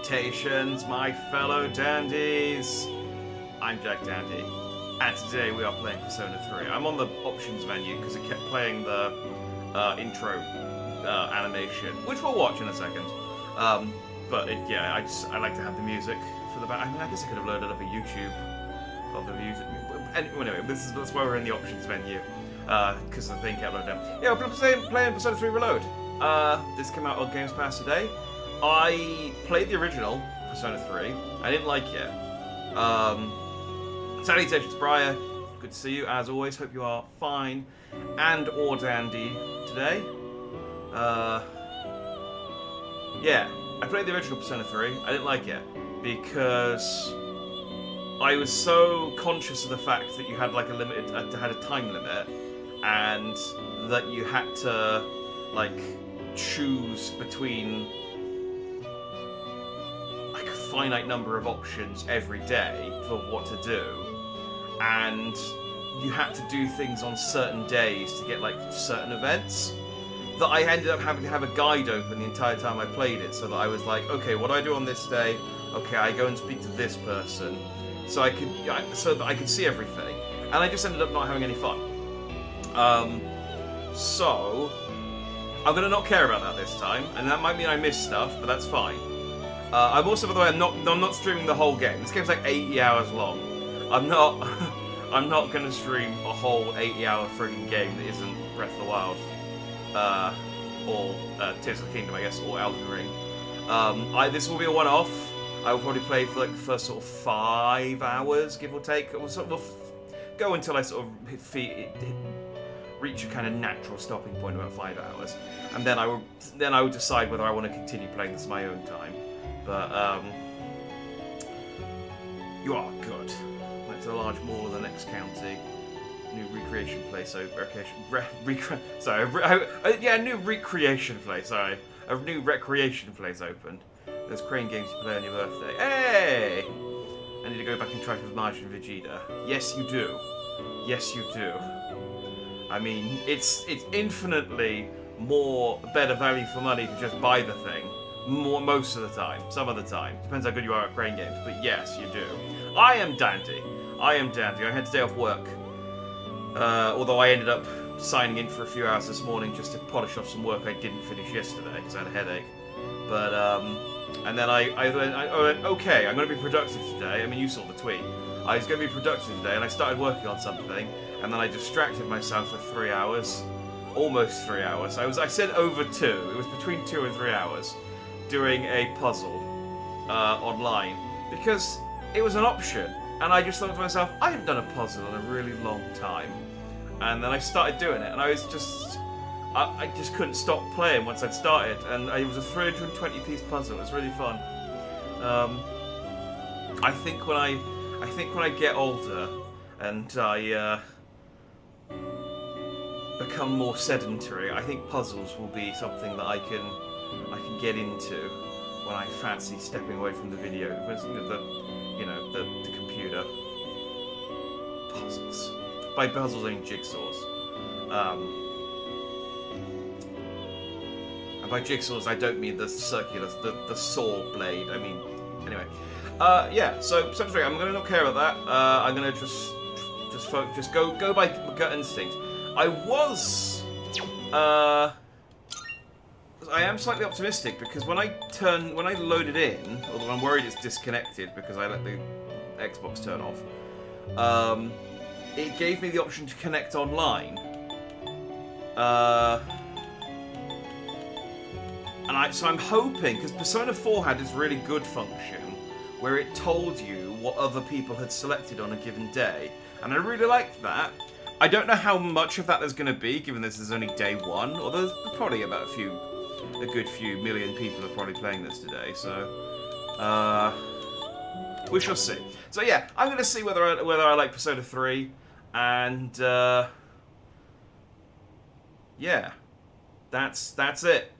Salutations, my fellow dandies! I'm Jack Dandy, and today we are playing Persona 3. I'm on the options menu because it kept playing the intro animation, which we'll watch in a second. Yeah, I like to have the music for the back. I mean, I guess I could have loaded up a YouTube of the music. Anyway, that's why we're in the options menu, because the thing kept loading down. Yeah, we're playing Persona 3 Reload. This came out on Games Pass today. I played the original Persona 3. I didn't like it. Salutations, Briar. Good to see you, as always. Hope you are fine and or dandy today. Yeah, I played the original Persona 3. I didn't like it because I was so conscious of the fact that you had like had a time limit, and that you had to like choose between like a finite number of options every day for what to do, and you had to do things on certain days to get like certain events, that I ended up having to have a guide open the entire time I played it, so that I was like, okay, what do I do on this day? Okay, I go and speak to this person, so that I could see everything, and I just ended up not having any fun. So I'm gonna not care about that this time, and that might mean I miss stuff, but that's fine. I'm also, by the way, I'm not streaming the whole game. This game's like 80 hours long. I'm not gonna stream a whole 80-hour friggin' game that isn't Breath of the Wild, or Tears of the Kingdom, I guess, or Elden Ring. This will be a one-off. I will probably play for like the first sort of 5 hours, give or take. It will sort of go until I sort of reach a kind of natural stopping point about 5 hours, and then I will decide whether I want to continue playing this at my own time. But you are good. Went to a large mall in the next county. New recreation place open. New recreation place. Sorry, a new recreation place opened. There's crane games to play on your birthday. Hey! I need to go back and try for Marge and Vegeta. Yes, you do. Yes, you do. I mean, it's infinitely better value for money to just buy the thing. Most of the time. Some of the time. Depends how good you are at crane games. But yes, you do. I am Dandy. I had today off work. Although I ended up signing in for a few hours this morning just to polish off some work I didn't finish yesterday because I had a headache. But, and then I went, okay, I'm going to be productive today. I mean, you saw the tweet. I was going to be productive today, and I started working on something, and then I distracted myself for 3 hours. Almost 3 hours. I said over 2. It was between 2 and 3 hours. Doing a puzzle online, because it was an option, and I just thought to myself, I haven't done a puzzle in a really long time, and then I started doing it, and I just couldn't stop playing once I'd started, and it was a 320-piece puzzle. It was really fun. I think when I get older and I become more sedentary, I think puzzles will be something that I can get into when I fancy stepping away from the video, the computer. Puzzles. By puzzles, I mean jigsaws. And by jigsaws, I don't mean the circular, the saw blade. I mean, anyway. Yeah. So, I'm gonna not care about that. I'm gonna just go by gut instinct. I am slightly optimistic because when I load it in, although I'm worried it's disconnected because I let the Xbox turn off, it gave me the option to connect online. So I'm hoping, because Persona 4 had this really good function where it told you what other people had selected on a given day, and I really liked that. I don't know how much of that there's going to be, given this is only day 1, although there's probably about a good few million people are probably playing this today, so we shall see. So yeah, I'm going to see whether I like Persona 3, and yeah, that's it.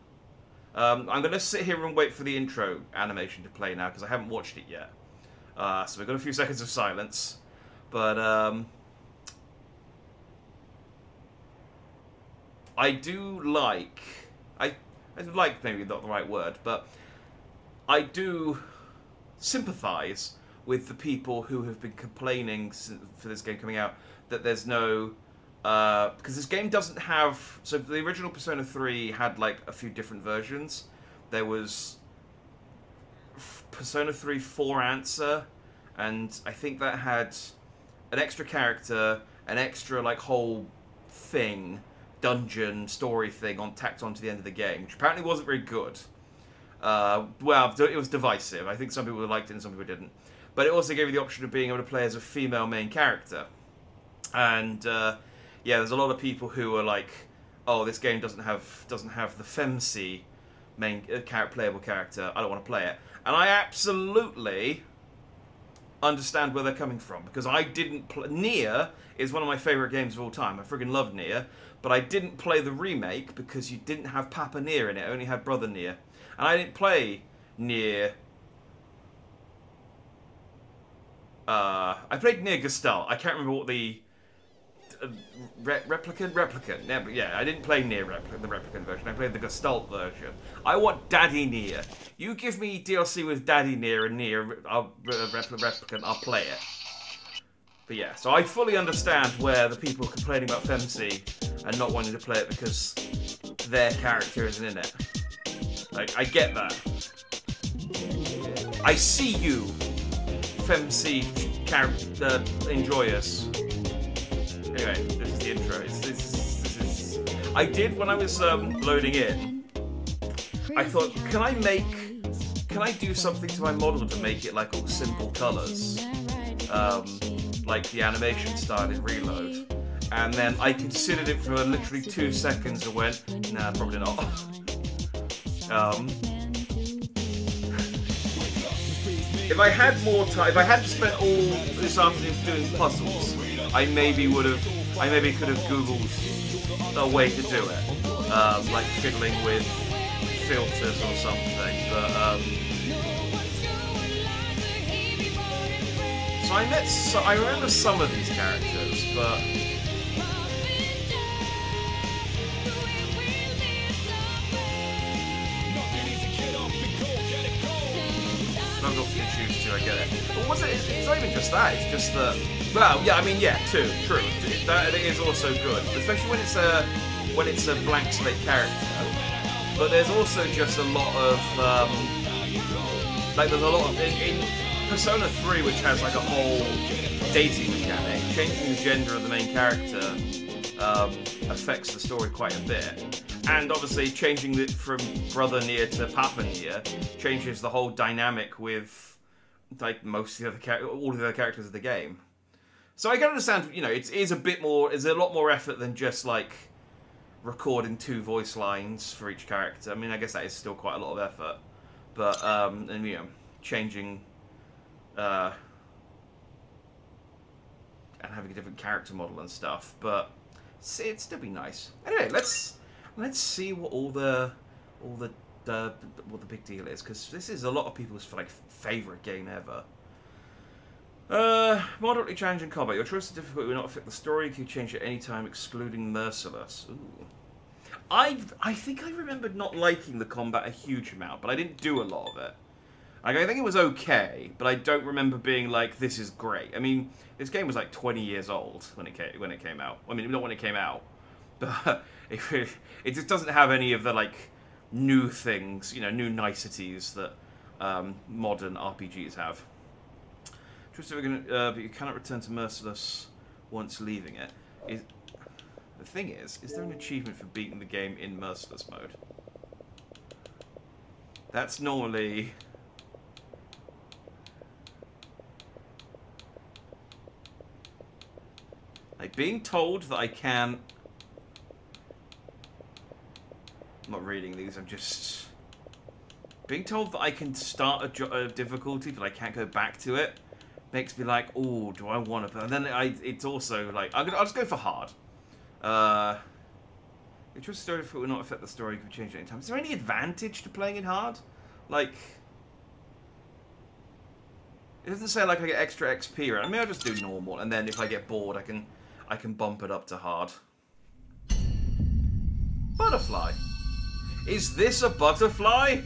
I'm going to sit here and wait for the intro animation to play now because I haven't watched it yet. So we've got a few seconds of silence, but I do like, I like maybe not the right word, but I do sympathise with the people who have been complaining for this game coming out that there's no... because this game doesn't have... So the original Persona 3 had like a few different versions. There was Persona 3 4 Answer, and I think that had an extra character, an extra like whole thing, dungeon, story thing tacked onto the end of the game, which apparently wasn't very good. Well, it was divisive. I think some people liked it and some people didn't. But it also gave you the option of being able to play as a female main character. And yeah, there's a lot of people who are like, "Oh, this game doesn't have the femc main playable character. I don't want to play it." And I absolutely understand where they're coming from, because I didn't play... Nier is one of my favourite games of all time. I friggin' love Nier, but I didn't play the remake because you didn't have Papa Nier in it. It only had Brother Nier. And I didn't play Nier... I played Nier Gestalt. I can't remember what the... Replicant? Yeah, I didn't play Nier the Replicant version. I played the Gestalt version. I want Daddy Nier. You give me DLC with Daddy Nier and Nier Replicant, I'll play it. But yeah, so I fully understand where the people are complaining about FemC and not wanting to play it because their character isn't in it. Like, I get that. I see you, FemC enjoyers. Anyway, this is the intro. This is... I did, when I was loading in, I thought, can I do something to my model to make it like all simple colours? Like the animation style in Reload. And then I considered it for literally 2 seconds and went, nah, probably not. If I had more time, if I hadn't spent all this afternoon doing puzzles, I maybe could have Googled a way to do it, like fiddling with filters or something. But so I remember some of these characters, but I'm not going to choose to. I get it. But was it? It's not even just that. It's just that. Well, yeah, I mean, yeah, true. That is also good, especially when it's a blank slate character. But there's also just a lot of like there's a lot of in Persona 3, which has like a whole dating mechanic. Changing the gender of the main character affects the story quite a bit, and obviously changing it from Brother Nier to Papa Nier changes the whole dynamic with like most of the all of the other characters of the game. So I can understand, you know, it's a lot more effort than just like recording 2 voice lines for each character. I mean, I guess that is still quite a lot of effort, but and you know, changing and having a different character model and stuff, but it'd still be nice. Anyway, let's see what all the big deal is, because this is a lot of people's like favorite game ever. Moderately challenging combat. Your choice of difficulty will not affect the story. You can change it any time, excluding Merciless. Ooh. I think I remembered not liking the combat a huge amount, but I didn't do a lot of it. Like, I think it was okay, but I don't remember being like, this is great. I mean, this game was like 20 years old when it came out. I mean, not when it came out, but it just doesn't have any of the like new things, you know, new niceties that modern RPGs have. But you cannot return to Merciless once leaving it. The thing is there an achievement for beating the game in Merciless mode? That's normally... like, being told that I can... I'm not reading these, I'm just... being told that I can start a difficulty, but I can't go back to it, makes me like, oh, do I want to? And then it's also like, I'll just go for hard. Your choice of story will not affect the story. You can change it anytime. Is there any advantage to playing it hard? Like, it doesn't say like I get extra XP. Right? I mean, I'll just do normal, and then if I get bored, I can bump it up to hard. Butterfly. Is this a butterfly?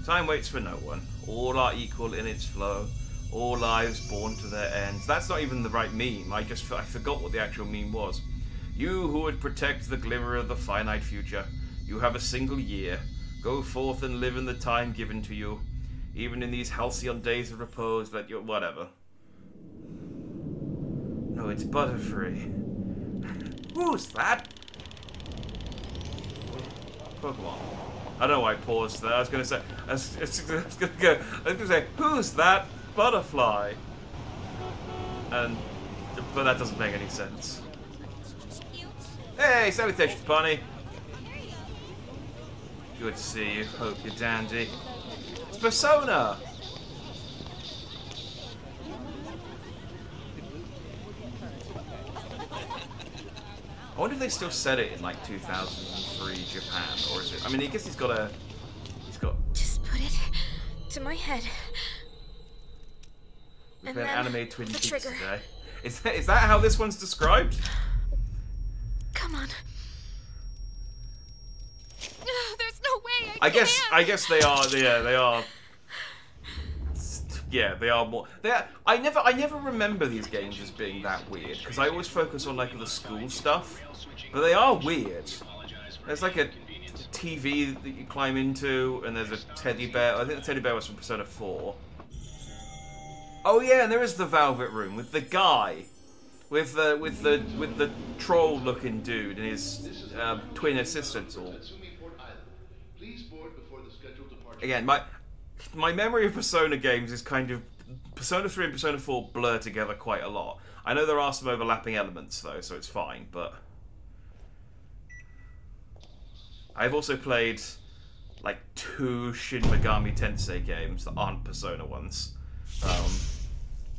Time waits for no one. All are equal in its flow. All lives born to their ends. That's not even the right meme. I forgot what the actual meme was. You who would protect the glimmer of the finite future. You have a single year. Go forth and live in the time given to you. Even in these halcyon days of repose, let your... whatever. No, it's Butterfree. Who's that? Pokemon. I don't know why I paused there. I was gonna say, who's that? Butterfly. But that doesn't make any sense. Hey, salutations, Bunny. Good to see you. Hope you're dandy. It's Persona. I wonder if they still set it in like 2003 Japan, or is it? I mean, I guess he's got. Just put it to my head. We've been anime Twin Peaks today. Is that how this one's described? Come on. There's no way I guess they are. Yeah, they are. Yeah, they are more. I never remember these games as being that weird because I always focus on like the school stuff, but they are weird. There's like a TV that you climb into, and there's a teddy bear. I think the teddy bear was from Persona 4. Oh yeah, and there is the Velvet Room with the guy, with the troll-looking dude and his twin assistants all. Again, my memory of Persona games is kind of... Persona 3 and Persona 4 blur together quite a lot. I know there are some overlapping elements, though, so it's fine, but... I've also played, like, 2 Shin Megami Tensei games that aren't Persona ones.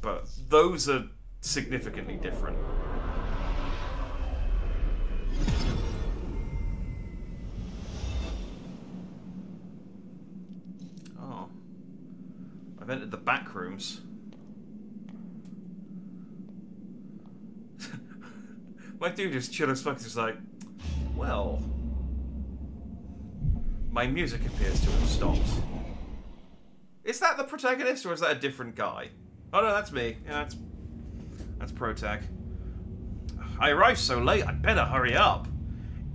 But those are significantly different. I've entered the back rooms. My dude just chill as fuck, just like, well, my music appears to have stopped. Is that the protagonist, or is that a different guy? Oh no, that's me. Yeah, that's Protag. I arrived so late, I'd better hurry up.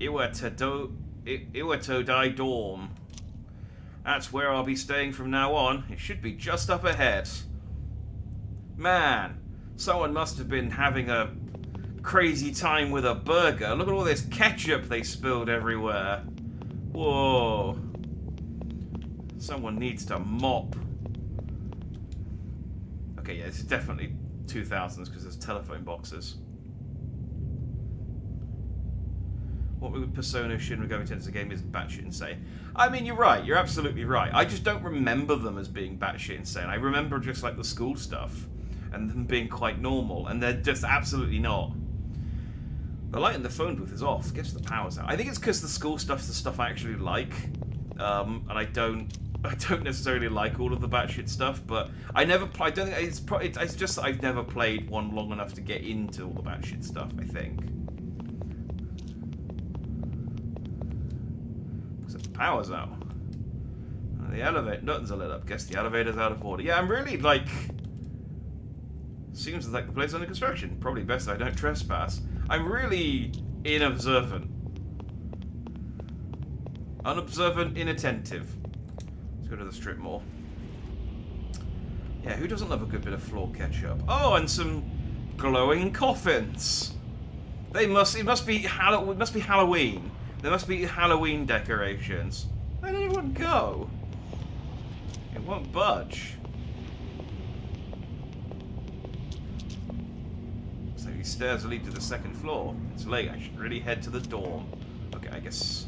Iwatodai Dorm. That's where I'll be staying from now on. It should be just up ahead. Man, someone must have been having a crazy time with a burger. Look at all this ketchup they spilled everywhere. Whoa. Someone needs to mop. Okay, yeah, this is definitely 2000s because there's telephone boxes. What with Persona Shin Megami Tensei game is batshit insane. I mean, you're right. You're absolutely right. I just don't remember them as being batshit insane. I remember just like the school stuff and them being quite normal, and they're just absolutely not. The light in the phone booth is off. Guess the power's out. I think it's because the school stuff's the stuff I actually like, and I don't necessarily like all of the batshit stuff. But I never. I don't think it's just that I've never played one long enough to get into all the batshit stuff. I think. Power's out. The elevator, nothing's lit up. Guess the elevator's out of order. Yeah, I'm really like. Seems like the place is under construction. Probably best I don't trespass. I'm really inobservant. Unobservant, inattentive. Let's go to the strip mall. Yeah, who doesn't love a good bit of floor ketchup? Oh, and some glowing coffins. It must be Halloween. There must be Halloween decorations. Where did everyone go? It won't budge. So these stairs lead to the second floor. It's late. I should really head to the dorm. Okay, I guess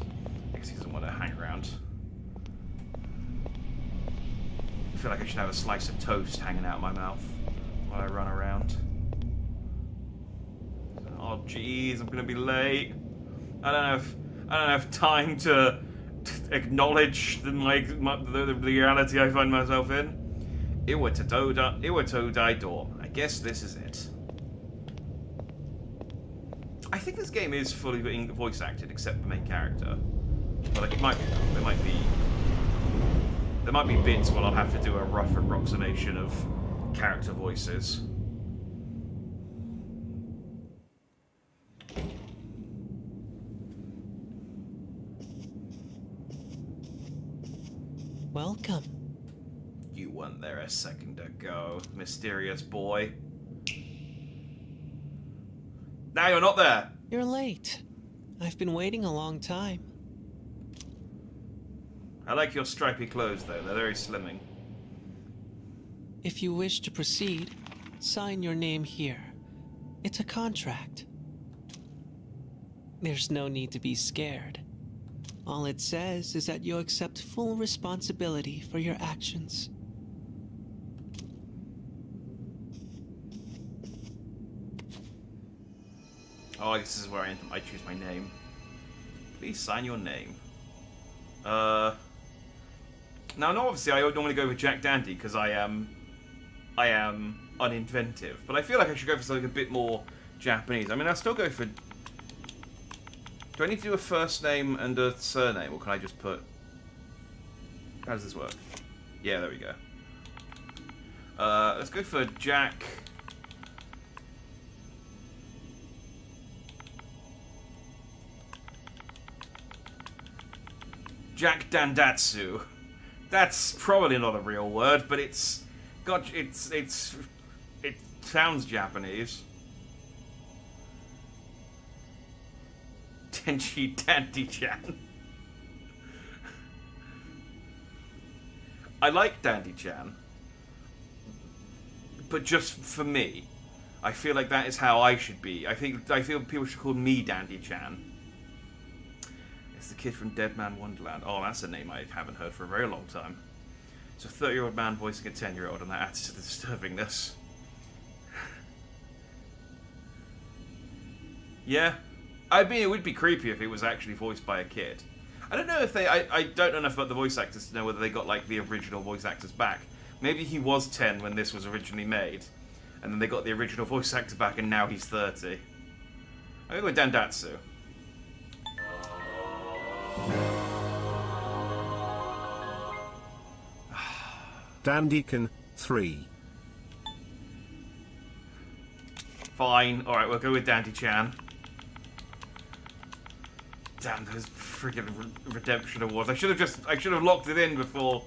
he doesn't want to hang around. I feel like I should have a slice of toast hanging out of my mouth while I run around. Oh, jeez, I'm gonna be late. I don't have time to acknowledge the reality I find myself in. Iwatodai Dorm. I guess this is it. I think this game is fully voice acted, except the main character. But like, it might be. There might be bits where I'll have to do a rough approximation of character voices. Welcome. You weren't there a second ago, mysterious boy. Now you're not there! You're late. I've been waiting a long time. I like your stripy clothes, though. They're very slimming. If you wish to proceed, sign your name here. It's a contract. There's no need to be scared. All it says is that you accept full responsibility for your actions. Oh, I guess this is where I choose my name. Please sign your name. Now, no, obviously, I would normally go with Jack Dandy because I am uninventive. But I feel like I should go for something a bit more Japanese. I mean, I'll still go for... Do I need to do a first name and a surname, or can I just put... How does this work? Yeah, there we go. Let's go for Jack... Jack Dandatsu. That's probably not a real word, but it sounds Japanese. Tenchi Dandy-chan. I like Dandy-chan, but just for me, I feel like that is how I should be. I feel people should call me Dandy-chan. It's the kid from Dead Man Wonderland. Oh, that's a name I haven't heard for a very long time. It's a 30-year-old man voicing a 10-year-old, and that adds to the disturbingness. Yeah. I mean, it would be creepy if it was actually voiced by a kid. I don't know if they... I don't know enough about the voice actors to know whether they got, like, the original voice actors back. Maybe he was 10 when this was originally made, and then they got the original voice actor back, and now he's 30. I'm going to go with Dandatsu. Dandykin 3. Fine. Alright, we'll go with Dandy-chan. Damn, those friggin' redemption awards. I should have locked it in before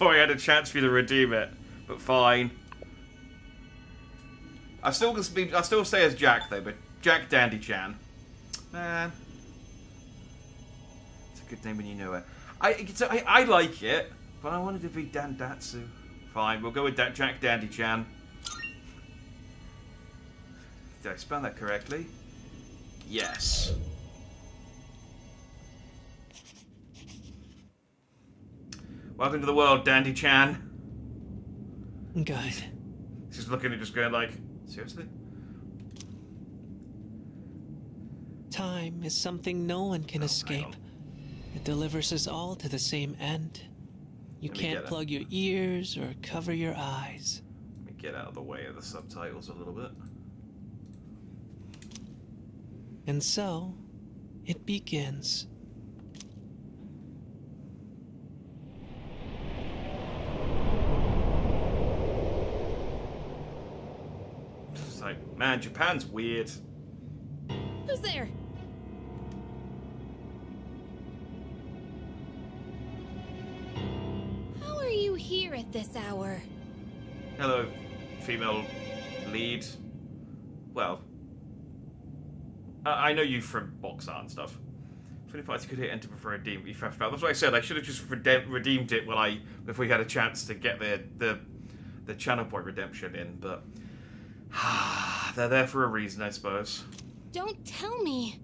I had a chance for you to redeem it. But fine. I still stay as Jack though, but Jack Dandy-chan. Man. It's a good name when you know it. I like it, but I wanted to be Dandatsu. Fine, we'll go with Jack Dandy-chan. Did I spell that correctly? Yes. Welcome to the world, Dandy-chan. Good. She's looking and just going like, seriously? Time is something no one can escape. It delivers us all to the same end. You can't plug your ears or cover your eyes. Let me get out of the way of the subtitles a little bit. And so, it begins. It's like, man, Japan's weird. Who's there? How are you here at this hour? Hello, female lead. Well, I know you from box art and stuff. 20 parts you could hit enter before redeem if That's what I said. I should have just redeemed it before we had a chance to get the channel point redemption in, but they're there for a reason, I suppose. Don't tell me.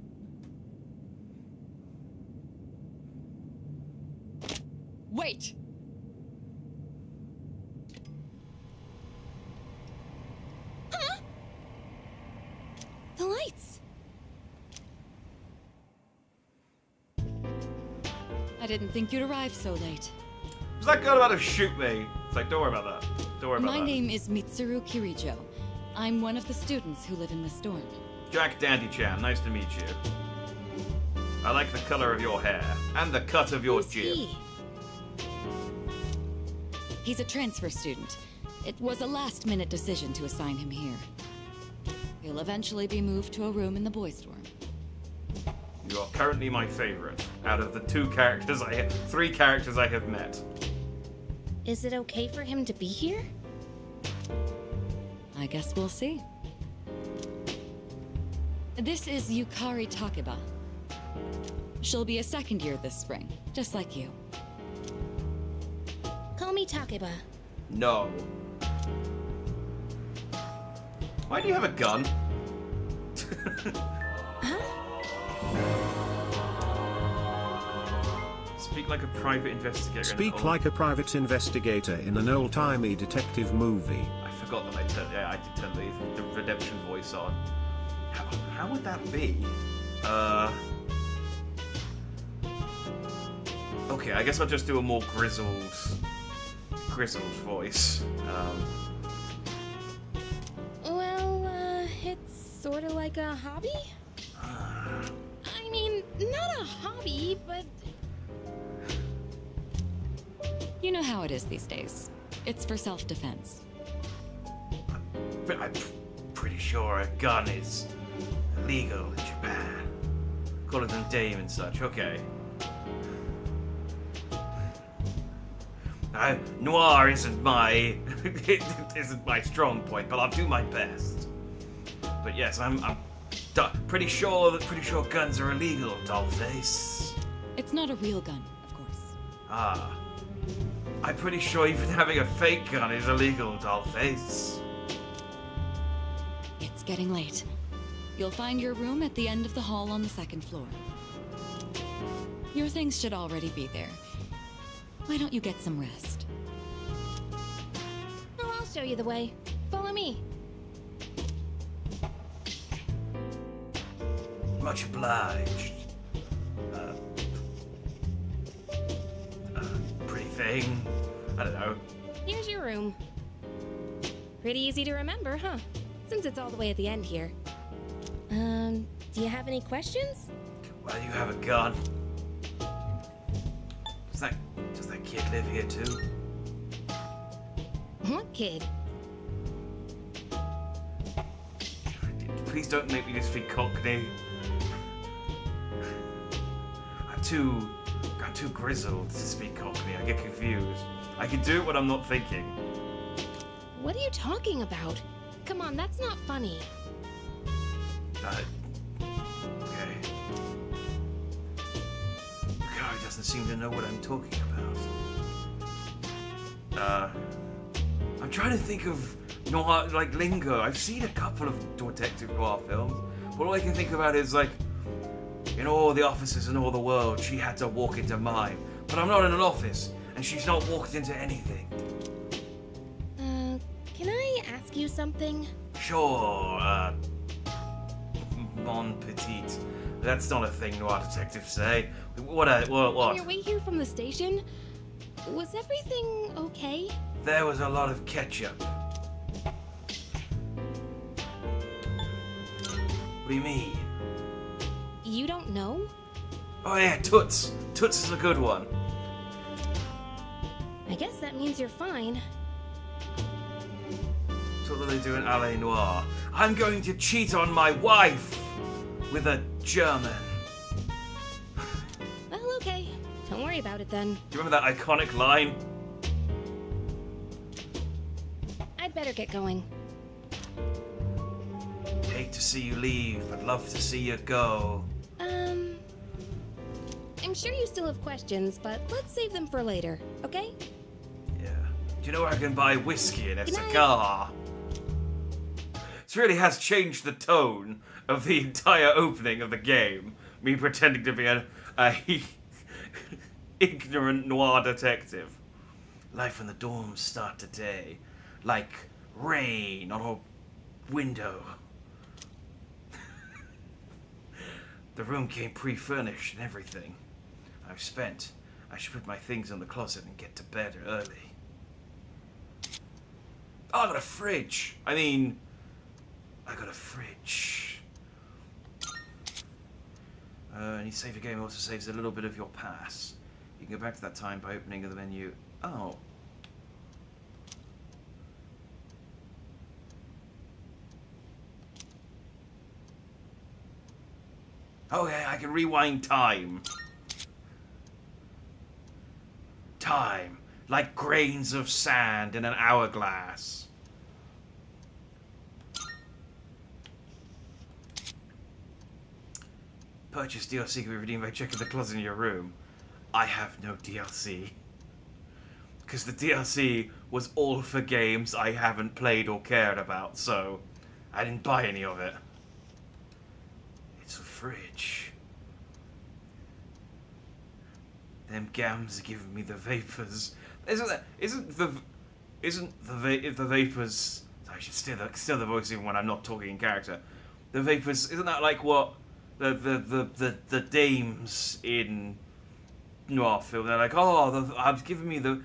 Wait! Huh? The lights. I didn't think you'd arrive so late. Was that girl about to shoot me? It's like, don't worry about that. Don't worry about that. My name is Mitsuru Kirijo. I'm one of the students who live in the storm. Jack Dandy-chan, nice to meet you. I like the color of your hair and the cut of your Who's jib. he? He's a transfer student. It was a last-minute decision to assign him here. He'll eventually be moved to a room in the boys' dorm. You are currently my favorite out of the three characters I have met. Is it okay for him to be here? I guess we'll see. This is Yukari Takeba. She'll be a second year this spring, just like you. Call me Takeba. No. Why do you have a gun? Speak like a private investigator. Speak like a private investigator in an old-timey detective movie. I forgot that I did turn the redemption voice on. How would that be? Okay, I guess I'll just do a more grizzled voice. Well, it's sort of like a hobby? I mean, not a hobby, but... You know how it is these days. It's for self-defense. But I'm pretty sure a gun is illegal in Japan. Call it a dame and such. Okay. Noir isn't my isn't my strong point, but I'll do my best. But yes, I'm pretty sure guns are illegal, Dollface. It's not a real gun, of course. Ah. I'm pretty sure even having a fake gun is illegal, Dollface. It's getting late. You'll find your room at the end of the hall on the second floor. Your things should already be there. Why don't you get some rest? Oh, I'll show you the way. Follow me. Much obliged. Pretty thing. I don't know. Here's your room. Pretty easy to remember, huh? Since it's all the way at the end here. Do you have any questions? Well, you have a gun. Does that kid live here too? What kid? Please don't make me just speak Cockney. I'm too grizzled to speak Cockney. I get confused. I can do it when I'm not thinking. What are you talking about? Come on, that's not funny. Okay. Guy doesn't seem to know what I'm talking about. I'm trying to think of noir, like, lingo. I've seen a couple of detective noir films, but all I can think about is, like, in all the offices in all the world, she had to walk into mine. But I'm not in an office, and she's not walked into anything. Can I ask you something? Sure, mon petite. That's not a thing noir detectives say. What? On your way here from the station, was everything okay? There was a lot of ketchup. What do you mean? You don't know? Oh yeah, Toots. Toots is a good one. I guess that means you're fine. So what do they do in Alley Noir? I'm going to cheat on my wife with a German. Well, okay. Don't worry about it then. Do you remember that iconic line? I'd better get going. Hate to see you leave, but love to see you go. I'm sure you still have questions, but let's save them for later, okay? Yeah. Do you know where I can buy whiskey and a cigar? This really has changed the tone of the entire opening of the game. Me pretending to be a ignorant noir detective. Life in the dorms start today, like rain on a window. The room came pre-furnished and everything. I should put my things in the closet and get to bed early. Oh, I got a fridge. I got a fridge. And you save your game also saves a little bit of your pass. You can go back to that time by opening the menu. Oh. Oh yeah, I can rewind time. Time, like grains of sand in an hourglass. Purchase DLC can be redeemed by checking the closet in your room. I have no DLC. Because the DLC was all for games I haven't played or cared about, so I didn't buy any of it. It's a fridge. Them gams are giving me the vapors. Isn't the vapors? I should still the voice even when I'm not talking in character. The vapors, isn't that like what the dames in noir film? They're like, oh, I'm giving me the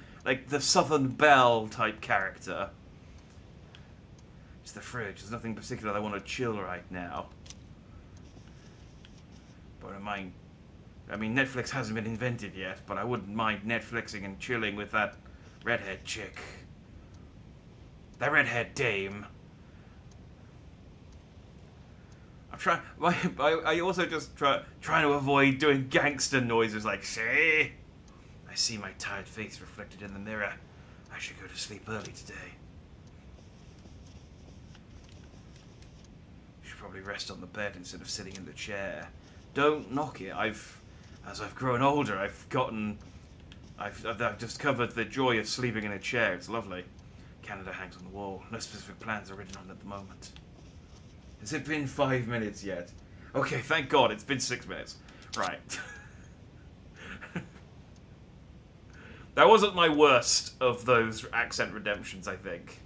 Southern Belle type character. It's the fridge. There's nothing particular I want to chill right now. But I mean, Netflix hasn't been invented yet, but I wouldn't mind Netflixing and chilling with that redhead chick. That redhead dame. I'm trying. I also just trying to avoid doing gangster noises like, see? I see my tired face reflected in the mirror. I should go to sleep early today. Should probably rest on the bed instead of sitting in the chair. Don't knock it. As I've grown older, I've discovered the joy of sleeping in a chair. It's lovely. Canada hangs on the wall. No specific plans are written on at the moment. Has it been 5 minutes yet? Okay, thank God, it's been 6 minutes. Right. That wasn't my worst of those accent redemptions, I think.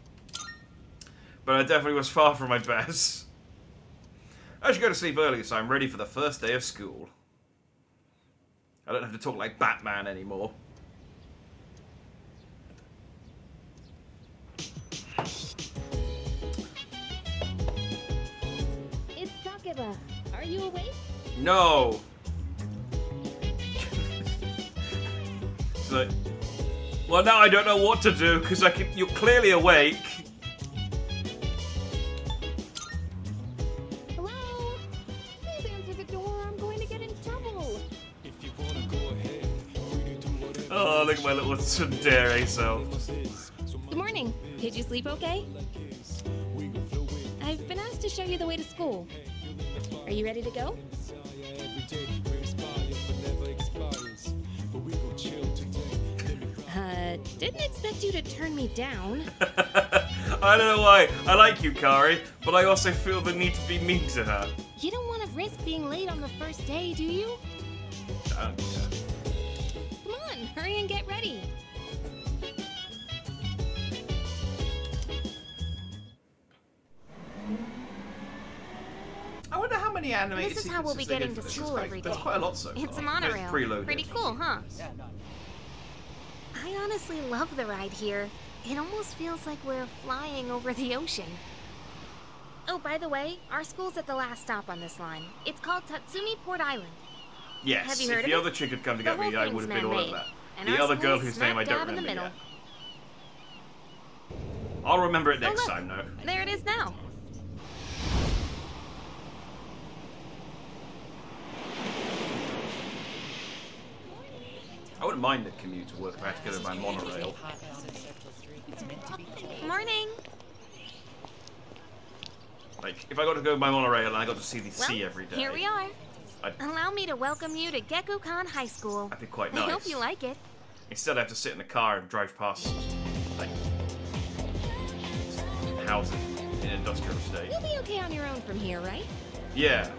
But I definitely was far from my best. I should go to sleep early, so I'm ready for the first day of school. I don't have to talk like Batman anymore. It's Takeba. Are you awake? No! So, well, now I don't know what to do, because you're clearly awake. Hello? Please answer the door. I'm going to get in trouble. Oh, look at my little tsundere self. Good morning. Did you sleep okay? I've been asked to show you the way to school. Are you ready to go? Didn't expect you to turn me down. I don't know why. I like you, Kari, but I also feel the need to be mean to her. You don't want to risk being late on the first day, do you? I don't care. Come on, hurry and get ready. I wonder how many animated This is how we'll be sequences they getting did to for this. school every day. There's quite a lot so far. It's a monorail. It's preloaded. Pretty cool, huh? I honestly love the ride here. It almost feels like we're flying over the ocean. Oh, by the way, our school's at the last stop on this line. It's called Tatsumi Port Island. Yes, Have you heard if of the it? other chick had come to The get me, whole I thing's would have been all over man-made, that. and The our other girl school's whose name I smack don't dab in the remember yet. middle. I'll remember it next look, time, though. There it is now. I wouldn't mind the commute to work if I had to go by monorail. Morning. Like, if I got to go by monorail and I got to see the Well, sea every day, here we are. I'd Allow me to welcome you to Gekukan High School. that'd be quite I nice. hope you like it. Instead, I have to sit in the car and drive past, like, houses in an industrial estate. You'll be okay on your own from here, right? Yeah.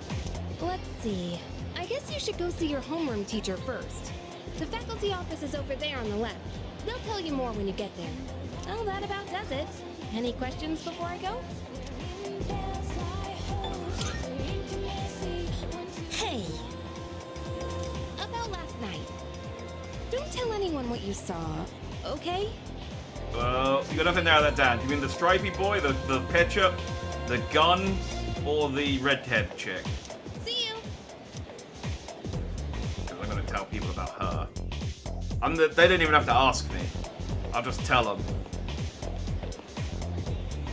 Let's see. I guess you should go see your homeroom teacher first. The faculty office is over there on the left. They'll tell you more when you get there. Well, that about does it. Any questions before I go? Hey! About last night. Don't tell anyone what you saw, okay? Well, you got nothing to narrow that down. Do you mean the stripy boy, the ketchup, the gun, or the redhead chick? See you! I'm gonna tell people about her. They don't even have to ask me. I'll just tell them.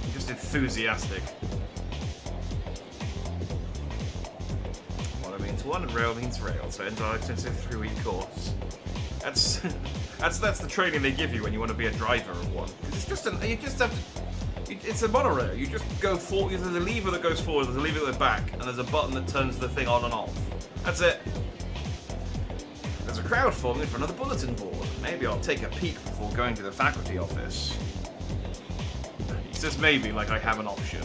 I'm just enthusiastic. Well, I mean, means one and rail means rail, so entire extensive 3-week course. That's the training they give you when you want to be a driver of one. It's just it's a monorail. You just go forward. There's a lever that goes forward, there's a lever that goes back, and there's a button that turns the thing on and off. That's it. There's a crowd forming for another bulletin board. Maybe I'll take a peek before going to the faculty office. He says maybe, like I have an option.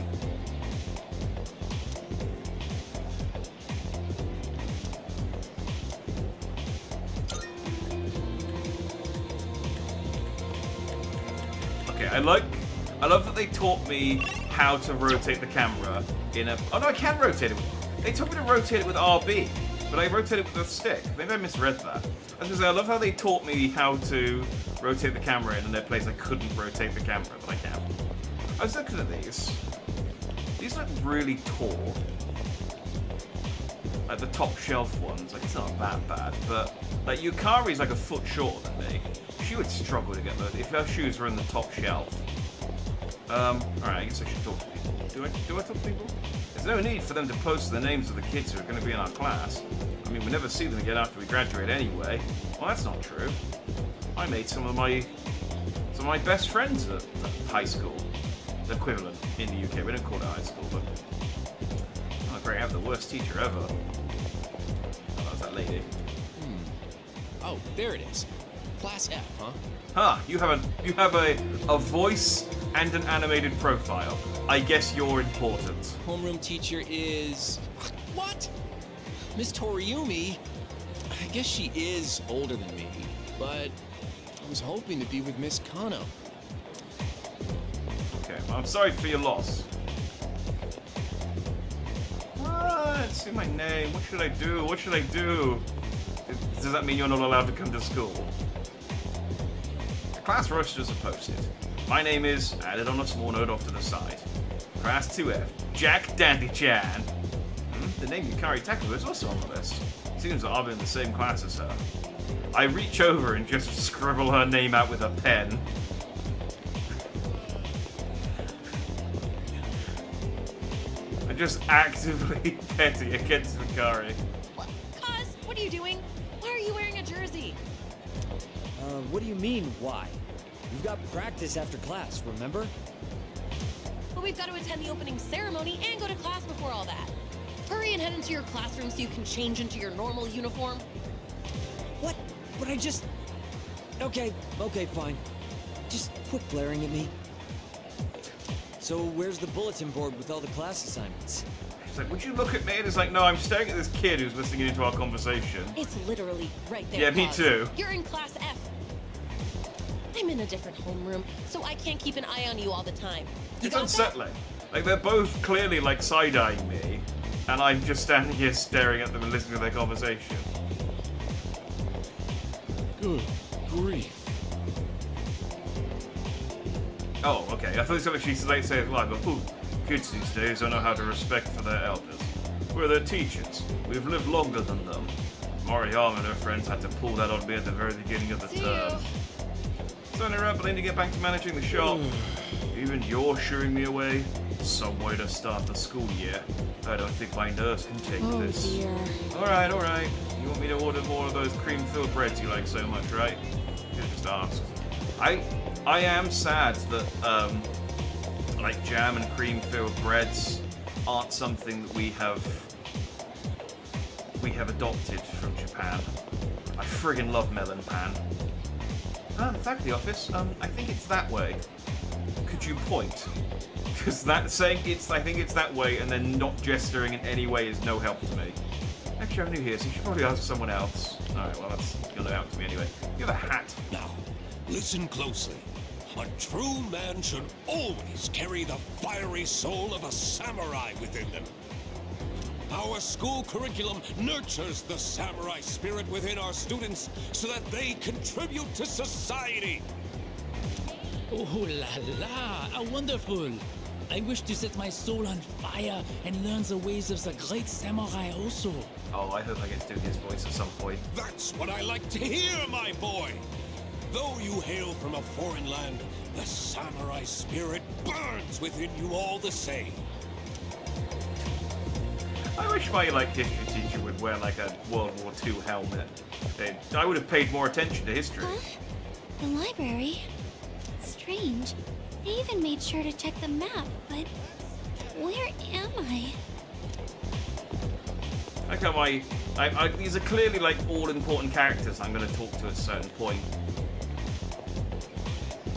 Okay, I love that they taught me how to rotate the camera in a... Oh no, I can rotate it. They taught me to rotate it with RB, but I rotate it with a stick. Maybe I misread that. I was gonna say, I love how they taught me how to rotate the camera in a place I couldn't rotate the camera, but I can. I was looking at these. These look really tall. Like the top shelf ones. Like, it's not that bad, but like Yukari's like a foot shorter than me. She would struggle to get those if her shoes were in the top shelf. Alright, I guess I should talk to people. Do I talk to people? There's no need for them to post the names of the kids who are going to be in our class. I mean, we never see them again after we graduate anyway. Well, that's not true. I made some of my best friends at high school. The equivalent in the UK. We don't call it high school, but... Oh, great, I have the worst teacher ever. Oh, that was that lady. Oh, there it is. Class F, huh? Huh, you have a voice and an animated profile. I guess you're important. Homeroom teacher is... What? Miss Toriumi? I guess she is older than me, but I was hoping to be with Miss Kano. Okay, well, I'm sorry for your loss. Let's see my name. What should I do? What should I do? Does that mean you're not allowed to come to school? The class rosters are posted. My name is, added on a small note off to the side. Class 2F, Jack Dandy-chan. The name Yukari Takuba is also on the list. Seems that I'll be in the same class as her. I reach over and just scribble her name out with a pen. I'm just actively petty against Yukari. What? Cuz, what are you doing? Why are you wearing a jersey? What do you mean, why? We've got practice after class, remember? But we've got to attend the opening ceremony and go to class before all that. Hurry and head into your classroom so you can change into your normal uniform. What? But I just... Okay, fine. Just quit glaring at me. So where's the bulletin board with all the class assignments? She's like, would you look at me? And it's like, no, I'm staring at this kid who's listening into our conversation. It's literally right there. Yeah, me Cuz. too. You're in class F. I'm in a different homeroom, so I can't keep an eye on you all the time. It's unsettling. Like, they're both clearly, like, side-eyeing me, and I'm just standing here staring at them and listening to their conversation. Good grief. Oh, okay. I thought it was something she'd like say it live, but ooh, kids these days don't know how to respect for their elders. We're their teachers. We've lived longer than them. Moriyama and her friends had to pull that on me at the very beginning of the term. It's only right, but I need to get back to managing the shop. Even you're shooing me away. Some way to start the school year. I don't think my nurse can take this. Dear. Alright. You want me to order more of those cream-filled breads you like so much, right? You just asked. I am sad that, like, jam and cream-filled breads aren't something that we have adopted from Japan. I friggin' love melon pan. The faculty office, I think it's that way. Could you point? Because that saying I think it's that way and then not gesturing in any way is no help to me. Actually, I'm new here, so you should probably ask someone else. Alright, well, that's gonna help to me anyway. You have a hat. Now, listen closely. A true man should always carry the fiery soul of a samurai within them. Our school curriculum nurtures the samurai spirit within our students so that they contribute to society. Oh la la, how wonderful! I wish to set my soul on fire and learn the ways of the great samurai also. Oh, I hope I get to do his voice at some point. That's what I like to hear, my boy! Though you hail from a foreign land, the samurai spirit burns within you all the same. I wish my like history teacher would wear like a World War II helmet. I would have paid more attention to history. Huh? The library? Strange. They even made sure to check the map, but where am I? Like how these are clearly like all-important characters I'm going to talk to at a certain point.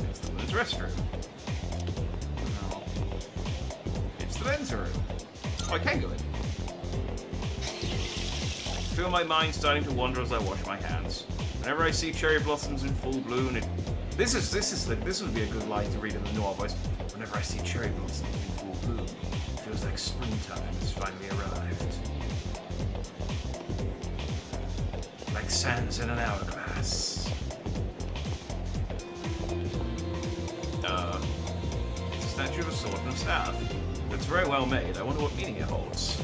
It's the men's restroom. No. It's the men's room. Oh, I can go in. I feel my mind starting to wander as I wash my hands. Whenever I see cherry blossoms in full bloom, this would be a good line to read in the noir voice. Whenever I see cherry blossoms in full bloom, it feels like springtime has finally arrived. Like sands in an hourglass. It's a statue of a sword and a staff. It's very well made. I wonder what meaning it holds.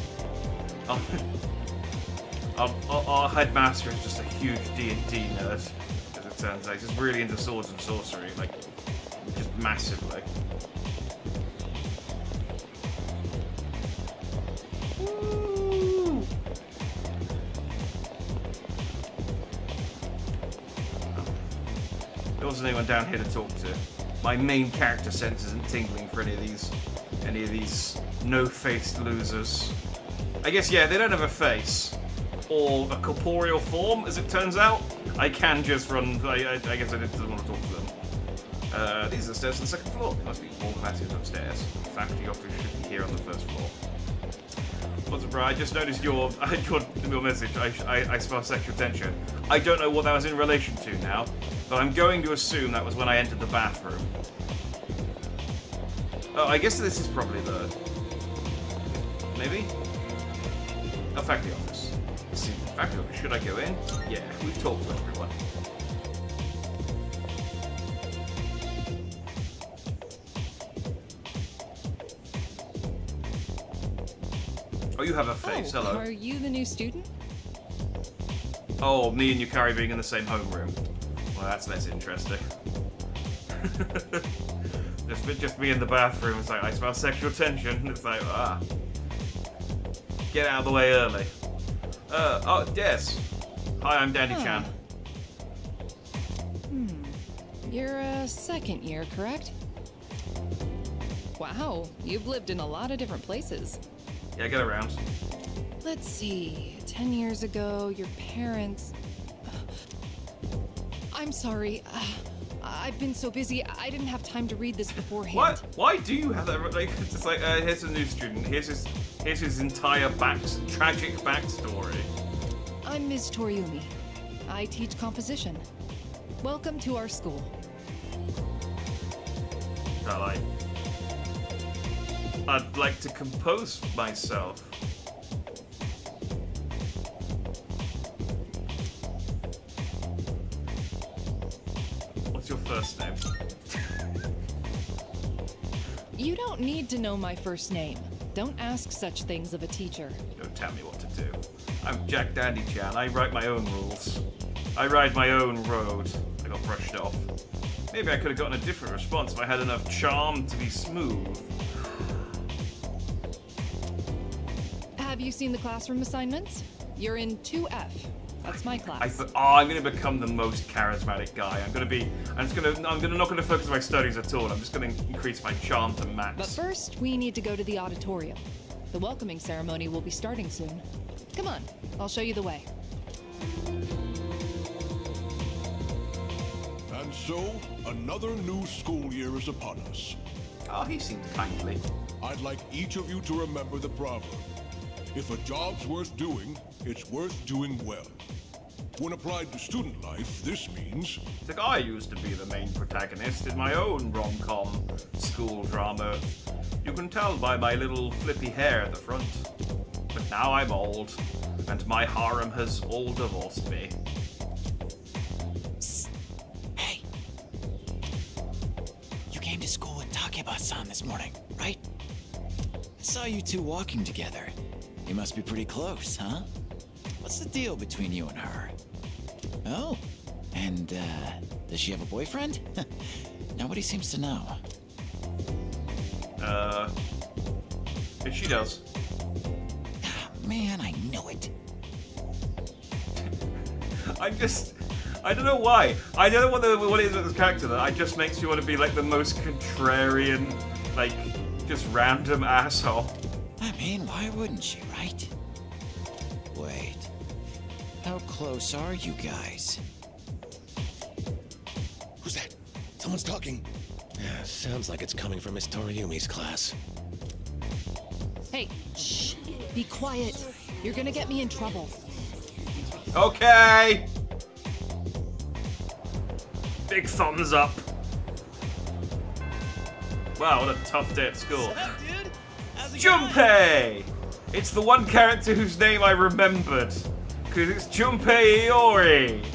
Our headmaster is just a huge D&D nerd, as it turns out. He's just really into swords and sorcery, like, just massively. Ooh. There wasn't anyone down here to talk to. My main character sense isn't tingling for any of these no-faced losers. I guess, yeah, they don't have a face. Or a corporeal form, as it turns out. I can just run. I guess I didn't want to talk to them. These are the stairs to the second floor. There must be more classes upstairs. The faculty office should be here on the first floor. What's up, bro? I just noticed your message. I smell sexual tension. I don't know what that was in relation to now, but I'm going to assume that was when I entered the bathroom. Oh, I guess this is probably the... Maybe? Oh, faculty office. See, faculty office. Should I go in? Yeah, we've talked to everyone. Oh, you have a face. Oh, hello. Are you the new student? Oh, me and Yukari being in the same homeroom. Well, that's less interesting. just me in the bathroom. It's like, I smell sexual tension. It's like, ah. Get out of the way early. Oh, yes. Hi, I'm Dandy-chan. You're a second year, correct? Wow, you've lived in a lot of different places. Yeah, get around. Let's see, 10 years ago, your parents... I'm sorry, I've been so busy, I didn't have time to read this beforehand. What? Why do you have that? Like, it's just like, here's a new student, here's his entire tragic backstory. I'm Ms. Toriumi. I teach composition. Welcome to our school. I'd like to compose myself. What's your first name? You don't need to know my first name. Don't ask such things of a teacher. Don't tell me what to do. I'm Jack Dandy-chan. I write my own rules. I ride my own road. I got brushed off. Maybe I could have gotten a different response if I had enough charm to be smooth. Have you seen the classroom assignments? You're in 2F. That's my class. I'm going to become the most charismatic guy. I'm not going to focus on my studies at all. I'm just going to increase my charm to max. But first, we need to go to the auditorium. The welcoming ceremony will be starting soon. Come on, I'll show you the way. And so, another new school year is upon us. Oh, he seems kindly. I'd like each of you to remember the proverb. If a job's worth doing, it's worth doing well. When applied to student life, this means... It's like I used to be the main protagonist in my own rom-com school drama. You can tell by my little flippy hair at the front. But now I'm old, and my harem has all divorced me. Psst. Hey. You came to school with Takeba-san this morning, right? I saw you two walking together. You must be pretty close, huh? What's the deal between you and her? Oh, and, does she have a boyfriend? Nobody seems to know. If she does. Man, I know it. I don't know why. I don't know what it is with this character that just makes you want to be like the most contrarian, like, just random asshole. I mean, why wouldn't you, right? Wait. How close are you guys? Who's that? Someone's talking. Yeah, sounds like it's coming from Miss Toriumi's class. Hey, shh. Be quiet. You're gonna get me in trouble. Okay. Big thumbs up. Wow, what a tough day at school. What's up, dude? How's it Junpei! It's the one character whose name I remembered. Because it's Junpei Iori.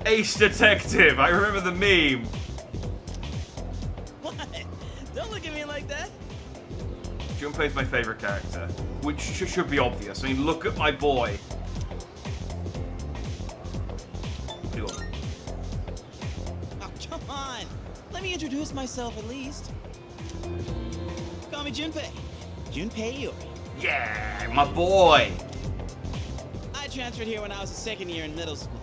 Ace Detective. I remember the meme. What? Don't look at me like that. Junpei's my favorite character. Which should be obvious. I mean, look at my boy. Oh, come on. Let me introduce myself at least. Call me Junpei. Junpei Iori. Yeah, my boy. I transferred here when I was a second year in middle school.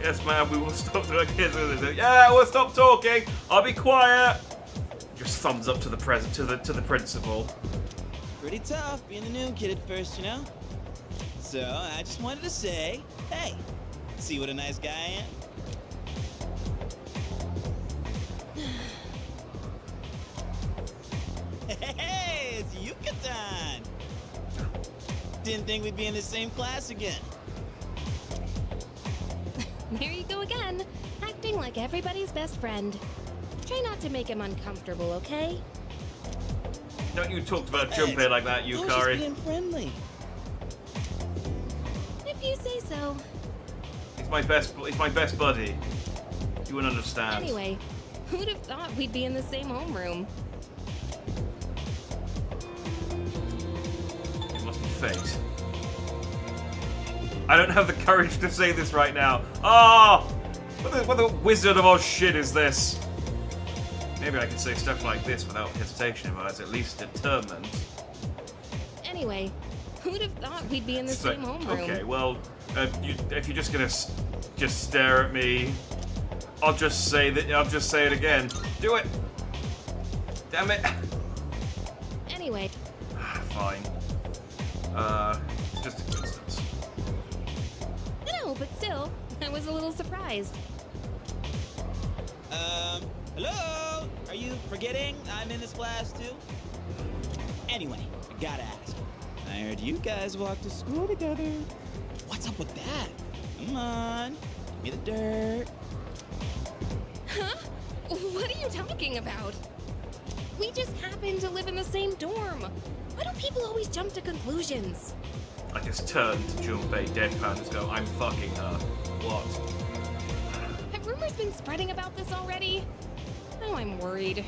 Yes, ma'am, we will stop talking. Yeah, we'll stop talking. I'll be quiet. Just thumbs up to the principal. Pretty tough being the new kid at first, you know? So, I just wanted to say, hey, see what a nice guy I am? Hey, it's Yucatan! Didn't think we'd be in the same class again. There you go again, acting like everybody's best friend. Try not to make him uncomfortable, okay? Don't you talk about Junpei like that, I was Yukari. just being friendly. If you say so. He's my best buddy. You wouldn't understand. Anyway, who'd have thought we'd be in the same homeroom? It must be fate. I don't have the courage to say this right now. Ah! What the Wizard of Oz shit is this? Maybe I can say stuff like this without hesitation if I was at least determined. Anyway, who'd have thought we'd be in the same homeroom? Okay, well, if you're just gonna just stare at me, I'll just say it again. Do it. Damn it. Anyway. Fine. Just a coincidence. No, but still, I was a little surprised. Hello? Are you forgetting I'm in this class too? Anyway, I gotta ask. I heard you guys walk to school together. What's up with that? Come on, give me the dirt. Huh? What are you talking about? We just happen to live in the same dorm. Why do people always jump to conclusions? I just turned to Junpei deadpan and go, I'm fucking her. What? Have rumors been spreading about this already? Now I'm worried.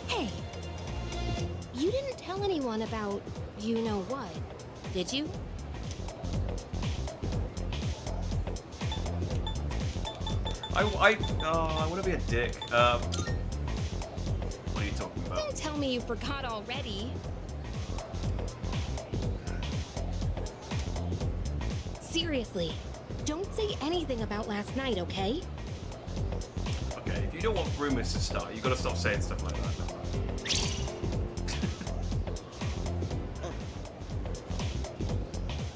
Hey, you didn't tell anyone about you know what, did you? I want to be a dick. What are you talking about? Don't tell me you forgot already. Seriously, don't say anything about last night, okay? Okay, if you don't want rumors to start, you gotta stop saying stuff like that.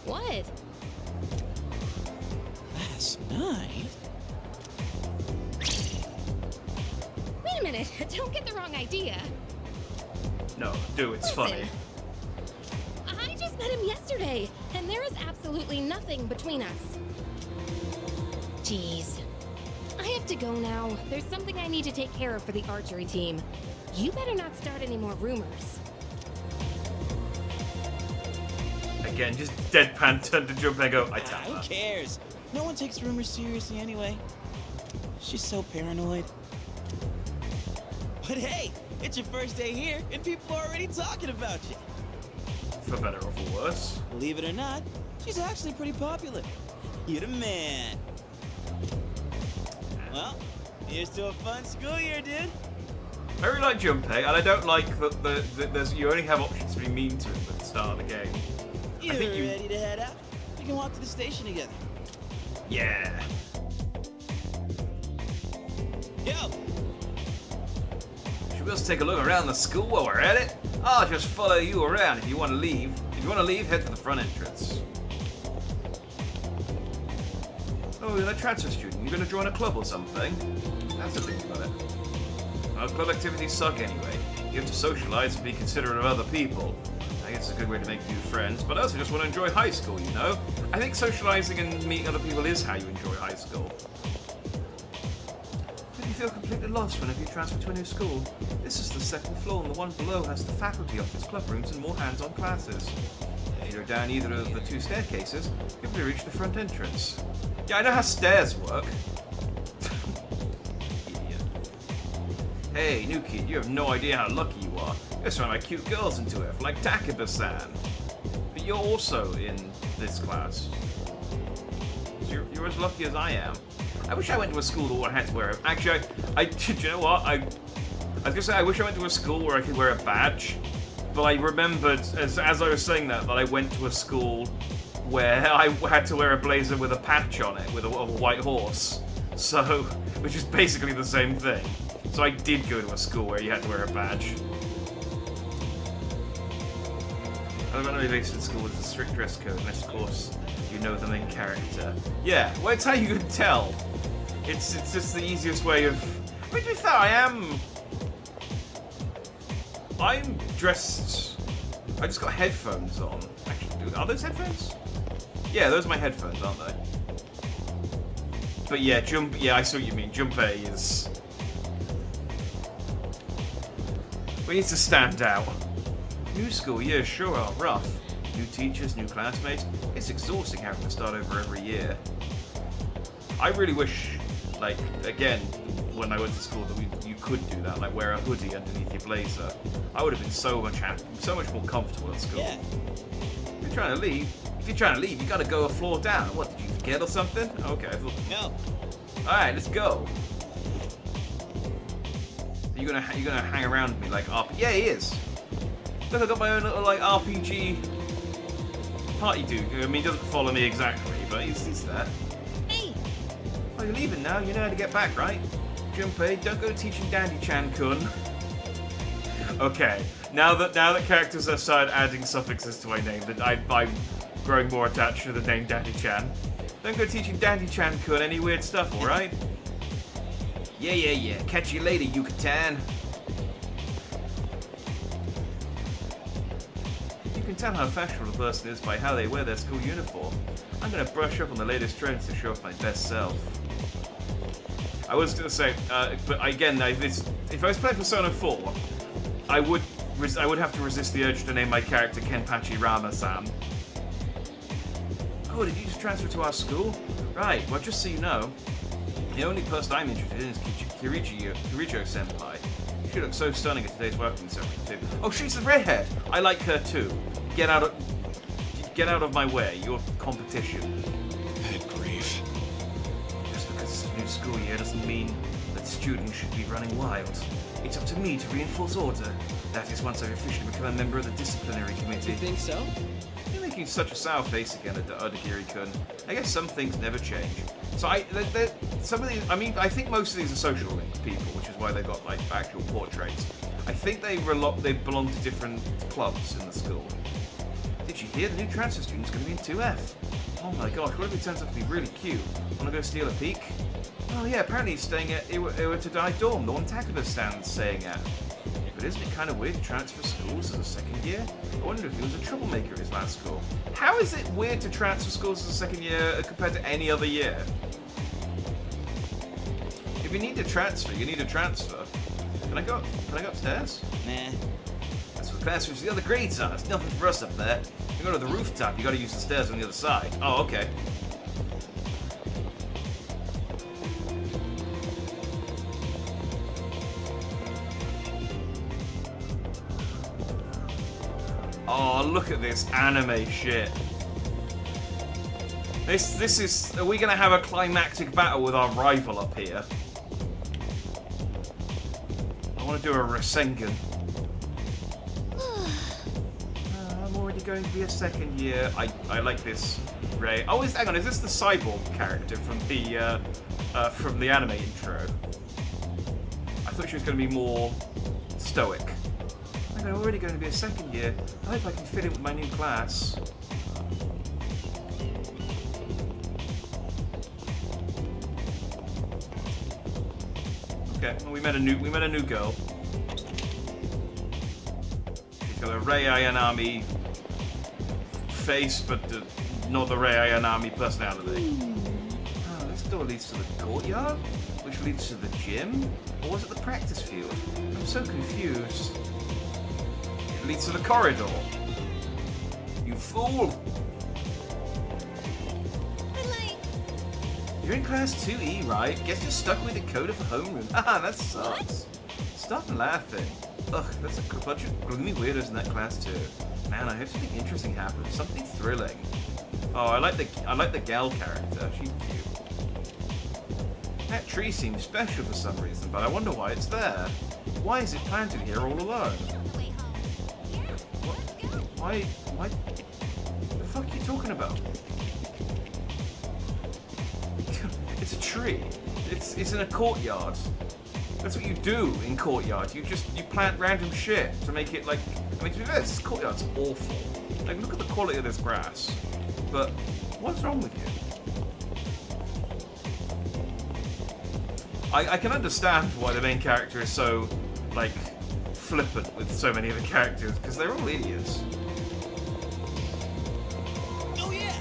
What? Last night? Wait a minute, don't get the wrong idea. No, do, it's funny. I just met him yesterday, and there is absolutely nothing between us. Jeez. I have to go now. There's something I need to take care of for the archery team. You better not start any more rumors. Again, just deadpan turn to Junpei and go, I tap Who her. cares? No one takes rumors seriously anyway. She's so paranoid. But hey, it's your first day here, and people are already talking about you. For better or for worse. Believe it or not, she's actually pretty popular. You're the man. Well, here's to a fun school year, dude. I really like Junpei, and I don't like that there's you only have options to be mean to him at the start of the game. You're ready to head out? We can walk to the station together. Yeah. Yo! Should we also take a look around the school while we're at it? I'll just follow you around if you want to leave. If you want to leave, head for the front entrance. Oh, you're a transfer student. You're going to join a club or something? That's the thing about it. Well, club activities suck anyway. You have to socialize and be considerate of other people. I guess it's a good way to make new friends, but I also just want to enjoy high school, you know? I think socializing and meeting other people is how you enjoy high school. If you feel completely lost whenever you transfer to a new school, this is the second floor and the one below has the faculty office, club rooms, and more hands-on classes. If you go down either of the two staircases, you'll be reach the front entrance. Yeah, I know how stairs work. Idiot. Hey, new kid, you have no idea how lucky you are. You're surrounded by cute girls into it, like Takeba-san. But you're also in this class. So you're as lucky as I am. I wish I went to a school where I had to wear a... Actually, do you know what? I was going to say, I wish I went to a school where I could wear a badge. But I remembered, as I was saying that I went to a school where I had to wear a blazer with a patch on it, with a white horse. So, which is basically the same thing. So I did go to a school where you had to wear a badge. I don't know if it's in school with a strict dress code, unless of course you know the main character. Yeah, well, it's how you can tell. It's just the easiest way of... I mean, to be fair, I'm dressed... I just got headphones on. Actually, are those headphones? Yeah, those are my headphones, aren't they? But yeah, I see what you mean. Junpei is... We need to stand out. New school years sure are rough. New teachers, new classmates. It's exhausting having to start over every year. I really wish, like, again, when I went to school that you could do that, like wear a hoodie underneath your blazer. I would have been so much more comfortable at school. Yeah. If you're trying to leave, you gotta go a floor down. What, did you forget or something? Okay. No. Alright, let's go. You're gonna hang around with me like RP? Yeah, he is. Look, I got my own little like RPG party dude. I mean, he doesn't follow me exactly, but he's there. Hey. Oh, you're leaving now. You know how to get back, right? Junpei, don't go teaching Dandy-chan-kun. Okay, now that characters have started adding suffixes to my name, that I'm growing more attached to the name Dandy-chan. Don't go teaching Dandy-chan-kun any weird stuff, all right? Yeah. Catch you later, Yucatan. You can tell how fashionable a person is by how they wear their school uniform. I'm gonna brush up on the latest trends to show off my best self. I was gonna say, but again, if I was playing Persona 4, I would have to resist the urge to name my character Kenpachi Rama-san. Oh, did you just transfer to our school? Right. Well, just so you know, the only person I'm interested in is Kirijo-senpai. She looks so stunning at today's welcoming ceremony too. Oh, she's the redhead. I like her too. Get out of my way. You're competition. Head grief. Just because it's a new school year doesn't mean that students should be running wild. It's up to me to reinforce order. That is once I've officially become a member of the disciplinary committee. You think so? You're making such a sour face again at Odagiri-kun. I guess some things never change. So some of these, I mean, I think most of these are social linked people, which is why they've got like actual portraits. I think they belong to different clubs in the school. Did you hear the new transfer student's going to be in 2F? Oh my gosh, what if it turns out to be really cute? Want to go steal a peek? Oh yeah, apparently he's staying at Iwatadai dorm, the one Takeba-san's staying at. But isn't it kind of weird to transfer schools as a second year? I wonder if he was a troublemaker at his last school. How is it weird to transfer schools as a second year compared to any other year? If you need to transfer, you need to transfer. Can I go upstairs? Nah. That's where classrooms the other grades are. There's nothing for us up there. You go to the rooftop, you gotta use the stairs on the other side. Oh, okay. Oh, look at this anime shit. This is... Are we gonna have a climactic battle with our rival up here? I want to do a Rasengan. I'm already going to be a second year. I like this Ray. Oh, hang on, is this the cyborg character from the anime intro? I thought she was going to be more stoic. I'm already going to be a second year. I hope I can fit in with my new class. Okay, well, we met a new girl. She's got a Rei Ayanami face, but not the Rei Ayanami personality. Oh, this door leads to the courtyard, which leads to the gym, or was it the practice field? I'm so confused. It leads to the corridor. You fool! You're in class 2E, right? Guess you're stuck with the code for homeroom. Haha, that sucks. Stop laughing. Ugh, there's a bunch of gloomy weirdos in that class too. Man, I hope something interesting happens. Something thrilling. Oh, I like the gal character. She's cute. That tree seems special for some reason, but I wonder why it's there. Why is it planted here all alone? Why? What the fuck are you talking about? It's a tree. It's in a courtyard. That's what you do in courtyards. You plant random shit to make it like. I mean, to be fair, this courtyard's awful. Like, look at the quality of this grass. But what's wrong with you? I can understand why the main character is so like flippant with so many of the characters because they're all idiots. Oh yeah.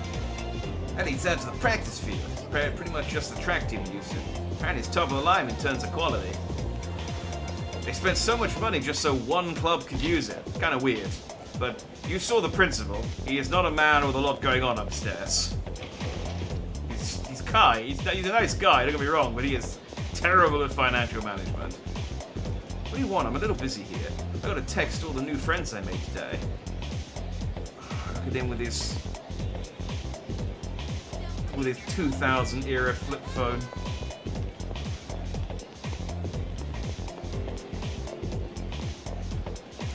And he's out to the practice field. Pretty much just the track team used it. Apparently it's top of the line in terms of quality. They spent so much money just so one club could use it. Kind of weird. But you saw the principal. He is not a man with a lot going on upstairs. He's Kai. He's a nice guy, don't get me wrong, but he is terrible at financial management. What do you want? I'm a little busy here. I got to text all the new friends I made today. Look at him with his 2000 era flip phone.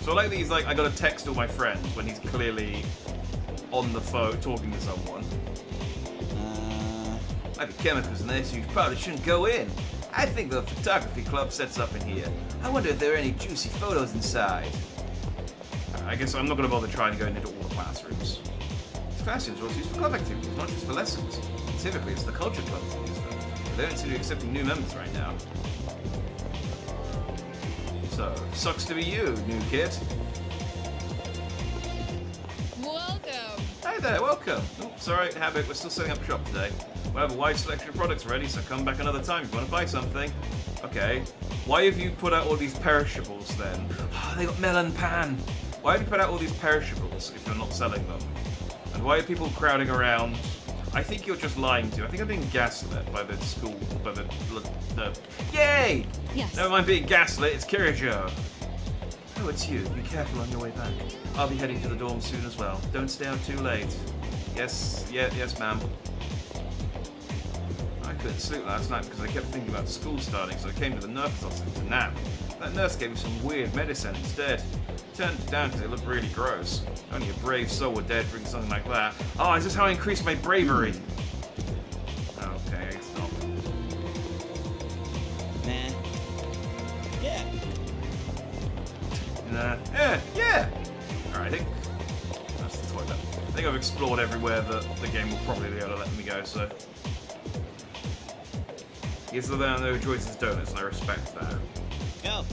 So I like that he's like, I gotta text all my friends when he's clearly on the phone talking to someone. Might be chemicals in there, so you probably shouldn't go in. I think the photography club sets up in here. I wonder if there are any juicy photos inside. I guess I'm not gonna bother trying to go into all the classrooms. Classrooms are also used for club activities, not just for lessons. Typically, it's the culture clubs that use them. But they don't seem to be accepting new members right now. So, sucks to be you, new kid. Welcome. Hi there, welcome. Oh, sorry, Habit, we're still setting up shop today. We have a wide selection of products ready, so come back another time if you want to buy something. Okay. Why have you put out all these perishables then? Oh, they got melon pan. Why have you put out all these perishables if you're not selling them? And why are people crowding around? I think you're just lying to. I think I'm being gaslit by the school, by the Yay! Yes. Never mind being gaslit, it's Kirijo. Oh, it's you. Be careful on your way back. I'll be heading to the dorm soon as well. Don't stay out too late. Yes, yes, ma'am. I couldn't sleep last night because I kept thinking about school starting, so I came to the nurse's office to nap. That nurse gave me some weird medicine instead. Turned it down because it looked really gross. Only a brave soul would dare drink something like that. Oh, is this how I increase my bravery? Okay, I guess not. Nah. Yeah. Nah. Yeah! Alright, I think that's the toilet. I think I've explored everywhere that the game will probably be able to let me go, so. He's the man who enjoys his donuts, and I respect that. Go.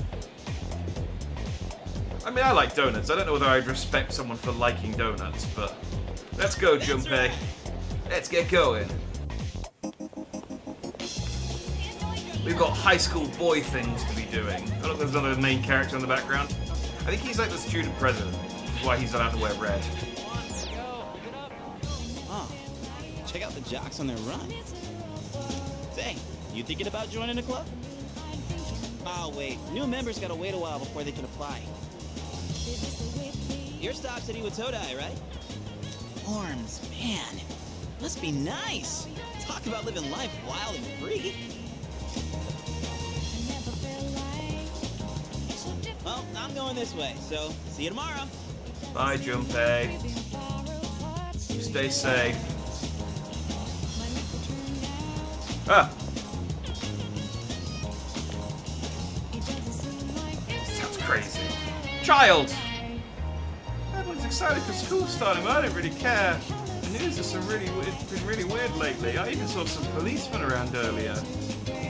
I mean, I like donuts. I don't know whether I'd respect someone for liking donuts, but let's go, Junpei. Right. Let's get going. We've got high school boy things to be doing. I don't know if there's another main character in the background. I think he's like the student president, which is why he's allowed to wear red. Oh, check out the jocks on their run. Say, you thinking about joining a club? Oh wait, new members gotta wait a while before they can apply. Your stop's at Iwatodai, right? Worms, man. Must be nice. Talk about living life wild and free. I'm going this way, so see you tomorrow. Bye, Junpei. Stay safe. Ah! Sounds crazy. Child! Everyone's excited because school's starting, but I don't really care. The news has been really weird lately. I even saw some policemen around earlier.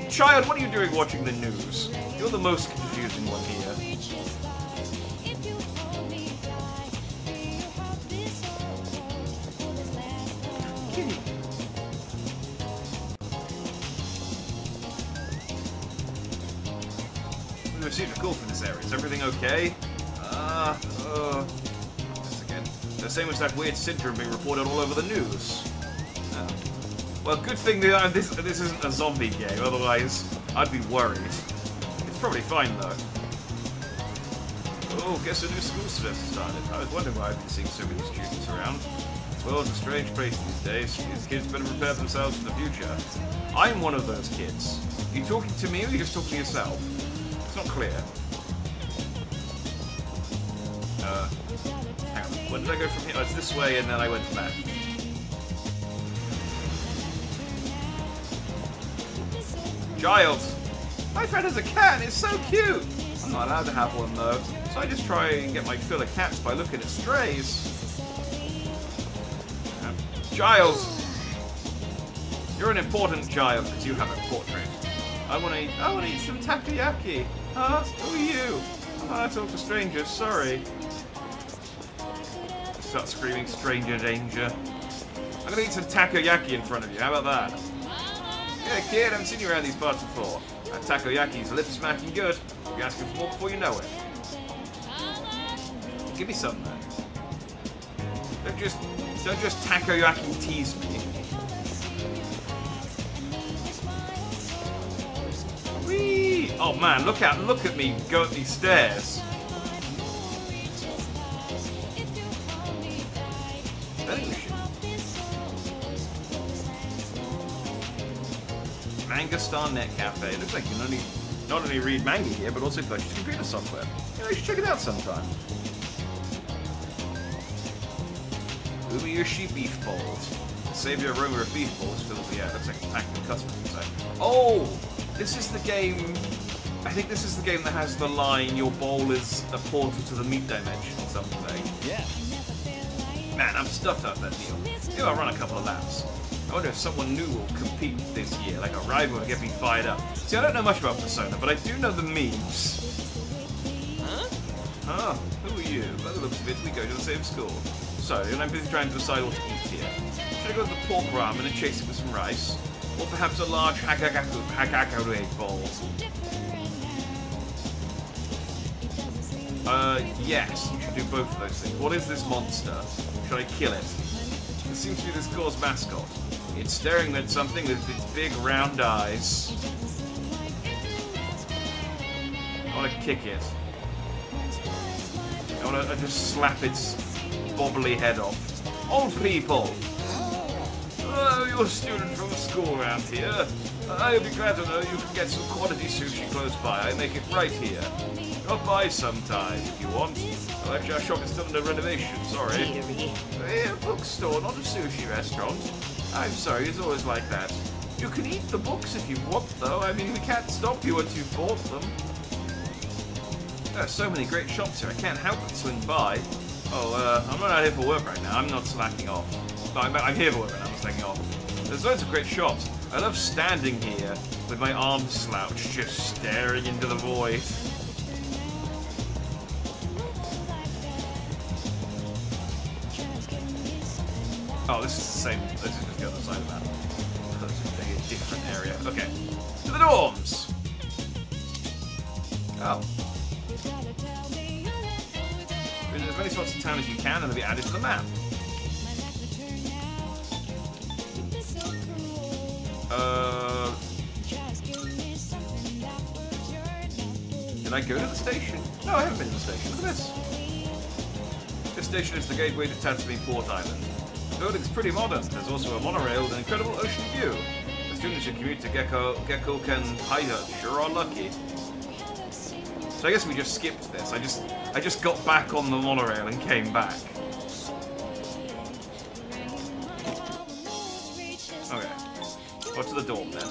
Child, what are you doing watching the news? You're the most confusing one here. Kitty. We received a call from this area. Is everything okay? This again. The same as that weird syndrome being reported all over the news. Oh. Well, good thing that this isn't a zombie game, otherwise I'd be worried. It's probably fine though. Oh, guess a new school semester started. I was wondering why I've been seeing so many students around. Well, it's a strange place these days. These kids better prepare themselves for the future. I'm one of those kids. Are you talking to me or are you just talking to yourself? It's not clear. Hang on. Where did I go from here? Oh, it's this way and then I went left. Child! My friend has a cat and it's so cute! I'm not allowed to have one though, so I just try and get my fill of cats by looking at strays. Child! You're an important child because you have a portrait. I want to eat some takoyaki. Huh? Who are you? I'm not allowed to talk to strangers, sorry. Start screaming stranger danger. I'm gonna eat some takoyaki in front of you, how about that? Yeah, kid, I haven't seen you around these parts before. That takoyaki's lip smacking good. You'll be asking for more before you know it. Give me some then. Don't just takoyaki tease me. Whee! Oh man, look at me go up these stairs. Manga Star Net Cafe. It looks like you can not only read manga here, but also purchase computer software. Yeah, you should check it out sometime. Umiyoshi beef balls. The savior aroma of beef balls fills the air. Looks like it's packed with customers inside. Oh! This is the game... I think this is the game that has the line, your bowl is a portal to the meat dimension or something. Yeah. Man, I'm stuffed up that deal. Maybe I'll run a couple of laps. I wonder if someone new will compete this year, like a rival to get me fired up. See, I don't know much about Persona, but I do know the memes. Huh? Ah, who are you? By the looks of it, we go to the same school. So, and I'm busy trying to decide what to eat here. Should I go to the pork ramen and chase it with some rice? Or perhaps a large hagakure bowl? Yes, you should do both of those things. What is this monster? Should I kill it? It seems to be this school's mascot. It's staring at something with its big round eyes. I want to kick it. I want to just slap its bobbly head off. Old people! Oh, you're a student from a school around here. I'll be glad to know you can get some quality sushi close by. I make it right here. Drop by sometime if you want. Well, actually, our shop is still under renovation, sorry. A bookstore, not a sushi restaurant. I'm sorry, it's always like that. You can eat the books if you want, though. I mean, we can't stop you once you've bought them. There are so many great shops here, I can't help but swing by. Oh, I'm not out here for work right now. I'm not slacking off. No, I'm here for work right now, I'm not slacking off. There's loads of great shops. I love standing here with my arms slouched, just staring into the void. Oh, this is the same. This is just the other side of that. This is a different area. Okay. To the dorms! Oh. Visit as many spots in town as you can and they'll be added to the map. Did I go to the station? No, I haven't been to the station. Look at this. This station is the gateway to Tatsumi Port Island. The building's pretty modern. There's also a monorail with an incredible ocean view. The students who commute to Gekkoken Haida sure are lucky. So I guess we just skipped this. I just got back on the monorail and came back. Okay. Go to the dorm then.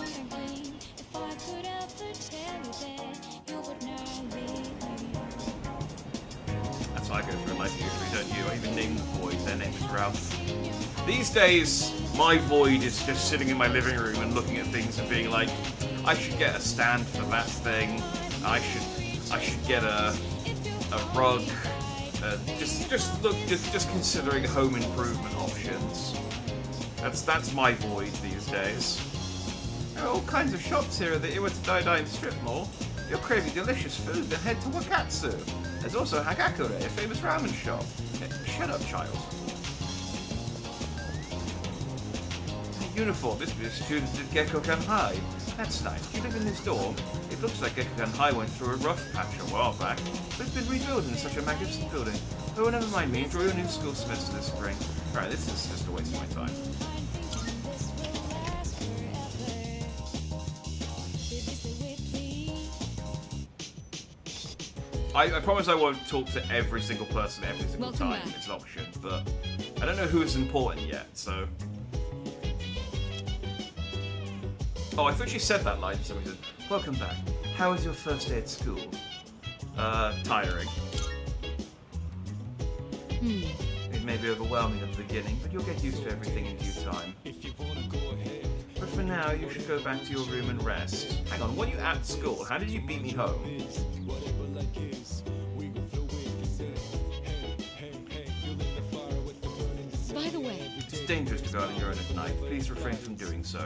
That's what I go through in life usually, don't you? I even named the void. Their name is Ralph. These days, my void is just sitting in my living room and looking at things and being like, I should get a stand for that thing. I should get a rug. Just considering home improvement options. That's my void these days. There are all kinds of shops here at the Iwata Strip Mall. If you're craving delicious food, then head to Wakatsu. There's also Hagakure, a famous ramen shop. Shut up, child. A uniform. This is a student at Gekkokan High. That's nice. Do you live in this dorm? It looks like Gekkokan High went through a rough patch a while back, but it's been rebuilt in such a magnificent building. Oh, never mind me. Enjoy your new school semester this spring. Alright, this is just a waste of my time. I promise I won't talk to every single person every single time. It's an option, but I don't know who's important yet, so... Oh, I thought she said that line for some reason. Welcome back. How was your first day at school? Tiring. It may be overwhelming at the beginning, but you'll get used to everything in due time. But for now, you should go back to your room and rest. Hang on, were you at school? How did you beat me home? By the way, it's dangerous to go out on your own at night. Please refrain from doing so.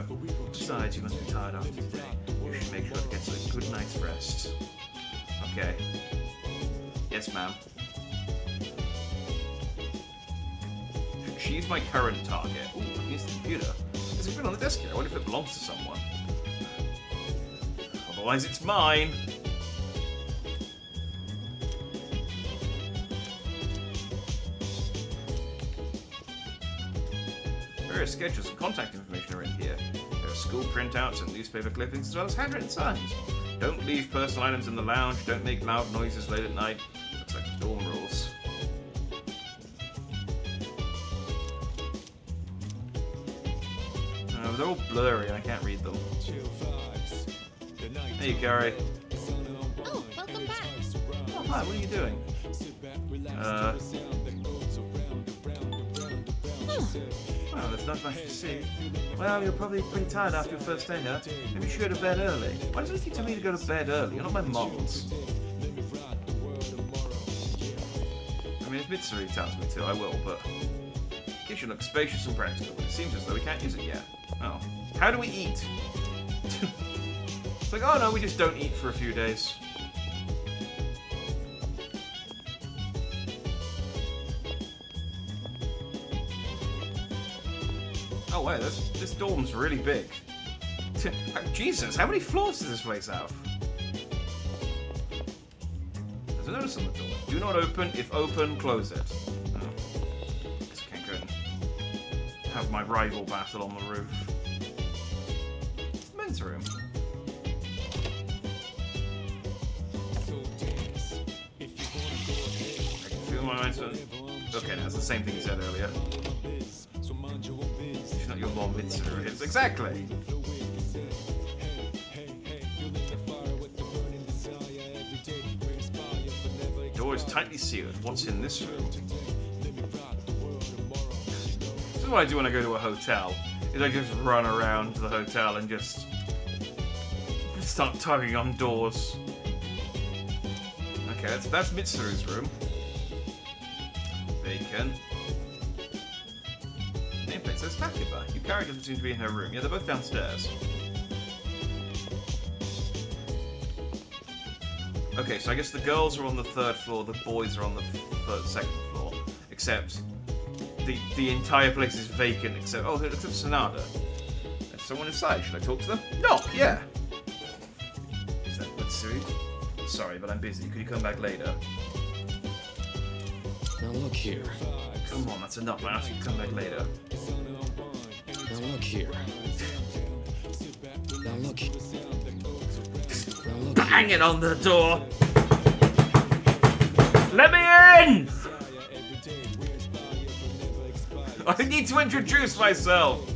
Besides, you must be tired after today. You should make sure to get a good night's rest. Okay. Yes, ma'am. She's my current target. Ooh, here's the computer. There's a computer on the desk here. I wonder if it belongs to someone. Otherwise, it's mine. Various schedules and contact information are in here. There are school printouts and newspaper clippings, as well as handwritten signs. Don't leave personal items in the lounge. Don't make loud noises late at night. Looks like the dorm rules. They're all blurry and I can't read them. Hey, Gary. Oh, welcome back. Oh, hi, what are you doing? Well, there's not much to see. Well, you're probably pretty tired after your first day here. Maybe you should go to bed early. Why does it keep telling me to go to bed early? You're not my moms. I mean, if Mitsuri tells me to, I will, but... The kitchen looks spacious and practical, but it seems as though we can't use it yet. Oh. How do we eat? It's like, oh no, we just don't eat for a few days. Oh wait, this dorm's really big. Jesus, how many floors does this place have? There's a notice on the door. Do not open. If open, close it. Oh. Guess I can't go and have my rival battle on the roof. It's the men's room. I can feel my mind's on. Okay, that's the same thing you said earlier. She's not your mom, Mitsuru is. Exactly! Door is tightly sealed. What's in this room? This is what I do when I go to a hotel. Is I just run around the hotel and just start tugging on doors. Okay, that's Mitsuru's room. Vacant. Nameplate says Takiba. Yukari doesn't seem to be in her room. Yeah, they're both downstairs. Okay, so I guess the girls are on the 3rd floor, the boys are on the 2nd floor. Except the entire place is vacant except Sanada. There's someone inside. Should I talk to them? No, yeah. Is that Matsuri? Sorry, but I'm busy. Could you come back later? Now look here. Come on, that's enough. I asked you to come back later. Now look here. Now look. Now look. Bang it on the door. Let me in! I need to introduce myself!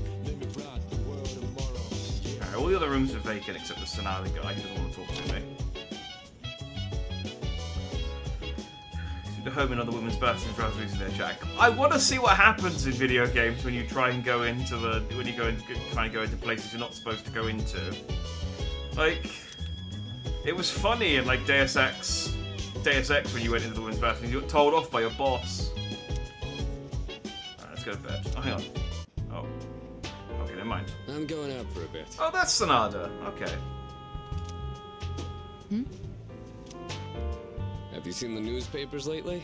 Alright, all the other rooms are vacant except the Sonali guy who doesn't want to talk to me. The home in other women's bathrooms rather than their Jack. I want to see what happens in video games when you try and go into try and go into places you're not supposed to go into. Like, it was funny in like Deus Ex when you went into the women's bathroom. You got told off by your boss. Alright, let's go to bed. Oh, hang on. Oh, okay, never mind. I'm going out for a bit. Oh, that's Sonada. Okay. Hmm? Have you seen the newspapers lately?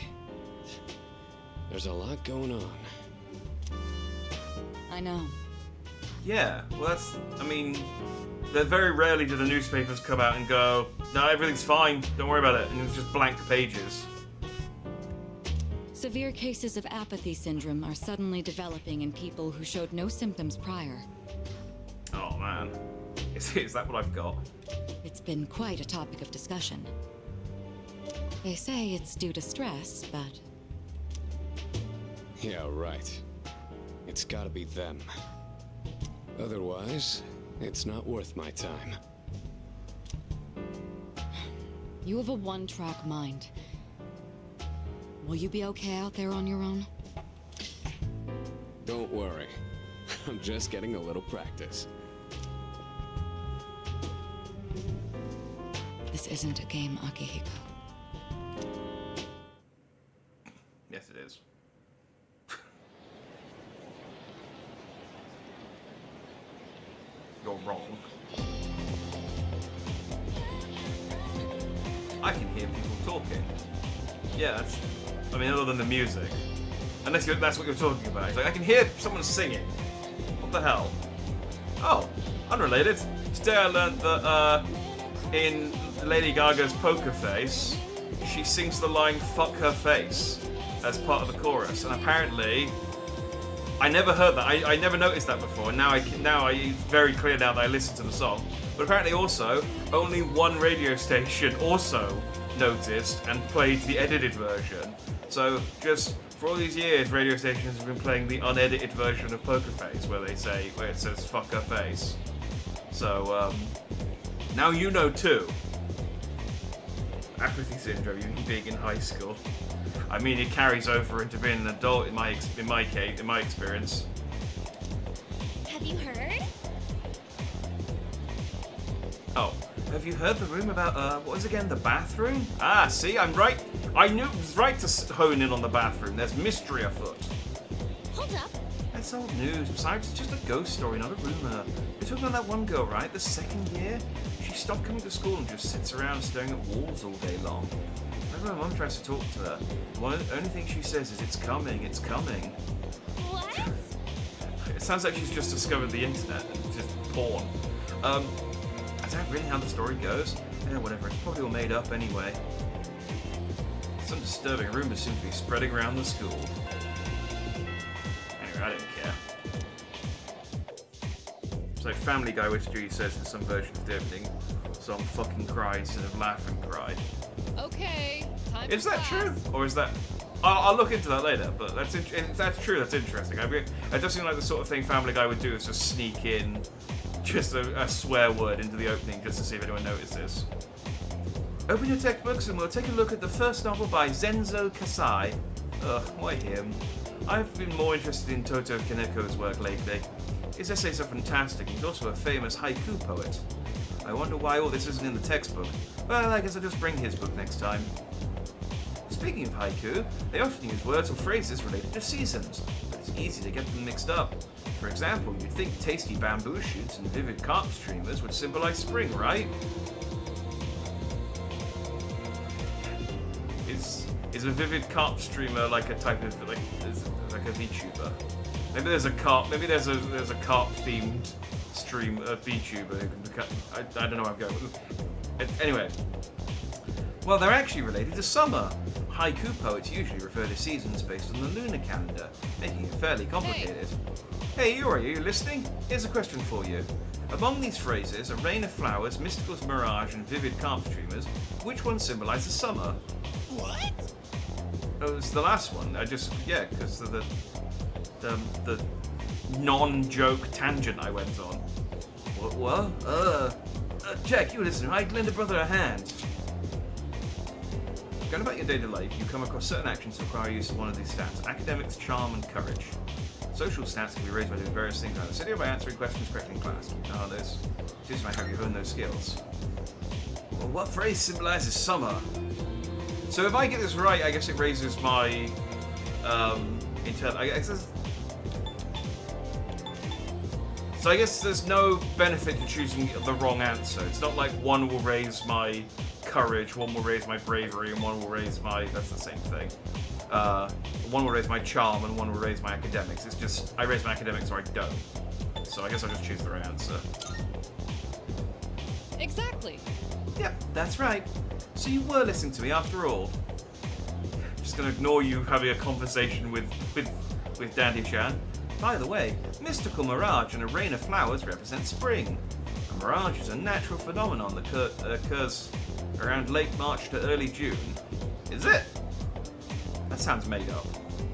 There's a lot going on. I know. Yeah, well that's, I mean, very rarely do the newspapers come out and go, no, everything's fine, don't worry about it, and it's just blank pages. Severe cases of apathy syndrome are suddenly developing in people who showed no symptoms prior. Oh man, is that what I've got? It's been quite a topic of discussion. They say it's due to stress, but... Yeah, right. It's gotta be them. Otherwise, it's not worth my time. You have a one-track mind. Will you be okay out there on your own? Don't worry. I'm just getting a little practice. This isn't a game, Akihiko. Yes, it is. You're wrong. I can hear people talking. Yeah, I mean, other than the music. Unless that's what you're talking about. It's like, I can hear someone singing. What the hell? Oh, unrelated. Today I learned that, in Lady Gaga's Poker Face, she sings the line, "fuck her face," as part of the chorus, and apparently, I never heard that. I never noticed that before, and now it's very clear now that I listen to the song. But apparently also, only one radio station also noticed and played the edited version. So just for all these years, radio stations have been playing the unedited version of Poker Face, where it says "fuck her face." So now you know too. Apathy syndrome, you being in high school. I mean, it carries over into being an adult in my experience. Have you heard? Oh, have you heard the room about what was again the bathroom? Ah, see, I'm right. I knew it was right to hone in on the bathroom. There's mystery afoot. Hold up. That's old news. Besides, it's just a ghost story, not a rumor. You're talking about that one girl, right? The second year? She stopped coming to school and just sits around staring at walls all day long. Whenever my mum tries to talk to her, the only thing she says is, "It's coming, it's coming." What? It sounds like she's just discovered the internet and just porn. Is that really how the story goes? Yeah, whatever. It's probably all made up anyway. Some disturbing rumors seem to be spreading around the school. Anyway, I don't care. It's like Family Guy, which Dewey says in some version of the opening, "So I'm fucking cry instead of laugh and cry." Okay, time Is for that class. true? Or is that... I'll look into that later, but if that's true, that's interesting. I mean, it does seem like the sort of thing Family Guy would do is just sneak in just a swear word into the opening just to see if anyone notices. Open your textbooks and we'll take a look at the first novel by Zenzo Kasai. Ugh, why him? I've been more interested in Toto Kaneko's work lately. His essays are fantastic. He's also a famous haiku poet. I wonder why all this isn't in the textbook. Well, I guess I'll just bring his book next time. Speaking of haiku, they often use words or phrases related to seasons, but it's easy to get them mixed up. For example, you'd think tasty bamboo shoots and vivid carp streamers would symbolize spring, right? Is a vivid carp streamer like a type of like a VTuber? Maybe there's a carp themed stream VTuber who can I don't know where I'm going. Anyway. Well, they're actually related to summer. Haiku poets usually refer to seasons based on the lunar calendar, making it fairly complicated. Hey, Yuri, are you listening? Here's a question for you. Among these phrases, a rain of flowers, mystical mirage, and vivid carp streamers, which one symbolizes summer? What? it was the last one. I just, yeah, because of the non-joke tangent I went on. What? Jack, you listen, I'd lend a brother a hand. Going about your daily life, you come across certain actions that require use of one of these stats: academics, charm, and courage. Social stats can be raised by doing various things around the city or by answering questions correctly in class. Now, those just might help you hone those skills. Well, what phrase symbolizes summer? So if I get this right, I guess it raises my So I guess there's no benefit to choosing the wrong answer. It's not like one will raise my courage, one will raise my bravery, and one will raise my... That's the same thing. One will raise my charm, and one will raise my academics. It's just, I raise my academics or I don't. So I guess I'll just choose the right answer. Exactly. Yep, that's right. So you were listening to me after all. I'm just gonna ignore you having a conversation with Dandy-chan. By the way, mystical mirage and a rain of flowers represent spring. A mirage is a natural phenomenon that occurs around late March to early June. Is it? That sounds made up.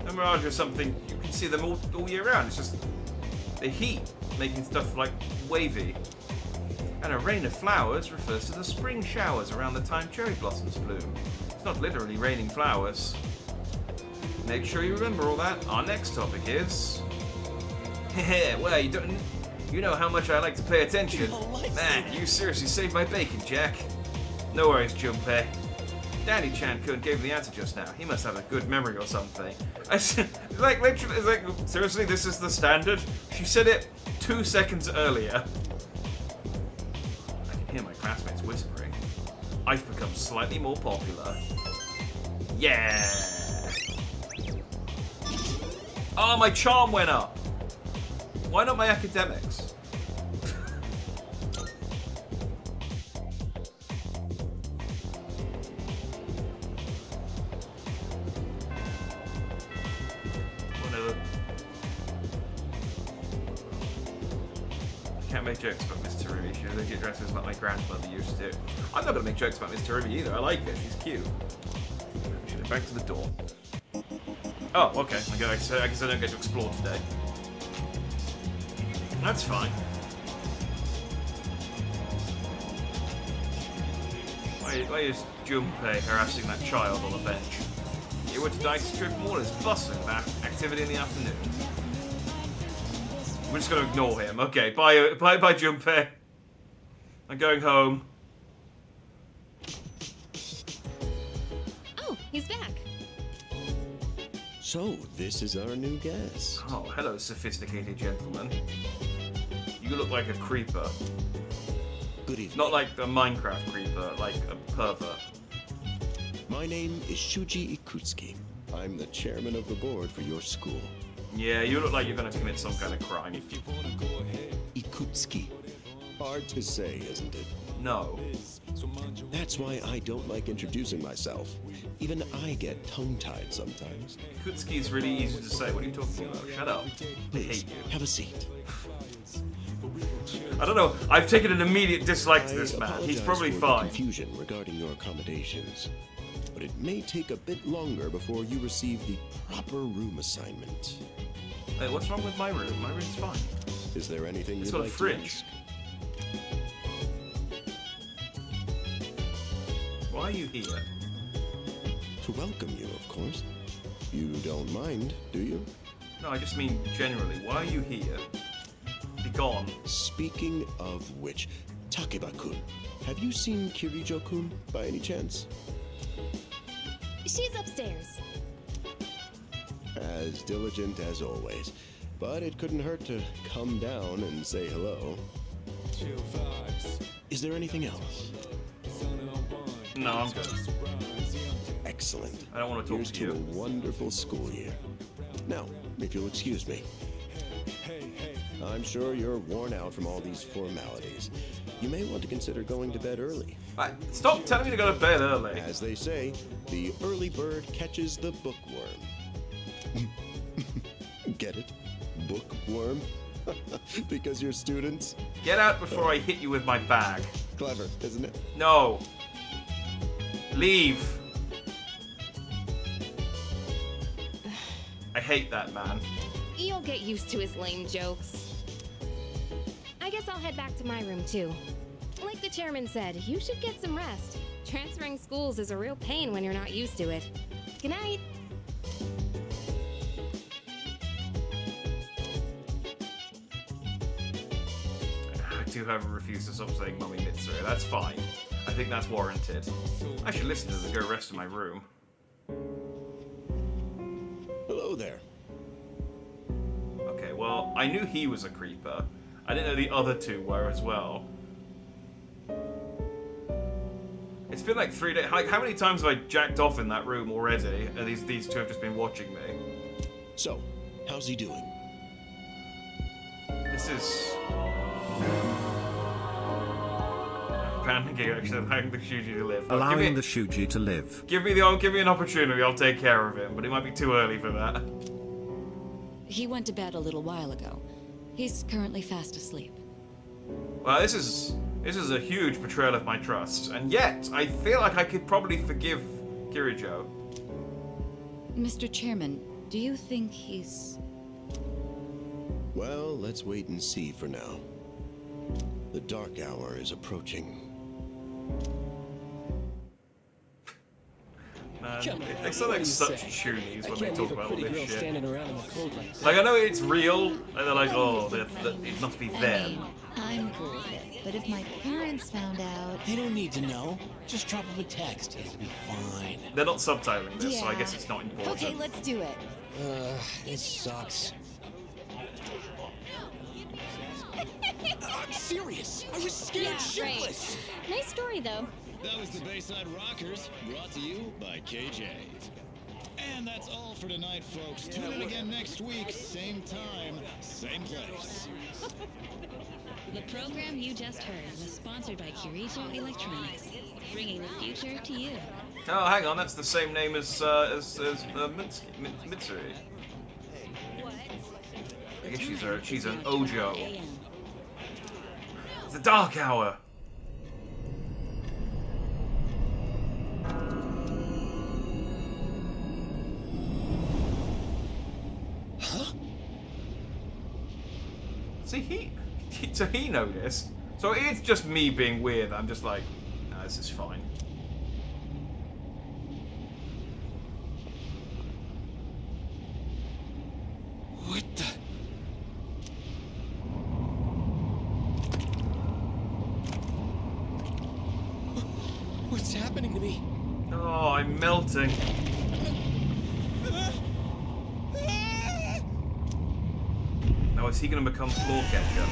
A mirage is something you can see them all year round. It's just the heat making stuff like wavy. And a rain of flowers refers to the spring showers around the time cherry blossoms bloom. It's not literally raining flowers. Make sure you remember all that. Our next topic is... well, you know how much I like to pay attention. Man, you seriously saved my bacon, Jack. No worries, Junpei. Danny-chan couldn't give me the answer just now. He must have a good memory or something. Like, literally, it's like, seriously, this is the standard? She said it 2 seconds earlier. I can hear my classmates whispering. I've become slightly more popular. Yeah! Oh, my charm went up! Why not my academics? Whatever. I can't make jokes about Miss Terumi. She legit dresses like my grandmother used to. I'm not gonna make jokes about Miss Terumi either. I like her. She's cute. Actually, back to the door. Oh, okay. I guess I don't get to explore today. That's fine. Why is Junpei harassing that child on the bench? You went to Dyke's trip mall is bustling with activity in the afternoon. We're just gonna ignore him. Okay, bye Junpei. I'm going home. Oh, he's back. So, this is our new guest. Oh, hello, sophisticated gentleman. You look like a creeper. Good evening. Not like the Minecraft creeper, like a pervert. My name is Shuji Ikutsuki. I'm the chairman of the board for your school. Yeah, you look like you're going to commit some kind of crime. If you want to go ahead. Ikutsuki. Hard to say, isn't it? No. That's why I don't like introducing myself. Even I get tongue-tied sometimes. Ikutsuki is really easy to say. What are you talking about? Shut up. Please, I hate you. have a seat. I don't know. I've taken an immediate dislike to this man. He's probably fine. Confusion regarding your accommodations, but it may take a bit longer before you receive the proper room assignment. Hey, what's wrong with my room? My room's fine. Is there anything you'd like to ask? It's got a fridge. Why are you here? To welcome you, of course. You don't mind, do you? No, I just mean generally. Why are you here? Be gone. Speaking of which, Takeba-kun, have you seen Kirijo-kun by any chance? She's upstairs. As diligent as always. But it couldn't hurt to come down and say hello. Is there anything else? No, I'm good. Excellent. I don't want to talk to you. Here's to a wonderful school year. Now, if you'll excuse me. I'm sure you're worn out from all these formalities. You may want to consider going to bed early. Stop telling me to go to bed early. As they say, the early bird catches the bookworm. Get it? Bookworm? Because you're students? Get out before I hit you with my bag. Clever, isn't it? No. Leave. hate that man. You'll get used to his lame jokes. I guess I'll head back to my room too. Like the chairman said, you should get some rest. Transferring schools is a real pain when you're not used to it. Good night. I do, however, refuse to stop saying Mummy Mitsuru. That's fine. I think that's warranted. I should listen to the rest of my room. Hello there. Okay, well, I knew he was a creeper. I didn't know the other two were as well. It's been like 3 days. Like, how many times have I jacked off in that room already? And these two have just been watching me. So, how's he doing? This is... panicking, actually, allowing the Shuji to live. Allowing the Shuji to live. Give me an opportunity, I'll take care of him, but it might be too early for that. He went to bed a little while ago. He's currently fast asleep. Well, this is a huge betrayal of my trust, and yet, I feel like I could probably forgive Kirijo. Mr. Chairman, do you think he's... Well, let's wait and see for now. The dark hour is approaching. Man, they sound like such choonies when they talk about all this shit. Around in the cold Like, I know it's real, and they're like, oh, it must be them. I'm cool with it, but if my parents found out... They don't need to know. Just drop them a text. It'll be fine. They're not subtitling this, so I guess it's not important. Okay, let's do it. This sucks. I'm serious. I was scared shitless. Right. Nice story, though. That was the Bayside Rockers, brought to you by KJ. And that's all for tonight, folks. Tune in again next week, same time, same place. The program you just heard was sponsored by Kirijo Electronics, bringing the future to you. Oh, hang on, that's the same name as Mitsuri. I guess she's an Ojo. It's the Dark Hour. Huh? See, so he noticed. So it's just me being weird. I'm just like, nah, this is fine. What the? What's happening to me? Oh, I'm melting. Now, is he going to become floor catcher?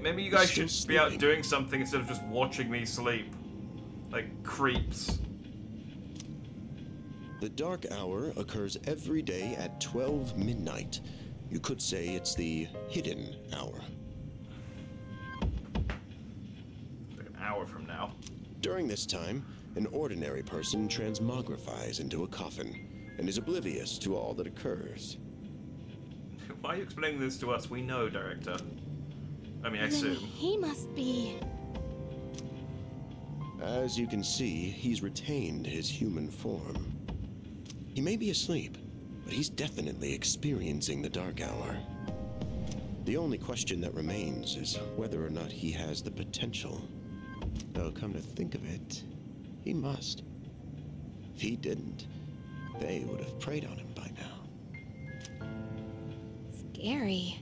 Maybe you guys should be out doing something instead of just watching me sleep. Like creeps. The dark hour occurs every day at 12 midnight. You could say it's the hidden hour. Like an hour from now. During this time, an ordinary person transmogrifies into a coffin and is oblivious to all that occurs. Why are you explaining this to us? We know, Director. I mean, I assume. He must be... As you can see, he's retained his human form. He may be asleep, but he's definitely experiencing the dark hour. The only question that remains is whether or not he has the potential. Though, come to think of it, he must. If he didn't, they would have preyed on him by now. Scary.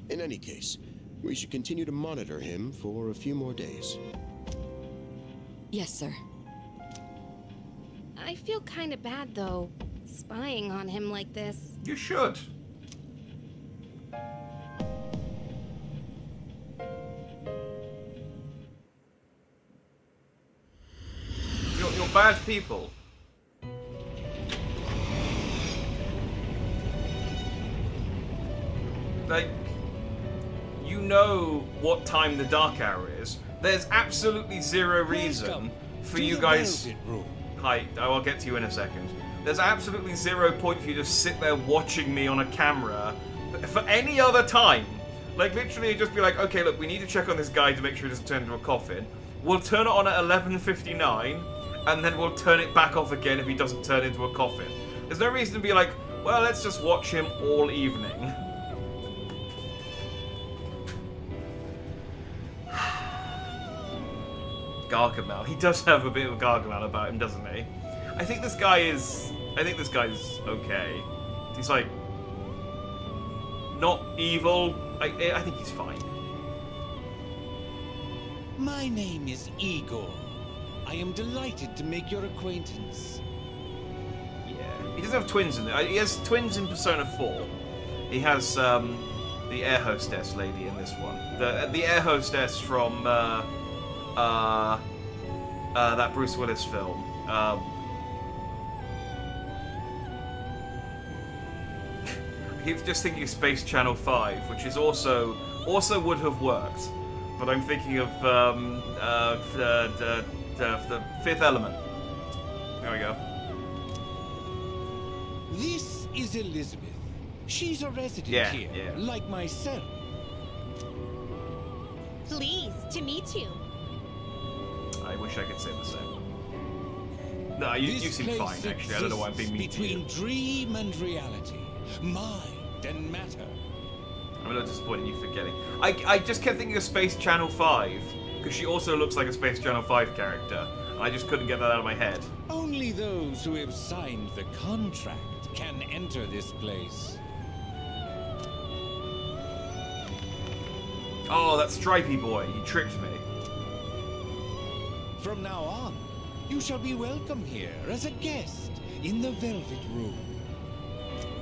In any case, we should continue to monitor him for a few more days. Yes, sir. I feel kind of bad, though, spying on him like this. You should. You're bad people. Like, you know what time the dark hour is. There's absolutely zero reason for you guys... Hi, I'll get to you in a second. There's absolutely zero point for you to sit there watching me on a camera for any other time Like, literally just be like, okay, look, we need to check on this guy to make sure he doesn't turn into a coffin. We'll turn it on at 11:59, and then we'll turn it back off again if he doesn't turn into a coffin. There's no reason to be like, well, let's just watch him all evening. Gargamel. He does have a bit of Gargamel about him, doesn't he? I think this guy's okay. He's like not evil. I think he's fine. My name is Igor. I am delighted to make your acquaintance. Yeah, he doesn't have twins in there. He has twins in Persona 4. He has the air hostess lady in this one. The air hostess from that Bruce Willis film. I keep just thinking of Space Channel 5, which is also would have worked, but I'm thinking of the Fifth Element. There we go. This is Elizabeth. She's a resident here, like myself. Pleased to meet you. I wish I could say the same. No, you seem fine, actually. I don't know why I'm being mean to you. Between dream and reality, mind and matter. I'm a little disappointed in you forgetting. I just kept thinking of Space Channel 5, because she also looks like a Space Channel 5 character. And I just couldn't get that out of my head. Only those who have signed the contract can enter this place. Oh, that stripy boy. He tricked me. From now on, you shall be welcome here as a guest in the Velvet Room.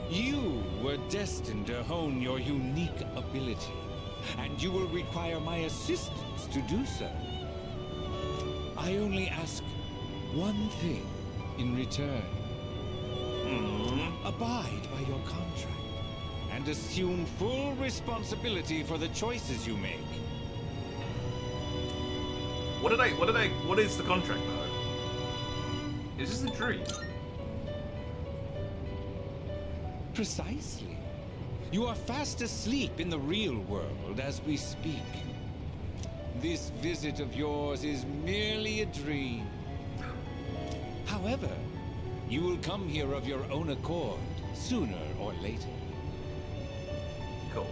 You were destined to hone your unique ability, and you will require my assistance to do so. I only ask one thing in return. Abide by your contract, and assume full responsibility for the choices you make. What is the contract, though? Is this a dream? Precisely. You are fast asleep in the real world as we speak. This visit of yours is merely a dream. However, you will come here of your own accord, sooner or later. Cool.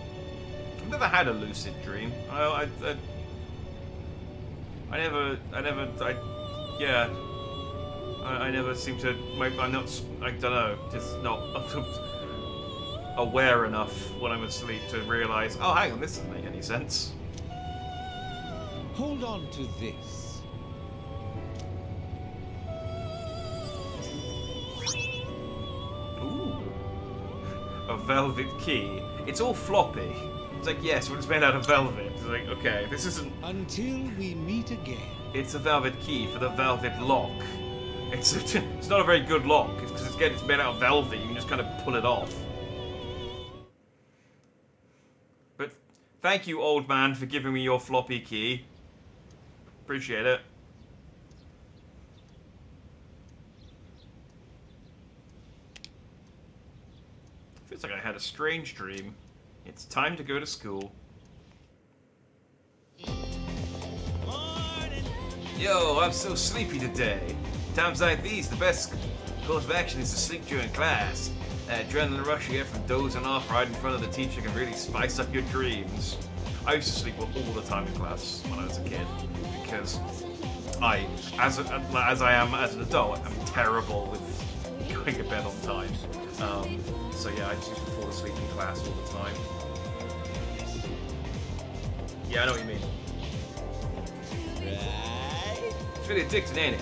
I've never had a lucid dream. I never seem to. I'm not. I don't know. Just not aware enough when I'm asleep to realize. Oh, hang on. This doesn't make any sense. Hold on to this. Ooh. A velvet key. It's all floppy. It's like, yes, but it's made out of velvet. It's like, okay, this isn't... Until we meet again. It's a velvet key for the velvet lock. It's not a very good lock, because it's made out of velvet. You can just kind of pull it off. But thank you, old man, for giving me your floppy key. Appreciate it. Feels like I had a strange dream. It's time to go to school. Yo, I'm so sleepy today. Times like these, the best course of action is to sleep during class. That adrenaline rush you get from dozing off right in front of the teacher can really spice up your dreams. I used to sleep all the time in class when I was a kid, because as I am as an adult, I'm terrible with going to bed on time. So yeah, I just used to fall asleep in class all the time. Yeah, I know what you mean. It's really addicting, ain't it?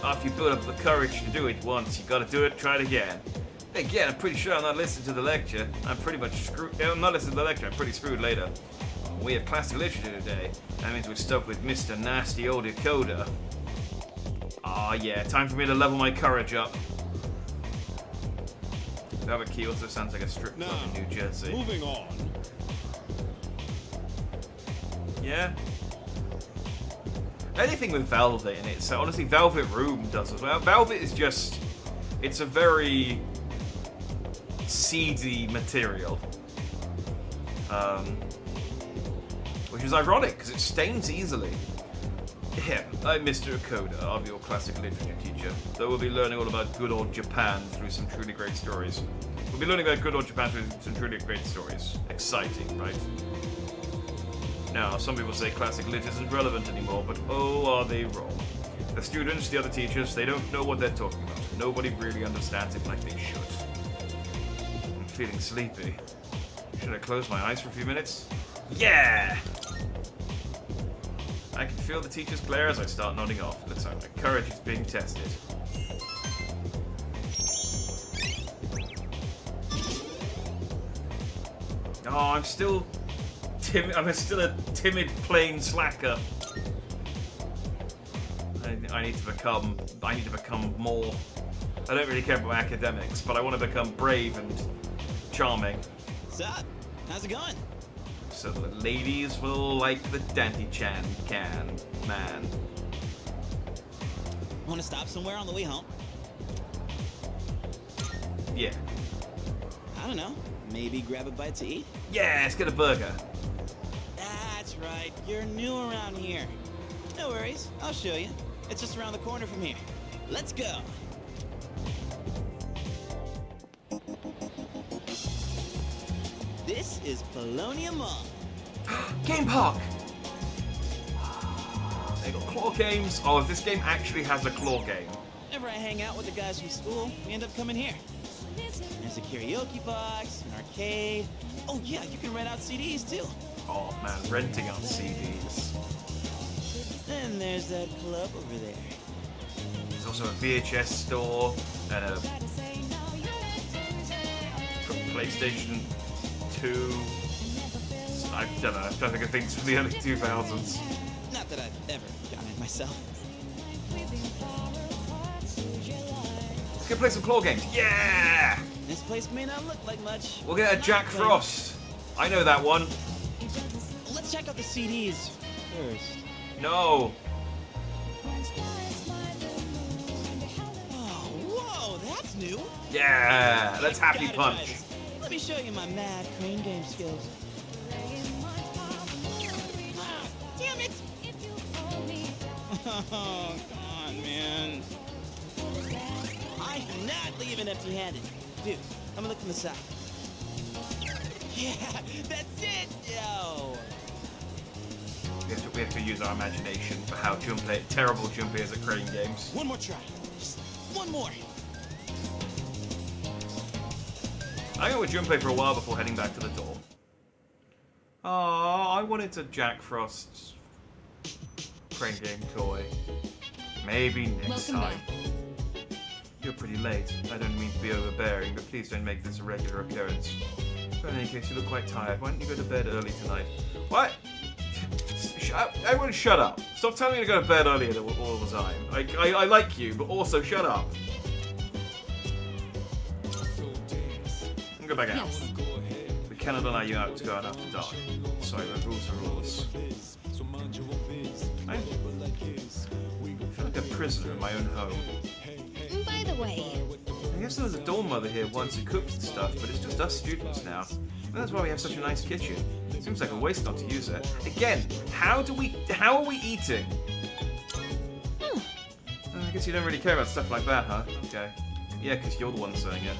After you build up the courage to do it once, you gotta do it, try it again. Again, I'm pretty sure I'm not listening to the lecture. I'm pretty much screwed. I'm not listening to the lecture, I'm pretty screwed later. We have classical literature today. That means we're stuck with Mr. Nasty Old Decoder. Ah, yeah, time for me to level my courage up. Velvet Key also sounds like a strip club in New Jersey. Moving on. Yeah. Anything with Velvet in it. So honestly, Velvet Room does as well. Velvet is just... It's a very... seedy material. is ironic, because it stains easily. Yeah, I'm Mr. Okoda, I'll be your classic literature teacher, though we'll be learning all about good old Japan through some truly great stories. We'll be learning about good old Japan through some truly great stories. Exciting, right? Now, some people say classic lit isn't relevant anymore, but oh, are they wrong. The students, the other teachers, they don't know what they're talking about. Nobody really understands it like they should. I'm feeling sleepy. Should I close my eyes for a few minutes? Yeah! I can feel the teacher's glare as I start nodding off. Looks like my courage is being tested. Oh, I'm still timid. I'm still a timid, plain slacker. I need to become more. I don't really care about my academics, but I want to become brave and charming. What's up? How's it going? So the ladies will like the Danty-chan man. Want to stop somewhere on the way home? Yeah. I don't know. Maybe grab a bite to eat? Yeah, let's get a burger. That's right. You're new around here. No worries. I'll show you. It's just around the corner from here. Let's go. This is Polonia Mall. Game Park! They got claw games. Oh, if this game actually has a claw game. Whenever I hang out with the guys from school, we end up coming here. There's a karaoke box, an arcade. Oh yeah, you can rent out CDs too. Oh man, renting out CDs. Then there's that club over there. There's also a VHS store and a PlayStation 2. I don't know, I'm trying to think of things from the early 2000s. Not that I've ever gotten it myself. Let's go play some claw games. Yeah! This place may not look like much. We'll get a Jack Frost. I know that one. Let's check out the CDs first. No. Oh, whoa, that's new. Yeah, let's happy punch. Let me show you my mad crane game skills. Ah, damn it! Oh, come on, man. I am not leaving empty-handed. Dude, I'm gonna look from the side. Yeah, that's it! Yo! We have to use our imagination for how terrible Junpei is at crane games. One more try. Just one more. I went with Junpei for a while before heading back to the dorm. Oh, I wanted a Jack Frost crane game toy. Maybe next time. You're pretty late. I don't mean to be overbearing, but please don't make this a regular occurrence. But in any case, you look quite tired. Why don't you go to bed early tonight? What? Everyone shut up. Stop telling me to go to bed earlier all the time. I like you, but also shut up. Go back out. Yes. We cannot allow you out to go out after dark. Sorry, but rules are rules. I feel like a prisoner in my own home. By the way, I guess there was a dorm mother here once who cooked and stuff, but it's just us students now. And that's why we have such a nice kitchen. Seems like a waste not to use it. Again, how are we eating? I guess you don't really care about stuff like that, huh? Okay. Yeah, because you're the one saying it.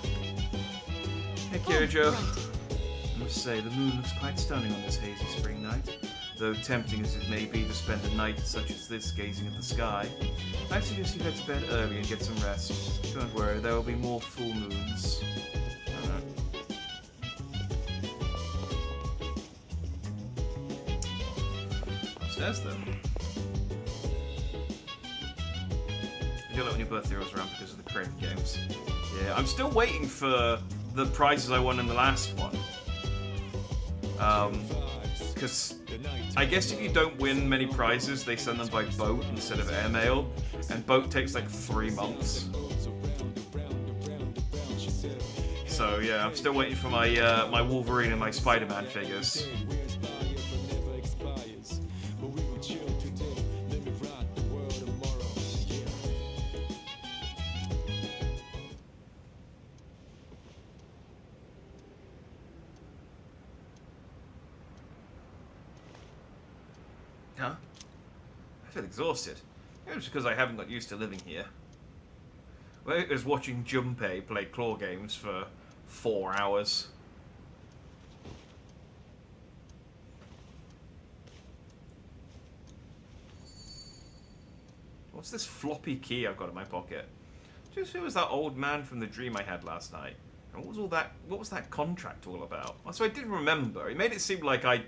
Hey, Kirijo. I must say, the moon looks quite stunning on this hazy spring night. Though tempting as it may be to spend a night such as this gazing at the sky, I suggest you head to bed early and get some rest. Don't worry, there will be more full moons. Upstairs, then. I feel like when your birthday rolls around because of the crane games. Yeah, I'm still waiting for the prizes I won in the last one. Because I guess if you don't win many prizes, they send them by boat instead of airmail, and boat takes like 3 months. So yeah, I'm still waiting for my my Wolverine and my Spider-Man figures. feel exhausted. Maybe it's because I haven't got used to living here. Well, it was watching Junpei play claw games for 4 hours. What's this floppy key I've got in my pocket? Just who was that old man from the dream I had last night? And what was all that? What was that contract all about? So I didn't remember. It made it seem like I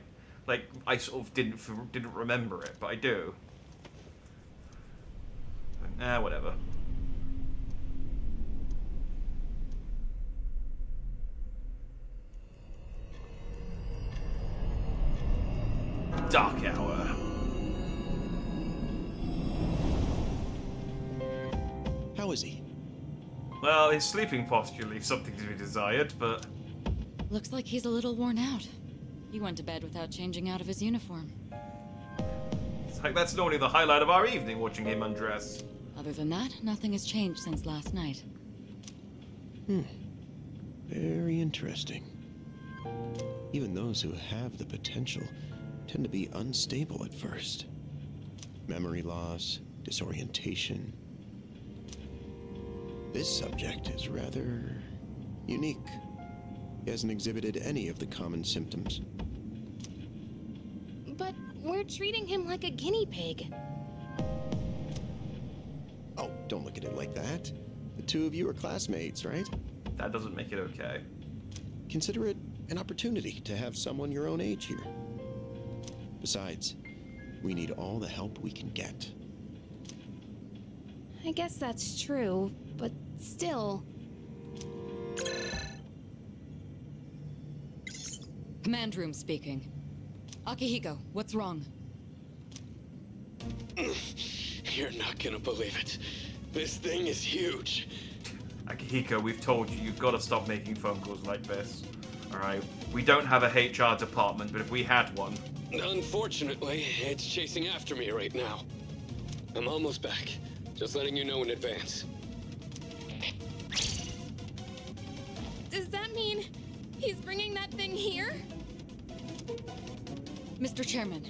sort of didn't remember it, but I do. Nah, whatever. Dark hour. How is he? Well, his sleeping posture leaves something to be desired, but... Looks like he's a little worn out. He went to bed without changing out of his uniform. It's like that's normally the highlight of our evening, watching him undress. Other than that, nothing has changed since last night. Very interesting. Even those who have the potential tend to be unstable at first. Memory loss, disorientation. This subject is rather unique. He hasn't exhibited any of the common symptoms. But we're treating him like a guinea pig. Oh, don't look at it like that. The two of you are classmates, right? That doesn't make it okay. Consider it an opportunity to have someone your own age here. Besides, we need all the help we can get. I guess that's true, but still... Command room speaking. Akihiko, what's wrong? You're not gonna believe it. This thing is huge. Akihiko, we've told you, you've got to stop making phone calls like this. Alright? We don't have a HR department, but if we had one... Unfortunately, it's chasing after me right now. I'm almost back. Just letting you know in advance. Does that mean he's bringing that thing here? Mr. Chairman,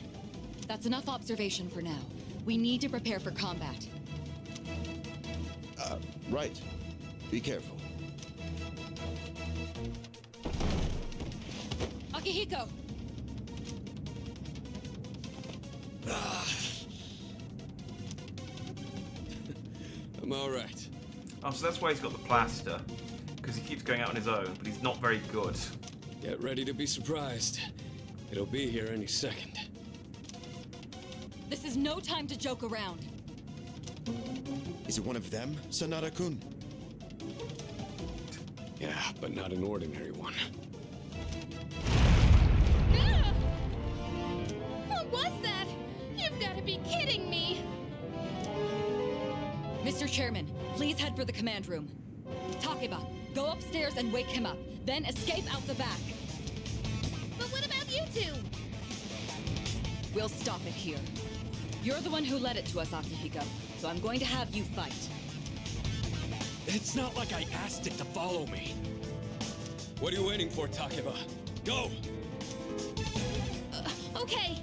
that's enough observation for now. We need to prepare for combat. Right. Be careful. Akihiko! I'm alright. Oh, so that's why he's got the plaster. Because he keeps going out on his own, but he's not very good. Get ready to be surprised. It'll be here any second. This is no time to joke around. Is it one of them, Sanada-kun? Yeah, but not an ordinary one. Ah! What was that? You've got to be kidding me! Mr. Chairman, please head for the command room. Takeba, go upstairs and wake him up, then escape out the back. But what about you two? We'll stop it here. You're the one who led it to us, Akihiko, so I'm going to have you fight. It's not like I asked it to follow me. What are you waiting for, Takeba? Go! Okay.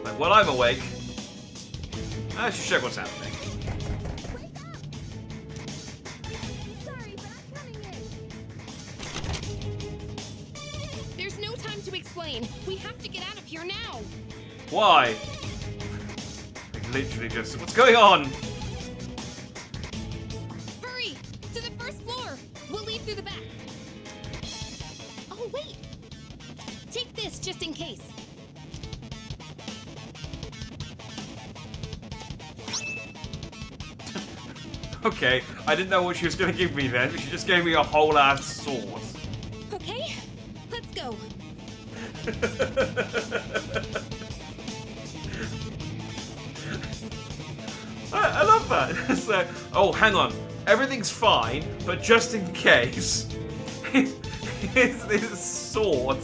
Like, while I'm awake, I should check what's happening. Sorry, but I'm coming in. There's no time to explain. We have to get out of here now. Why? Like, literally just... What's going on? Hurry! To the first floor! We'll leave through the back. Oh, wait! Take this just in case. Okay, I didn't know what she was going to give me then, but she just gave me a whole ass sword. Okay, let's go. I love that. It's like, oh, hang on. Everything's fine, but just in case, here's this sword.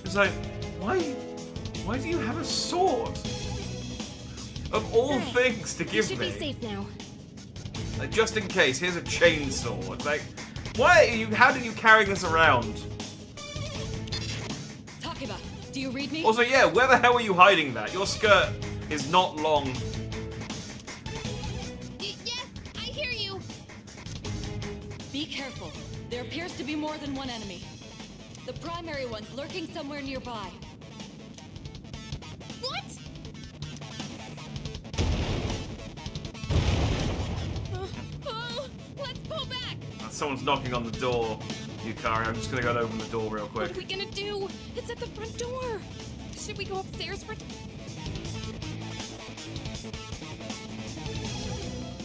It's like, why do you have a sword? Of all things to give should me. be safe now. Like, just in case, here's a chainsaw. It's like, why are you? How did you carry this around? Takeba, Do you read me? Also, yeah, where the hell are you hiding that? Your skirt is not long. Yes, I hear you. Be careful. There appears to be more than one enemy. The primary one's lurking somewhere nearby. What? Let's pull back. Someone's knocking on the door, Yukari. I'm just gonna go and open the door real quick. What are we gonna do? It's at the front door. Should we go upstairs for...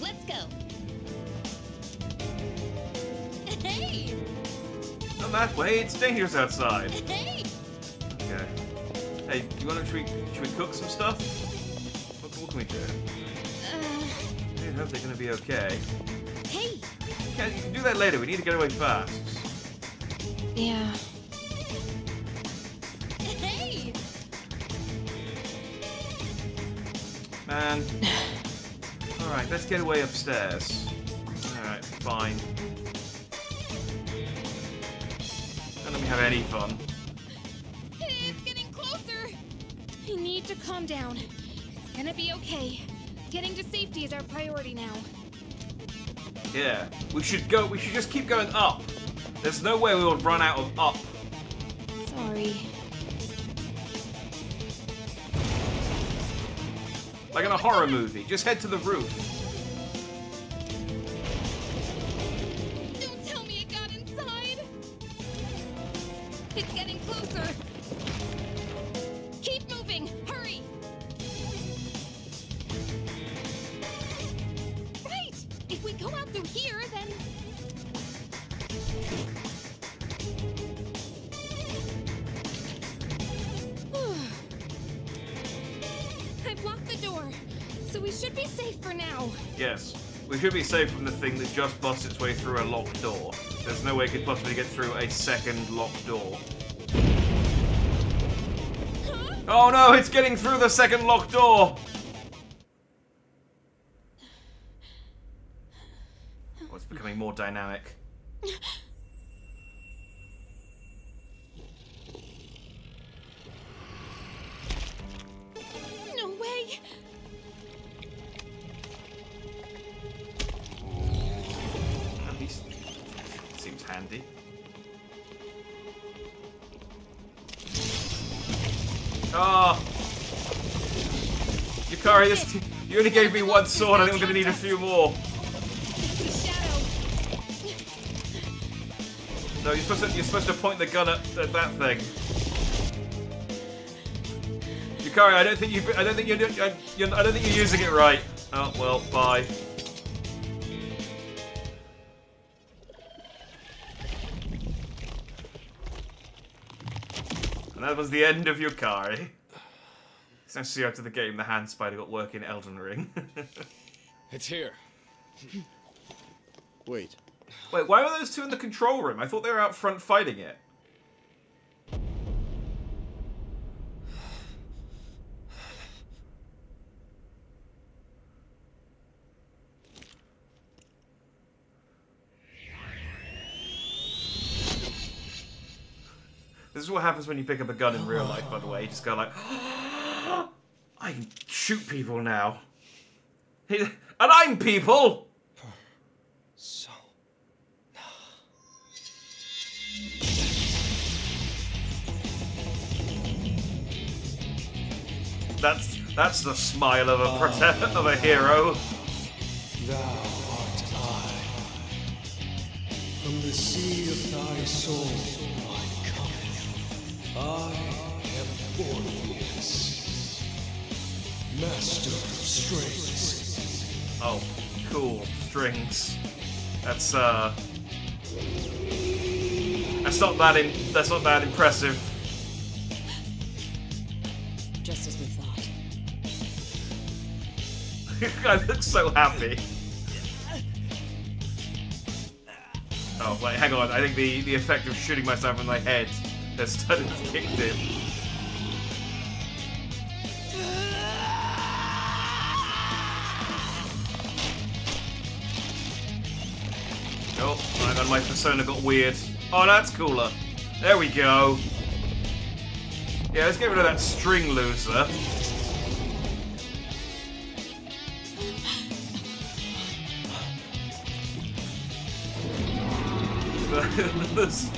Let's go. Hey! Not that way, it's dangerous outside. Hey! Okay. Hey, do you want to, should we cook some stuff? What can we do? I hope they're gonna be okay. Hey! Yeah, you can do that later, we need to get away fast. Yeah. Hey! Man. Alright, let's get away upstairs. Alright, fine. Don't let me have any fun. It's getting closer! I need to calm down. It's gonna be okay. Getting to safety is our priority now. Yeah, we should just keep going up. There's no way we will run out of up. Sorry. Like in a horror movie, just head to the roof. Don't tell me it got inside! It's getting closer! Keep moving! Hurry! Right! If we go out through here, then... I've locked the door, so we should be safe for now. Yes, we should be safe from the thing that just busts its way through a locked door. There's no way it could possibly get through a second locked door. Huh? Oh no, it's getting through the second locked door! Oh, it's becoming more dynamic. No way! At least it seems handy. Ah! Yukari, you only gave me one sword, I think I'm gonna need a few more. No, you're supposed to point the gun at that thing. Yukari, I don't think you're using it right. Oh well, bye. And that was the end of Yukari. It's nice to see after the game the hand spider got work in Elden Ring. It's here. Wait. Wait, why were those two in the control room? I thought they were out front fighting it. This is what happens when you pick up a gun in real life, by the way. You just go like, I can shoot people now. And I'm people! That's the smile of a hero. Thou art I. From the sea of thy soul I come. I am Orpheus, master of strings. Oh, cool. Strings. That's not that impressive. Just as we thought. I look so happy. Oh, wait, hang on. I think the effect of shooting myself in my head has started to kick in. Oh, hang on, my persona got weird. Oh, that's cooler. There we go. Yeah, let's get rid of that string loser.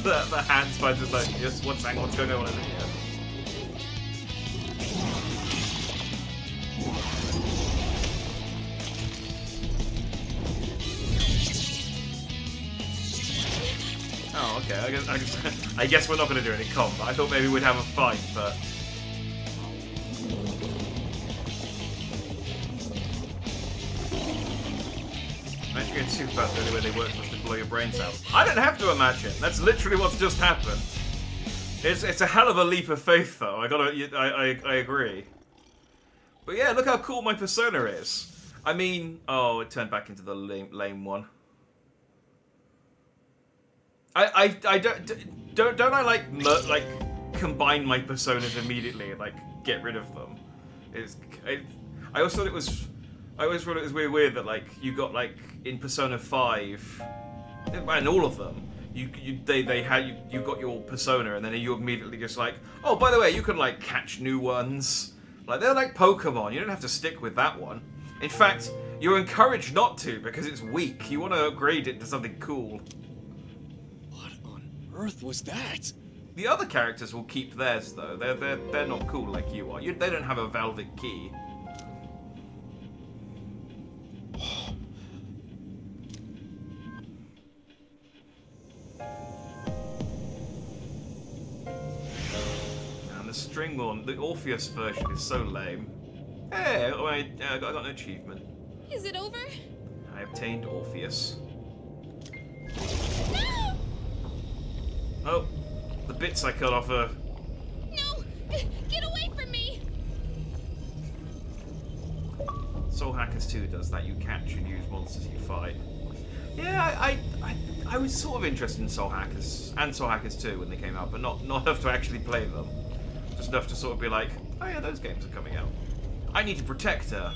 the hand spider is like, yes, what's going on in here? Oh, okay. I guess we're not going to do any combat. I thought maybe we'd have a fight, but imagine getting super fast the only way they work was to blow your brains out. I don't have to imagine. That's literally what's just happened. It's a hell of a leap of faith, though. I agree. But yeah, look how cool my persona is. I mean, oh, it turned back into the lame one. I don't I like combine my personas immediately and like get rid of them. I always thought it was really weird that like you got like in Persona 5 and all of them you got your persona and then you immediately just like, oh, by the way, you can like catch new ones. Like they're like Pokemon. You don't have to stick with that one. In fact, you're encouraged not to because it's weak. You want to upgrade it to something cool. Earth was that? The other characters will keep theirs though. They're not cool like you are. They don't have a velvet key. And the string one, the Orpheus version is so lame. Hey, I got an achievement. Is it over? I obtained Orpheus. No! Oh, the bits I cut off her. No! Get away from me! Soul Hackers 2 does that. You catch and use monsters you fight. Yeah, I was sort of interested in Soul Hackers and Soul Hackers 2 when they came out, but not enough to actually play them. Just enough to sort of be like, oh yeah, those games are coming out. I need to protect her.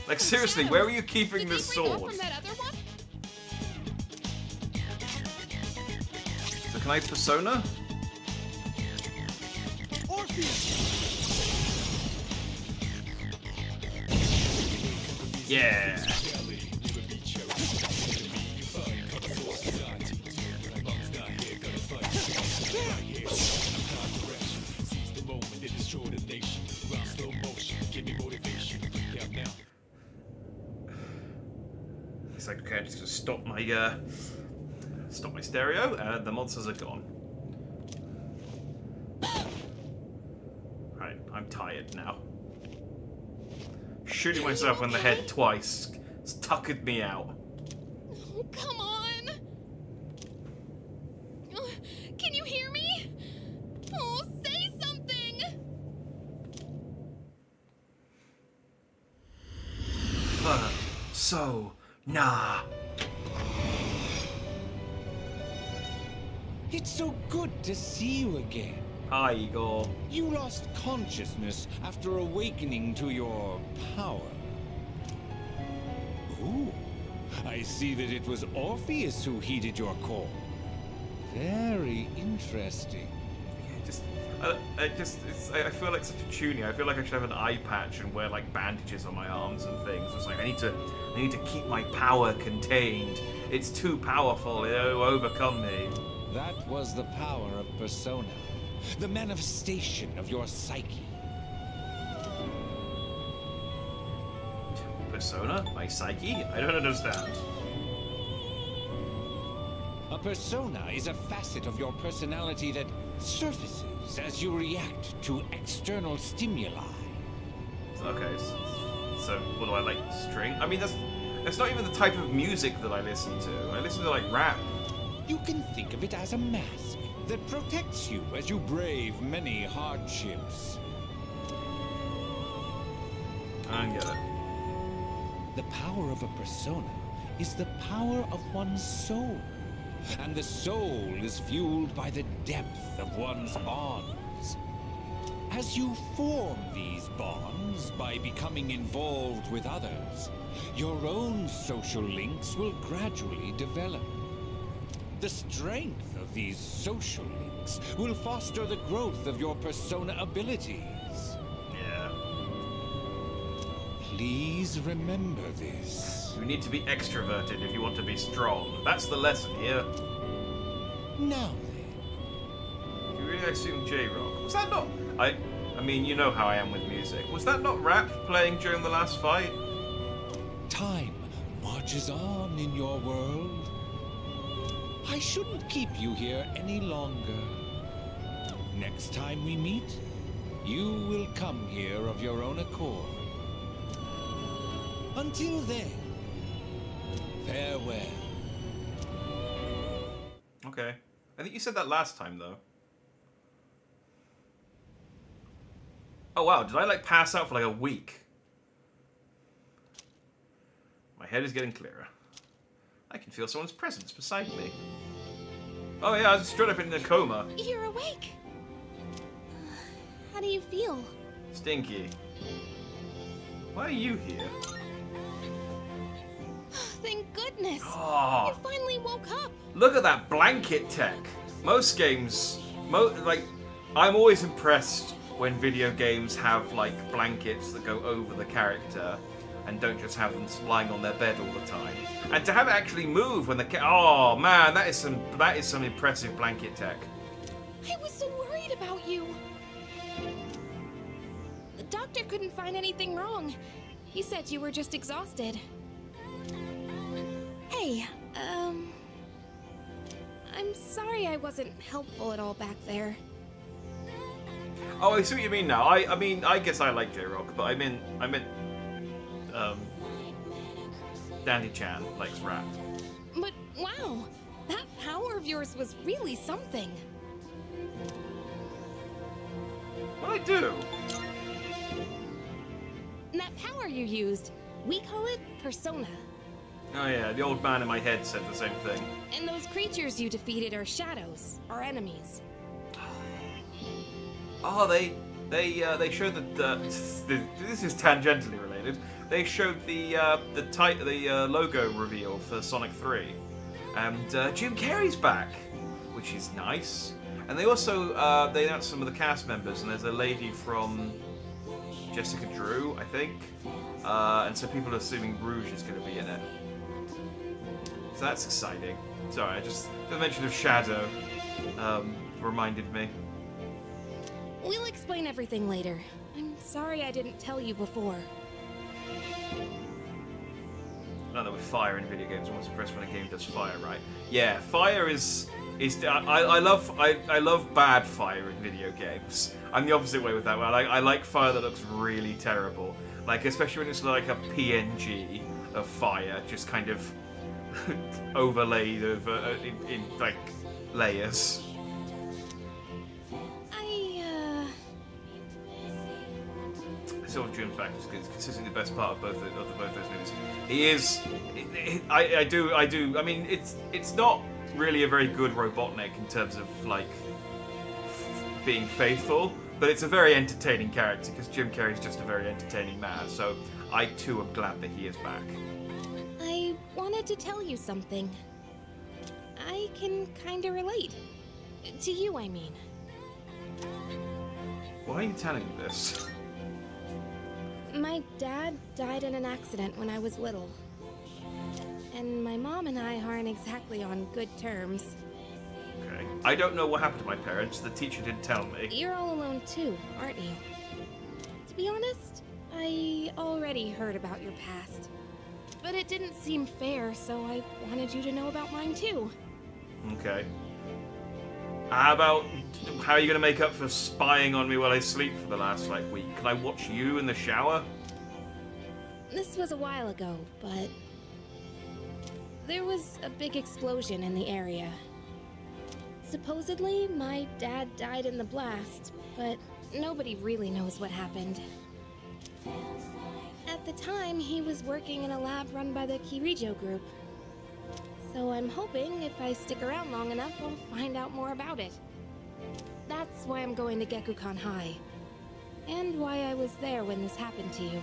Like seriously, where are you keeping this sword? So can I persona? Yeah. It's like, okay, I'm just gonna stop my stereo. The monsters are gone. Right, I'm tired now. Shooting myself in the head twice tuckered me out. Oh, come on! Can you hear me? Oh, say something! Nah. It's so good to see you again. Hi, Igor. You lost consciousness after awakening to your power. Ooh, I see that it was Orpheus who heeded your call. Very interesting. I feel like such a tuning. I feel like I should have an eye patch and wear like bandages on my arms and things. It's like I need to keep my power contained. It's too powerful. It'll overcome me. That was the power of Persona, the manifestation of your psyche. Persona? My psyche? I don't understand. A persona is a facet of your personality that surfaces as you react to external stimuli. Okay, so what do I like? String? I mean, that's not even the type of music that I listen to. I listen to like rap. You can think of it as a mask that protects you as you brave many hardships. I don't get it. The power of a persona is the power of one's soul. And the soul is fueled by the depth of one's bonds. As you form these bonds by becoming involved with others, your own social links will gradually develop. The strength of these social links will foster the growth of your persona abilities. Yeah. Please remember this. You need to be extroverted if you want to be strong. That's the lesson here. Now then. You really assume J-Rock. Was that not... I mean, you know how I am with music. Was that not rap playing during the last fight? Time marches on in your world. I shouldn't keep you here any longer. Next time we meet, you will come here of your own accord. Until then, farewell. Okay. I think you said that last time, though. Oh, wow. Did I, like, pass out for, like, a week? My head is getting clearer. I can feel someone's presence beside me. Oh, yeah, I was straight up in a coma. You're awake. How do you feel? Stinky. Why are you here? Thank goodness. Oh. You finally woke up. Look at that blanket tech. Most games, like, I'm always impressed when video games have, like, blankets that go over the character and don't just have them lying on their bed all the time. And to have it actually move when the oh man, that is some impressive blanket tech. I was so worried about you. The doctor couldn't find anything wrong. He said you were just exhausted. Hey, I'm sorry I wasn't helpful at all back there. Oh, I see what you mean now. I mean, I guess I like J-Rock, but I meant Dandy-chan likes rap. But wow, that power of yours was really something. What'd I do? That power you used, we call it persona. Oh yeah, the old man in my head said the same thing. And those creatures you defeated are shadows, our enemies. Oh, they showed that this is tangentially related. They showed the logo reveal for Sonic 3, and Jim Carrey's back, which is nice. And they also they announced some of the cast members, and there's a lady from Jessica Drew, I think, and so people are assuming Rouge is going to be in it. So that's exciting. Sorry, the mention of Shadow reminded me. We'll explain everything later. I'm sorry I didn't tell you before. I know with fire in video games, I'm always impressed when a game does fire right. Yeah, fire is I love bad fire in video games. I'm the opposite way with that one. I like fire that looks really terrible. Like, especially when it's like a PNG of fire, just kind of overlaid over in like layers. Still, Jim's back is consistently the best part of both those movies. He is. I do. I mean, it's not really a very good Robotnik in terms of like being faithful, but it's a very entertaining character because Jim Carrey's just a very entertaining man. So I too am glad that he is back. I wanted to tell you something. I can kinda relate. To you, I mean. Why are you telling me this? My dad died in an accident when I was little. And my mom and I aren't exactly on good terms. Okay. I don't know what happened to my parents. The teacher didn't tell me. You're all alone too, aren't you? To be honest, I already heard about your past. But it didn't seem fair, so I wanted you to know about mine too. Okay. How are you going to make up for spying on me while I sleep for the last, like, week? Can I watch you in the shower? This was a while ago, but there was a big explosion in the area. Supposedly, my dad died in the blast, but nobody really knows what happened. At the time, he was working in a lab run by the Kirijo group. So I'm hoping if I stick around long enough, I'll find out more about it. That's why I'm going to Gekukan High. And why I was there when this happened to you.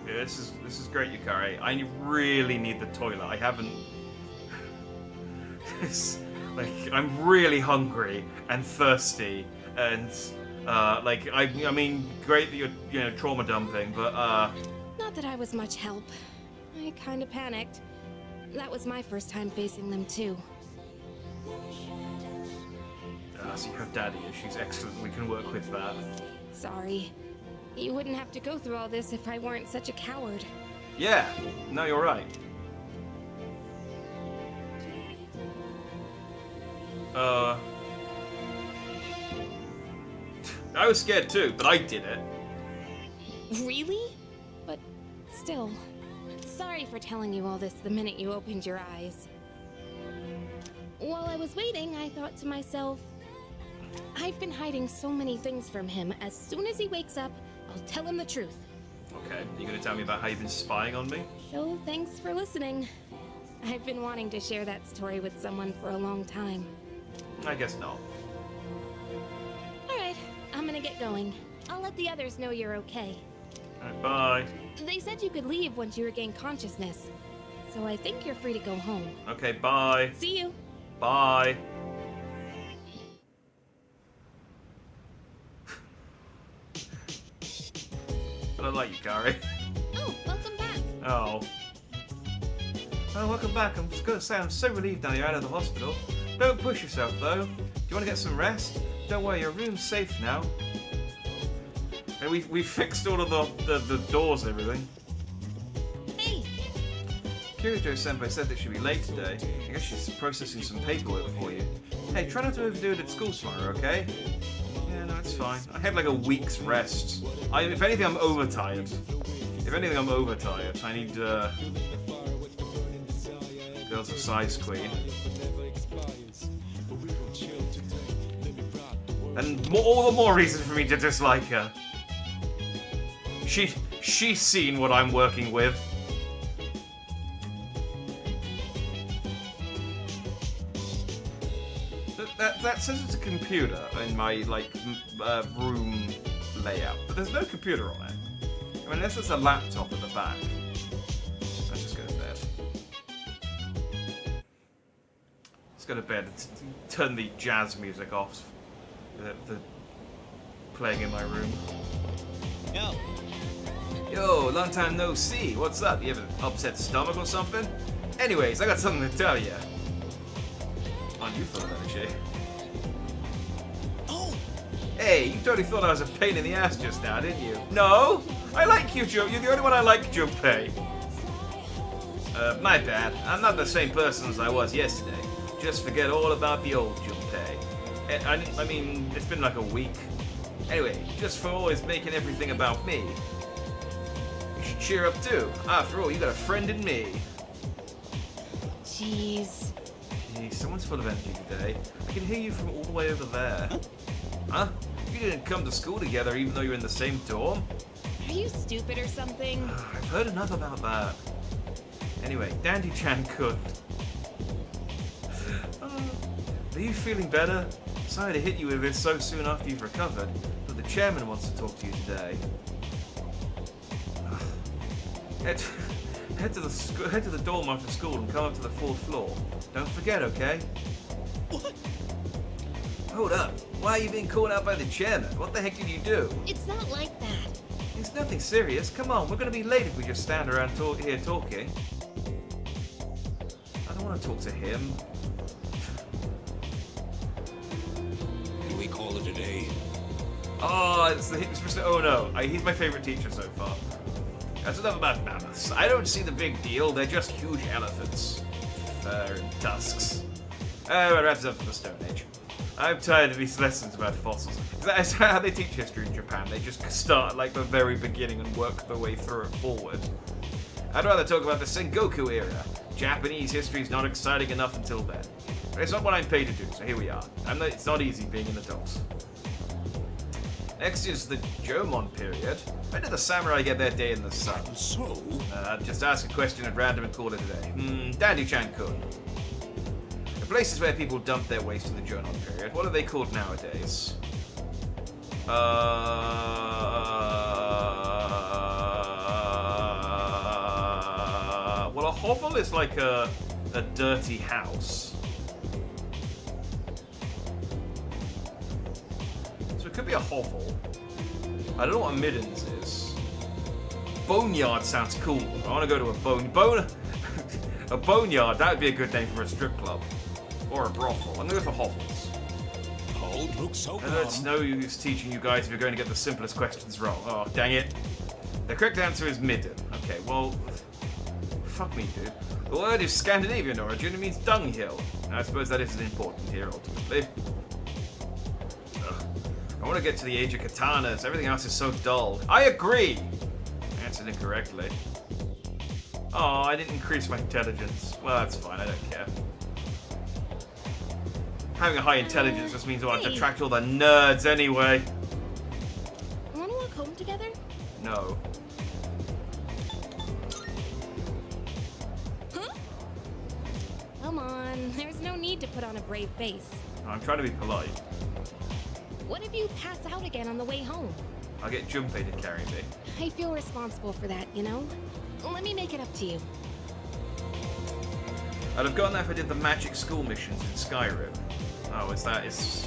Yeah, this is great, Yukari. I really need the toilet. I haven't... Like, I'm really hungry and thirsty, and like I mean, great that you're trauma dumping, but Not that I was much help. I kind of panicked. That was my first time facing them too. So you have daddy issues. Excellent. We can work with that. Sorry. You wouldn't have to go through all this if I weren't such a coward. Yeah. No, you're right. I was scared too, but I did it. Really? But still, sorry for telling you all this the minute you opened your eyes. While I was waiting, I thought to myself, I've been hiding so many things from him. As soon as he wakes up, I'll tell him the truth. Okay, you gonna tell me about how you've been spying on me? So thanks for listening. I've been wanting to share that story with someone for a long time. I guess not. Alright, I'm gonna get going. I'll let the others know you're okay. Alright, bye. They said you could leave once you regain consciousness. So I think you're free to go home. Okay, bye. See you. Bye. I don't like you, Gary. Oh, welcome back. Oh. Oh, welcome back. I'm just gonna say I'm so relieved now you're out of the hospital. Don't push yourself, though. Do you want to get some rest? Don't worry, your room's safe now. And we fixed all of the doors and everything. Hey! Kirijo-senpai said that she'd be late today. I guess she's processing some paperwork for you. Hey, try not to overdo it at school tomorrow, okay? Yeah, no, it's fine. I had like a week's rest. If anything, I'm overtired. If anything, I'm overtired. I need, Girls of Size Queen. And all the more reason for me to dislike her. She's seen what I'm working with. That says it's a computer in my, like, room layout, but there's no computer on it. I mean, unless there's a laptop at the back. Let's just go to bed. Let's go to bed and turn the jazz music off. The playing in my room. Yo, long time no see. What's up? You have an upset stomach or something? Anyways, I got something to tell you. On you for that, Shay. Oh! Hey, you totally thought I was a pain in the ass just now, didn't you? No! I like you, Joe. You're the only one I like, Junpei. My bad. I'm not the same person as I was yesterday. Just forget all about the old Junpei. I mean, it's been like a week. Anyway, just for always making everything about me. You should cheer up too. After all, you got a friend in me. Jeez. Gee, someone's full of energy today. I can hear you from all the way over there. Huh? You didn't come to school together even though you're in the same dorm? Are you stupid or something? I've heard enough about that. Anyway, Dandy-chan could. Are you feeling better? Sorry to hit you with this so soon after you've recovered, but the chairman wants to talk to you today. Head to the dorm after school and come up to the 4th floor. Don't forget, okay? What? Hold up. Why are you being called out by the chairman? What the heck did you do? It's not like that. It's nothing serious. Come on, we're going to be late if we just stand around here talking. I don't want to talk to him. Can we call it a day? Oh, it's Mr. Oh no. He's my favorite teacher so far. That's enough about mammoths. I don't see the big deal. They're just huge elephants. Fur and tusks. Oh, it wraps up for the Stone Age. I'm tired of these lessons about fossils. That's how they teach history in Japan. They just start at like the very beginning and work their way through it forward. I'd rather talk about the Sengoku era. Japanese history is not exciting enough until then. But it's not what I'm paid to do, so here we are. It's not easy being an adult. Next is the Jomon period. When did the samurai get their day in the sun? So? Just ask a question at random and call it a day. Dandy-chan-kun. The places where people dump their waste in the Jomon period, what are they called nowadays? Well, a hovel is like a dirty house. it could be a hovel. I don't know what a middens is. Boneyard sounds cool. I want to go to a boneyard. That would be a good name for a strip club. Or a brothel. I'm going to go for hovels. Hold, look so And it's no use teaching you guys if you're going to get the simplest questions wrong. Oh, dang it. The correct answer is midden. Okay, well... Fuck me, dude. The word is Scandinavian origin. It means dunghill. I suppose that isn't important here, ultimately. Ugh. I want to get to the age of katanas. Everything else is so dull. I agree! I answered incorrectly. Oh, I didn't increase my intelligence. Well, that's fine. I don't care. Having a high intelligence just means I want to attract all the nerds anyway. Want to walk home together? No. Huh? Come on. There's no need to put on a brave face. I'm trying to be polite. What if you pass out again on the way home? I'll get Junpei to carry me. I feel responsible for that, you know? Let me make it up to you. I'd have gotten that if I did the magic school missions in Skyrim. Oh, is that so?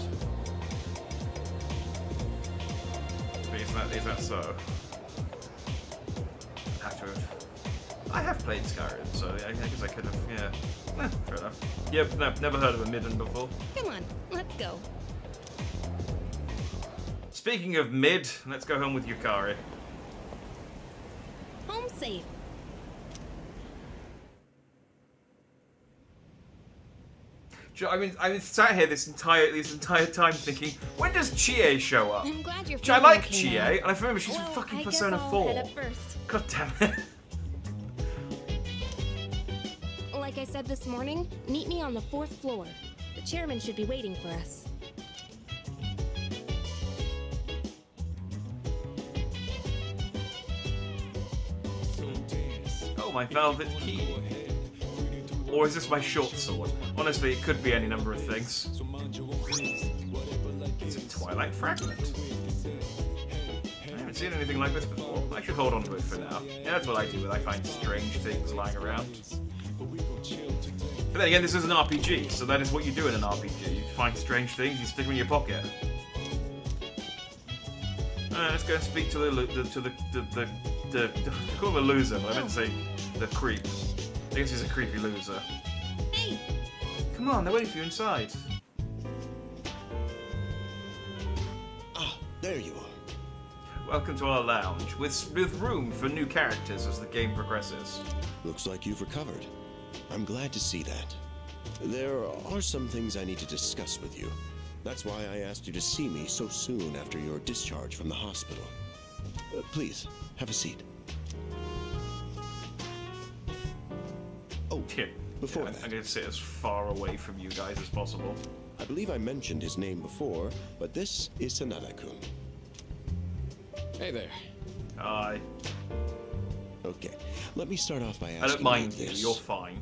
I have played Skyrim, so I guess I could have, yeah. Fair enough. Yep, no, never heard of a midden before. Come on, let's go. Speaking of mid, let's go home with Yukari. Home safe. I mean, sat here this entire time thinking, when does Chie show up? I'm glad you're Which I feeling like okay Chie, now. and I remember she's Well, from fucking I guess Persona I'll 4. head up first. God damn it. Like I said this morning, meet me on the 4th floor. The chairman should be waiting for us. Oh, my velvet key. Or is this my short sword? Honestly, it could be any number of things. It's a Twilight Fragment. I haven't seen anything like this before. I should hold on to it for now. Yeah, that's what I do when I find strange things lying around. But then again, this is an RPG, so that is what you do in an RPG. You find strange things, you stick them in your pocket. Let's go and speak to the call him a loser, but I meant to say the creep. I guess he's a creepy loser. Hey! Come on, they're waiting for you inside. Ah, there you are. Welcome to our lounge, with room for new characters as the game progresses. Looks like you've recovered. I'm glad to see that. There are some things I need to discuss with you. That's why I asked you to see me so soon after your discharge from the hospital. Please, have a seat. Oh, before that, I'm going to sit as far away from you guys as possible. I believe I mentioned his name before, but this is Sanada-kun. Hey there. Hi. Okay, let me start off by asking I don't mind you you, this. you're fine.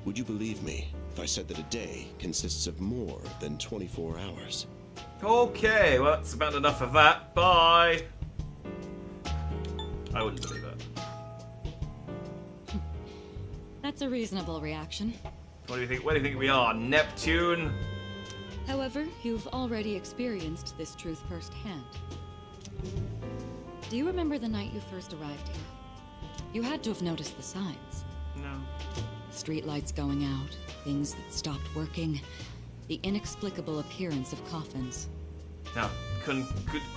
Would you believe me if I said that a day consists of more than 24 hours? Okay, well, that's about enough of that. Bye! I wouldn't believe it. That's a reasonable reaction. What do you think? Where do you think we are? Neptune? However, you've already experienced this truth firsthand. Do you remember the night you first arrived here? You had to have noticed the signs. No. Streetlights going out, things that stopped working, the inexplicable appearance of coffins. No, don't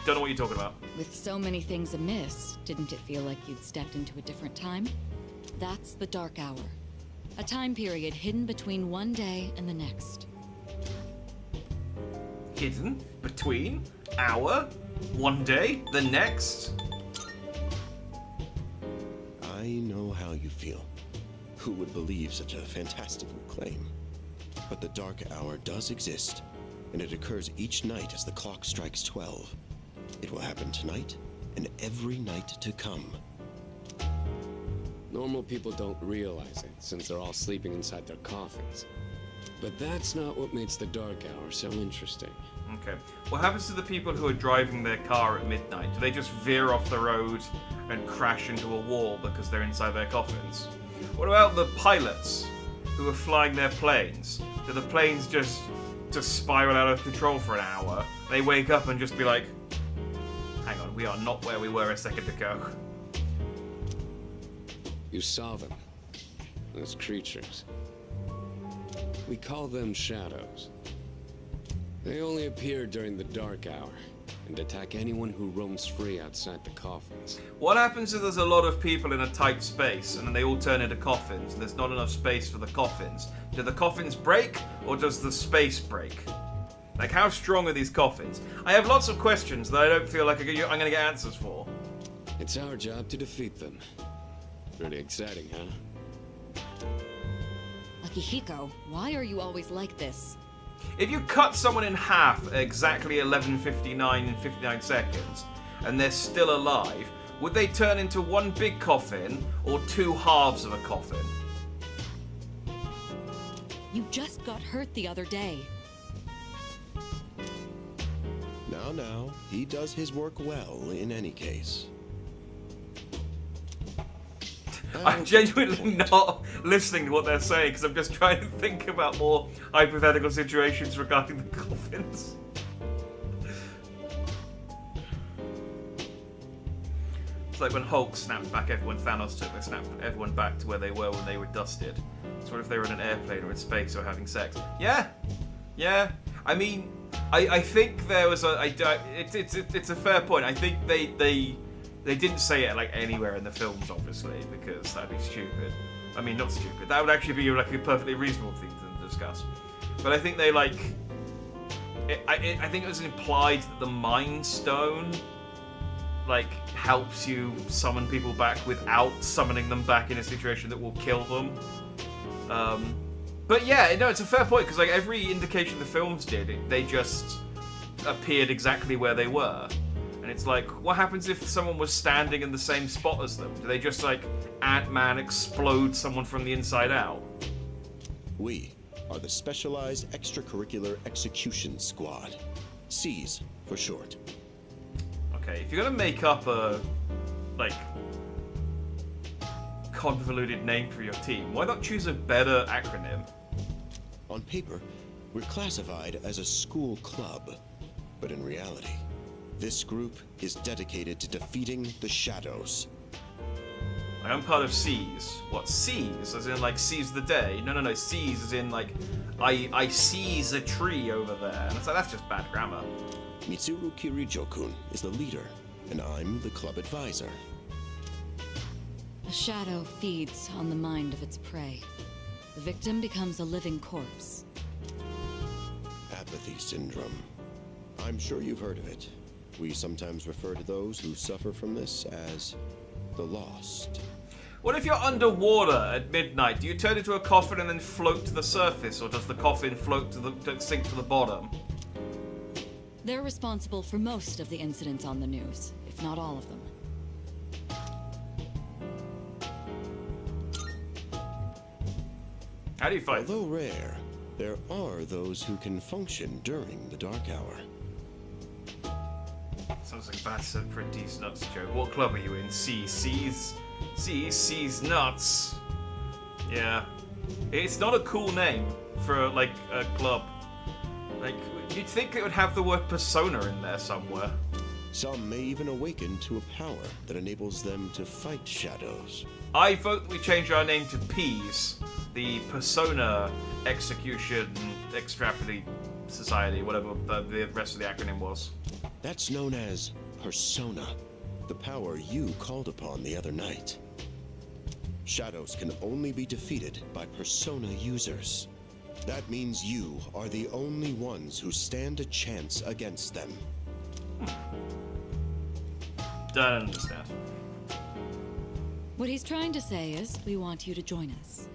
know what you're talking about. With so many things amiss, didn't it feel like you'd stepped into a different time? That's the Dark Hour. A time period hidden between one day and the next. Hidden? Between? Hour? One day? The next? I know how you feel. Who would believe such a fantastical claim? But the Dark Hour does exist, and it occurs each night as the clock strikes 12. It will happen tonight, and every night to come. Normal people don't realize it, since they're all sleeping inside their coffins. But that's not what makes the Dark Hour so interesting. Okay. What happens to the people who are driving their car at midnight? Do they just veer off the road and crash into a wall because they're inside their coffins? What about the pilots who are flying their planes? Do the planes just just spiral out of control for an hour. They wake up and just be like, hang on, we are not where we were a second ago. You saw them. Those creatures. We call them shadows. They only appear during the dark hour and attack anyone who roams free outside the coffins. What happens if there's a lot of people in a tight space and then they all turn into coffins and there's not enough space for the coffins? Do the coffins break or does the space break? Like, how strong are these coffins? I have lots of questions that I don't feel like I'm going to get answers for. It's our job to defeat them. Pretty exciting, huh? Akihiko, why are you always like this? If you cut someone in half at exactly 11:59 and 59 seconds, and they're still alive, would they turn into one big coffin or two halves of a coffin? You just got hurt the other day. Now, he does his work well in any case. I'm genuinely not listening to what they're saying because I'm just trying to think about more hypothetical situations regarding the coffins. It's like when Hulk snapped back everyone, Thanos took, they snapped everyone back to where they were when they were dusted. So what if they were in an airplane or in space or having sex? Yeah! Yeah. I mean, I think there was a... it's a fair point. I think they didn't say it like anywhere in the films, obviously, because that'd be stupid. I mean, not stupid. That would actually be like a perfectly reasonable thing to discuss. But I think they like... I think it was implied that the Mind Stone like helps you summon people back without summoning them back in a situation that will kill them. But yeah, no, it's a fair point because like every indication the films did, they just appeared exactly where they were. And it's like, what happens if someone was standing in the same spot as them? Do they just, like, Ant-Man explode someone from the inside out? We are the Specialized Extracurricular Execution Squad. SEAS, for short. Okay, if you're gonna make up a, like, convoluted name for your team, why not choose a better acronym? On paper, we're classified as a school club. But in reality, this group is dedicated to defeating the shadows. I'm part of SEAS. What, SEAS? As in, like, seize the day? No, SEAS as in, like, I seize a tree over there. And it's like, that's just bad grammar. Mitsuru Kirijo-kun is the leader, and I'm the club advisor. A shadow feeds on the mind of its prey. The victim becomes a living corpse. Apathy syndrome. I'm sure you've heard of it. We sometimes refer to those who suffer from this as the lost. What if you're underwater at midnight? Do you turn into a coffin and then float to the surface, or does the coffin float to sink to the bottom? They're responsible for most of the incidents on the news, if not all of them. How do you fight? Although rare, there are those who can function during the dark hour. Sounds like a bad set for a D's Nuts joke. What club are you in? C's Nuts. Yeah. It's not a cool name for, like, a club. Like, you'd think it would have the word persona in there somewhere. Some may even awaken to a power that enables them to fight shadows. I vote that we change our name to Peas, the Persona Execution Extrapolate Society, whatever the rest of the acronym was. That's known as Persona, the power you called upon the other night. Shadows can only be defeated by Persona users. That means you are the only ones who stand a chance against them. Don't understand. What he's trying to say is, we want you to join us.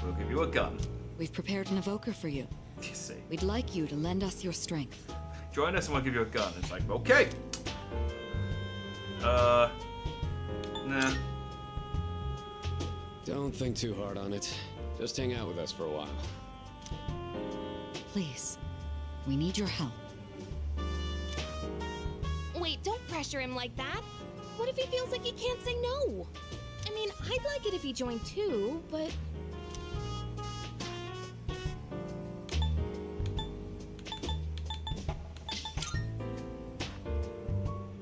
We'll give you a gun. We've prepared an evoker for you. You see. We'd like you to lend us your strength. Join us and we'll give you a gun. It's like, okay. Nah. Don't think too hard on it. Just hang out with us for a while. Please, we need your help. Wait, don't pressure him like that. What if he feels like he can't say no? I mean, I'd like it if he joined too, but...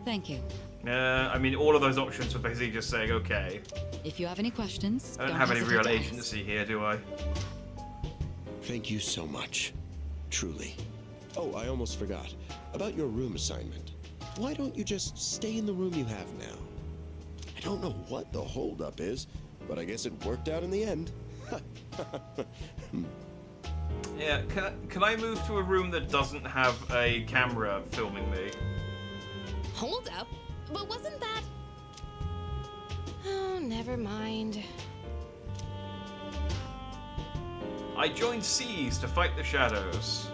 Thank you. I mean, all of those options were basically just saying, okay. If you have any questions, I don't have any hesitate real to ask. agency here, do I? Thank you so much. Truly. Oh, I almost forgot. About your room assignment. Why don't you just stay in the room you have now? I don't know what the holdup is, but I guess it worked out in the end. Yeah, can I move to a room that doesn't have a camera filming me? Hold up. But wasn't that... Oh, never mind. I joined C's to fight the shadows.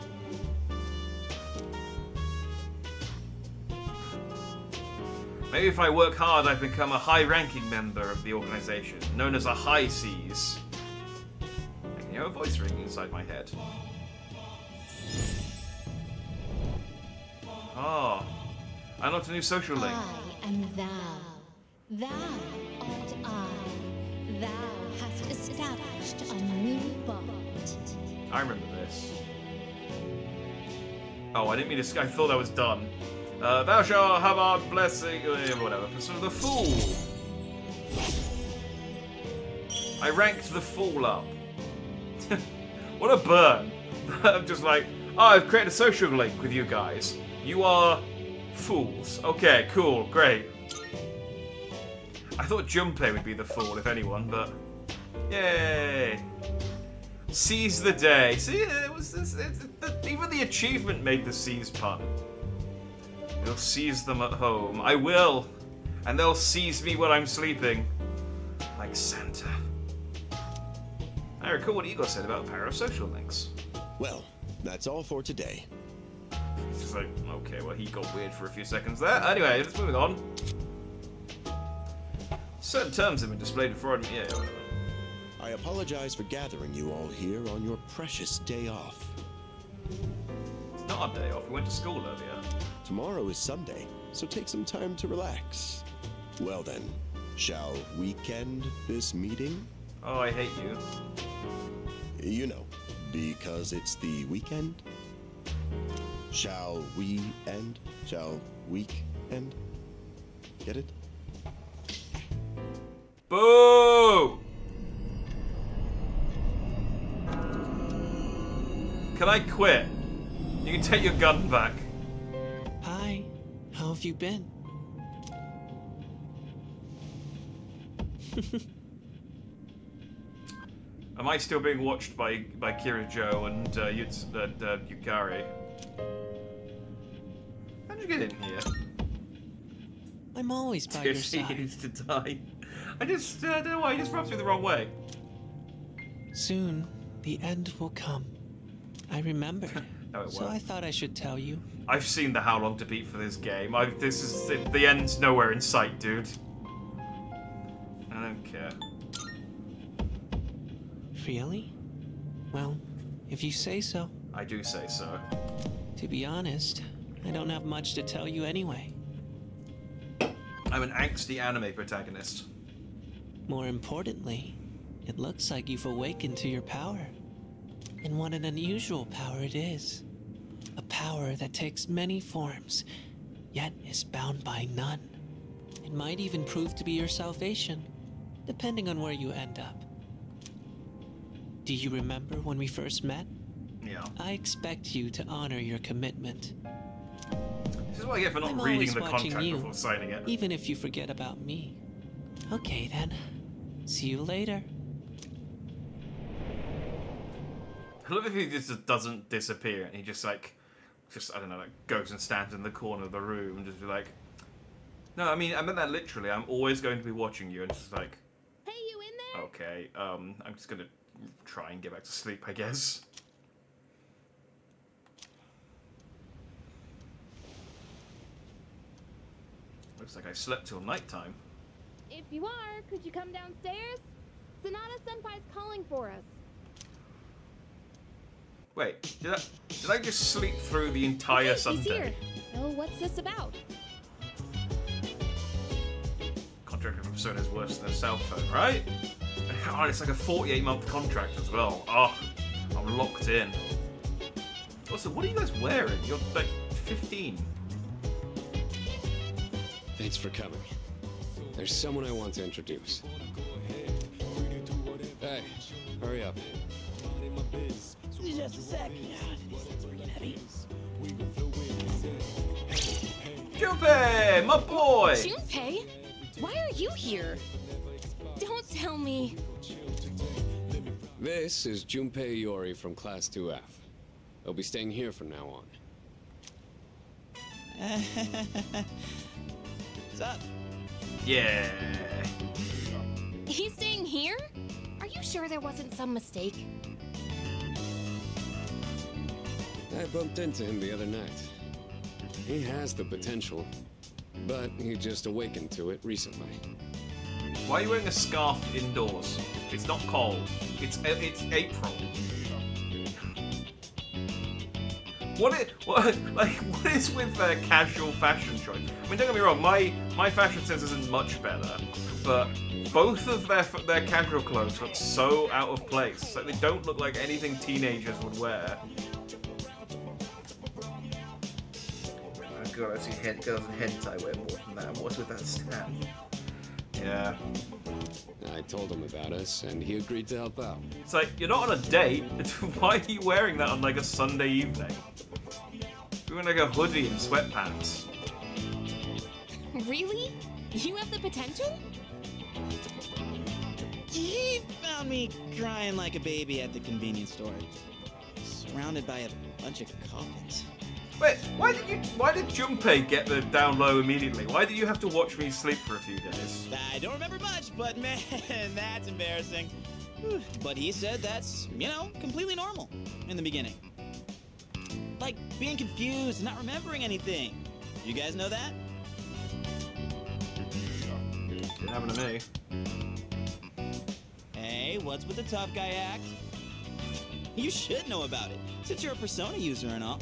Maybe if I work hard, I become a high-ranking member of the organization, known as a High C's. I can hear a voice ringing inside my head. Ah, I unlocked a new social link. I am thou. Thou art I. Thou hast established a new bond. I remember this. Oh, I didn't mean to... I thought that was done. Thou shalt have our blessing... whatever. Pursuit of the Fool. I ranked the Fool up. What a burn. I'm just like, oh, I've created a social link with you guys. You are fools. Okay, cool, great. I thought Junpei would be the fool, if anyone, but... Yay! Seize the day. See, it was even the achievement made the seize pun. They'll seize them at home. I will. And they'll seize me when I'm sleeping. Like Santa. I recall what Igor said about the power of social links. Well, that's all for today. It's just like, okay, well, he got weird for a few seconds there. Anyway, let's moving on. Certain terms have been displayed before. Yeah, whatever. I apologize for gathering you all here on your precious day off. It's not our day off. We went to school earlier. Tomorrow is Sunday, so take some time to relax. Well then, shall weekend this meeting? Oh, I hate you. You know, because it's the weekend. Shall we end? Shall week end? Get it? Boo! Can I quit? You can take your gun back. Hi, how have you been? Am I still being watched by Kira-Jo and Yukari? How'd you get in here? I'm always by your She side. needs to die. I just, I don't know why, I just rubbed through the wrong way. Soon, the end will come. I remember. No, it So won't. I thought I should tell you. I've seen the How Long to Beat for this game. The end's nowhere in sight, dude. I don't care. Really? Well, if you say so. I do say so. To be honest, I don't have much to tell you anyway. I'm an angsty anime protagonist. More importantly, it looks like you've awakened to your power. And what an unusual power it is. A power that takes many forms, yet is bound by none. It might even prove to be your salvation, depending on where you end up. Do you remember when we first met? Yeah. I expect you to honor your commitment. This is what I get for not I'm reading always the watching contract you, before signing it. even if you forget about me. Okay then. See you later. I love if he just doesn't disappear and he just I don't know, like goes and stands in the corner of the room and just be like, no, I mean, I meant that literally. I'm always going to be watching you and just like, Hey, you in there? okay, I'm just gonna try and get back to sleep, I guess. Looks like I slept till nighttime. If you are, could you come downstairs? Sonata-senpai's calling for us. Wait, did I just sleep through the entire He's Sunday? here. So what's this about? Contract with Persona is worse than a cell phone, right? Oh, it's like a 48-month contract as well. Oh, I'm locked in. Also, what are you guys wearing? You're like 15. Thanks for coming. There's someone I want to introduce. Hey, hurry up. Just a sec. Heavy. Junpei, my boy! Junpei? Why are you here? Don't tell me. This is Junpei Iori from Class 2F. He'll be staying here from now on. What's up? Yeah. He's staying here? Are you sure there wasn't some mistake? I bumped into him the other night. He has the potential, but he just awakened to it recently. Why are you wearing a scarf indoors? It's not cold. It's April. What is with their casual fashion choice? I mean, don't get me wrong, my fashion sense isn't much better, but both of their casual clothes look so out of place. Like, they don't look like anything teenagers would wear. Oh god, I've seen girls in hentai wear more than that. What's with that stamp? Yeah. I told him about us, and he agreed to help out. It's like, you're not on a date. Why are you wearing that on like a Sunday evening? You're wearing like a hoodie and sweatpants. Really? You have the potential? He found me crying like a baby at the convenience store, surrounded by a bunch of coffins. Wait, why did Junpei get the down low immediately? Why did you have to watch me sleep for a few days? I don't remember much, but man, that's embarrassing. But he said that's, you know, completely normal in the beginning. Like being confused and not remembering anything. You guys know that? Didn't happen to me. Hey, what's with the tough guy act? You should know about it, since you're a Persona user and all.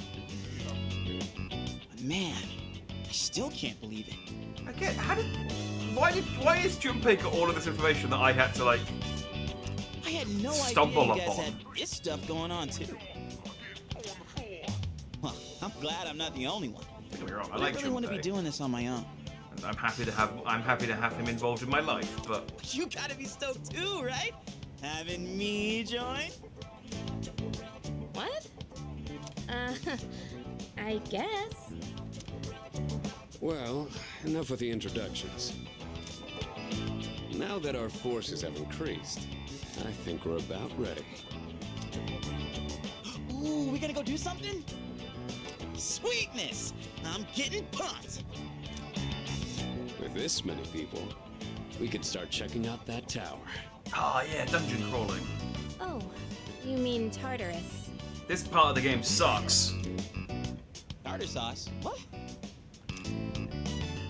But man, I still can't believe it. Okay, why is Junpei got all of this information that I had to like I had no stumble idea you guys upon? had this stuff going on too. Well, I'm glad I'm not the only one. Don't get me wrong, I I like really want to be Junpei. doing this on my own. And I'm happy to have him involved in my life, but You gotta be stoked too, right? Having me join? What? I guess. Well, enough with the introductions. Now that our forces have increased, I think we're about ready. Ooh, we gonna go do something? Sweetness! I'm getting pumped! With this many people, we could start checking out that tower. oh yeah, dungeon crawling. Oh, you mean Tartarus. This part of the game sucks. Tartar sauce? What?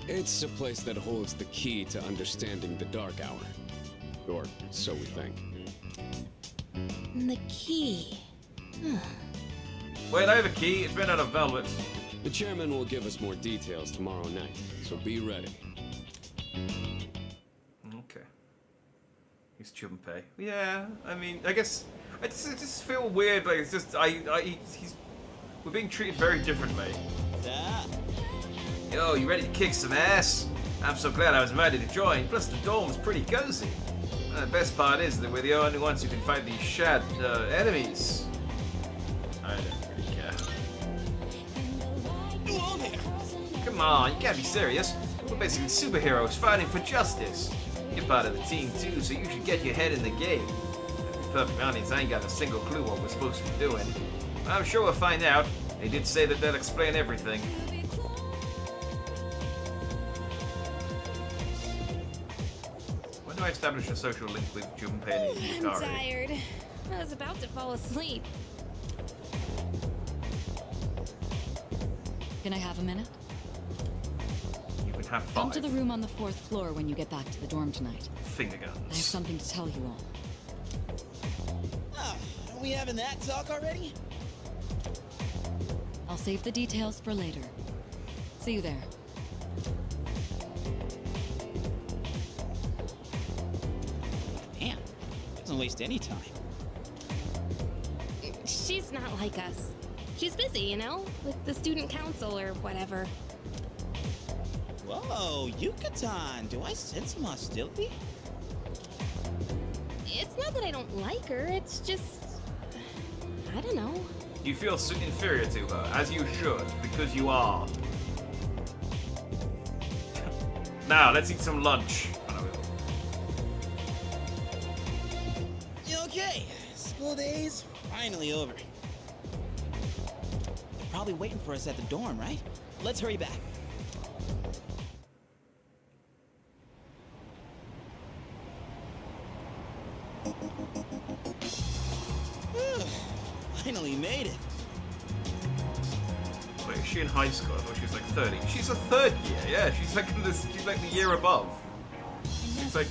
It's a place that holds the key to understanding the Dark Hour. Or so we think. The key. Wait, I have a key. It's made out of velvet. The chairman will give us more details tomorrow night, so be ready. Okay. He's Junpei. Yeah, I mean, I guess I just feel weird. Like it's just we're being treated very differently. Yo, you ready to kick some ass? I'm so glad I was invited to join. Plus, the dorm's pretty cozy. The best part is that we're the only ones who can fight these shad enemies. I don't really care. Come on, you can't be serious. We're basically superheroes fighting for justice. You're part of the team too, so you should get your head in the game. To be perfectly honest, I ain't got a single clue what we're supposed to be doing. I'm sure we'll find out. They did say that they'll explain everything. When do I establish a social link with Junpei and I'm Yukari? tired. I was about to fall asleep. Can I have a minute? You can have Come 5. to the room on the 4th floor when you get back to the dorm tonight. Finger I have guns. something to tell you all. Oh, are we having that talk already? I'll save the details for later. See you there. Damn, doesn't waste any time. She's not like us. She's busy, you know, with the student council or whatever. Whoa, Yucatan, do I sense some hostility? It's not that I don't like her, it's just... I don't know. You feel inferior to her, as you should, because you are. Now, let's eat some lunch. Okay, school days finally over. They're probably waiting for us at the dorm, right? Let's hurry back. Finally made it. Wait, is she in high school? I thought she was like 30. She's a third year, yeah. She's like in this. She's like the year above. She's like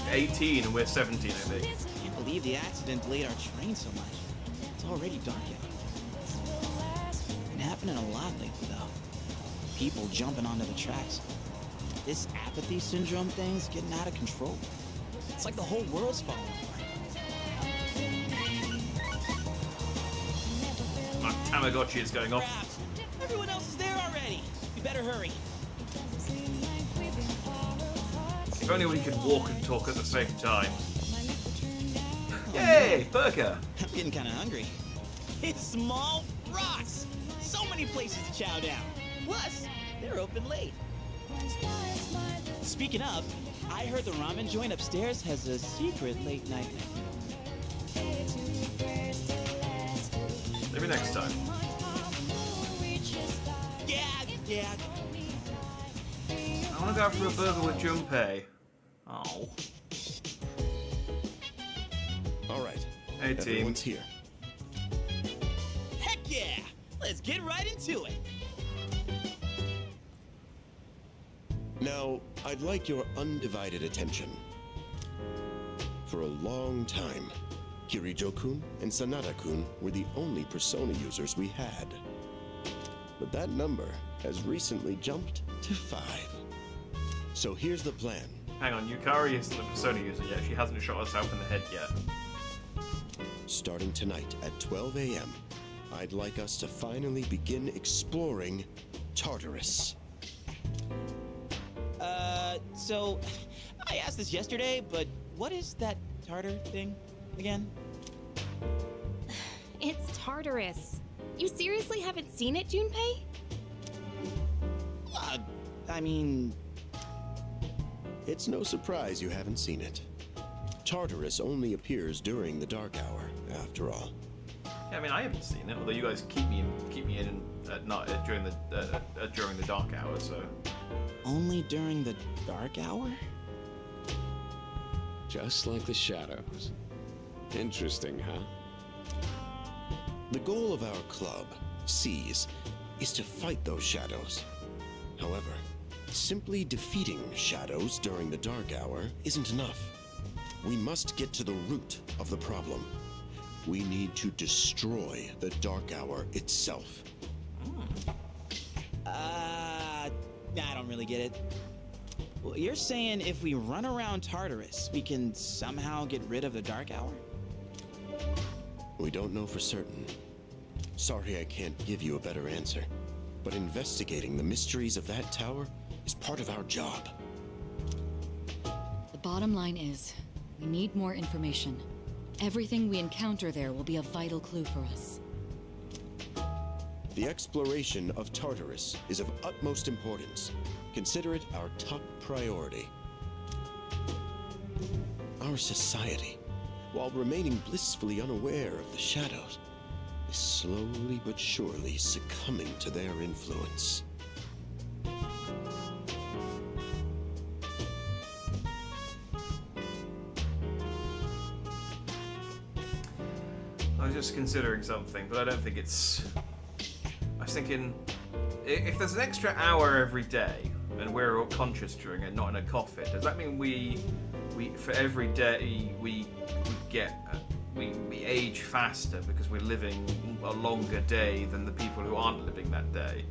18 and we're 17, I think. Can't believe the accident delayed our train so much. It's already dark out. Been happening a lot lately, though. People jumping onto the tracks. This apathy syndrome thing's getting out of control. It's like the whole world's falling apart. My Tamagotchi is going off. Everyone else is there already. You better hurry. If only we could walk and talk at the same time. Yay, burger! I'm getting kind of hungry. It's Small Rocks. So many places to chow down. Plus, they're open late. Speaking of, I heard the ramen joint upstairs has a secret late night menu. Maybe next time. Yeah. I want to go out for a burger with Junpei. Oh. All right. Hey, team. Everyone's here. Heck yeah! Let's get right into it. Now, I'd like your undivided attention. For a long time, Kirijo-kun and Sanada-kun were the only persona users we had. But that number has recently jumped to 5. So here's the plan. Hang on, Yukari isn't the persona user yet. She hasn't shot herself in the head yet. Starting tonight at 12 a.m., I'd like us to finally begin exploring Tartarus. So, I asked this yesterday, but what is that Tartar thing again? It's Tartarus. You seriously haven't seen it, Junpei? I mean... It's no surprise you haven't seen it. Tartarus only appears during the dark hour, after all. Yeah, I mean, I haven't seen it, although you guys keep me in at night during the dark hour, so... Only during the dark hour? Just like the shadows. Interesting, huh? The goal of our club, Seas, is to fight those shadows. However, simply defeating shadows during the dark hour isn't enough. We must get to the root of the problem. We need to destroy the dark hour itself. I don't really get it. Well, you're saying if we run around Tartarus, we can somehow get rid of the dark hour? We don't know for certain. Sorry I can't give you a better answer. But investigating the mysteries of that tower is part of our job. The bottom line is, we need more information. Everything we encounter there will be a vital clue for us. The exploration of Tartarus is of utmost importance. Consider it our top priority. Our society, while remaining blissfully unaware of the shadows, is slowly but surely succumbing to their influence. I was just considering something, but I don't think it's... I was thinking, if there's an extra hour every day, and we're all conscious during it, not in a coffin, does that mean we for every day we age faster because we're living a longer day than the people who aren't living that day?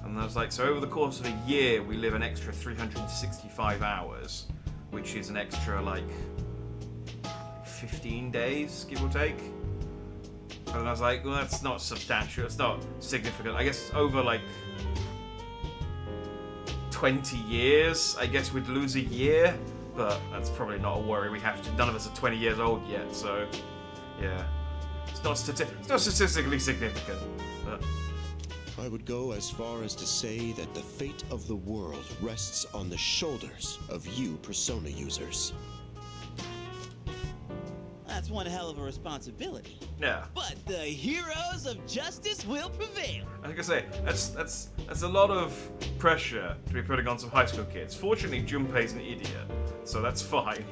And I was like, so over the course of a year, we live an extra 365 hours, which is an extra, like, 15 days, give or take. And I was like, well, that's not substantial, it's not significant. I guess over, like, 20 years, I guess we'd lose a year, but that's probably not a worry. We have to. None of us are 20 years old yet, so yeah, it's not statistically significant. But I would go as far as to say that the fate of the world rests on the shoulders of you Persona users. That's one hell of a responsibility. yeah, But the heroes of justice will prevail. I was gonna say that's a lot of pressure to be putting on some high school kids. Fortunately, Junpei's an idiot, so that's fine.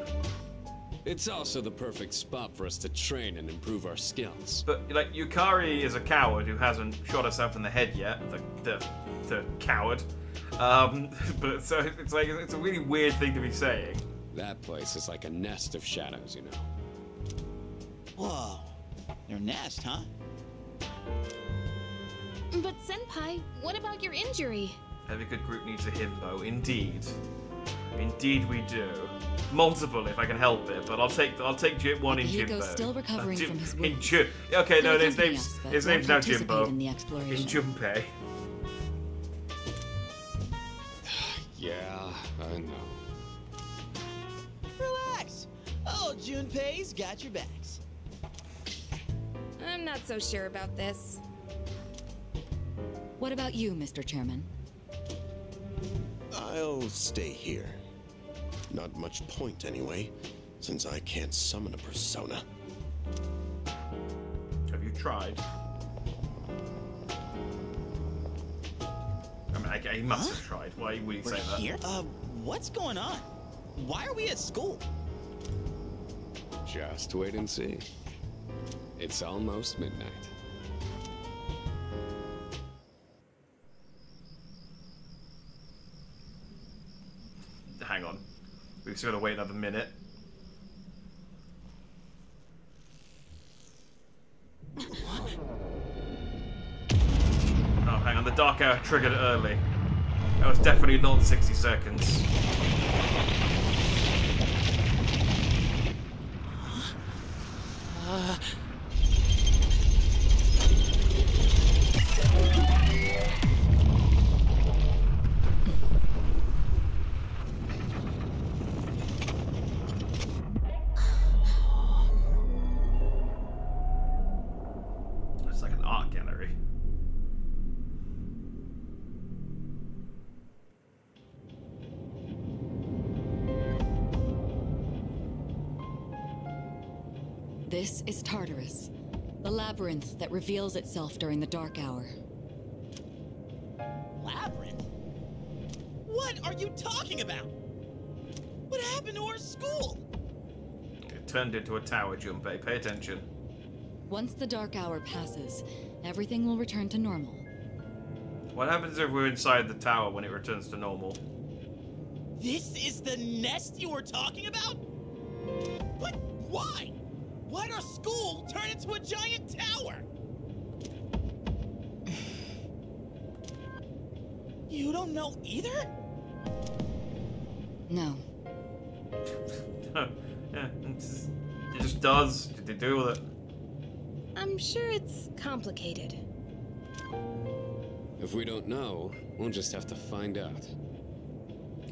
It's also the perfect spot for us to train and improve our skills. But like Yukari is a coward who hasn't shot herself in the head yet. The coward. But so it's like it's a really weird thing to be saying. That place is like a nest of shadows, you know. Whoa, their nest, huh? But Senpai, what about your injury? Every good group needs a himbo, indeed. Indeed we do. Multiple if I can help it, but I'll take one in Jimbo. Akihiko's still recovering from his wounds. Okay, no, He'll his accompany name's us, but his won't name's now participate Jimbo. in the exploration. In Junpei. Yeah, I know. Relax. Oh, Junpei's got your backs. I'm not so sure about this. What about you, Mr. Chairman? I'll stay here. Not much point anyway, since I can't summon a persona. Have you tried? I mean, he must have tried. Why would he say that? Here? What's going on? Why are we at school? Just wait and see. It's almost midnight. Hang on. We've just got to wait another minute. Oh, hang on. The dark hour triggered it early. That was definitely not 60 seconds. It's like an art gallery. This is Tartarus, the labyrinth that reveals itself during the dark hour. Labyrinth? What are you talking about? What happened to our school? It turned into a tower, Junpei. Pay attention. Once the dark hour passes, everything will return to normal. What happens if we're inside the tower when it returns to normal? This is the nest you were talking about? But why? Why'd our school turn into a giant tower? You don't know either? No. Yeah, it just does. Did they deal with it? I'm sure it's complicated. If we don't know, we'll just have to find out.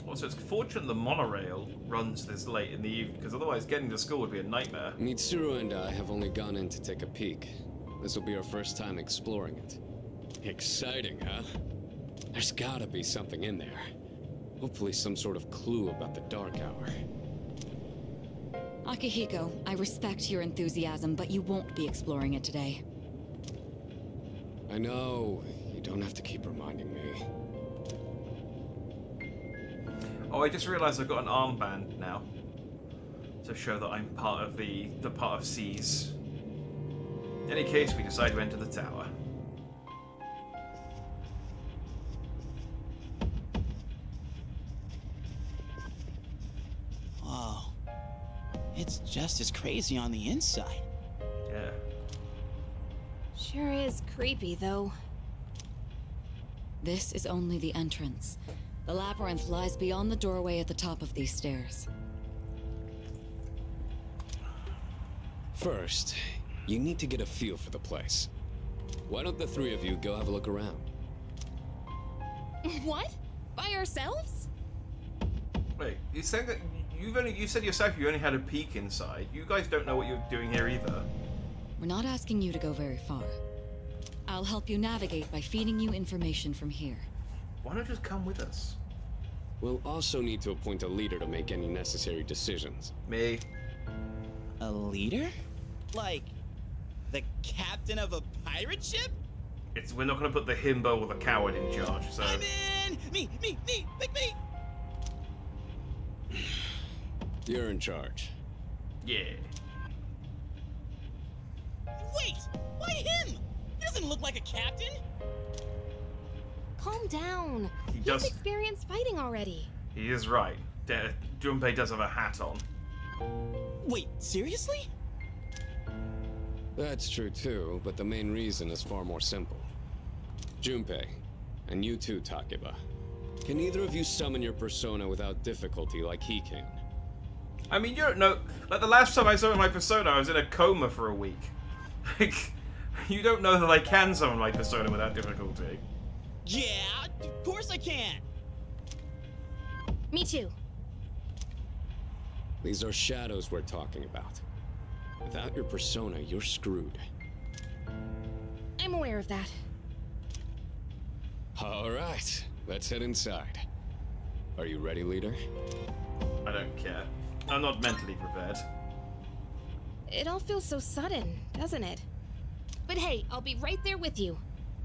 Also, it's fortunate the monorail runs this late in the evening, because otherwise getting to school would be a nightmare. Mitsuru and I have only gone in to take a peek. This will be our first time exploring it. Exciting, huh? There's gotta be something in there. Hopefully some sort of clue about the Dark Hour. Akihiko, I respect your enthusiasm, but you won't be exploring it today. I know. You don't have to keep reminding me. Oh, I just realised I've got an armband now. To show that I'm part of the part of C's. In any case, we decide to enter the tower. Whoa. It's just as crazy on the inside. Yeah. Sure is creepy, though. This is only the entrance. The labyrinth lies beyond the doorway at the top of these stairs. First, you need to get a feel for the place. Why don't the three of you go have a look around? What? By ourselves? Wait, you said that you said yourself you only had a peek inside. You guys don't know what you're doing here either. We're not asking you to go very far. I'll help you navigate by feeding you information from here. Why not just come with us? We'll also need to appoint a leader to make any necessary decisions. Me. A leader? Like, the captain of a pirate ship? We're not going to put the himbo or the coward in charge, so... I'm in! Me! Pick me! You're in charge. Yeah. Wait! Why him? He doesn't look like a captain! Calm down. He He's does... experienced fighting already. He is right. Junpei does have a hat on. Wait, seriously? That's true too, but the main reason is far more simple. Junpei, and you too, Takeba. Can either of you summon your persona without difficulty like he can? I mean, you don't know... Like, the last time I summoned my persona, I was in a coma for a week. Like, you don't know that I can summon my persona without difficulty. Yeah, of course I can! Me too. These are shadows we're talking about. Without your persona, you're screwed. I'm aware of that. All right, let's head inside. Are you ready, leader? I don't care. I'm not mentally prepared. It all feels so sudden, doesn't it? But hey, I'll be right there with you.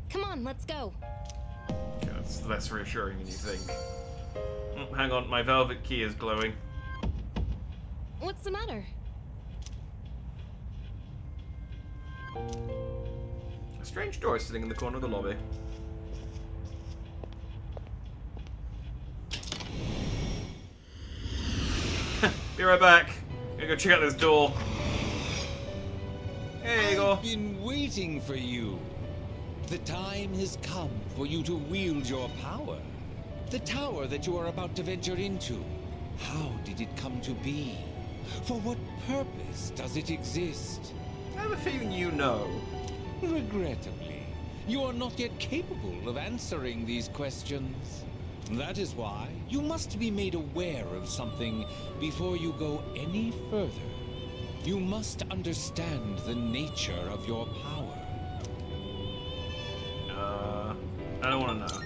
Come on, let's go. Okay, that's less reassuring than you think. Oh, hang on, my velvet key is glowing. What's the matter? A strange door is sitting in the corner of the lobby. Be right back. Gonna go check out this door. There you go. I've been waiting for you. The time has come for you to wield your power. The tower that you are about to venture into. How did it come to be? For what purpose does it exist? I have a feeling you know. Regrettably, you are not yet capable of answering these questions. That is why you must be made aware of something before you go any further. You must understand the nature of your power. I don't want to know.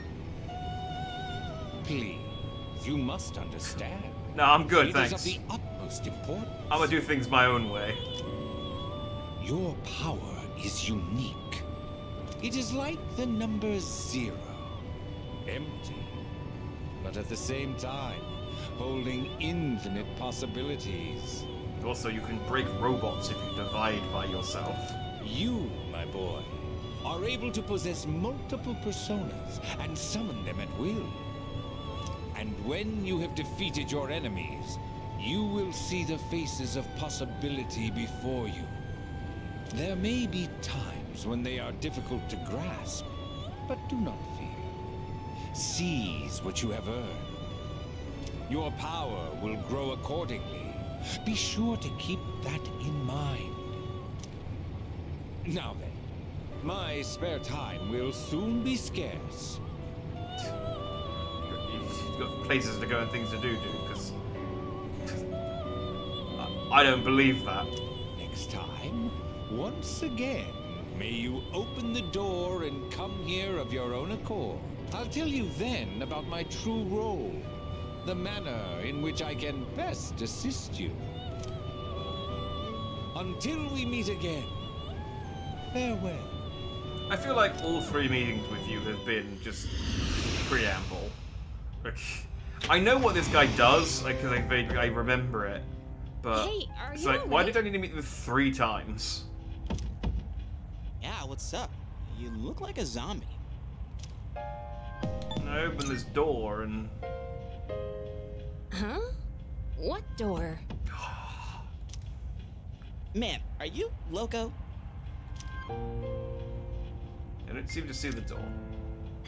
Please, you must understand. No, I'm good, it is thanks. of the utmost importance. I'm gonna do things my own way. Your power is unique. It is like the number 0. Empty, but at the same time, holding infinite possibilities. Also, you can break robots if you divide by yourself. You, my boy, are able to possess multiple personas and summon them at will. And when you have defeated your enemies, you will see the faces of possibility before you. There may be times when they are difficult to grasp, but do not fear. Seize what you have earned. Your power will grow accordingly. Be sure to keep that in mind. Now then, my spare time will soon be scarce. You've got places to go and things to do, dude, because... I don't believe that. Next time, once again, may you open the door and come here of your own accord. I'll tell you then about my true role, the manner in which I can best assist you. Until we meet again, farewell. I feel like all 3 meetings with you have been just preamble. Like, I know what this guy does, because I remember it, but Hey, are it's you like, why alright? did I need to meet them 3 times? Yeah, what's up? You look like a zombie. And I opened this door and... Huh? What door? Man, are you loco? I don't seem to see the door.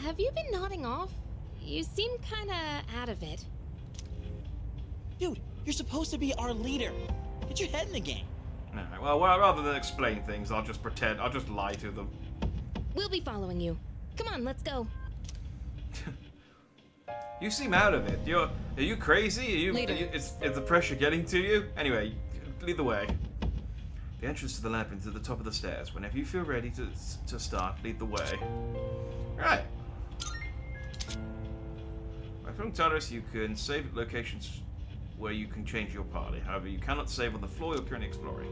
Have you been nodding off? You seem kinda out of it. Dude, you're supposed to be our leader. Get your head in the game. Alright, well, rather than explain things, I'll just pretend, I'll just lie to them. We'll be following you. Come on, let's go. You seem out of it. Are you crazy? Is the pressure getting to you? Anyway, lead the way. The entrance to the labyrinth is at the top of the stairs. Whenever you feel ready to start, lead the way. Right. By filling Tartarus, you can save at locations where you can change your party. However, you cannot save on the floor you're currently exploring.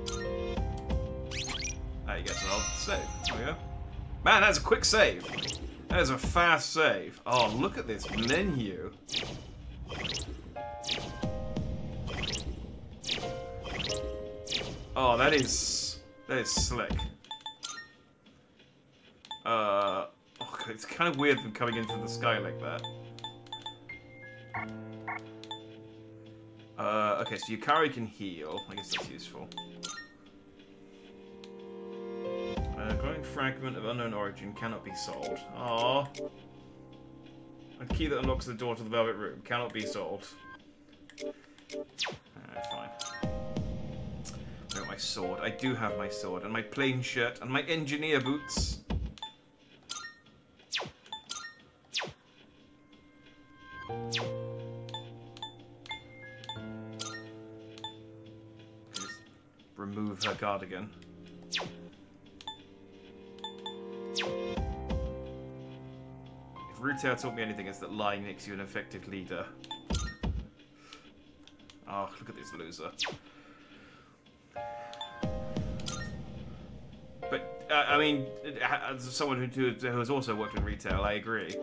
I guess I'll save. There we go. Man, that's a quick save. That is a fast save. Oh, look at this menu. Oh, that is slick. Oh, it's kind of weird them coming into the sky like that. Okay, so Yukari can heal. I guess that's useful. Glowing fragment of unknown origin cannot be sold. Aww. A key that unlocks the door to the Velvet Room cannot be sold. Alright, fine. I got my sword. I do have my sword, and my plain shirt, and my engineer boots. Just remove her cardigan. If Retail taught me anything, it's that lying makes you an effective leader. Oh, look at this loser. But, I mean, as someone who has also worked in retail, I agree.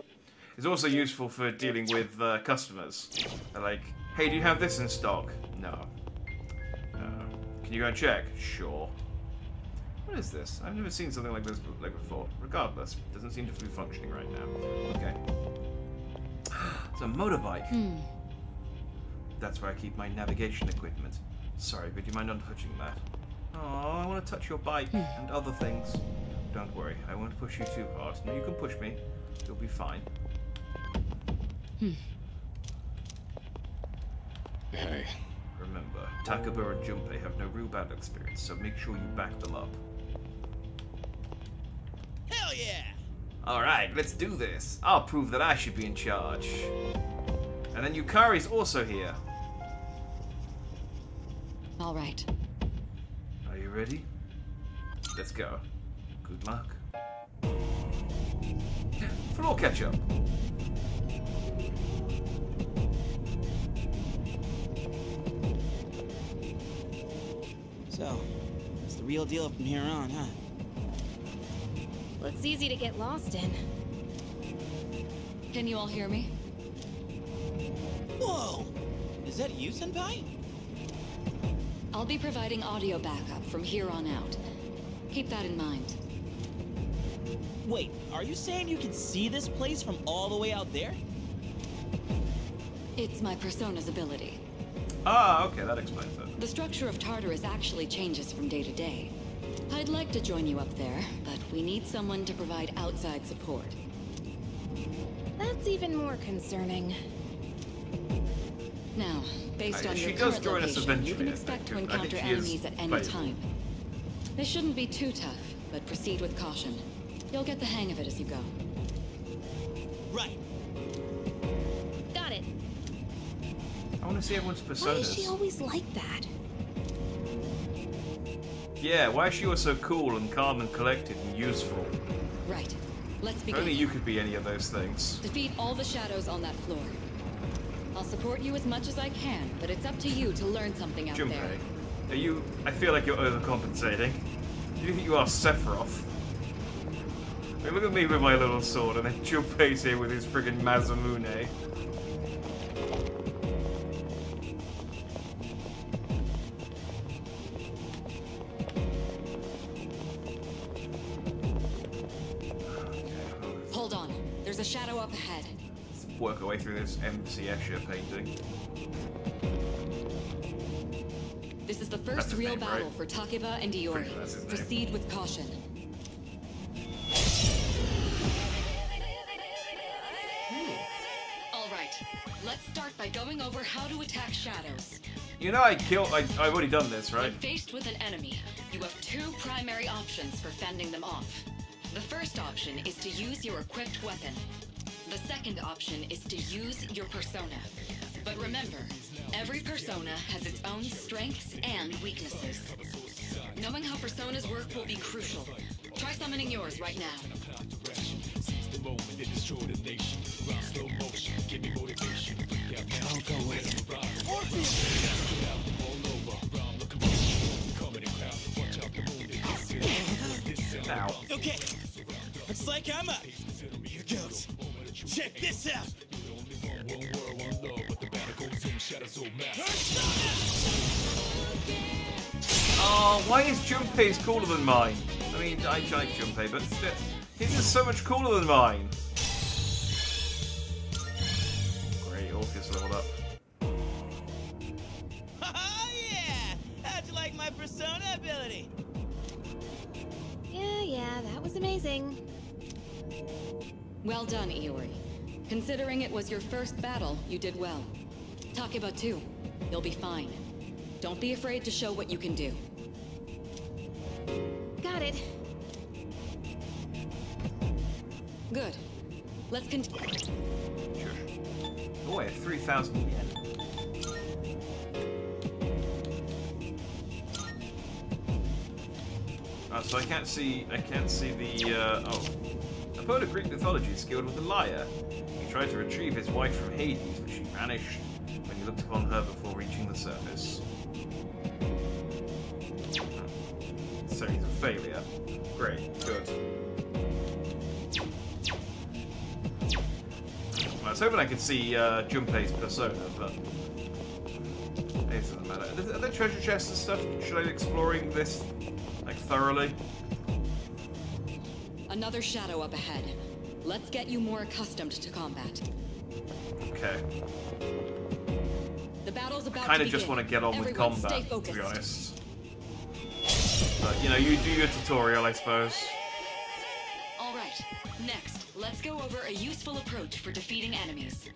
It's also useful for dealing with customers. They're like, hey, do you have this in stock? No. Can you go and check? Sure. What is this? I've never seen something like this before. Regardless, it doesn't seem to be functioning right now. Okay. It's a motorbike. That's where I keep my navigation equipment. Sorry, but do you mind untouching that? Oh, I want to touch your bike and other things. Don't worry, I won't push you too hard. No, you can push me. You'll be fine. Hey. Remember, Takaba and Junpei have no real battle experience, so make sure you back them up. Hell yeah! Alright, let's do this. I'll prove that I should be in charge. And then Yukari's also here. Alright. Are you ready? Let's go. Good luck. Floor ketchup. So, it's the real deal from here on, huh? Looks easy to get lost in. Can you all hear me? Whoa! Is that you, Senpai? I'll be providing audio backup from here on out. Keep that in mind. Wait, are you saying you can see this place from all the way out there? It's my persona's ability. Ah, okay, that explains it. The structure of Tartarus actually changes from day to day. I'd like to join you up there, but we need someone to provide outside support. That's even more concerning. Now, based on your she does current join us location, eventually, you can expect to I think encounter she is enemies at any playable. time. They shouldn't be too tough, but proceed with caution. You'll get the hang of it as you go. Right. Got it. I want to see everyone's personas. Why is she always like that? Yeah, why is she always so cool and calm and collected and useful? Right. Let's If begin. only you could be any of those things. Defeat all the shadows on that floor. I'll support you as much as I can, but it's up to you to learn something out there. Junpei, are you... I feel like you're overcompensating. Do you think you are Sephiroth? Like, look at me with my little sword, and then Junpei's here with his friggin' Masamune. Hold on. There's a shadow up ahead. Let's work our way through this MC Escher painting. This is the That's first his real name, battle right? for Takeba and Pretty Iori. sure that's his name. Proceed with caution. All right. Let's start by going over how to attack shadows. You know I've already done this, right? When faced with an enemy, you have two primary options for fending them off. The first option is to use your equipped weapon. The second option is to use your persona. But remember, every persona has its own strengths and weaknesses. Knowing how personas work will be crucial. Try summoning yours right now. I'll go with Now. Okay, looks like I'm up. Here goes. Check this out. Oh, why is Junpei's cooler than mine? I mean, I like Junpei, but still, his is so much cooler than mine. Great, Orpheus leveled up. Oh yeah! How'd you like my persona ability? Yeah, that was amazing. Well done, Iori. Considering it was your first battle, you did well. Takeba too. You'll be fine. Don't be afraid to show what you can do. Got it. Good. Let's continue. Sure. Oh, I have 3,000 yen. So I can't see the, oh. A poet of Greek mythology is skilled with a lyre. He tried to retrieve his wife from Hades, but she vanished when he looked upon her before reaching the surface. So he's a failure. Great, good. I was hoping I could see Junpei's persona, but it doesn't matter. Are there treasure chests and stuff? Should I be exploring this, like, thoroughly? Another shadow up ahead. Let's get you more accustomed to combat. Okay. The battle's about I kind to of just begin. want to get on with Everyone combat, stay to focused. be honest. But, you know, you do your tutorial, I suppose. Alright, next, let's go over a useful approach for defeating enemies.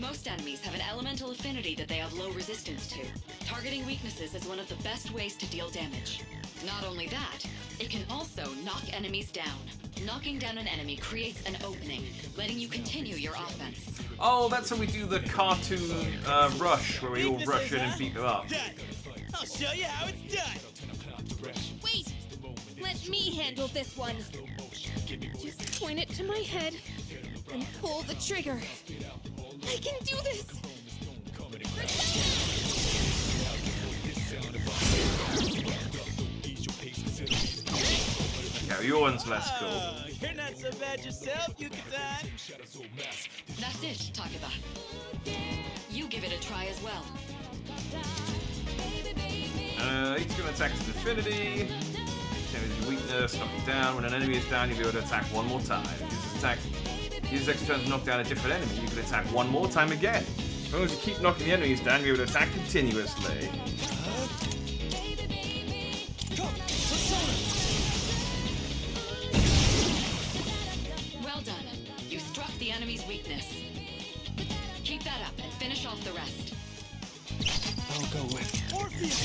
Most enemies have an elemental affinity that they have low resistance to. Targeting weaknesses is one of the best ways to deal damage. Not only that, it can also knock enemies down. Knocking down an enemy creates an opening, letting you continue your offense. Oh, that's how we do the cartoon rush, where we all rush in and beat them up. I'll show you how it's done. Wait! Let me handle this one. Just point it to my head and pull the trigger. I can do this! Okay, your one's less cool. You're not so bad yourself, Yuka-san. That's it, Takeba. You give it a try as well. He's going to attack his affinity. His weakness, knock it down. When an enemy is down, you'll be able to attack one more time. Use extra turn to knock down a different enemy. You can attack one more time again. As long as you keep knocking the enemies down, you'll be able to attack continuously. Well done. You struck the enemy's weakness. Keep that up and finish off the rest. I'll go with Orpheus.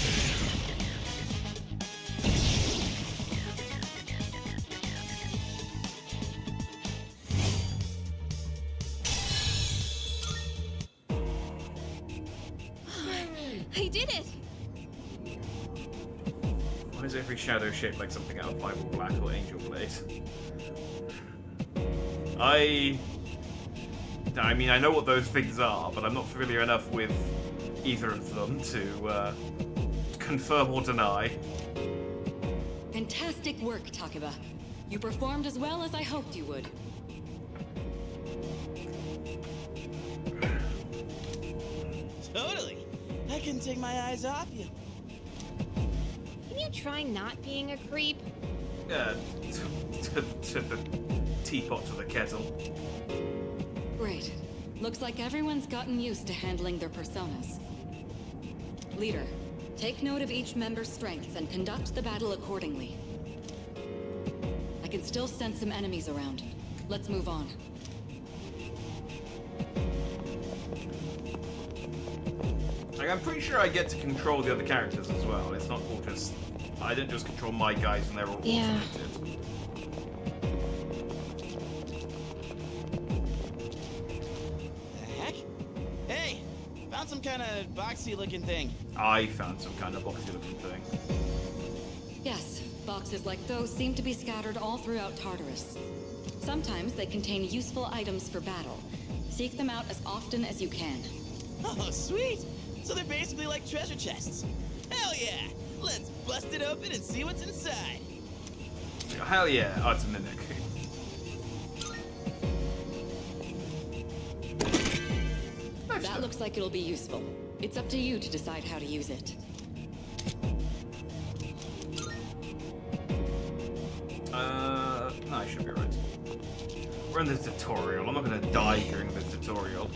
I did it! Why is every shadow shaped like something out of Bible Black or Angel Blade? I mean, I know what those things are, but I'm not familiar enough with either of them to confirm or deny. Fantastic work, Takeba. You performed as well as I hoped you would. Totally. I couldn't take my eyes off you. Can you try not being a creep? To the teapot to the kettle. Great. Looks like everyone's gotten used to handling their personas. Leader, take note of each member's strengths and conduct the battle accordingly. I can still sense some enemies around. Let's move on. Like, I'm pretty sure I get to control the other characters as well. It's not all just... I don't just control my guys and they're all automated. some kind of boxy looking thing. I found some kind of boxy looking thing. Yes, boxes like those seem to be scattered all throughout Tartarus. Sometimes they contain useful items for battle. Seek them out as often as you can. Oh, sweet! So they're basically like treasure chests. Hell yeah! Let's bust it open and see what's inside. Hell yeah! Oh, it's a mimic. That looks like it'll be useful. It's up to you to decide how to use it. No, I should be right. We're in the tutorial. I'm not gonna die during the tutorial.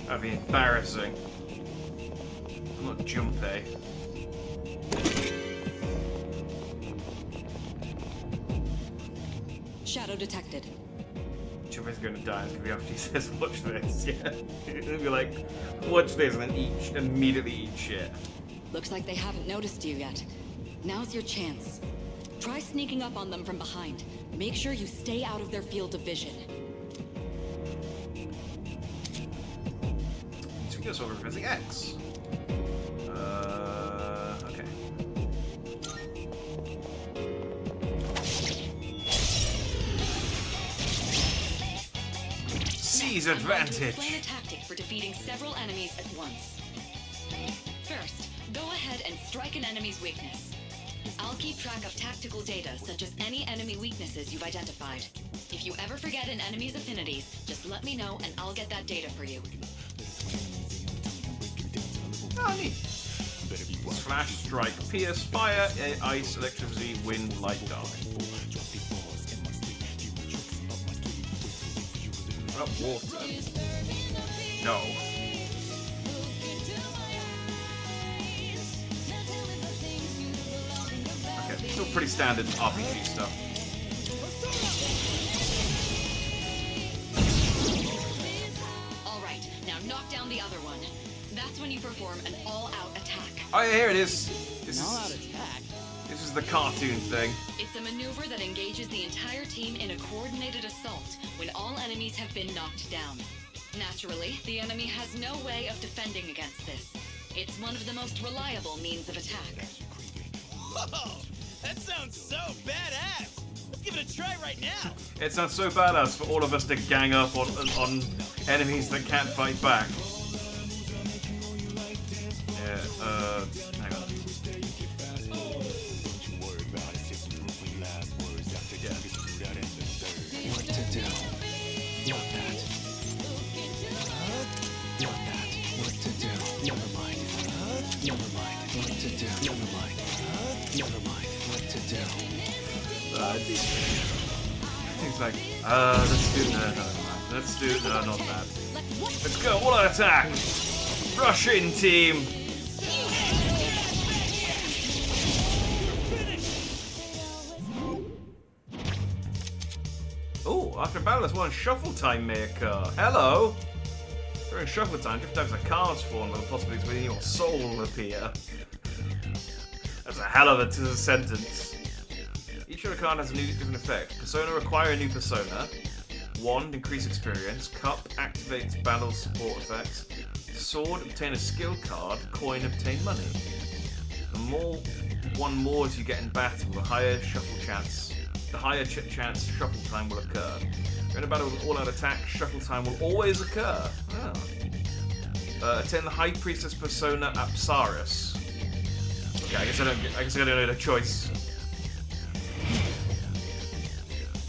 That'd be embarrassing. I'm not Junpei. Shadow detected. Junpei's gonna die. It's gonna be after he says, "Watch this." Yeah, it'll be like, "Watch this," and then immediately eat shit. Looks like they haven't noticed you yet. Now's your chance. Try sneaking up on them from behind. Make sure you stay out of their field of vision. So we guess over pressing X. Okay. Seize advantage. Plan a tactic for defeating several enemies at once. First, go ahead and strike an enemy's weakness. I'll keep track of tactical data, such as any enemy weaknesses you've identified. If you ever forget an enemy's affinities, just let me know and I'll get that data for you. Oh, neat. Flash, strike, pierce, fire, ice, electricity, wind, light, dark. Oh, water. No. Okay, still pretty standard RPG stuff. Alright, now knock down the other one. That's when you perform an all-out attack. Oh yeah, here it is. An all-out attack? This is the cartoon thing. It's a maneuver that engages the entire team in a coordinated assault when all enemies have been knocked down. Naturally, the enemy has no way of defending against this. It's one of the most reliable means of attack. Whoa! That sounds so badass! Let's give it a try right now! It sounds so badass for all of us to gang up on enemies that can't fight back. Yeah, hang on. What to do? Not that. Not that. What to do? Never mind. Never mind. What to do? Never mind. Never mind. What to do? He's like, let's do no, let's do no, not that. Let's go, all out attack! Rush in, team! Oh, after battle, there's one shuffle time may occur. Hello! During shuffle time, different types of cards form with the possibilities within your soul will appear. That's a hell of a sentence. Each other card has a new different effect. Persona, acquire a new persona. Wand, increase experience. Cup, activates battle support effects. Sword, obtain a skill card. Coin, obtain money. The more one more as you get in battle, the higher shuffle chance. The higher chance shuffle time will occur. In a battle with all-out attack, shuffle time will always occur. Oh. Attain the High Priestess persona Apsaris. Okay, I guess I don't need a choice.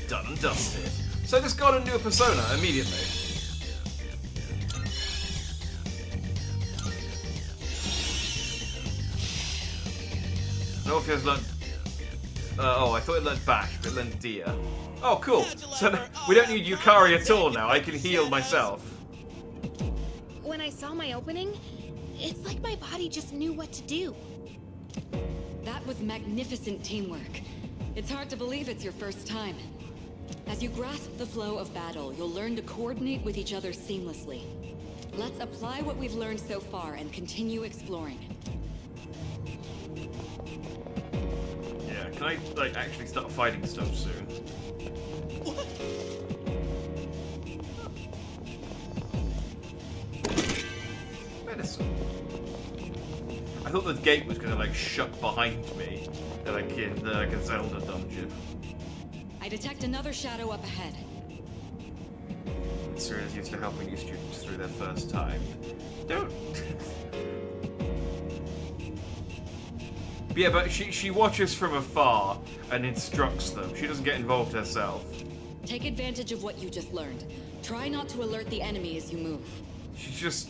Done and dusted. So I just got a new persona immediately. No, if it's learned. Oh, I thought it learned Bash, but it learned Dia. Oh, cool. So we don't need Yukari at all now. I can heal myself. When I saw my opening, it's like my body just knew what to do. That was magnificent teamwork. It's hard to believe it's your first time. As you grasp the flow of battle, you'll learn to coordinate with each other seamlessly. Let's apply what we've learned so far and continue exploring. Yeah, can I, like, actually start fighting stuff soon? listen. I thought the gate was gonna like shut behind me, like in a Zelda dungeon. I detect another shadow up ahead. Serena's used to helping new students through their first time. Don't. Yeah, but she watches from afar and instructs them. She doesn't get involved herself. Take advantage of what you just learned. Try not to alert the enemy as you move. She's just...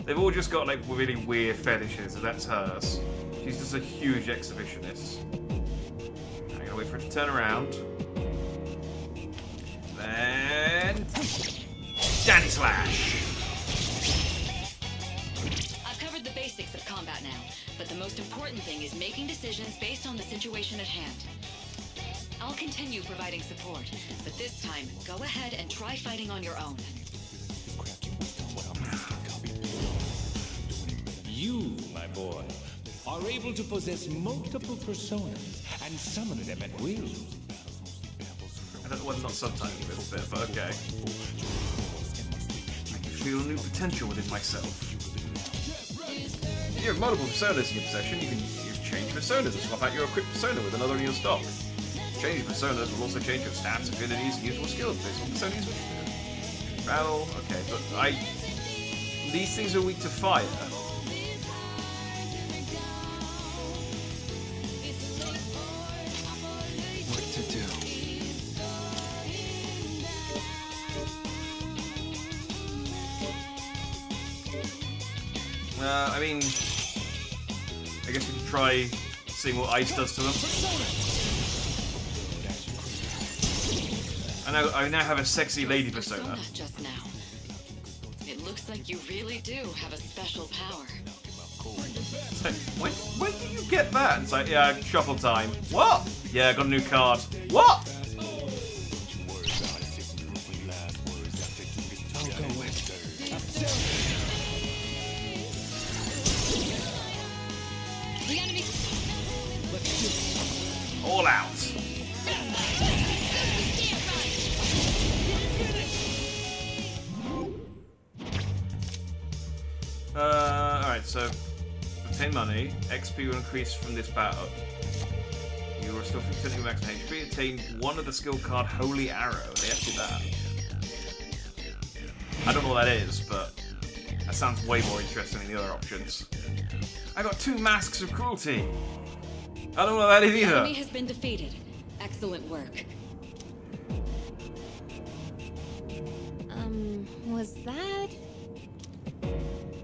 They've all just got, like, really weird fetishes, and that's hers. She's just a huge exhibitionist. I'm gonna wait for her to turn around. And... Danny Slash! I've covered the basics of combat now, but the most important thing is making decisions based on the situation at hand. I'll continue providing support, but this time, go ahead and try fighting on your own. You, my boy, are able to possess multiple personas and summon them at will. I don't know whether or not subtitling this bit, but okay. I can feel new potential within myself. If you have multiple personas in your possession, you can use change personas to swap out your equipped persona with another in your stock. Change personas will also change your stats, abilities, and usable skills based on personas which you do. Battle, okay, but these things are weak to fire. What to do? I mean, I guess we can try seeing what ice does to them. I now have a sexy lady persona. Just now. It looks like you really do have a special power. It's like, when did you get that? It's like, yeah, shuffle time. What? Yeah, I got a new card. What? I'll go with. The enemy. All out. Alright, so obtain money. XP will increase from this battle. You will restore 50% of max HP. Obtain one of the skill card Holy Arrow. They have to do that. I don't know what that is, but that sounds way more interesting than the other options. I got 2 Masks of Cruelty. I don't know what that is either. The enemy has been defeated. Excellent work. Was that?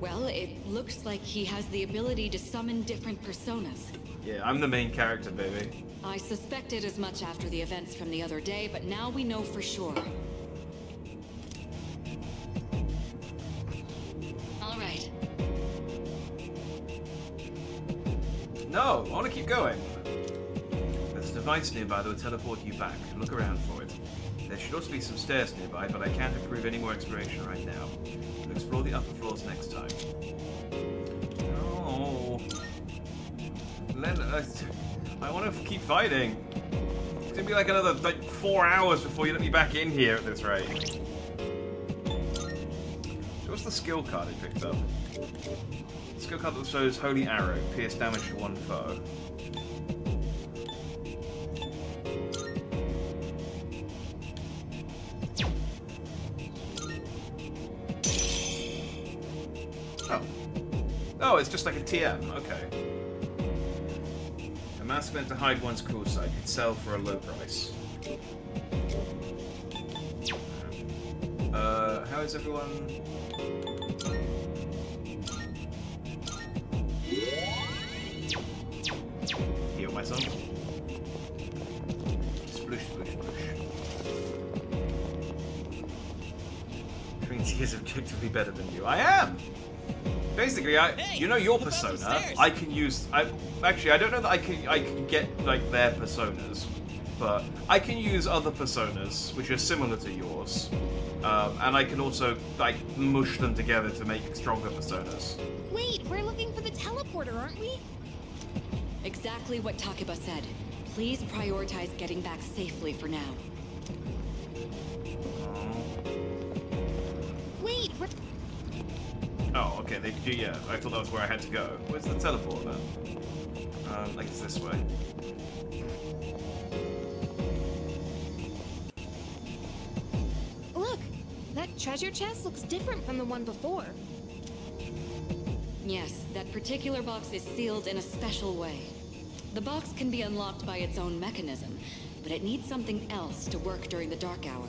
Well, it looks like he has the ability to summon different personas. Yeah, I'm the main character, baby. I suspected as much after the events from the other day, but now we know for sure. All right. No, I want to keep going. There's a device nearby that will teleport you back. Look around for it. There should also be some stairs nearby, but I can't approve any more exploration right now. We'll explore the upper floors next time. Oh. I want to keep fighting. It's going to be like another 4 hours before you let me back in here at this rate. So what's the skill card I picked up? Skill card that shows Holy Arrow. Pierce damage to one foe. Oh, it's just like a TM, okay. A mask meant to hide one's cruel side could sell for a low price. How is everyone? Heal myself. Sploosh, sploosh, sploosh. Trinity is objectively better than you. I am! Basically, you know your persona. I can use. Actually, I don't know that I can get like their personas, but I can use other personas which are similar to yours, and I can also like mush them together to make stronger personas. Wait, we're looking for the teleporter, aren't we? Exactly what Takeba said. Please prioritize getting back safely for now. Wait, we're... Oh, okay, they do, yeah. I thought that was where I had to go. Where's the teleport then? I guess this way. Look! That treasure chest looks different from the one before. Yes, that particular box is sealed in a special way. The box can be unlocked by its own mechanism, but it needs something else to work during the dark hour.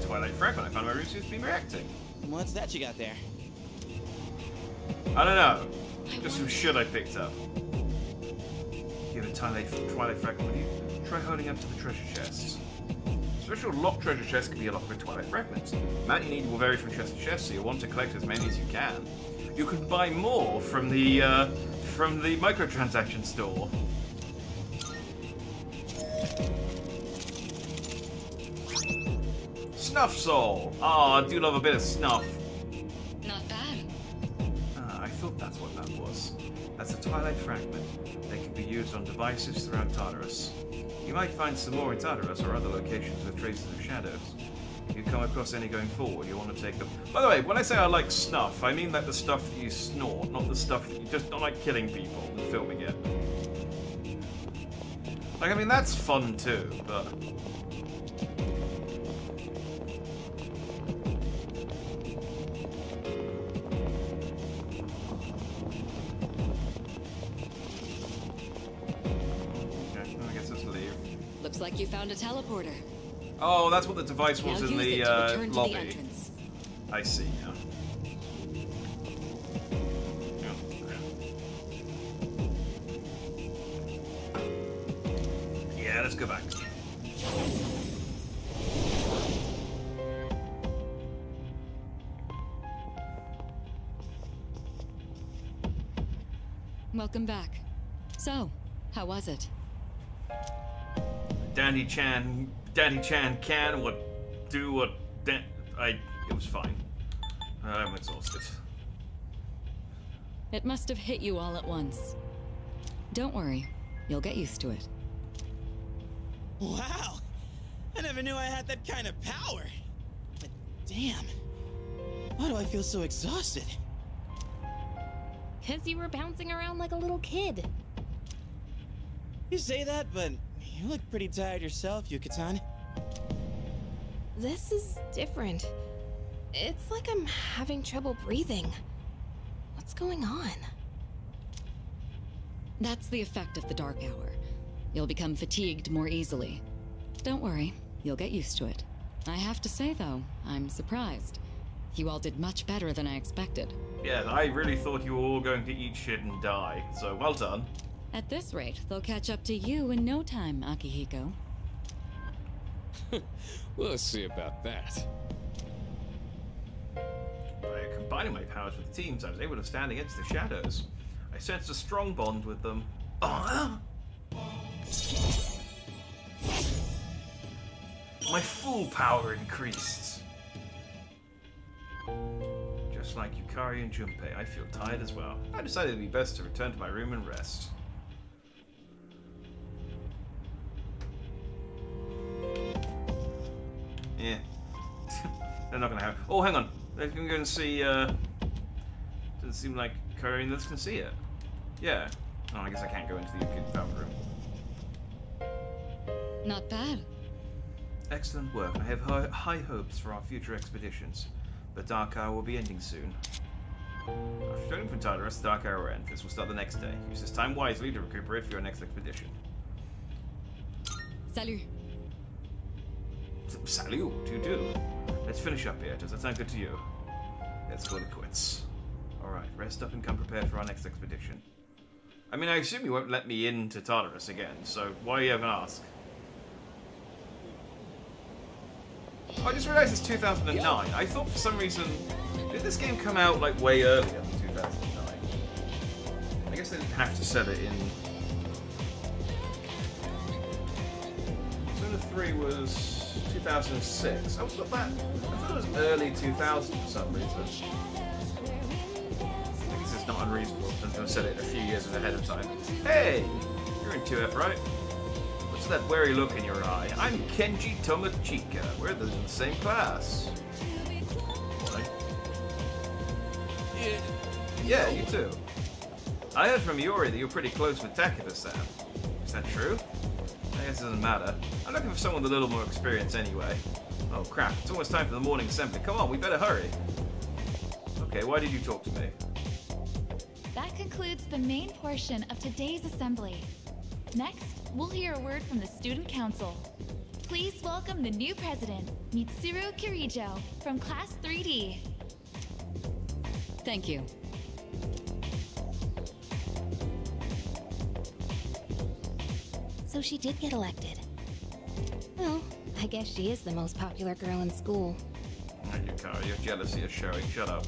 Twilight Fragment. I found my room seems to be reacting. What's that you got there? I don't know. Just some shit I picked up. Give a Twilight Fragment with you. Try holding up to the treasure chests. Special locked treasure chests can be unlocked with Twilight Fragments. The amount you need will vary from chest to chest, so you'll want to collect as many as you can. You can buy more from the microtransaction store. Snuff Soul! Ah, I do love a bit of snuff. Not bad. Ah, I thought that's what that was. That's a Twilight Fragment. They can be used on devices throughout Tartarus. You might find some more in Tartarus or other locations with traces of shadows. If you come across any going forward, you'll want to take them. By the way, when I say I like snuff, I mean like the stuff that you snort, not the stuff that you just don't like killing people and filming it. Like, I mean, that's fun too, but... Looks like you found a teleporter. Oh, that's what the device was now in use the it to return to lobby. the entrance. I see now. Yeah, let's go back. Welcome back. So, how was it? Dandy Chan can what do what it was fine. I'm exhausted. It must have hit you all at once. Don't worry, you'll get used to it. Wow! I never knew I had that kind of power. But damn, why do I feel so exhausted? 'Cause you were bouncing around like a little kid. You say that, but you look pretty tired yourself, Yuka-tan. This is different. It's like I'm having trouble breathing. What's going on? That's the effect of the dark hour. You'll become fatigued more easily. Don't worry, you'll get used to it. I have to say, though, I'm surprised. You all did much better than I expected. Yeah, I really thought you were all going to eat shit and die, so well done. At this rate, they'll catch up to you in no time, Akihiko. We'll see about that. By combining my powers with the teams, I was able to stand against the shadows. I sensed a strong bond with them. Oh. My full power increased. Just like Yukari and Junpei, I feel tired as well. I decided it'd be best to return to my room and rest. Yeah. They're not gonna have... Oh, hang on. They can go and see, Doesn't seem like Curry and Liz can see it. Yeah. Oh, I guess I can't go into the kid's family room. Not bad. Excellent work. I have high hopes for our future expeditions. The Dark Hour will be ending soon. After returning from Tartarus, the Dark Hour will end. This will start the next day. Use this time wisely to recuperate for your next expedition. Salut. Salut, you do. Let's finish up here. Does that sound good to you? Let's call it quits. Alright, rest up and come prepared for our next expedition. I mean, I assume you won't let me into Tartarus again, so why you even ask? Oh, I just realized it's 2009. I thought for some reason... Did this game come out, like, way earlier than 2009? I guess they didn't have to set it in... Persona 3 was 2006. I thought it was early 2000 for some reason. I guess it's not unreasonable for them to have set it a few years ahead of time. Hey! You're in 2F, right? What's What's that wary look in your eye? I'm Kenji Tomochika. We're in the same class. Why? Yeah, you too. I heard from Yuri that you're pretty close with Takeda-san. Is that true? I guess it doesn't matter. I'm looking for someone with a little more experience anyway. Oh crap, it's almost time for the morning assembly. Come on, we better hurry. Okay, why did you talk to me? That concludes the main portion of today's assembly. Next, we'll hear a word from the Student Council. Please welcome the new president, Mitsuru Kirijo, from Class 3D. Thank you. So she did get elected. Well, I guess she is the most popular girl in school. Your jealousy is showing. Shut up.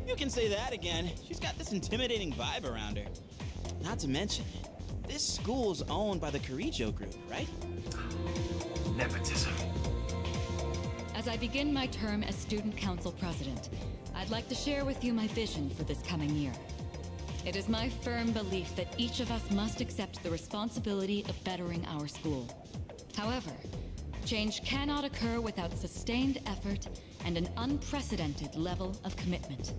You can say that again. She's got this intimidating vibe around her. Not to mention, this school's owned by the Kirijo group, right? Nepotism. As I begin my term as Student Council President, I'd like to share with you my vision for this coming year. It is my firm belief that each of us must accept the responsibility of bettering our school. However, change cannot occur without sustained effort and an unprecedented level of commitment.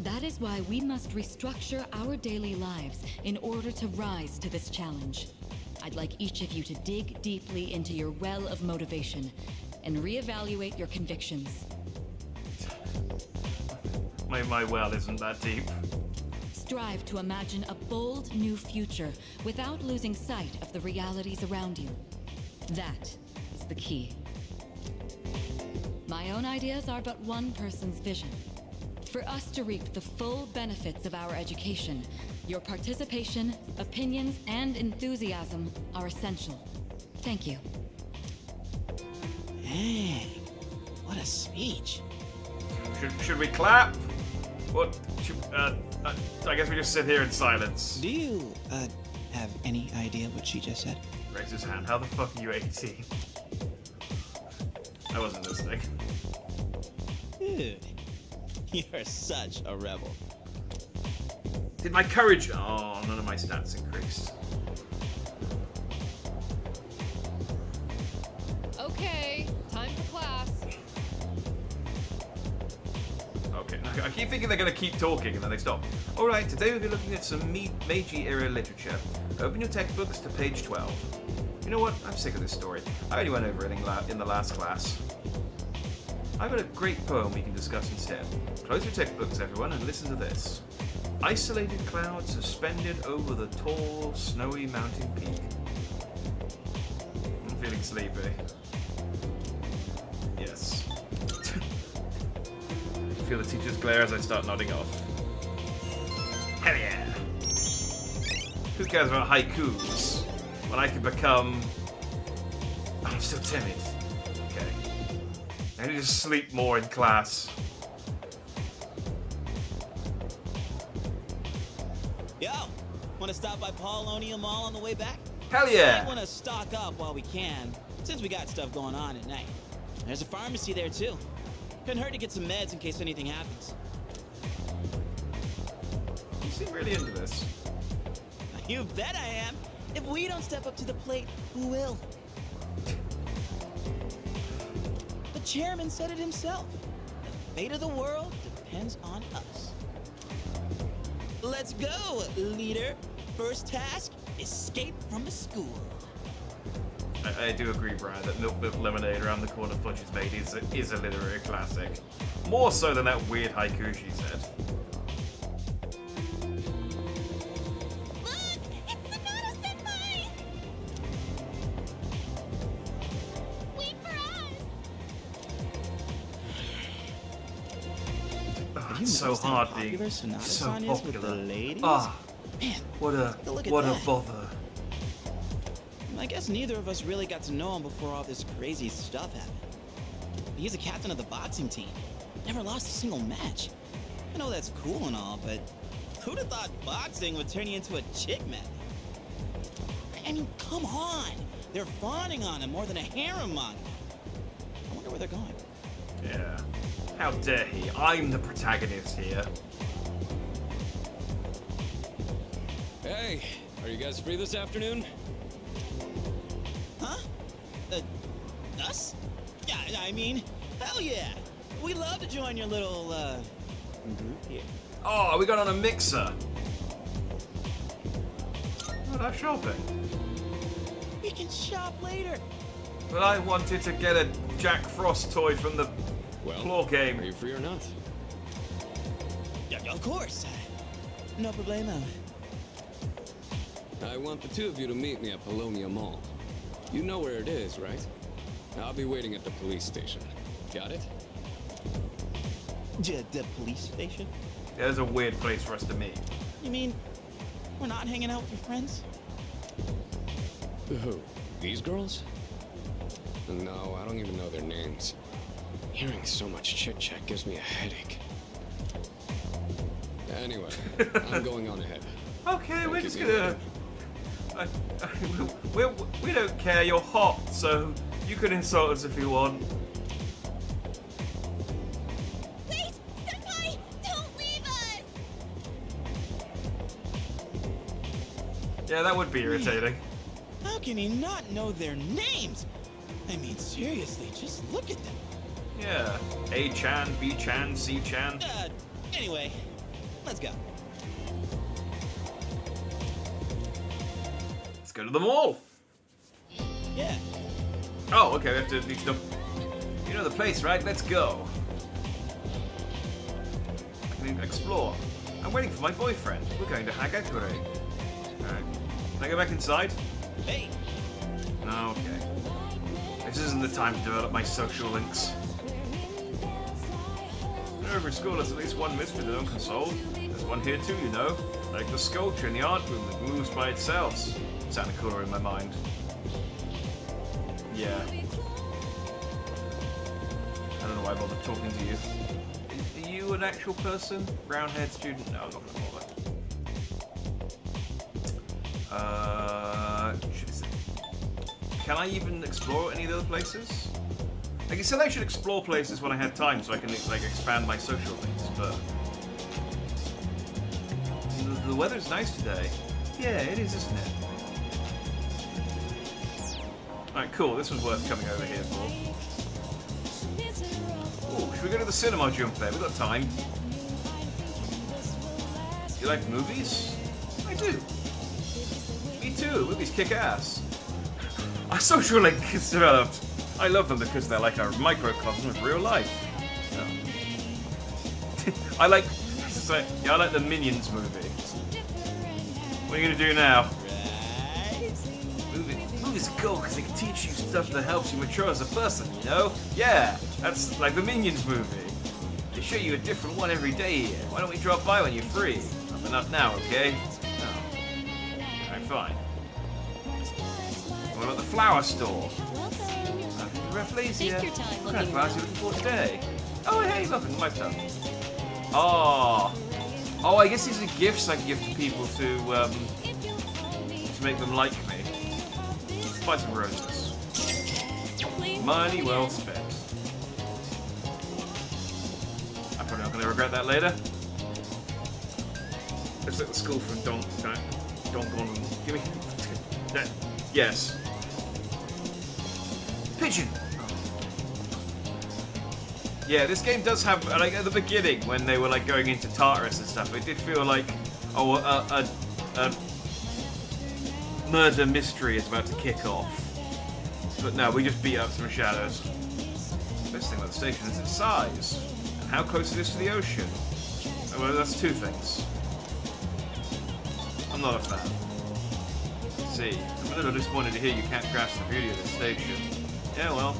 That is why we must restructure our daily lives in order to rise to this challenge. I'd like each of you to dig deeply into your well of motivation and reevaluate your convictions. My well isn't that deep. Strive to imagine a bold new future without losing sight of the realities around you. That is the key. My own ideas are but one person's vision. For us to reap the full benefits of our education, your participation, opinions, and enthusiasm are essential. Thank you. Dang, what a speech. Should we clap? What? I guess we just sit here in silence. Do you, have any idea what she just said? Raise his hand. How the fuck are you 18? I wasn't listening. Dude, you're such a rebel. Did my courage... Oh, none of my stats increased. Okay, time for class. Okay, I keep thinking they're going to keep talking and then they stop. Alright, today we'll be looking at some Meiji-era literature. Open your textbooks to page 12. You know what? I'm sick of this story. I only went over it in the last class. I've got a great poem we can discuss instead. Close your textbooks, everyone, and listen to this. Isolated clouds suspended over the tall, snowy mountain peak. I'm feeling sleepy. Yes. Feel the teacher's glare as I start nodding off. Hell yeah! Who cares about haikus when I can become... Oh, I'm still timid. Okay. I need to sleep more in class. Yo, wanna stop by Paulonia Mall on the way back? Hell yeah! I wanna stock up while we can, since we got stuff going on at night. There's a pharmacy there too. Couldn't hurt to get some meds in case anything happens. You seem really into this. You bet I am. If we don't step up to the plate, who will? The chairman said it himself. The fate of the world depends on us. Let's go, leader. First task, escape from the school. I do agree, Brian, that Milk Milk Lemonade around the corner Fudge is made is a literary classic. More so than that weird haiku she said. Look! It's Sonata-senpai! Wait for us! Oh, it's so hard being so popular. Ah, Man, what a bother. I guess neither of us really got to know him before all this crazy stuff happened. He's a captain of the boxing team. Never lost a single match. I know that's cool and all, but who'd have thought boxing would turn you into a chick magnet? I mean, come on! They're fawning on him more than a harem manga. I wonder where they're going. Yeah. How dare he? I'm the protagonist here. Hey, Are you guys free this afternoon? Huh? Us? Yeah, I mean, hell yeah. We'd love to join your little, group here. Oh, we got on a mixer. Oh, that's shopping. We can shop later. But I wanted to get a Jack Frost toy from the claw game. Are you free or not? Yeah, of course. No problemo. I want the two of you to meet me at Polonia Mall. You know where it is, right? I'll be waiting at the police station. Got it? The police station? Yeah, there's a weird place for us to meet. You mean we're not hanging out with your friends? Who? These girls? No, I don't even know their names. Hearing so much chit-chat gives me a headache. Anyway, I'm going on ahead. Okay, we're just gonna... we don't care, you're hot, so you can insult us if you want. Wait! Senpai! Don't leave us! Yeah, that would be irritating. How can he not know their names? I mean, seriously, just look at them. Yeah. A-chan, B-chan, C-chan. Anyway, let's go. Let's go to the mall. Yeah. Oh, okay, we have to... You know the place, right? Let's go. I can explore. I'm waiting for my boyfriend. We're going to Hagakure. Alright. Can I go back inside? Hey! No, okay. This isn't the time to develop my social links. Every school has at least one mystery they don't console. There's one here too, you know. Like the sculpture in the art room that moves by itself. It sounded cooler in my mind. Yeah. I don't know why I bothered talking to you. Are you an actual person? Brown-haired student? No, I'm not gonna bother. Can I even explore any of those places? Like you said, I should explore places when I had time, so I can like expand my social links. But the weather's nice today. Yeah, it is, isn't it? Alright, cool. This was worth coming over here for. Oh, should we go to the cinema, Junpei? We've got time. You like movies? I do. Me too. Movies kick ass. Our social link is developed. I love them because they're like a microcosm of real life. No. I like the Minions movie. What are you gonna do now? Movies are cool because they can teach you stuff that helps you mature as a person, you know? Yeah, that's like the Minions movie. They show you a different one every day here. Why don't we drop by when you're free? I'm enough now, okay? No. Alright, fine. What about the flower store? Take your time What kind of looking flowers are you around. looking for today? Oh, hey, look, my stuff. Oh. Oh, I guess these are gifts I can give to people to make them like me. Buy some roses. Money well spent. I'm probably not going to regret that later. Looks like the school from Don. Give me that. Yes. Pigeon. Yeah, this game does have, like, at the beginning, when they were, like, going into Tartarus and stuff, it did feel like, oh, a murder mystery is about to kick off. But no, we just beat up some shadows. The best thing about the station is its size, and how close it is to the ocean. Well, that's two things. I'm not a fan. Let's see, I'm a little disappointed to hear you can't grasp the beauty of this station. Yeah, well.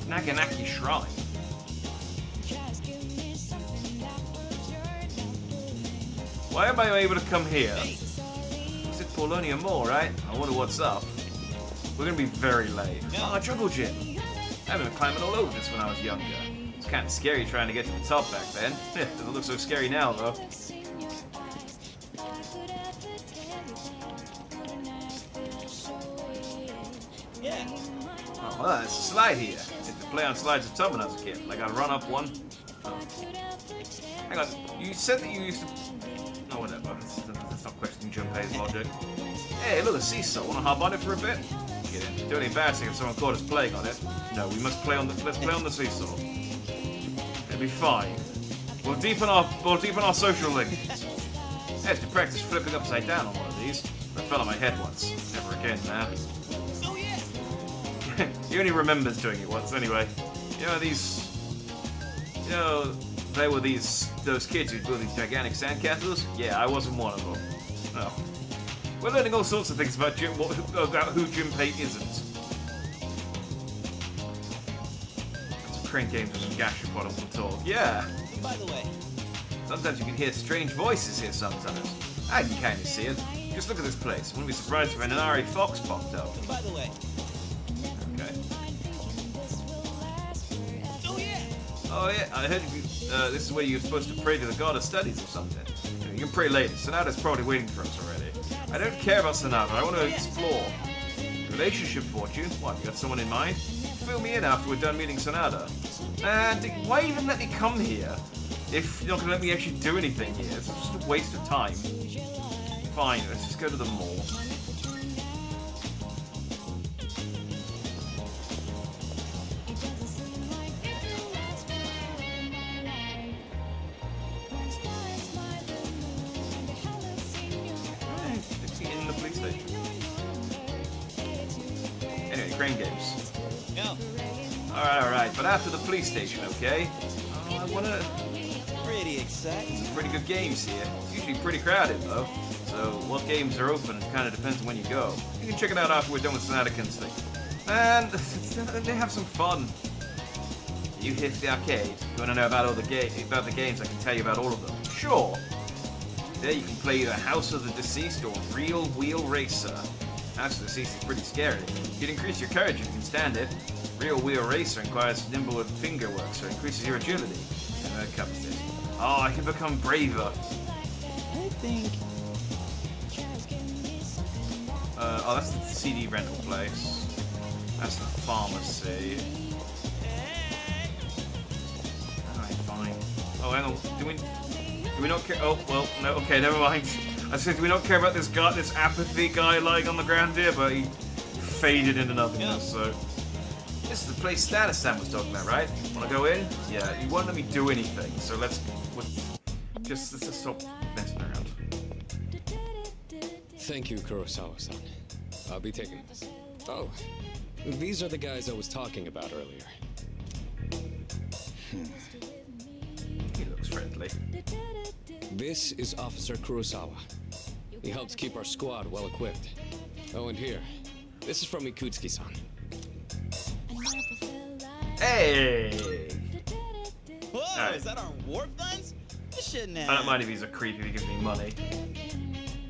Naganaki Shrine. Why am I able to come here? It's at Polonia Mall, right? I wonder what's up. We're gonna be very late. Ah, Jungle Gym. I remember climbing all over this when I was younger. It's kind of scary trying to get to the top back then. Doesn't look so scary now, though. Yeah. Oh, well, there's a slide here. I used to play on slides a ton when I was a kid. Like, I'd run up one. Oh. Hang on, you said that you used to logic. Hey, look, a seesaw. Want to hop on it for a bit? Get in. Totally embarrassing if someone caught us playing on it. No, we must play on the. Let's play on the seesaw. It'll be fine. We'll deepen our social link. I had to practice flipping upside down on one of these. I fell on my head once. Never again, man. Oh yeah. He only remembers doing it once, anyway. You know these. You know, they were those kids who built these gigantic sandcastles. Yeah, I wasn't one of them. No. We're learning all sorts of things about who Junpei isn't. Some crane games with some gastropod will talk. Yeah. By the way, sometimes you can hear strange voices here sometimes. I can kind of see it. Just look at this place. I wouldn't be surprised if an Inari fox popped up. by the way. Okay. Oh yeah. Oh yeah, I heard you, this is where you're supposed to pray to the god of studies or something. You can pray later. Sonata's probably waiting for us already. I don't care about Sonata. I want to explore. Relationship fortune? What, you got someone in mind? Fill me in after we're done meeting Sonata. And why even let me come here if you're not going to let me actually do anything here? It's just a waste of time. Fine, let's just go to the mall. In the police station. Anyway, crane games. Yeah. Alright, but after the police station, okay? Oh, I wanna... Pretty exciting. Some pretty good games here. It's usually pretty crowded, though. So, what games are open kind of depends on when you go. You can check it out after we're done with Sonatican's thing. And they have some fun. You hit the arcade. You want to know about all the games, I can tell you about all of them. Sure. There you can play either House of the Deceased or Real Wheel Racer. House of the Deceased is pretty scary. You'd increase your courage if you can stand it. Real Wheel Racer requires nimble finger work, so it increases your agility. And that covers this. Oh, I can become braver. I think. Oh, that's the CD rental place. That's the pharmacy. Alright, fine. Oh, hang on. Do we not care? Oh, well, no. Okay, never mind. I said, do we not care about this guy, this apathy guy lying on the ground here? But he faded into nothingness. So this is the place Status-san was talking about, right? Want to go in? Yeah. You won't let me do anything. So let's just stop messing around. Thank you, Kurosawa-san. I'll be taking this. Oh, these are the guys I was talking about earlier. He looks friendly. This is Officer Kurosawa. He helps keep our squad well equipped. Oh, and here, this is from Ikutsuki-san. Hey! Whoa, Right. is that our warp funds? This shit now. I don't mind if he's a creep if he gives me money.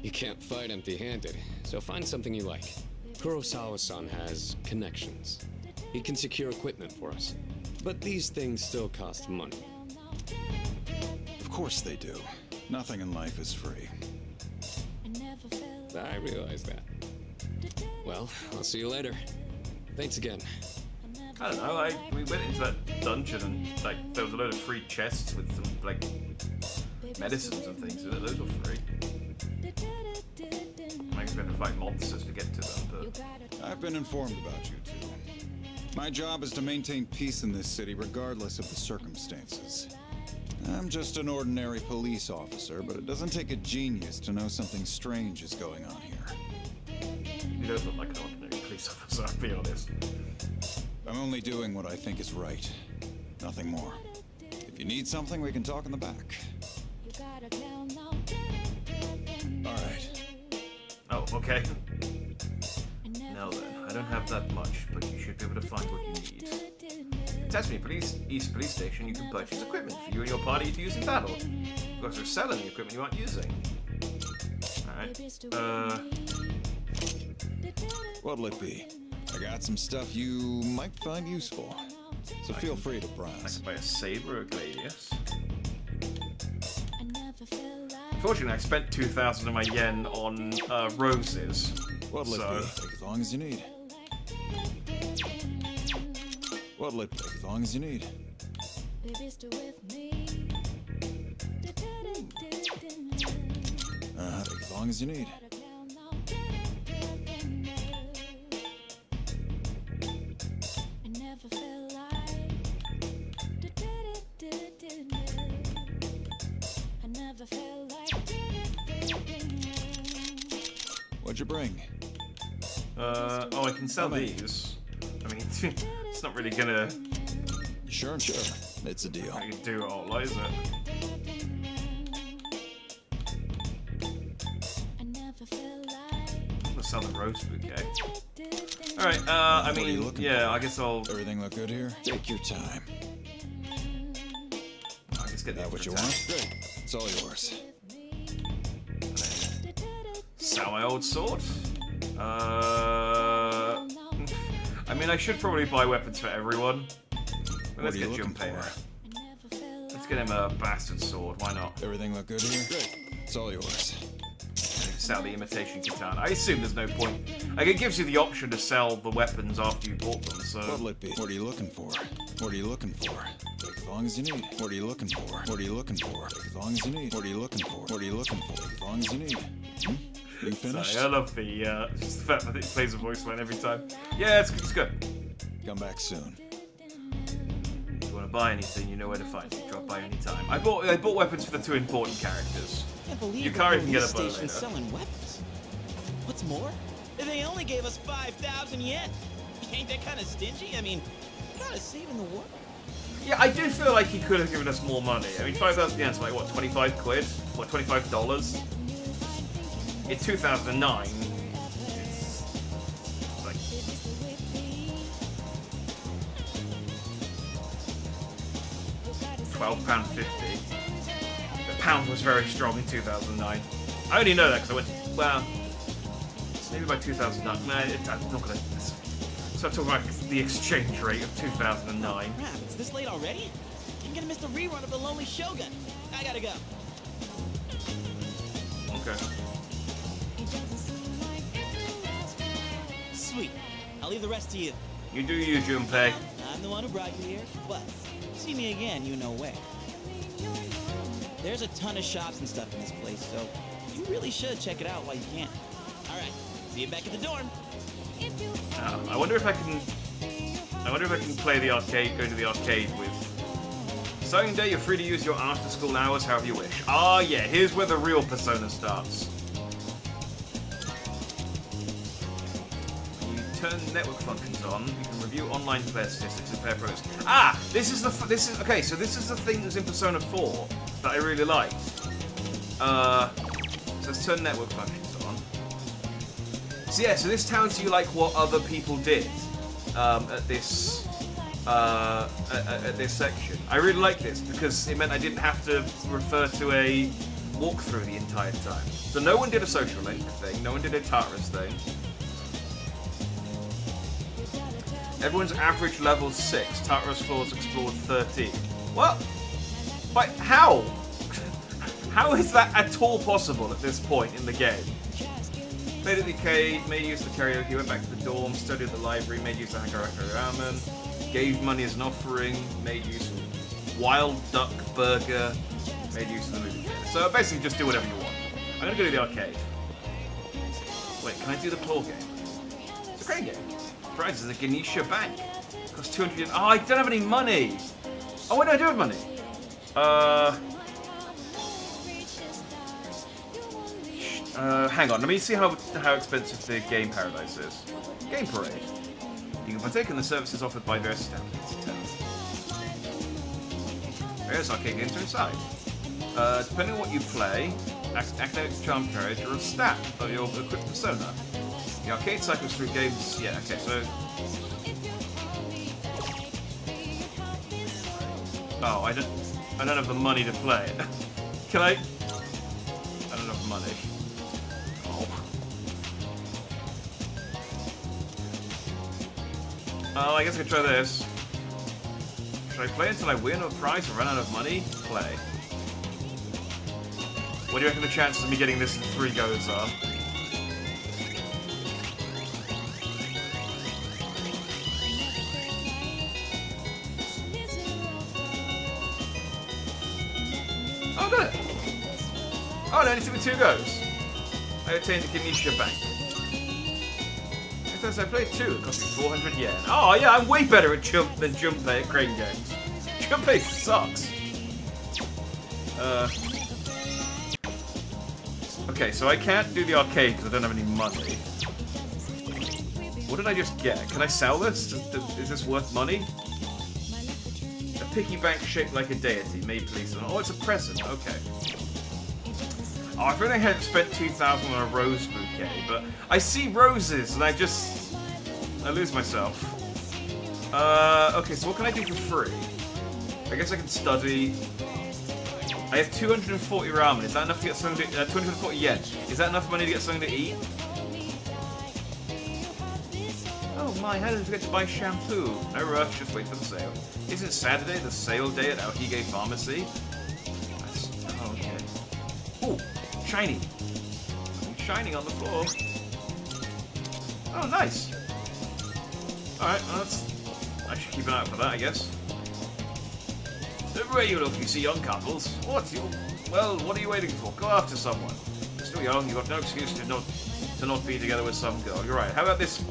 You can't fight empty-handed, so find something you like. Kurosawa-san has connections. He can secure equipment for us. But these things still cost money. Of course they do. Nothing in life is free. I realize that. Well, I'll see you later. Thanks again. I don't know, we went into that dungeon and like there was a load of free chests with some like medicines and things. Those were free. I expect to fight monsters to get to them, but I've been informed about you two. My job is to maintain peace in this city regardless of the circumstances. I'm just an ordinary police officer, but it doesn't take a genius to know something strange is going on here. you don't look like an ordinary police officer, I'll be honest. I'm only doing what I think is right. Nothing more. If you need something, we can talk in the back. Alright. Oh, okay. Now then, I don't have that much, but you should be able to find what you need. Attach me East Police Station, you can purchase equipment for you and your party to use in battle. Of course, they're selling the equipment you aren't using. Alright. What'll it be? I got some stuff you might find useful. So feel free to browse. I can buy a saber or a gladius. Fortunately, I spent 2,000 of my yen on roses. What'll it be? Take as long as you need. What'll it take as long as you need? Take as long as you need. you bring? Oh, I can sell these. I mean, it's not really gonna... Sure. It's a deal. I can do it all, is it? I'm gonna sell the rose bouquet. Alright, I mean, yeah, I guess I'll... Everything look good here? Take your time. I guess get that what you want? Good. It's all yours. Sell my old sword? I mean, I should probably buy weapons for everyone. But let's get Junpei. Let's get him a bastard sword, why not? Everything look good here? Good. It's all yours. Sell the imitation katana. I assume there's no point. Like, it gives you the option to sell the weapons after you bought them, so... What'll it be? What are you looking for? What are you looking for? Take as long as you need. What are you looking for? What are you looking for? Take as long as you need. What are you looking for? What are you looking for? Take as long as you need. You finished? Sorry, I love the, just the fact that it plays a voice line every time. Yeah, it's good. Come back soon. If you want to buy anything, you know where to find me. Drop by any time. I bought weapons for the 2 important characters. I can't believe Yukari can get a bow station later. selling weapons. What's more, they only gave us 5,000 yen. Ain't that kind of stingy? I mean, kind of saving the world. Yeah, I do feel like he could have given us more money. I mean, 5,000 yen is like, what, 25 quid? What, $25? In 2009, it's like... £12.50. The pound was very strong in 2009. I only know that because I went, well, maybe by 2009. Nah, I'm not gonna. So I'm talking about the exchange rate of 2009. Crap, it's this late already? I'm gonna miss the rerun of The Lonely Shogun. I gotta go. Okay. Sweet. I'll leave the rest to you. You do you, Junpei. I'm the one who brought you here, but see me again, you know where. There's a ton of shops and stuff in this place, so you really should check it out while you can. All right, see you back at the dorm. I wonder if I can. I wonder if I can play the arcade. Go to the arcade with. Starting day, you're free to use your after-school hours however you wish. Ah, yeah. Here's where the real Persona starts. When you turn network functions on, you can review online player statistics and player progress. Ah, this is okay. So this is the thing that's in Persona 4 that I really liked. So let's turn network functions on. So yeah, so this tells you like what other people did at this section. I really like this because it meant I didn't have to refer to a walkthrough the entire time. So no one did a social link thing, no one did a Tartarus thing. Everyone's average level 6. Tartarus floors explored 13. What? But how? How is that at all possible at this point in the game? Played at the arcade, made use of the karaoke, went back to the dorm, studied at the library, made use of Hangaraka Ramen, gave money as an offering, made use of Wild Duck Burger, made use of the movie theater. So basically just do whatever you want. I'm gonna go to the arcade. Wait, can I do the claw game? It's a great game. Prize is a Ganesha Bank. Costs 200 yen. Oh, I don't have any money! Oh wait, no, I do have money! Hang on, let me see how expensive the Game Paradise is. Game Parade. You can partake in the services offered by various establishments. Various arcade games are inside. Depending on what you play, academic charm carriage or a stat of your equipped persona. The arcade cycles through games. Yeah, okay, so. Oh, I don't have the money to play it. Can I? I don't have money. Oh, I guess I could try this. Should I play until I win a prize or run out of money? Play. What do you reckon the chances of me getting this in 3 goes are? Oh, I got it! Oh, it only took me 2 goes. I obtained the Ganesha Bank. As I played 2, it cost me 400 yen. Oh yeah, I'm way better at than Junpei at crane games. Junpei sucks. Okay, Okay, so I can't do the arcade because I don't have any money. What did I just get? Can I sell this? Is this worth money? A piggy bank shaped like a deity, made please. Oh, it's a present. Okay. Oh, I feel like I hadn't spent 2,000 on a rose bouquet, but I see roses and I lose myself. Okay, so what can I do for free? I guess I can study. I have 240 ramen. Is that enough to get something to 240 yen. Is that enough money to get something to eat? Oh my, how did I forget to buy shampoo? No rush, just wait for the sale. Isn't Saturday the sale day at Aokige Pharmacy? Oh, okay. Ooh, shiny. Something shining on the floor. Oh, nice. Alright, well, I should keep an eye out for that, I guess. Everywhere you look, you see young couples. What are you waiting for? Go after someone. You're still young. You've got no excuse to not be together with some girl. You're right. How about this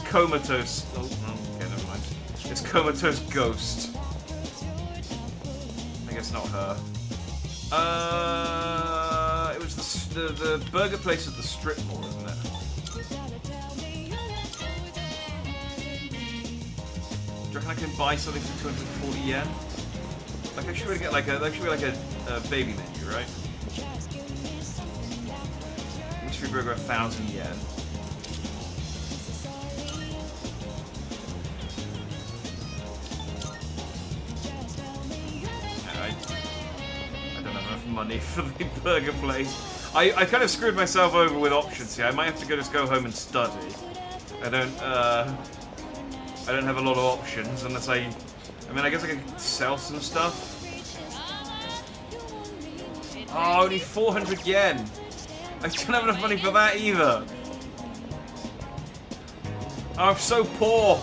comatose? Oh, okay, never mind. This comatose ghost. I guess not her. It was the burger place at the strip mall, isn't it? Do you reckon I can buy something for 240 yen? Like I should really get like a baby menu, right? Mystery burger 1,000 yen. I don't have enough money for the burger place. I kind of screwed myself over with options here. I might have to just go home and study. I don't have a lot of options unless I mean, I guess I could sell some stuff. Oh, only 400 yen. I don't have enough money for that either. Oh, I'm so poor.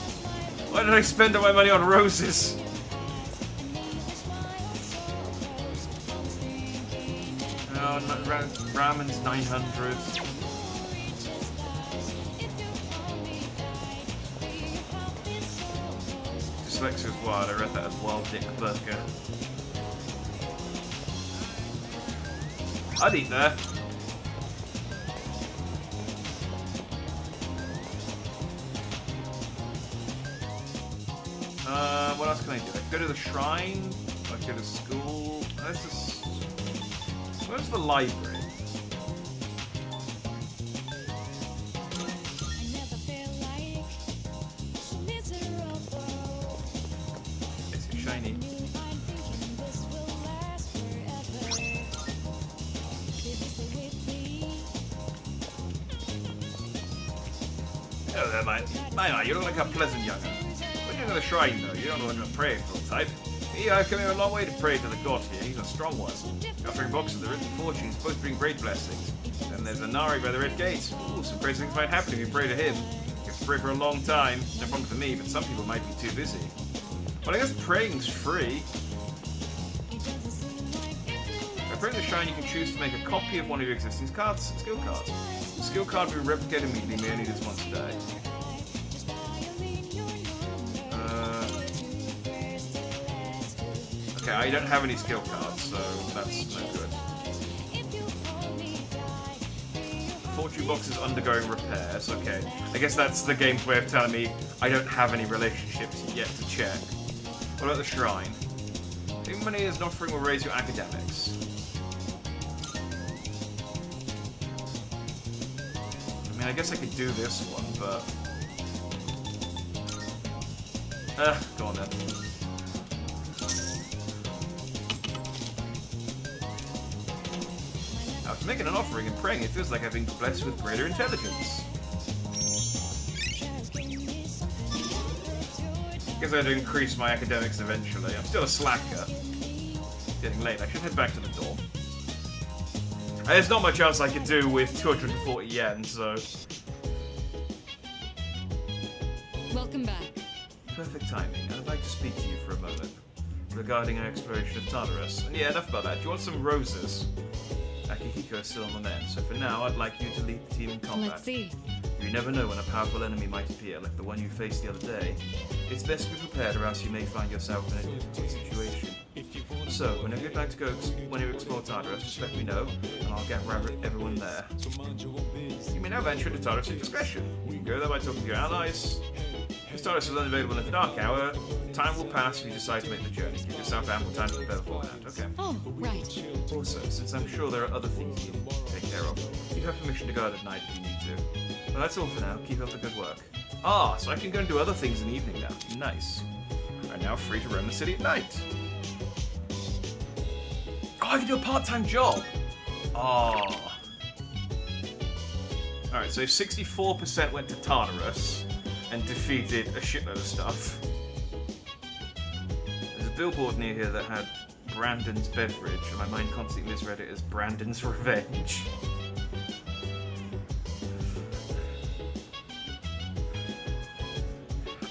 Why did I spend all my money on roses? Oh, ramen's 900. Dyslexia's wild. I read that as Wild Dick Burger. I'd eat there. What else can I do? I can go to the shrine. I can go to school. Where's the library? It's shiny. Hello there, mate. You look like a pleasant young man. When you're in the shrine, though, you don't know when to pray for type. I've come here a long way to pray to the god here. He's a strong one. Offering boxes of the written fortune, supposed to bring great blessings. Then there's a Nari by the red gate. Ooh, some crazy things might happen if you pray to him. You have to pray for a long time. No problem for me, but some people might be too busy. Well, I guess praying's free. By praying the shrine, you can choose to make a copy of one of your existing skill cards. The skill card will be replicated immediately, may only this once a day. Okay, I don't have any skill cards, so that's no good. The fortune box is undergoing repairs. Okay, I guess that's the game's way of telling me I don't have any relationships yet to check. What about the shrine? Giving money as an offering will raise your academics. I mean, I guess I could do this one, but... go on then. After making an offering and praying, it feels like I've been blessed with greater intelligence. Guess I had to increase my academics eventually. I'm still a slacker. Getting late. I should head back to the dorm. There's not much else I could do with 240 yen, so... Welcome back. Perfect timing. I'd like to speak to you for a moment regarding our exploration of Tartarus. And yeah, enough about that. Do you want some roses? Akihiko is still on the mend, so for now I'd like you to lead the team in combat. Let's see. You never know when a powerful enemy might appear, like the one you faced the other day. It's best to be prepared, or else you may find yourself in a difficult situation. So, whenever you'd like to go, when you explore Tartarus, just let me know, and I'll get everyone there. You may now venture into Tartarus at discretion. You can go there by talking to your allies. If Tartarus is unavailable in the dark hour, time will pass if you decide to make the journey. Give yourself ample time to prepare beforehand. Okay. Oh, right. Also, since I'm sure there are other things you need to take care of, you have permission to go out at night if you need to. Well, that's all for now. Keep up the good work. Ah, so I can go and do other things in the evening now. Nice. I'm now free to roam the city at night. Oh, I can do a part-time job. Oh. Alright, so 64% went to Tartarus and defeated a shitload of stuff. There's a billboard near here that had Brandon's Beverage, and my mind constantly misread it as Brandon's Revenge.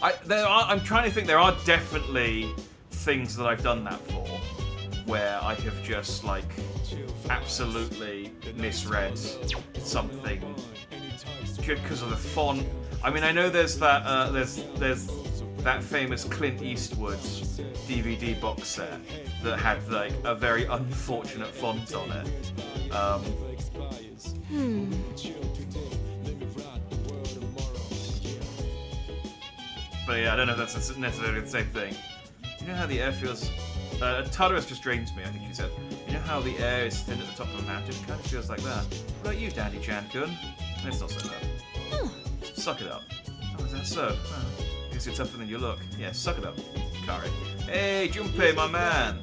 I'm trying to think, there are definitely things that I've done that for, where I have just, like, absolutely misread something because of the font. I mean, I know there's that, there's that famous Clint Eastwood DVD box set that had, like, a very unfortunate font on it. But yeah, I don't know if that's necessarily the same thing. You know how the air feels... Tartarus just drains me, I think she said. You know how the air is thin at the top of a mountain? It kind of feels like that. What about you, Dandy Chan-kun? It's not so bad. Suck it up. Oh, is that so? Oh, I guess you're tougher than you look. Yeah, suck it up, Kari. Hey, Junpei, my man!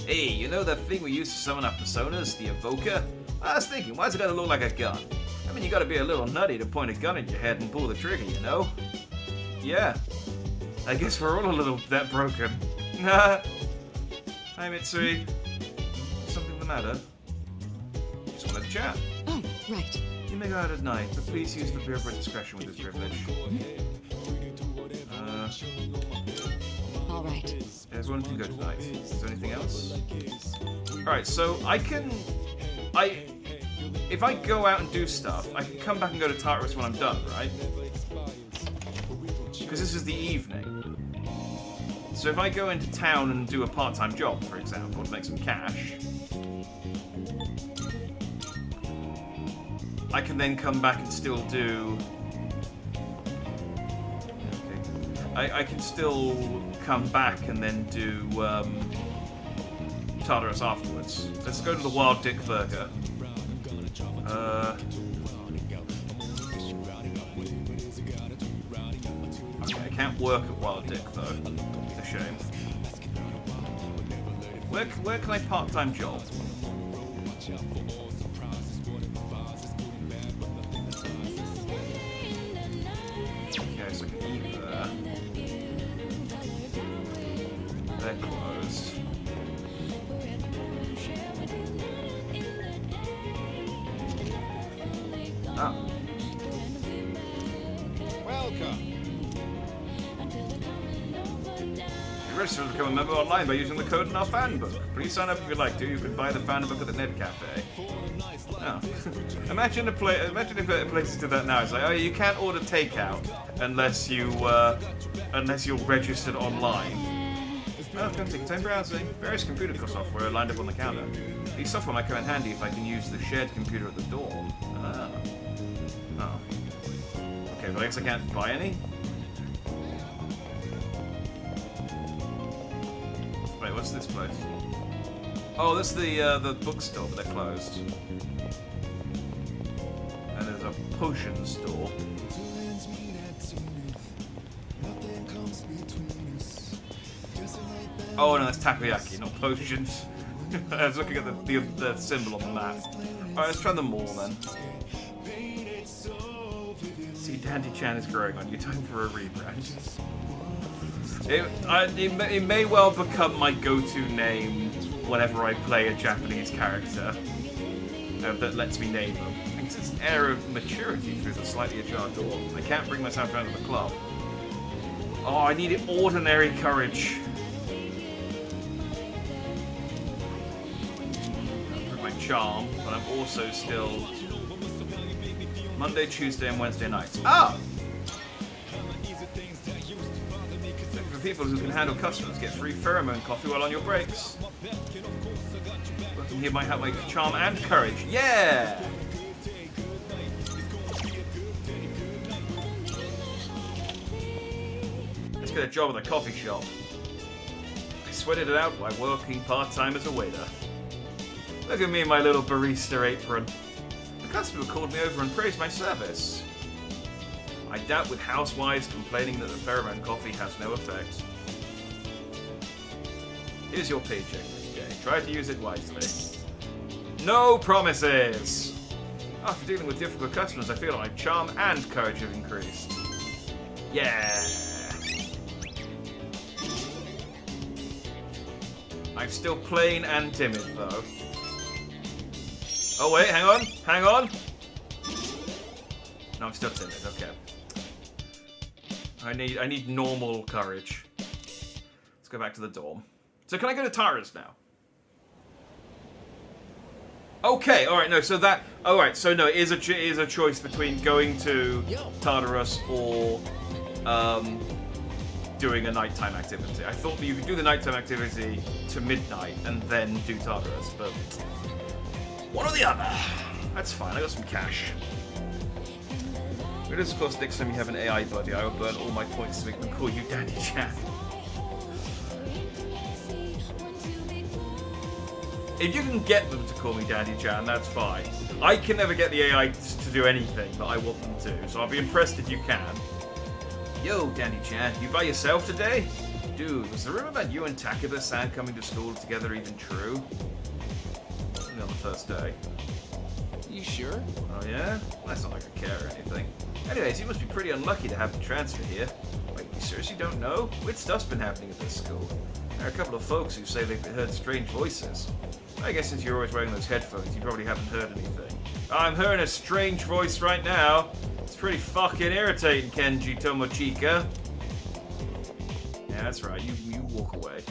Hey, you know that thing we used to summon our personas, the Evoker? I was thinking, why's it gotta look like a gun? I mean, you gotta be a little nutty to point a gun at your head and pull the trigger, you know? Yeah. I guess we're all a little that broken. Hi, Mitsui. Something the matter? Just wanted to chat. Oh, right. You may go out at night, but please use the appropriate discretion with this privilege. All right. Everyone can go tonight. Is there anything else? Alright, so if I go out and do stuff, I can come back and go to Tartarus when I'm done, right? Because this is the evening. So if I go into town and do a part-time job, for example, to make some cash, I can then come back and still do... Okay. I can still come back and then do Tartarus afterwards. Let's go to the Wild Dick Burger. Okay, I can't work at Wild Dick though. It's a shame. Where can I part-time job? Okay, so I can eat there. They're closed. Oh. Welcome. You register to become a member online by using the code in our fan book. Please sign up if you'd like to. You can buy the fan book at the Ned Cafe. Oh. Imagine if places did that now. It's like, oh, you can't order takeout unless you're registered online. Oh, come take your time browsing. Various computer software are lined up on the counter. These software might come in handy if I can use the shared computer at the door. Ah. Oh. Okay, but I guess I can't buy any? Wait, what's this place? Oh, this is the bookstore, but they're closed. And there's a potion store. Oh no, that's takoyaki, not potions. I was looking at the symbol on the map. Alright, let's try the mall then. See, Dandy Chan is growing on you. Time for a rebrand. It may well become my go-to name whenever I play a Japanese character that lets me name them. It's an air of maturity through the slightly ajar door. I can't bring myself down to the club. Oh, I needed ordinary courage. My charm, but I'm also still Monday, Tuesday, and Wednesday nights. Oh! people who can handle customers get free pheromone coffee while on your breaks. Working here might help my charm and courage. Yeah! Let's get a job at the coffee shop. I sweated it out by working part-time as a waiter. Look at me in my little barista apron. The customer called me over and praised my service. I doubt with housewives complaining that the pheromone coffee has no effect. Here's your paycheck. Okay, try to use it wisely. No promises! After dealing with difficult customers, I feel like my charm and courage have increased. Yeah! I'm still plain and timid, though. Oh wait, hang on, hang on! No, I'm still timid, okay. I need normal courage. Let's go back to the dorm. So can I go to Tara's now? Okay, alright, no, so that... Alright, so no, it is a choice between going to Tartarus or doing a nighttime activity. I thought that you could do the nighttime activity to midnight and then do Tartarus, but one or the other. That's fine, I got some cash. It is, of course, next time you have an AI buddy, I will burn all my points to make them call you Daddy Chan. If you can get them to call me Daddy Chan, that's fine. I can never get the AI to do anything that I want them to, so I'll be impressed if you can. Yo, Daddy Chan, you by yourself today? Dude, was the rumor about you and Takeda-san coming to school together even true? Only on the first day. You sure? Oh yeah? Well, that's not like I care or anything. Anyways, you must be pretty unlucky to have to transfer here. Wait, you seriously don't know? Weird stuff's been happening at this school. There are a couple of folks who say they've heard strange voices. I guess since you're always wearing those headphones, you probably haven't heard anything. I'm hearing a strange voice right now. It's pretty fucking irritating, Kenji Tomochika. Yeah, that's right. You walk away.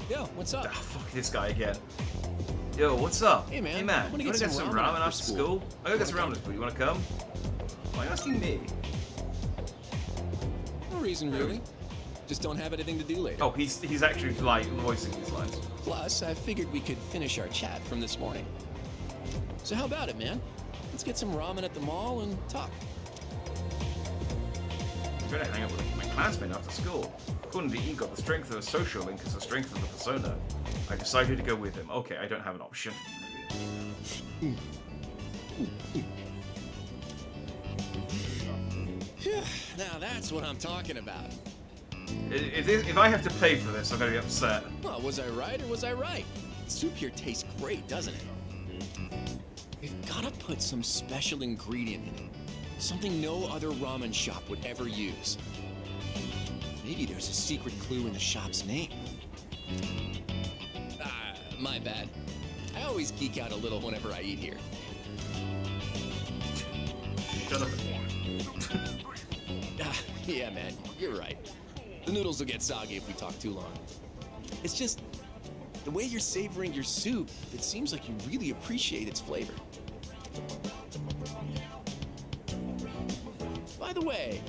Yo, what's up? Ah, fuck this guy again. Yo, what's up? Hey man, you wanna get some ramen after school? I gotta get some ramen after school. You wanna come? Why are you asking me? No reason really. Just don't have anything to do later. Oh, he's actually like voicing these lines. Plus, I figured we could finish our chat from this morning. So how about it, man? Let's get some ramen at the mall and talk. I'm trying to hang out with my classmate after school. According to Ego, the strength of a social link is the strength of the persona. I decided to go with him. Okay, I don't have an option. Now that's what I'm talking about. If I have to pay for this, I'm going to be upset. Well, was I right or was I right? Soup here tastes great, doesn't it? We've got to put some special ingredient in it. Something no other ramen shop would ever use. Maybe there's a secret clue in the shop's name. My bad. I always geek out a little whenever I eat here. Shut up. Yeah, man, you're right. The noodles will get soggy if we talk too long. It's just the way you're savoring your soup, it seems like you really appreciate its flavor. By the way,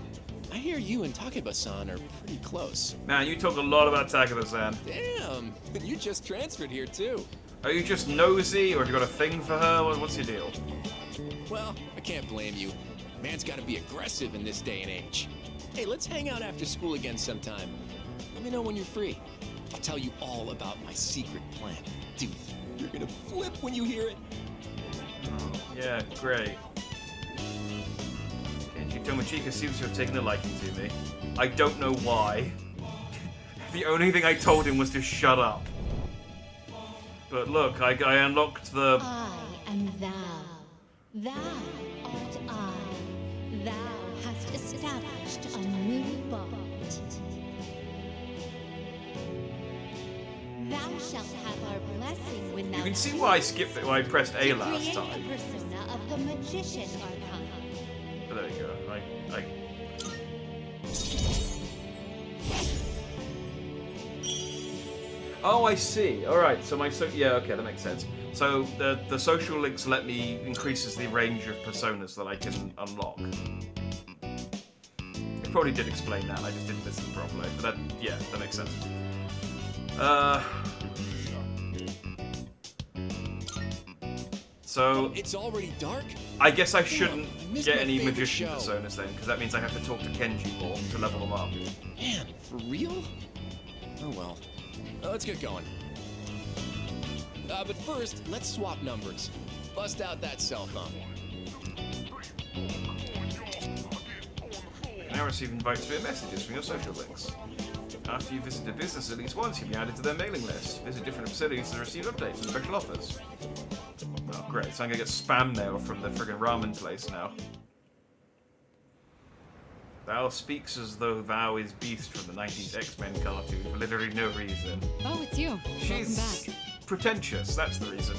I hear you and Takeba-san are pretty close. Man, you talk a lot about Takeba-san. Damn, you just transferred here too. Are you just nosy, or have you got a thing for her? What's your deal? Well, I can't blame you. Man's gotta be aggressive in this day and age. Hey, let's hang out after school again sometime. Let me know when you're free. I'll tell you all about my secret plan. Dude, you're gonna flip when you hear it. Yeah, great. Kenji Tomochika seems to have taken a liking to me. I don't know why. The only thing I told him was to shut up. But look, I unlocked the... I am thou. Thou art I. Thou hast established a new bond. Thou shalt have our blessing when thou... You can see why I skipped it when I pressed A last time. Create the persona of the magician arcana. But there you go. Oh, I see. All right. So yeah, okay, that makes sense. So the social links let me increases the range of personas that I can unlock. It probably did explain that. I just didn't listen properly. But yeah, that makes sense. So it's already dark. I guess I shouldn't missed get my any favorite magician show. personas then, because that means I have to talk to Kenji more to level them up. Man, for real? Oh well. Let's get going. But first, let's swap numbers. Bust out that cell phone. You can now receive invites via messages from your social links. After you visit a business at least once, you'll be added to their mailing list. Visit different facilities to receive updates and special offers. Oh, great. So I'm going to get spam mail from the friggin' ramen place now. Thou speaks as though thou is Beast from the 90s X-Men cartoon for literally no reason. Oh, it's you. She's Welcome back. pretentious, that's the reason.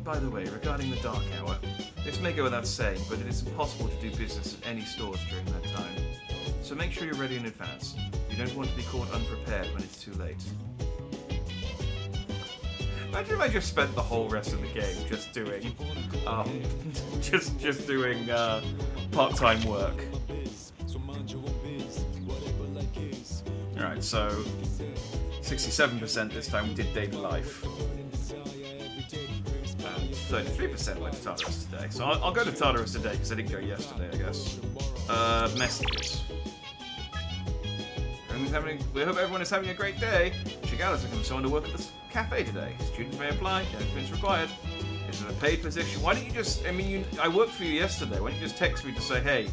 By the way, regarding the dark hour, this may go without saying, but it is impossible to do business at any stores during that time. So make sure you're ready in advance. You don't want to be caught unprepared when it's too late. Imagine if I just spent the whole rest of the game just doing, just doing part-time work. All right, so 67% this time we did daily life. 33% went to Tartarus today. So I'll go to Tartarus today because I didn't go yesterday, I guess. Messages. We hope everyone is having a great day. Shigawa is looking for someone to work at the cafe today. Students may apply. No experience required. This is a paid position. Why don't you just... I mean, I worked for you yesterday. Why don't you just text me to say, hey...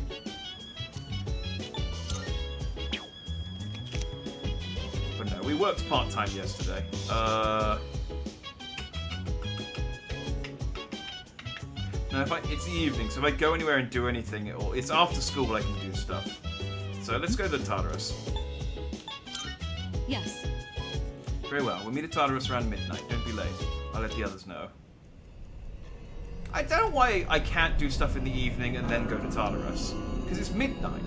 But no, we worked part-time yesterday. No, it's the evening, so if I go anywhere and do anything, or it's after school I can do stuff. So let's go to Tartarus. Yes. Very well. We'll meet at Tartarus around midnight. Don't be late. I'll let the others know. I don't know why I can't do stuff in the evening and then go to Tartarus. Because it's midnight.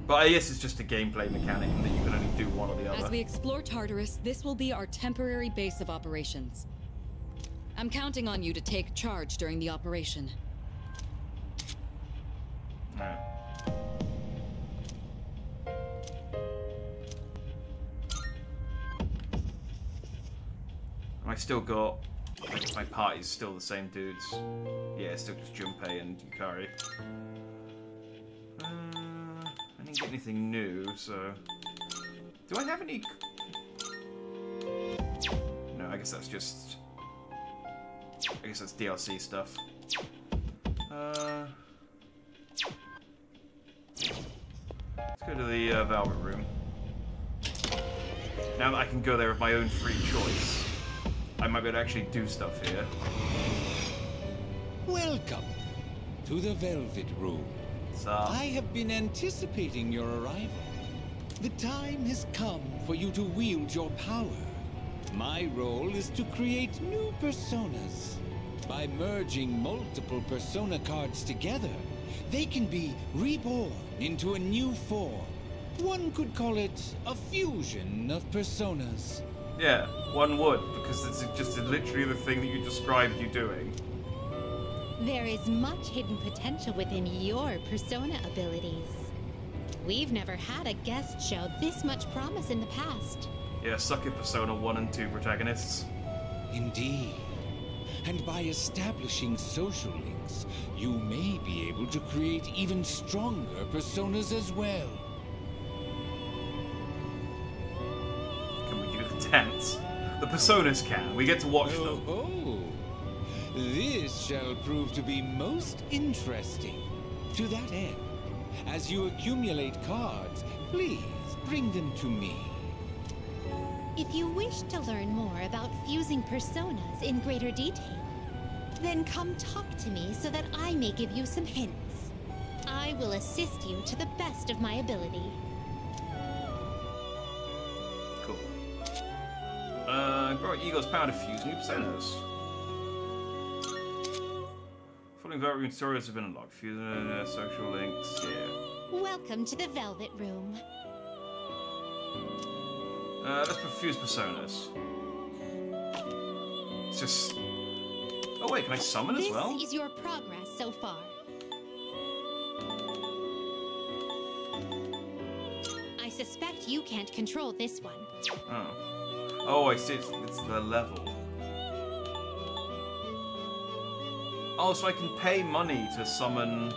But I guess it's just a gameplay mechanic and that you can only do one or the other. As we explore Tartarus, this will be our temporary base of operations. I'm counting on you to take charge during the operation. Alright. I still got... my party's still the same dudes. Yeah, it's still just Junpei and Yukari. I didn't get anything new, so... Do I have any... No, I guess that's just... I guess that's DLC stuff. Let's go to the Velvet Room. Now that I can go there of my own free choice, I might be able to actually do stuff here. Welcome to the Velvet Room. I have been anticipating your arrival. The time has come for you to wield your power. My role is to create new personas. By merging multiple persona cards together, they can be reborn into a new form. One could call it a fusion of personas. Yeah, one would, because it's just literally the thing that you described you doing. There is much hidden potential within your persona abilities. We've never had a guest show this much promise in the past. Yeah, suck it, Persona 1 and 2 protagonists. Indeed. And by establishing social links, you may be able to create even stronger personas as well. Can we do the dance? The personas can. We get to watch them. Oh, this shall prove to be most interesting. To that end, as you accumulate cards, please bring them to me. If you wish to learn more about fusing personas in greater detail, then come talk to me so that I may give you some hints. I will assist you to the best of my ability. Cool. Grow Eagle's power to fuse new personas. Following Velvet Room stories have been unlocked. Fusing social links here. Welcome to the Velvet Room. Let's fuse personas. It's just... Oh wait, can I summon as well? This is your progress so far. I suspect you can't control this one. Oh. Oh, I see. It's the level. Oh, so I can pay money to summon...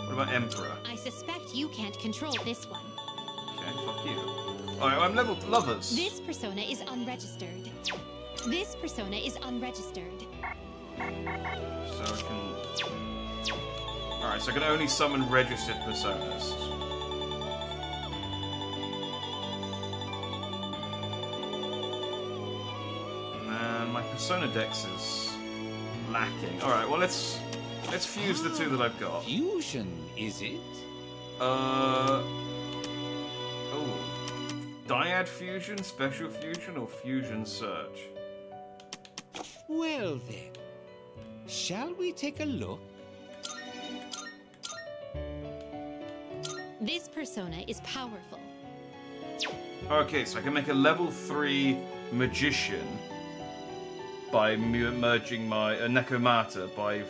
What about Emperor? I suspect you can't control this one. Okay, fuck you. Alright, I'm level lovers. This persona is unregistered. This persona is unregistered. So I can... Alright, so I can only summon registered personas. Man, my persona dex is lacking. Alright, well let's fuse the two that I've got. Fusion, is it? Oh. Dyad fusion, special fusion, or fusion search? Well then, shall we take a look? This persona is powerful. Okay, so I can make a level 3 magician by merging my Nekomata by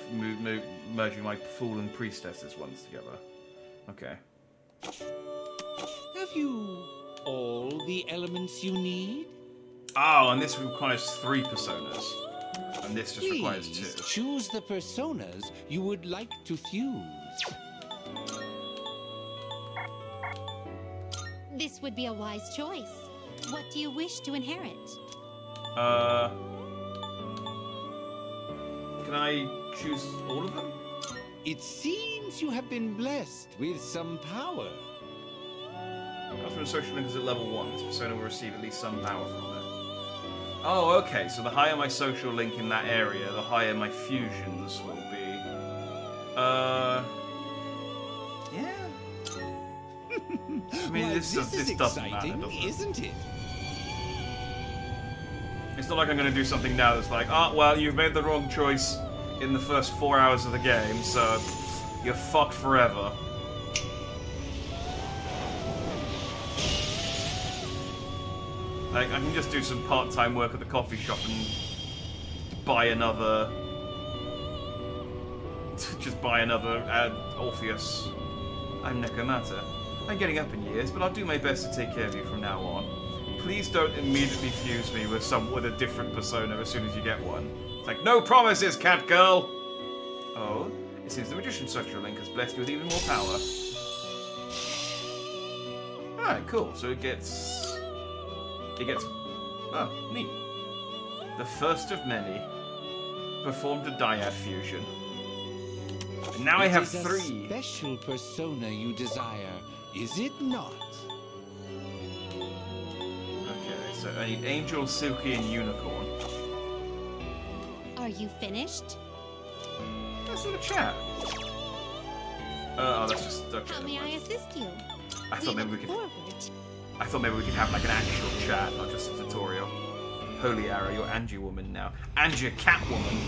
merging my fool and priestesses ones together. Okay. Have you all the elements you need? Oh, and this requires 3 personas. And this just requires 2. Choose the personas you would like to fuse. This would be a wise choice. What do you wish to inherit? Can I choose all of them? It seems you have been blessed with some power. After a social link is at level 1, this persona will receive at least some power from it. Oh, okay, so the higher my social link in that area, the higher my fusions will be. Yeah. I mean, Why, this doesn't matter, does it? Isn't it? It's not like I'm going to do something now that's like, oh, well, you've made the wrong choice in the first 4 hours of the game, so you're fucked forever. Like, I can just do some part-time work at the coffee shop and buy another... just buy another Orpheus. I'm Nekomata. I'm getting up in years, but I'll do my best to take care of you from now on. Please don't immediately fuse me with a different persona as soon as you get one. It's like, no promises, cat girl! Oh, it seems the Magician's social link has blessed you with even more power. Alright, cool. So it gets... Oh, neat. The first of many performed a dyad fusion. And now I have 3. It is a special persona you desire, is it not? Okay, so I need Angel, Silky, and Unicorn. Are you finished? Let's have a chat. Oh, that's just... Okay, How may I assist you? I thought maybe we could... Forward. I thought maybe we could have like an actual chat, not just a tutorial. Holy Arrow, you're Angie Woman now. Angie Catwoman.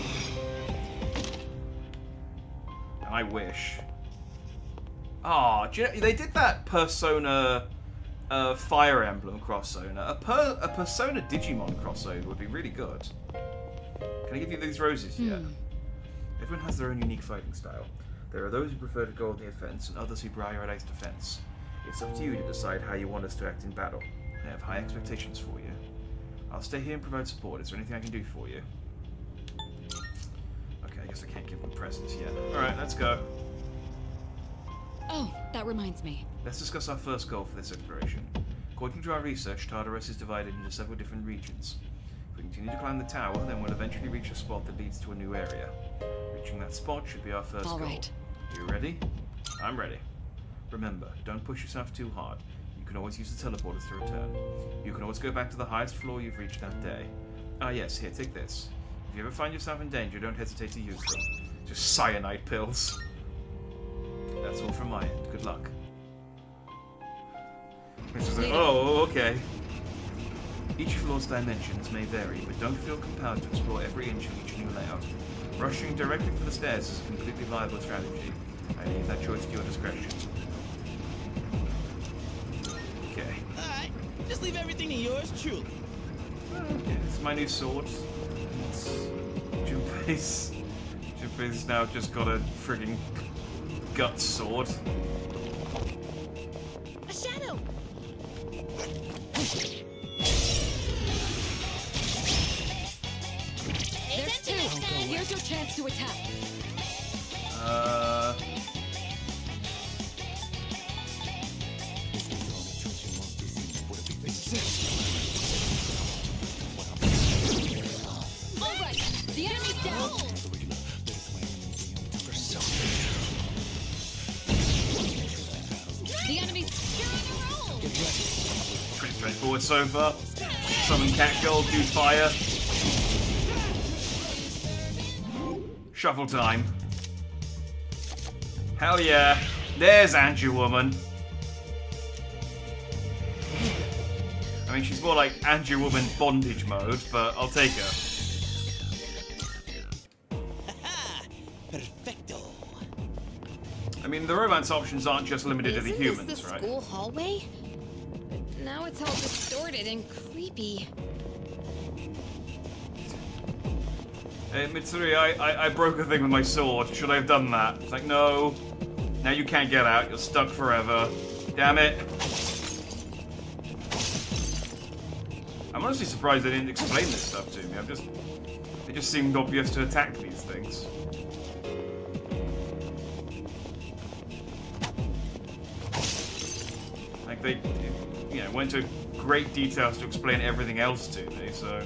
I wish. Oh, do you know, they did that Persona Fire Emblem crossover. A Persona Digimon crossover would be really good. Can I give you these roses yet? Everyone has their own unique fighting style. There are those who prefer to go on the offense and others who prioritize defense. It's up to you to decide how you want us to act in battle. I have high expectations for you. I'll stay here and provide support. Is there anything I can do for you? Okay, I guess I can't give them presents yet. Alright, let's go. Oh, that reminds me. Let's discuss our first goal for this exploration. According to our research, Tartarus is divided into several different regions. If we continue to climb the tower, then we'll eventually reach a spot that leads to a new area. Reaching that spot should be our first goal. Right. You ready? I'm ready. Remember, don't push yourself too hard. You can always use the teleporters to return. You can always go back to the highest floor you've reached that day. Ah yes, here, take this. If you ever find yourself in danger, don't hesitate to use them. Just cyanide pills. That's all from my end. Good luck. It's just like, oh, okay. Each floor's dimensions may vary, but don't feel compelled to explore every inch of each new layout. Rushing directly for the stairs is a completely viable strategy. I leave that choice to your discretion. Just leave everything to yours truly. Okay, this is my new sword. Junpei's now just got a frigging gut sword. A shadow! There's two. Here's your chance to attack. All right, the enemy's down. The enemy's on a roll. Pretty straightforward so far. Summon Catgirl, do fire. Shuffle time. Hell yeah. There's Andrew Woman. I mean, she's more like Andrew Woman bondage mode, but I'll take her. Perfecto. I mean, the romance options aren't just limited to the Isn't humans, this the right? school hallway? But now it's all distorted and creepy. Hey, Mitsuri, I broke a thing with my sword. Should I have done that? It's like, no. Now you can't get out. You're stuck forever. Damn it. I'm honestly surprised they didn't explain this stuff to me. It just seemed obvious to attack these things. Like they, you know, went to great details to explain everything else to me, so...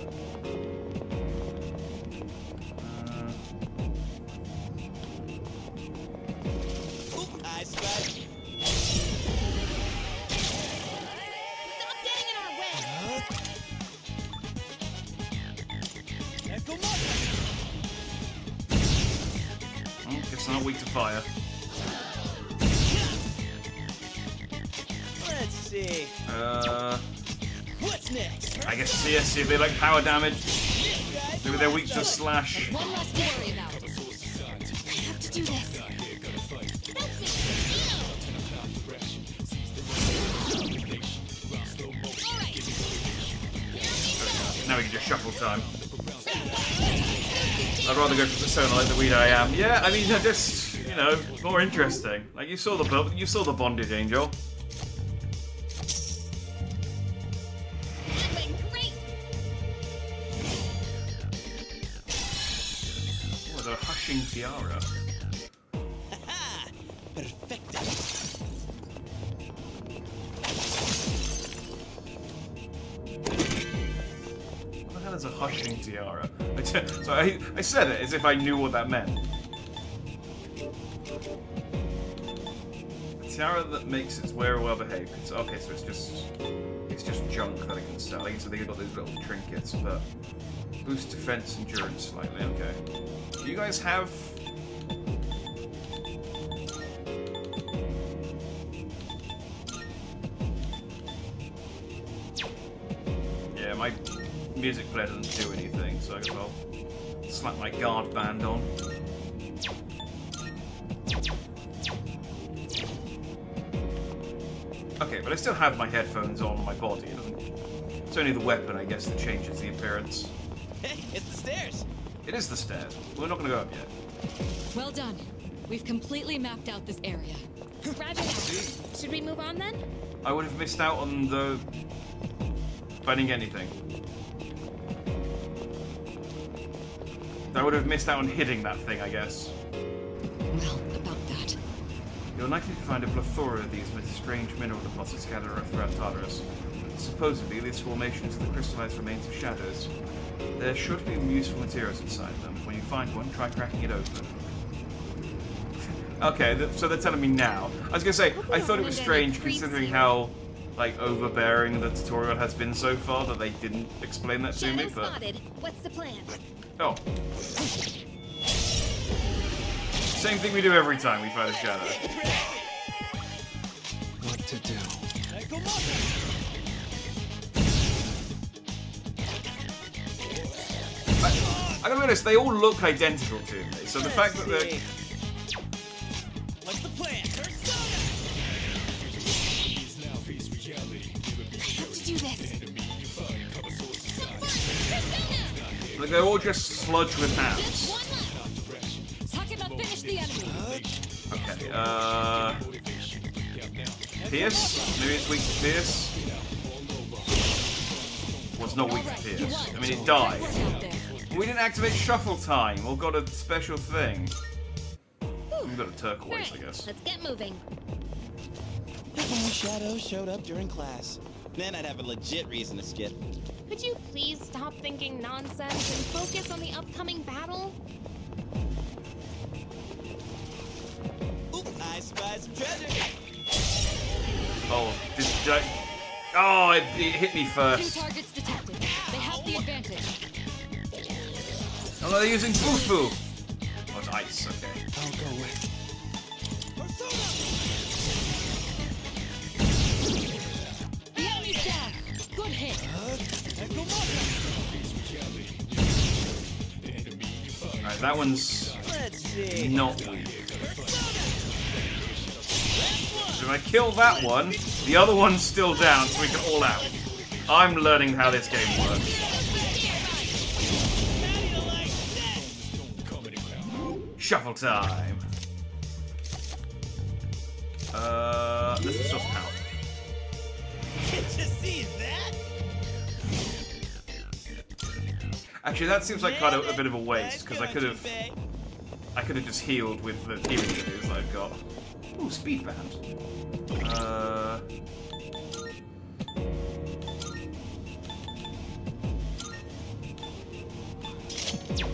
It's not weak to fire. Let's see. What's next? I guess see if they like power damage. Maybe they're weak to slash. One less to worry about. I have to do this. Now we can just shuffle time. I'd rather go for Persona like the weed I am. Yeah, I mean, just, you know, more interesting. Like, you saw the bondage angel. Oh, the hushing tiara. Perfecto. What the hell is a hushing tiara? So I said it as if I knew what that meant. A tiara that makes its wearer well behaved. Okay, so it's just junk that I can sell. Like, so they've got those little trinkets, but boost defense endurance slightly. Okay. Do you guys have? Yeah, my music player doesn't do anything, so I guess I'll slap my guard band on. Okay, but I still have my headphones on my body. It's only the weapon, I guess, that changes the appearance. Hey, it's the stairs. It is the stairs. We're not going to go up yet. Well done. We've completely mapped out this area. Roger that. Should we move on then? I would have missed out on the... If I didn't get anything. I would have missed out on hitting that thing, I guess. Well, about that. You're likely to find a plethora of these with strange mineral deposits scattered throughout Tartarus. Supposedly, these formations are the crystallized remains of shadows. There should be useful materials inside them. When you find one, try cracking it open. Okay, so they're telling me now. I was gonna say, I thought it was strange considering how, like, overbearing the tutorial has been so far that they didn't explain that to me, but... Spotted. What's the plan? Oh. Same thing we do every time we fight a shadow. What to do? I gotta be honest, they all look identical to me, so the fact that they're... What's the plan? I have to do this. Like, they're all just sludge with hands. Talk about finish the enemy. Okay, Pierce? Maybe it's weak to Pierce? Well, it's not weak to Pierce. I mean, it died. We didn't activate shuffle time or got a special thing. We've got a turquoise, I guess. Let's get moving. If only Shadow showed up during class. Then I'd have a legit reason to skip. Could you please stop thinking nonsense and focus on the upcoming battle? Oop, I spy some treasure. Oh, oh, it hit me first. 2 targets detected. They have the advantage. Oh, they're using Fufu. Oh, it's ice. Okay. I'll go with. The enemy's down. Good hit. Alright, that one's not weak. So if I kill that one, the other one's still down, so we can all out. I'm learning how this game works. Shuffle time. This is just health. Can't you see that? Actually, that seems like kind of a bit of a waste because I could have just healed with the healing abilities that I've got. Ooh, speed band.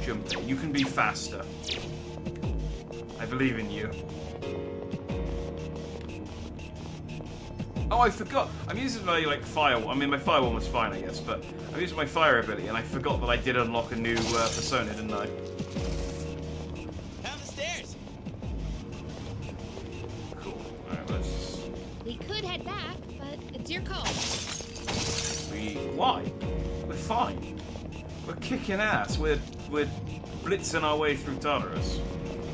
Jumping. You can be faster. I believe in you. Oh, I forgot. I'm using my fire. I mean, my fire one was fine, I guess, but I'm using my fire ability, and I forgot that I did unlock a new persona, didn't I? Down the stairs. Cool. All right, let's. We could head back, but it's your call. Why? We're fine. We're kicking ass. We're blitzing our way through Tartarus.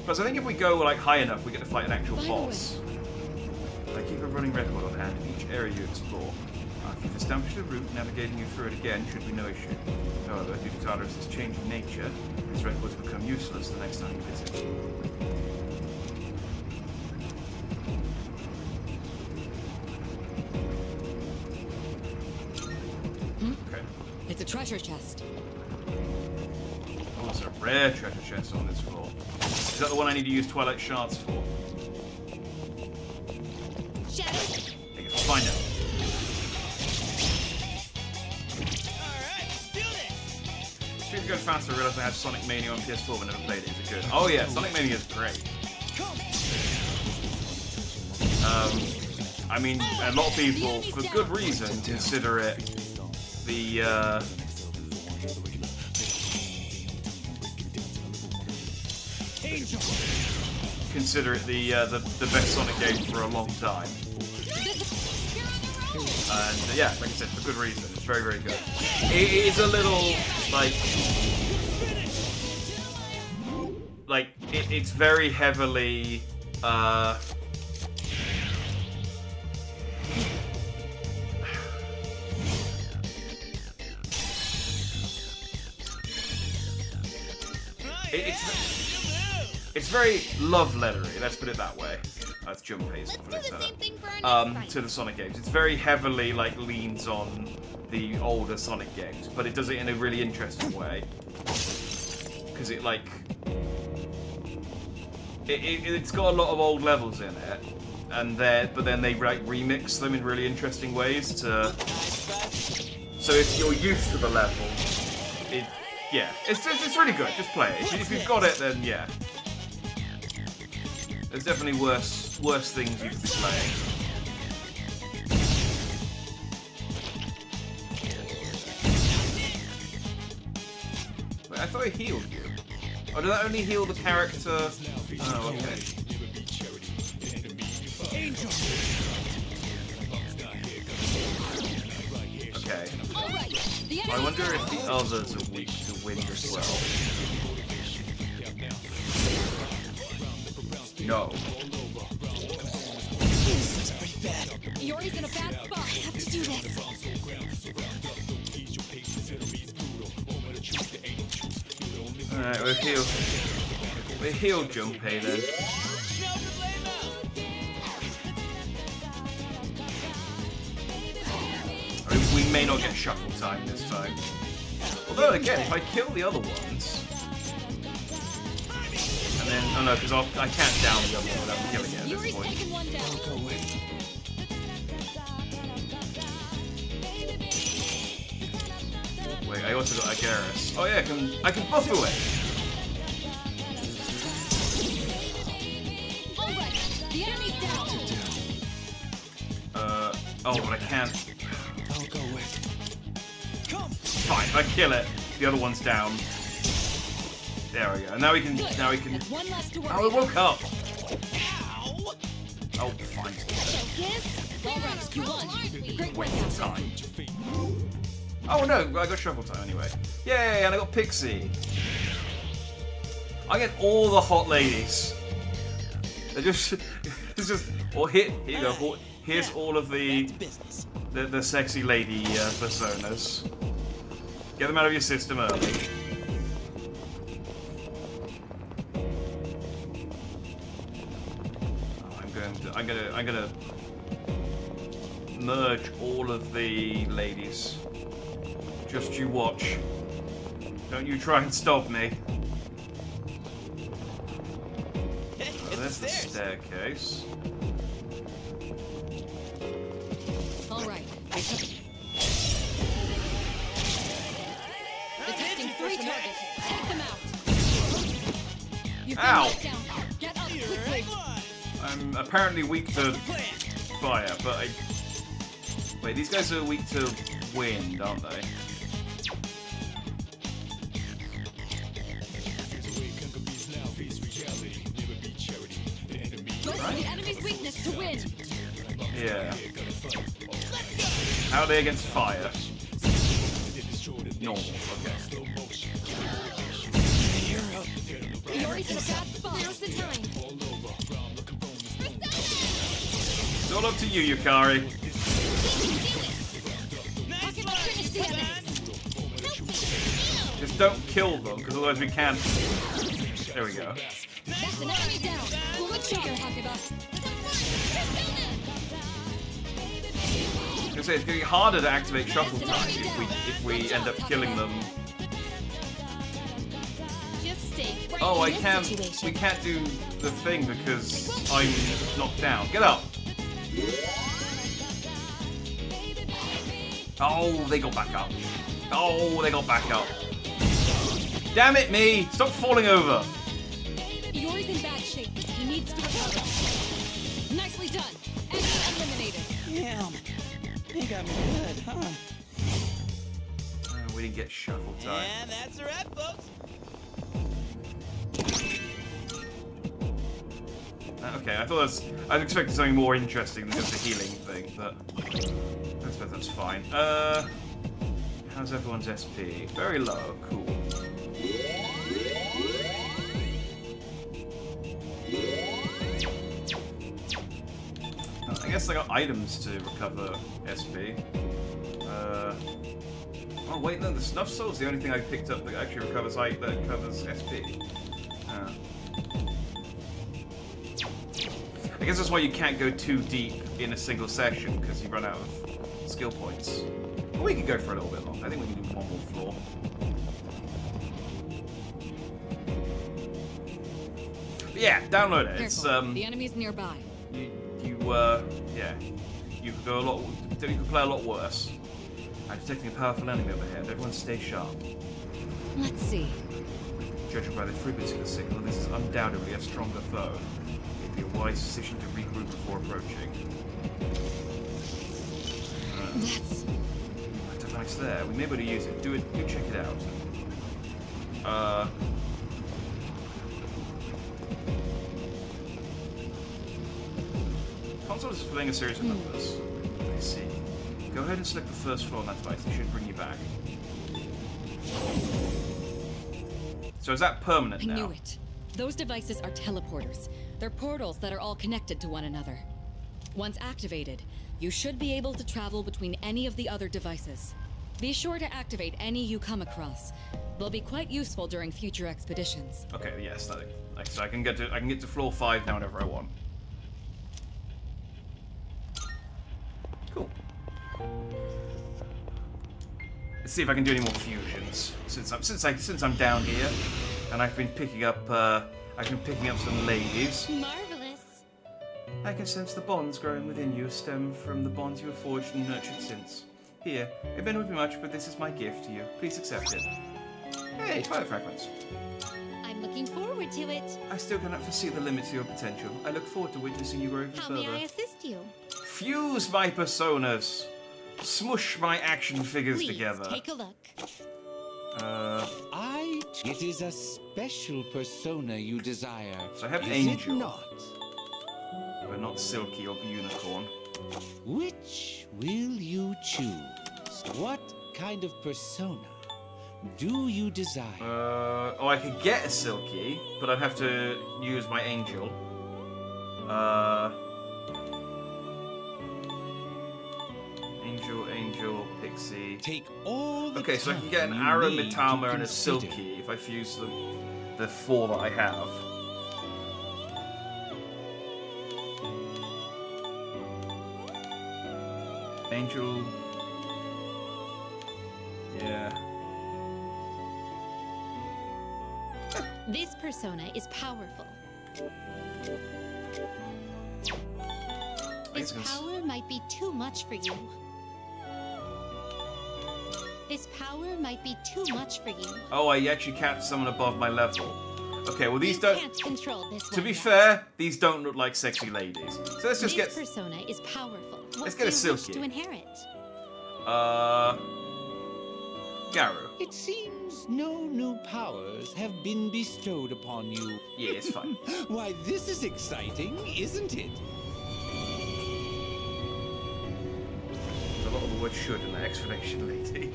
Plus, I think if we go high enough, we get to fight an actual boss. I keep a running record on hand of each area you explore. If you've established a route, navigating you through it again should be no issue. However, due to Tartarus' changing nature, this record's become useless the next time you visit. Okay. It's a treasure chest. Oh, there's a rare treasure chest on this floor. Is that the one I need to use Twilight Shards for? Shadow. I guess we'll find out. Speaking of going faster, I realised I had Sonic Mania on PS4 but never played it. Is it good? Oh yeah, Sonic Mania is great. I mean, a lot of people, for good reason, consider it the, the best Sonic game for a long time. And yeah, like I said, for good reason. It's very, very good. It is a little it's very heavily it's very love lettery, let's put it that way. That's jump pace. To the Sonic games. It's very heavily leans on the older Sonic games, but it does it in a really interesting way. Because it's got a lot of old levels in it, and but then they remix them in really interesting ways to. So if you're used to the level, it's really good. Just play it. If you've got it, then yeah. There's definitely worse things you could be playing. Wait, I thought I healed you. Oh, did that only heal the character? Oh, okay. Okay. I wonder if the others are weak to wind as well. No. This is pretty bad. Yori's in a bad spot. I have to do this. Alright, we're heal jumpy then. I mean, we may not get shuffle time this time. Although again, if I kill the other ones, and then oh no, because I can't down the other one without killing it at this point. Wait, I also got Agaris. Oh yeah, I can buff away. Oh, but I can't. I'll go with. Fine, if I kill it, the other one's down. There we go. And now we can. Oh, it woke up. Oh, fine. Waste time. Oh no, I got shuffle time anyway. Yay, and I got Pixie. I get all the hot ladies. They're just, it's just, or here you go. Here's all of the sexy lady personas. Get them out of your system early. Oh, I'm gonna merge all of the ladies. Just you watch. Don't you try and stop me. Oh, there's the staircase. Alright. Detecting 3 targets. Take them out. You've been knocked down. Get up quickly. I'm apparently weak to fire, but I... Wait, these guys are weak to wind, aren't they? Right? The enemy's weakness to win. Yeah. How are they against fire? Normal, okay. Yori's in a bad spot. Now's the time. It's all up to you, Yukari. Just don't kill them, because otherwise we can't. There we go. That's an enemy down. Good job, Hakuba. I was gonna say, it's getting harder to activate shuffle time if we end up killing them. Oh, I can't. We can't do the thing because I'm knocked down. Get up. Oh, they got back up. Oh, they got back up. Damn it, me! Stop falling over. Yori's in bad shape. He needs to recover. Nicely done. Enemy eliminated. Damn. They got me good, huh? We didn't get shuffle time. And that's a wrap, folks. Okay, I was expecting something more interesting than just a healing thing, but I suppose that's fine. How's everyone's SP? Very low. Cool. I guess I got items to recover SP. Oh wait, no, the Snuff Soul's the only thing I picked up that actually recovers SP. I guess that's why you can't go too deep in a single session, because you run out of skill points. But we can go for a little bit longer. I think we can do one more floor. But yeah, download it. It's the enemy's nearby. Yeah, you could go a lot. You could play a lot worse. I'm detecting a powerful enemy overhead. Everyone stay sharp. Let's see. Judging by the frequency of the signal, this is undoubtedly a stronger foe. It'd be a wise decision to regroup before approaching. That's... That device there. We may be able to use it. Do check it out. Console is displaying a series of numbers. Let's see. Go ahead and select the first floor on that device. It should bring you back. So is that permanent now? I knew it. Those devices are teleporters. They're portals that are all connected to one another. Once activated, you should be able to travel between any of the other devices. Be sure to activate any you come across. They'll be quite useful during future expeditions. Okay, yes, so I can get to floor 5 now whenever I want. Cool. Let's see if I can do any more fusions since I'm down here, and I've been picking up some ladies. Marvelous. I can sense the bonds growing within you stem from the bonds you have forged and nurtured since. Here, it may not be much, but this is my gift to you. Please accept it. Hey, fire fragments. I'm looking forward to it. I still cannot foresee the limits of your potential. I look forward to witnessing you grow even How further. may I assist you? Fuse my personas. Smush my action figures Please, together. take a look. It is a special persona you desire. So I have is Angel. It not? But not Silky or Unicorn. Which will you choose? What kind of persona do you desire? Oh, I could get a Silky, but I'd have to use my Angel. Angel, Pixie. Take all the okay, so I can get an time Arrow, you need Mitama, to and a consider. Silky if I fuse the 4 that I have. Angel. Yeah. This persona is powerful. This power might be too much for you. This power might be too much for you. Oh, I actually can't summon above my level. Okay, well these You don't. can't control this To one be yet. fair, these don't look like sexy ladies. So let's just this get. persona is powerful. What Let's get a do you wish Silky. to inherit? Garu. It seems no new powers have been bestowed upon you. Yeah, it's fine. Why, this is exciting, isn't it? There's a lot of the word should in that explanation, lady.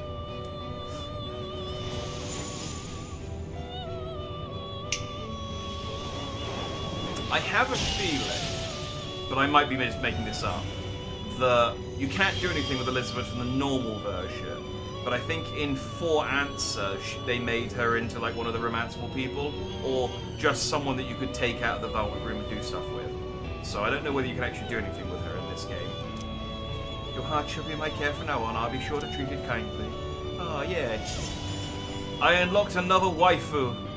I have a feeling, but I might be just making this up, that you can't do anything with Elizabeth in the normal version, but I think in For Answer, they made her into like one of the romanceable people, or just someone that you could take out of the Velvet Room and do stuff with. So I don't know whether you can actually do anything with her in this game. Your heart shall be my care from now on, I'll be sure to treat it kindly. Oh, yeah. I unlocked another waifu.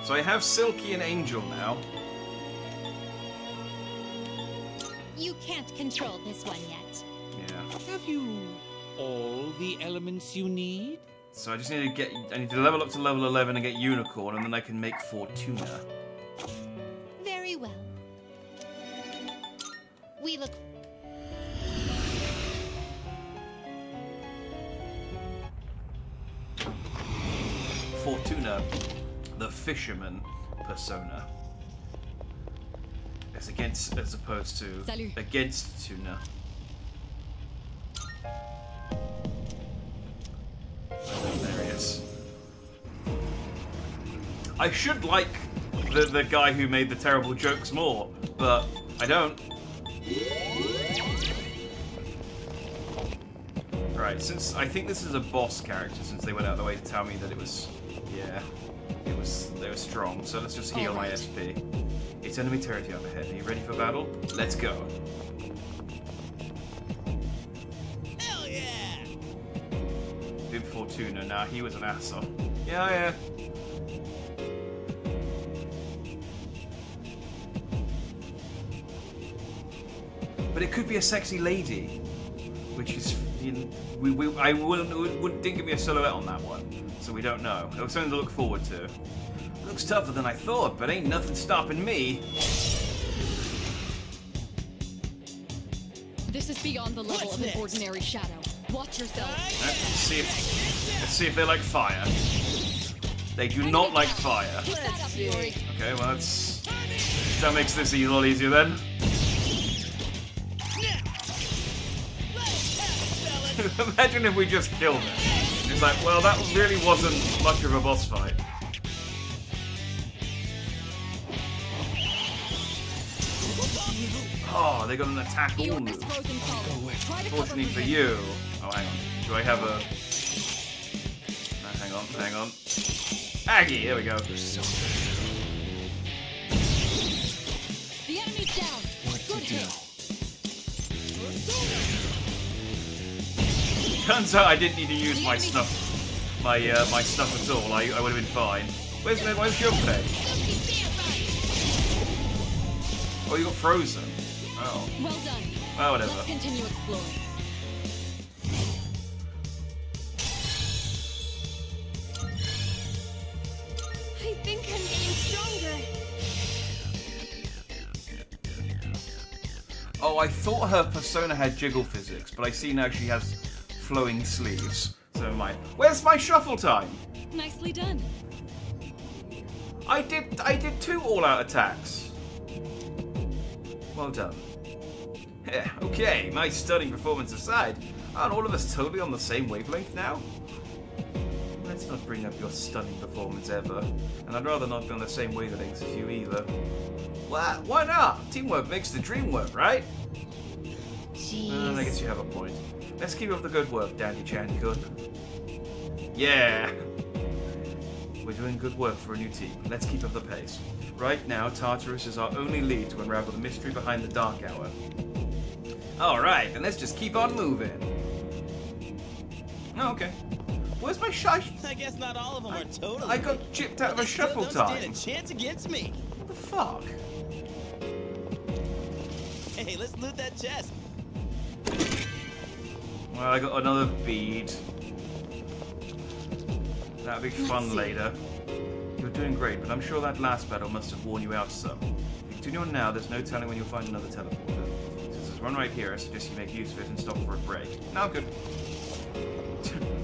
So I have Silky and Angel now. You can't control this one yet. Yeah. Have you all the elements you need? So I just need to level up to level 11 and get Unicorn, and then I can make Fortuna. Very well. We look. Fortuna, the fisherman persona. As opposed to Salut. against Tuna. There he is. I should like the guy who made the terrible jokes more, but I don't. Right, since I think this is a boss character, since they went out of the way to tell me that it was, yeah, they were strong. So let's just heal my SP. It's enemy territory up ahead. Are you ready for battle? Let's go. Hell yeah! Bib Fortuna. Nah, he was an asshole. Yeah. But it could be a sexy lady, which is, you know, I didn't give me a silhouette on that one, so we don't know. It was something to look forward to. Looks tougher than I thought, but ain't nothing stopping me. This is beyond the level of an ordinary shadow. Watch yourself. Let's see if they like fire. They do not like fire. Keep that up, Yuri. Okay, well that makes this a lot easier then. Imagine if we just killed it. It's like, well, that really wasn't much of a boss fight. Oh, they got an attack all move. Fortunately for you, Oh, hang on. Do I have a... No, hang on. Aggie, there we go. The enemy's down. Good hit. Turns out I didn't need to use my snuff. My stuff at all. I would have been fine. Where's your play? Oh, you got frozen. Oh. Well done. Oh, whatever. Let's continue exploring. I think I'm getting stronger. Oh, I thought her persona had jiggle physics, but I see now she has flowing sleeves. So where's my shuffle time? Nicely done. I did 2 all-out attacks. Well done. Yeah, okay, my stunning performance aside, aren't all of us totally on the same wavelength now? Let's not bring up your stunning performance ever, and I'd rather not be on the same wavelength as you either. Well, why not? Teamwork makes the dream work, right? Jeez. I guess you have a point. Let's keep up the good work, Dandy-chan-kun. Yeah! We're doing good work for a new team. Let's keep up the pace. Right now, Tartarus is our only lead to unravel the mystery behind the Dark Hour. Alright, then let's just keep on moving. Oh, okay. Where's my shot? I guess not all of them are totally. I got chipped out of a shuffle time. Don't stand a chance against me. What the fuck? Hey, let's loot that chest. Well, I got another bead. That'll be fun later. You're doing great, but I'm sure that last battle must have worn you out some. Continue on now, there's no telling when you'll find another teleporter. Since there's one right here, I suggest you make use of it and stop for a break. No, good.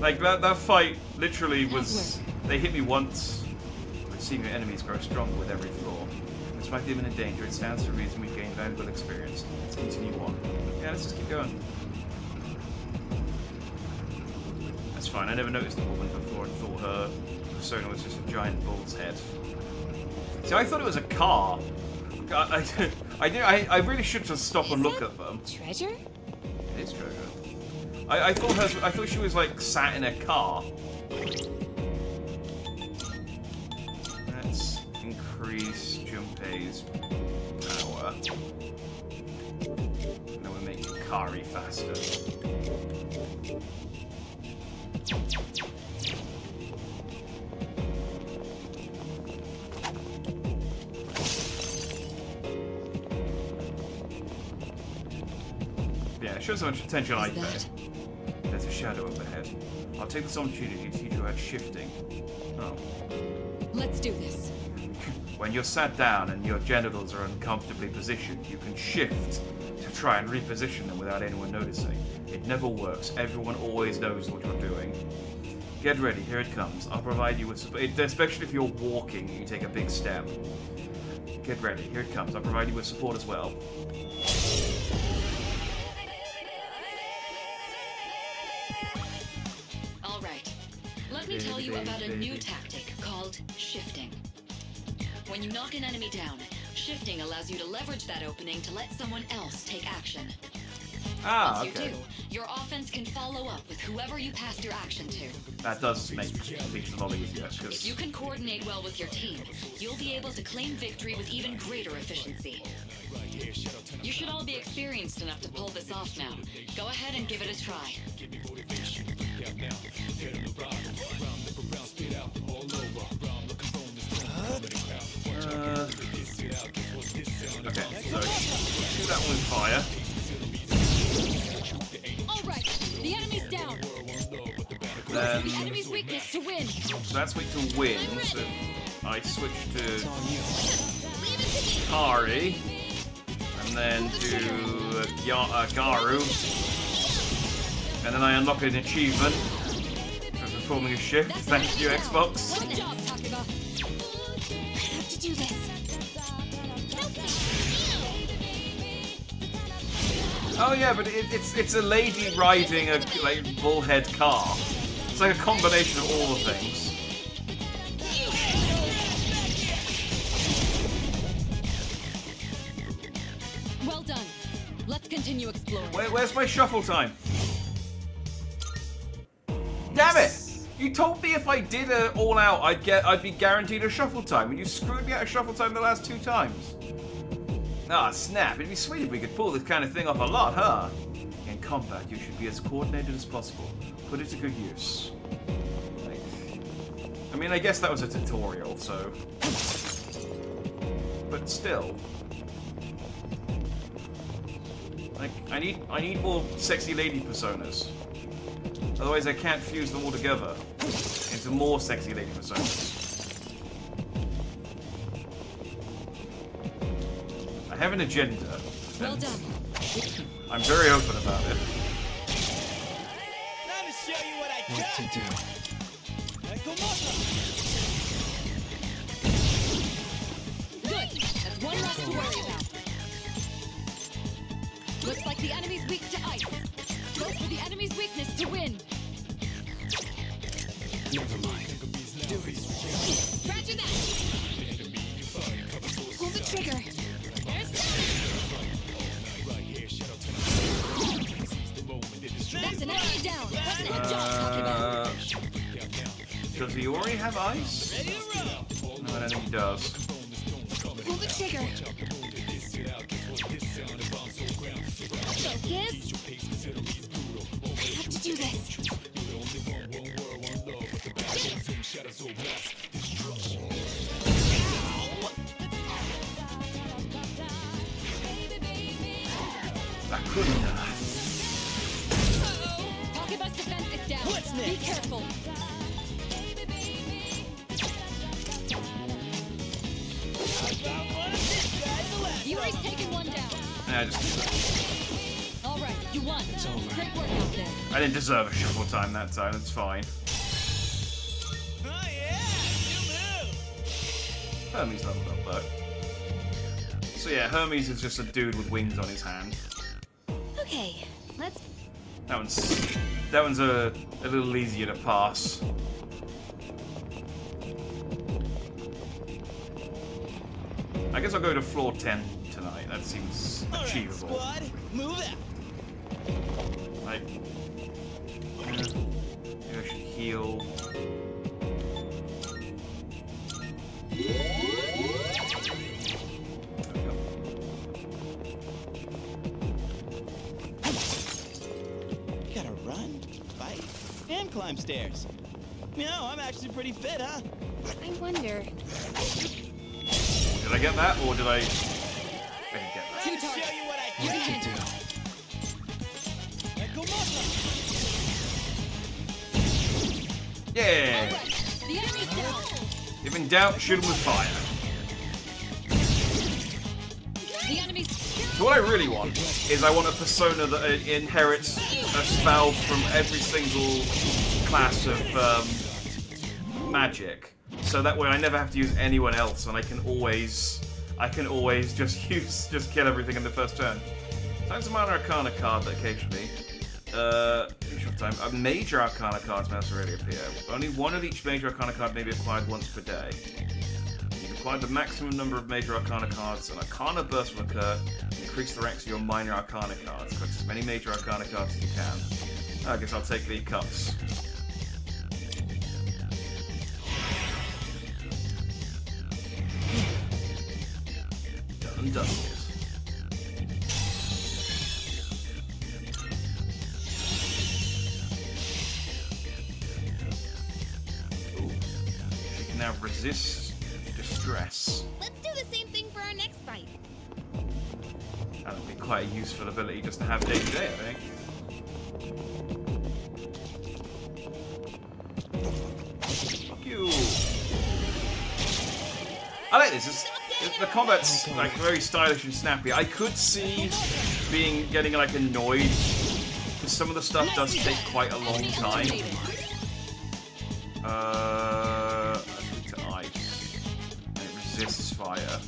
Like, that fight literally was... They hit me once, but seeing your enemies grow stronger with every floor. Despite the imminent danger, it stands to reason we've gained valuable experience. Let's continue on. Yeah, let's just keep going. That's fine, I never noticed the woman before and thought her persona was just a giant bull's head. See, I thought it was a car. I really should just stop and look at them. Treasure? It is treasure. I thought she was like sat in a car. Let's increase Junpei's power. And then we'll make Kari faster. Yeah, shows how much attention I pay. There's a shadow overhead. I'll take this opportunity to teach you about shifting. Oh. Let's do this. When you're sat down and your genitals are uncomfortably positioned, you can shift to try and reposition them without anyone noticing. It never works. Everyone always knows what you're doing. Get ready, here it comes. I'll provide you with support, especially if you're walking and you take a big step. Get ready, here it comes. I'll provide you with support as well. Let me tell you about a new tactic called shifting. When you knock an enemy down, shifting allows you to leverage that opening to let someone else take action. Ah, Once okay. you do, your offense can follow up with whoever you passed your action to. That does make things a lot easier. If you can coordinate well with your team, you'll be able to claim victory with even greater efficiency. You should all be experienced enough to pull this off now. Go ahead and give it a try. Okay, so shoot that one with fire. Alright, the enemy's down. Then, The enemy's weakness to win. so that's weak to win, so I switch to Kari, and then to Garu, and then I unlock an achievement for performing a shift. Thank you, Xbox. Good job, Takuba. I have to do this. Oh yeah, but it's a lady riding a like bullhead car. It's like a combination of all the things. Well done. Let's continue exploring. Where's my shuffle time? You told me if I did an all-out, I'd be guaranteed a shuffle time, and you screwed me out of shuffle time the last 2 times. Ah, snap. It'd be sweet if we could pull this kind of thing off a lot, huh? In combat, you should be as coordinated as possible. Put it to good use. Like, I mean, I guess that was a tutorial, so... But still... Like, I need more sexy lady personas. Otherwise I can't fuse them all together into more sexy lady personas. I have an agenda. Well done. I'm very open about it. Time to show you what I What to do? Good. That's one less to worry about. Looks like the enemy's weak to ice. Go for the enemy's weakness to win. Never mind. Roger that. Pull the trigger. That's an enemy down. That's the head job talking about. Does he already have ice? No, I don't think he does. Pull the trigger. Focus. I have to do this. That couldn't die. Pocket defense is down. What's next? Be careful. Yuri's taken one down. Yeah, I just... All right, you won. It's over. Great work out there. I didn't deserve a shuffle time that time, it's fine. Oh yeah, you move. Hermes leveled up though. So yeah, Hermes is just a dude with wings on his hand. Okay, let's... That one's a little easier to pass. I guess I'll go to floor 10 tonight. That seems achievable. All right, squad, move out. Like, maybe I should heal. You gotta run, fight, and climb stairs. You know, I'm actually pretty fit, huh? I wonder... Did I get that, or did I didn't get that? Two targets. Show you what I You're can ahead. Yeah! The enemy's down. If in doubt, shoot him with fire. The enemy's... So what I really want is I want a persona that inherits a spell from every single class of magic. So that way I never have to use anyone else, and I can always just kill everything in the first turn. Sometimes a minor arcana card that occasionally. A major arcana card may also really appear. Only one of each major arcana card may be acquired once per day. You've acquired the maximum number of major arcana cards. An arcana burst will occur. Increase the ranks of your minor arcana cards. Collect as many major arcana cards as you can. I guess I'll take the cups. Done dusted. Ooh. She can now resist distress. Let's do the same thing for our next fight. That would be quite a useful ability just to have day to day, I think. Fuck you. I like this. The combat's like very stylish and snappy. I could see getting like annoyed because some of the stuff does take quite a long time. Weak to ice. And it resists fire.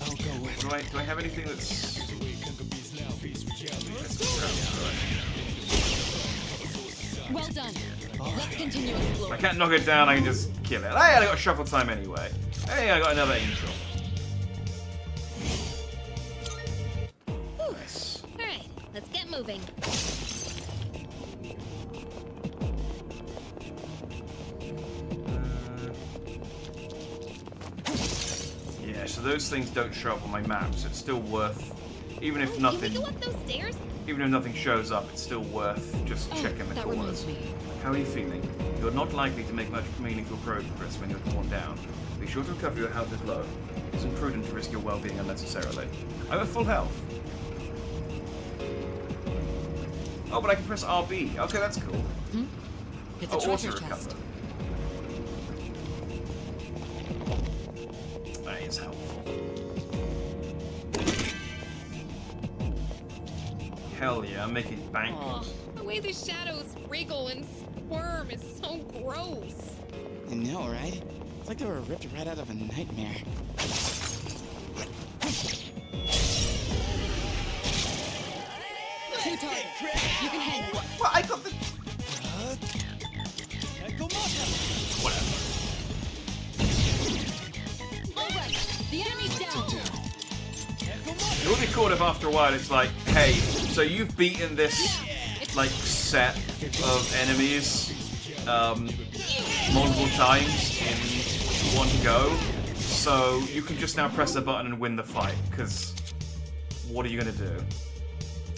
Do I have anything that's? Well done. Let's continue exploring. I can't knock it down. I can just kill it. Hey, I got shuffle time anyway. Hey, I got another angel. Nice. Alright, let's get moving. so those things don't show up on my map, so it's still worth, even if nothing. Can we go up those stairs? Even if nothing shows up, it's still worth just checking the that corners. reminds me. How are you feeling? You're not likely to make much meaningful progress when you're worn down. Be sure to recover your health is low. It isn't prudent to risk your well-being unnecessarily. I'm at full health. Oh, but I can press RB. Okay, that's cool. It's a oh, treasure auto chest. recover. That is helpful. Hell yeah, I'm making bank. Oh, the way the shadows wriggle and squirm is so gross. I know, right? It's like they were ripped right out of a nightmare. Two targets. You can hang. What? I got the... Whatever. Alright, the enemy's down. It would be cool if after a while it's like, hey, so you've beaten this, like, set of enemies, multiple times in one go, so you can just now press the button and win the fight, because what are you going to do?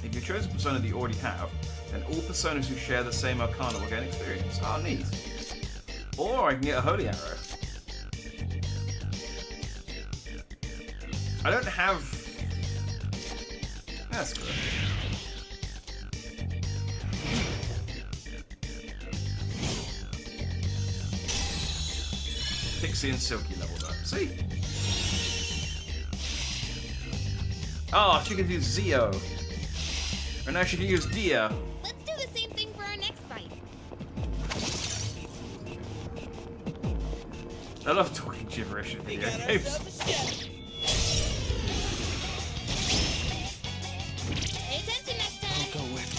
If you chose a persona that you already have, then all personas who share the same arcana will gain experience. Oh, neat. Or I can get a holy arrow. I don't have... That's good. Pixie and Silky leveled up. See? Oh, she can use Zio. Or now she can use Dia. Let's do the same thing for our next fight. I love talking gibberish in video games. Pay attention next time. I'll go with.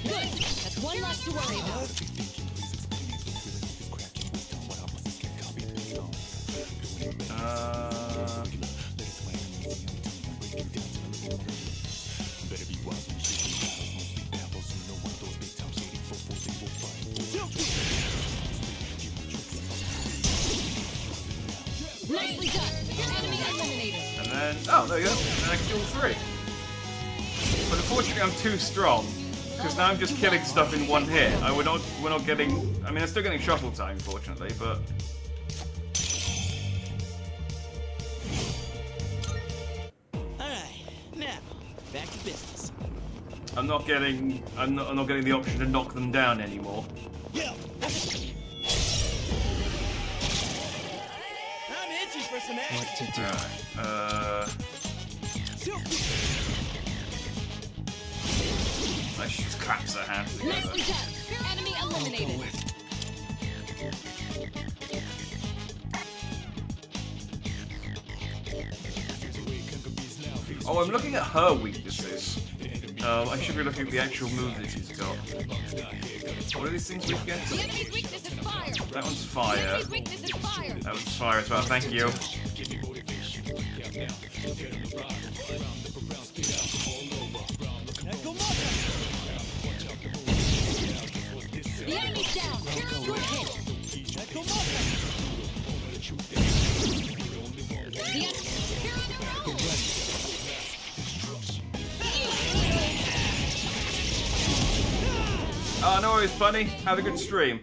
Good. That's one less to worry about. Nicely done. Enemy eliminated. And then, oh, there you go. And then I kill 3. But unfortunately, I'm too strong because now I'm just killing stuff in one hit. We're not getting. I mean, I'm still getting shuffle time, fortunately, but. Alright, now, back to business. I'm not getting the option to knock them down anymore. Yeah. I'm itchy for some action. What to do? She just claps her hands together. Nicely done. Enemy eliminated. Oh, I'm looking at her weaknesses. I should be looking at the actual moves that she's got. What are these things weak against? The enemy's weakness is fire. That one's fire. The enemy's weakness is fire. That one's fire as well, thank you. The enemy's down. Good hit. The enemy. You're on a roll. Oh, no worries, Bunny. Have a good stream.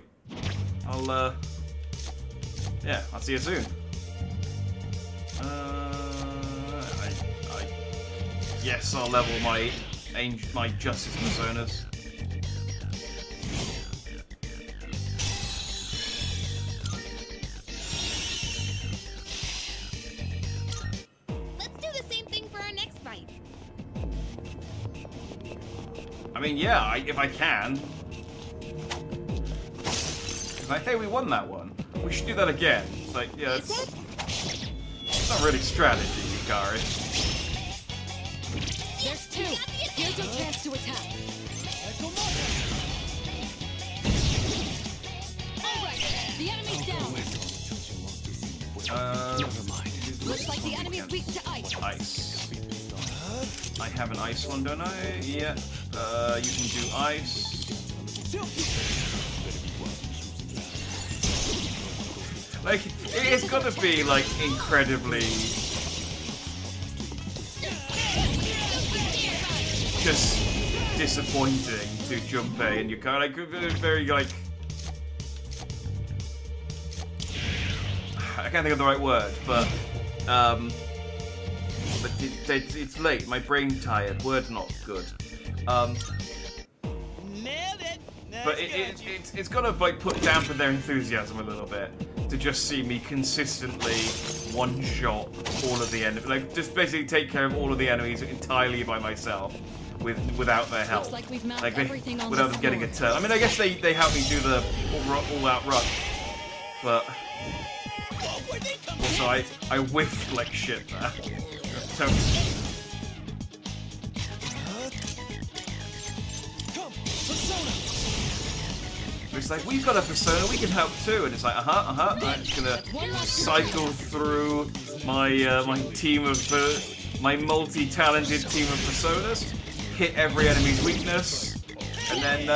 Yeah, I'll see you soon. Yes, I'll level my Justice Personas. Let's do the same thing for our next fight. I mean, yeah, if I can. Like, hey, we won that one. We should do that again. It's like, yeah, it's not really strategy, Yukari. There's 2. Here's your chance to attack. Alright, the enemy's down. Never mind. Looks like the enemy's weak to ice. Ice. I have an ice one, don't I? Yeah. You can do ice. Like, it's gotta be, like, incredibly... just disappointing to Junpei, and you're kind of like, very, like... I can't think of the right word, but it's late, my brain's tired, word's not good. But it's got to like dampen their enthusiasm a little bit to just see me consistently one-shot all of the enemies, like just basically take care of all of the enemies entirely by myself without their help, Looks like we've mapped like everything on without this them getting a floor. turn. I mean, I guess they help me do the all-out run, but also I whiffed like shit there. So, it's like, we've got a persona, we can help too, and it's like, I'm just gonna cycle through my my team of my multi-talented team of personas, hit every enemy's weakness, and then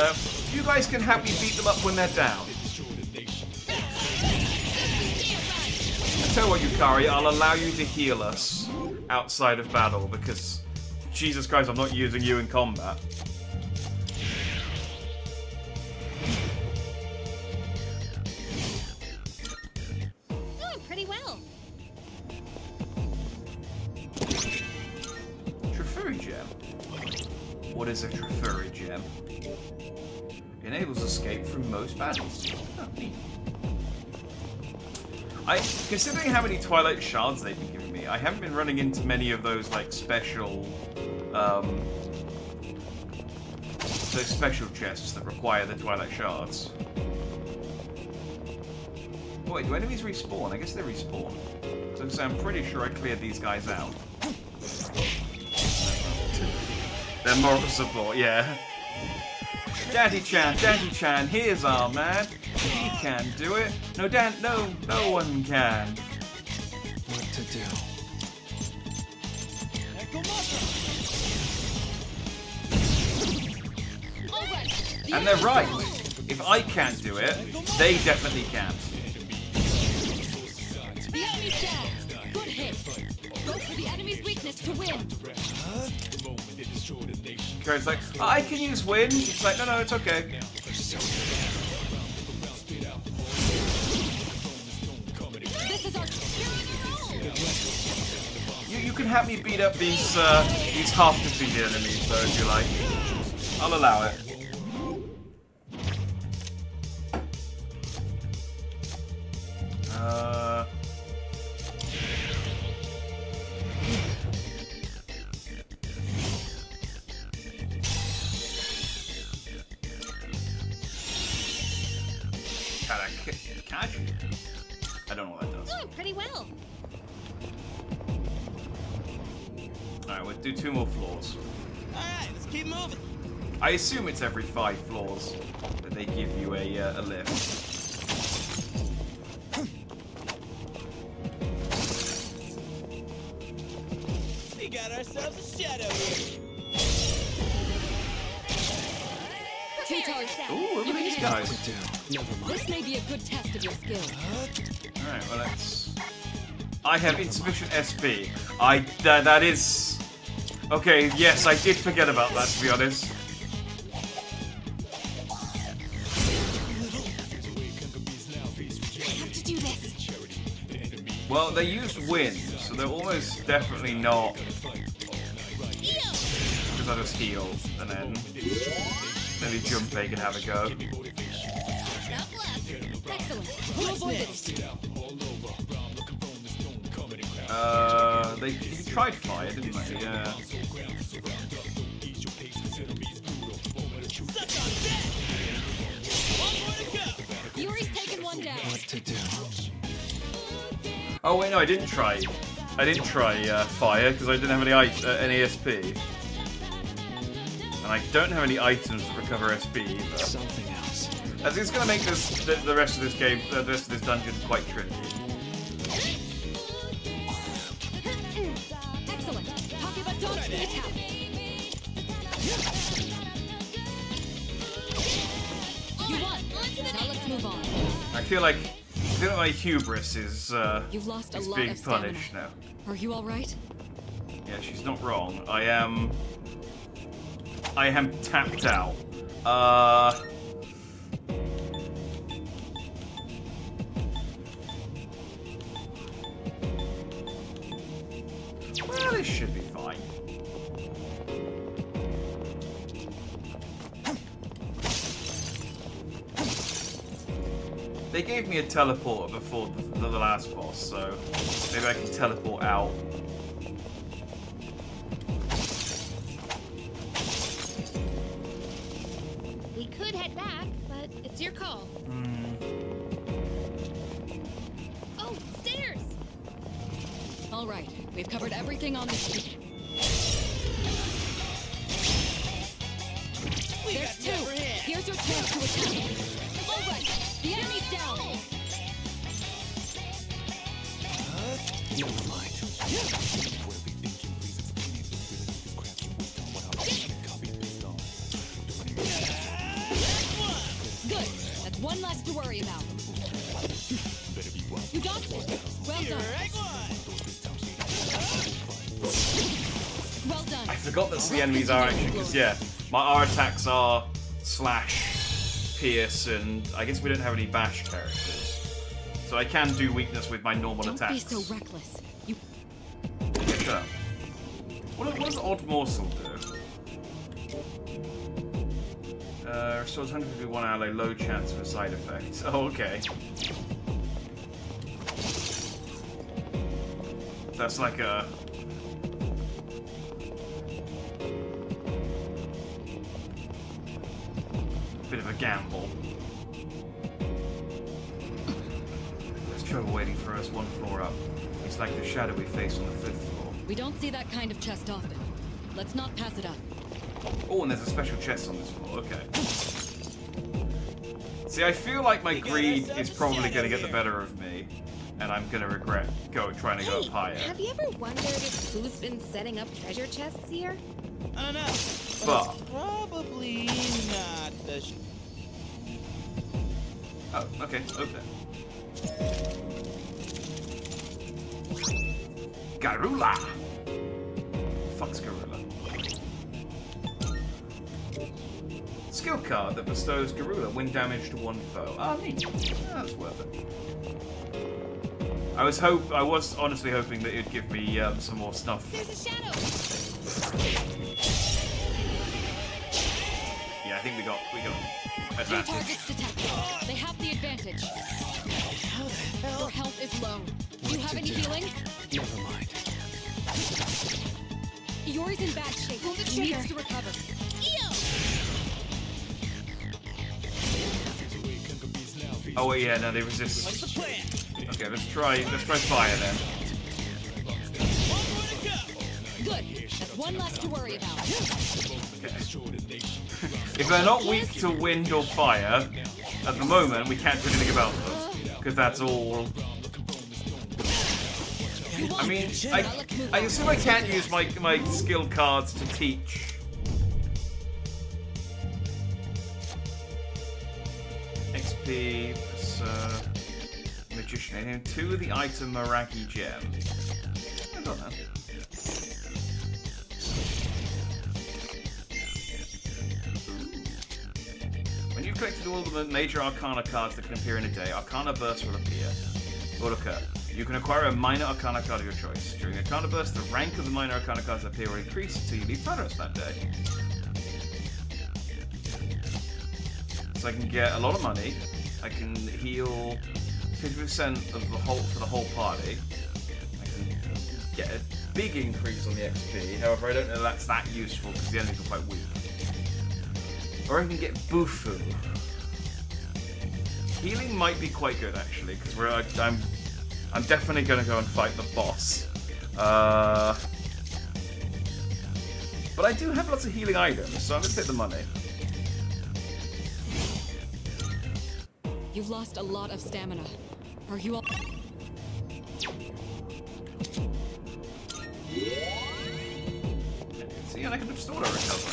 you guys can help me beat them up when they're down. I tell you what, Yukari, I'll allow you to heal us outside of battle because Jesus Christ, I'm not using you in combat. Pretty well. Trifuri gem. What is a Trifuri gem? Enables escape from most battles. Oh, neat. Considering how many Twilight Shards they've been giving me, I haven't been running into many of those like special, those special chests that require the Twilight Shards. Wait, do enemies respawn? I guess they respawn. So I'm pretty sure I cleared these guys out. They're moral support, yeah. Daddy-chan, here's our man. He can do it. No, no one can. What to do? And they're right. If I can't do it, they definitely can't. The enemy's down. Good hit. Go for the enemy's weakness to win. It's like, oh, I can use wind. It's like, no, it's okay. This is our You can help me beat up these half-defeated enemies, though, if you like. I'll allow it. Catch you? I don't know what that does. Doing pretty well. Alright, we'll do 2 more floors. Alright, let's keep moving. I assume it's every 5 floors that they give you a lift. We got ourselves a shadow here. Ooh, look at these guys. This may be a good test of your skill. Alright, well let's... I have insufficient SP. That is... Okay, yes, I did forget about that, to be honest. I have to do this. Well, they used wind, so they're almost definitely not... Because I just heal, and then... Maybe Junpei can have a go. Excellent. We'll avoid it. They tried fire, didn't they? Yeah. Yuri's taken one down. What to do? Oh wait, no, I didn't try fire because I didn't have any SP. And I don't have any items that recover SP either. Something else. I think it's going to make the rest of this game, the rest of this dungeon quite tricky. Excellent. Talking about dodge the attack. You won. Now let's move on. I feel like feel like my hubris is You've lost a is lot being of stamina. punished now. Are you all right? Yeah, she's not wrong. I am tapped out. Well, this should be fine. They gave me a teleporter before the last boss, so maybe I can teleport out. We could head back, but it's your call. Oh, stairs! All right, we've covered everything on this street. There's two. Here's your chance to attack. All right, the enemy's down. Never mind. Good. That's one less to worry about. You dodged it. Well done. Well done. I forgot that the enemies are actually, because yeah, my R attacks are slash, pierce, and I guess we don't have any bash characters. So I can do weakness with my normal Don't attacks. be so reckless. You. Yeah, shut up. What does Odd Morsel do? Restores 151 ally, low chance of a side effect. Oh, okay. That's like a... bit of a gamble. There's trouble waiting for us one floor up. It's like the shadow we face on the 5th floor. We don't see that kind of chest often. Let's not pass it up. Oh, and there's a special chest on this floor. Okay. See, I feel like my greed is probably going to get the better of me, and I'm going to regret trying to go up higher. Have you ever wondered if who's been setting up treasure chests here? I don't know. But it's probably not the. Oh, okay. Open it. Garula! Fuck's Garula. Skill card that bestows Garula when damage to one foe. Ah, neat. That's worth it. I was honestly hoping that it'd give me some more stuff. There's a shadow. Yeah, I think we got Two advantage. targets detected. They have the advantage. How the hell? Your health is low. Do you have any healing? Never mind. Yori's in bad shape. Pull the He trigger. needs to recover. Oh wait, yeah, no, they resist. What's the plan? Okay, let's try fire then. Good. That's one less to worry about. If they're not weak to wind or fire, at the moment we can't do anything about them because that's all. I mean, I assume I can't use my skill cards to teach. XP, magician, and 2 of the item Maragi gem. I don't know. When you've collected all the major Arcana cards that can appear in a day, Arcana Burst will occur. You can acquire a minor Arcana card of your choice. During Arcana Burst, the rank of the minor Arcana cards that appear will increase until you leave Tartarus that day. So I can get a lot of money. I can heal 50% of the whole for the whole party. I can get a big increase on the XP. However, I don't know that's that useful because the enemies are quite weak. Or I can get Bufu. Healing might be quite good actually, because I'm definitely going to go and fight the boss. But I do have lots of healing items, so I'm going to take the money. You've lost a lot of stamina. Are you all... See, and I can restore a recover.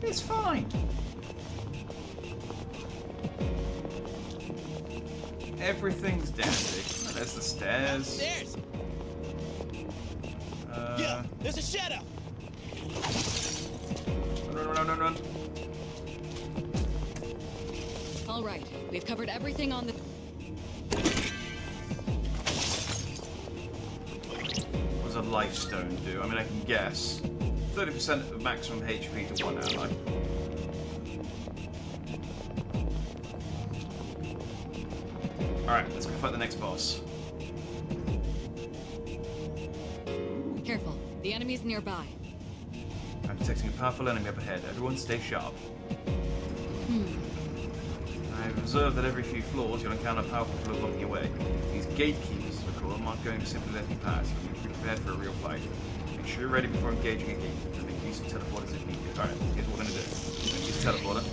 It's fine. Everything's dandy. Oh, there's the stairs. Stairs. Yeah, there's a shadow. Run. All right, we've covered everything on the... What does a life stone do? I mean, I can guess. 30% of maximum HP to one ally. Alright, let's go fight the next boss. Careful, the enemy's nearby. I'm detecting a powerful enemy up ahead. Everyone stay sharp. I've observed that every few floors you'll encounter a powerful floor blocking your way. These gatekeepers, as we call them, aren't going to simply let you pass. You need to be prepared for a real fight. Make sure you're ready before engaging a gate, and make use of teleporters if needed. Alright, here's what we're going to do. Use a teleporter.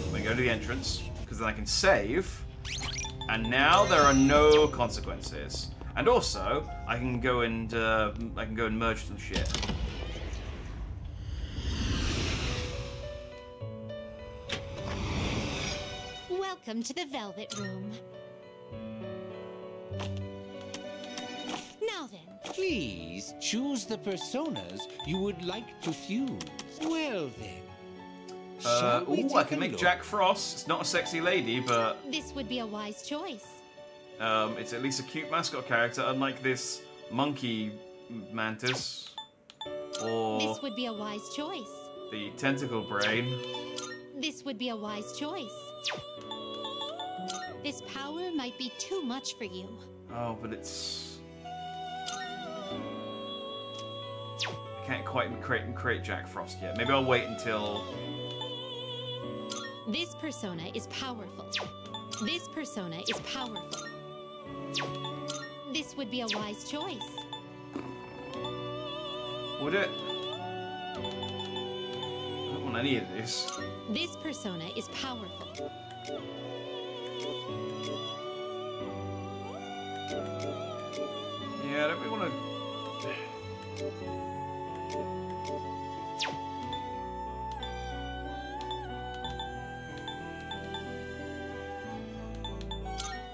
We're going to go to the entrance, because then I can save, and now there are no consequences. And also, I can go and merge some shit. Welcome to the Velvet Room. Now then. Please choose the personas you would like to fuse. Well then. Ooh, I can make Jack Frost. It's not a sexy lady, but This would be a wise choice. it's at least a cute mascot character, unlike this monkey mantis. Or This would be a wise choice. the tentacle brain. This would be a wise choice. This power might be too much for you. Oh, but it's... I can't quite create Jack Frost yet. Maybe I'll wait until... This persona is powerful. This persona is powerful. This would be a wise choice. Would it? I don't want any of this. This persona is powerful. Yeah, I don't really want to...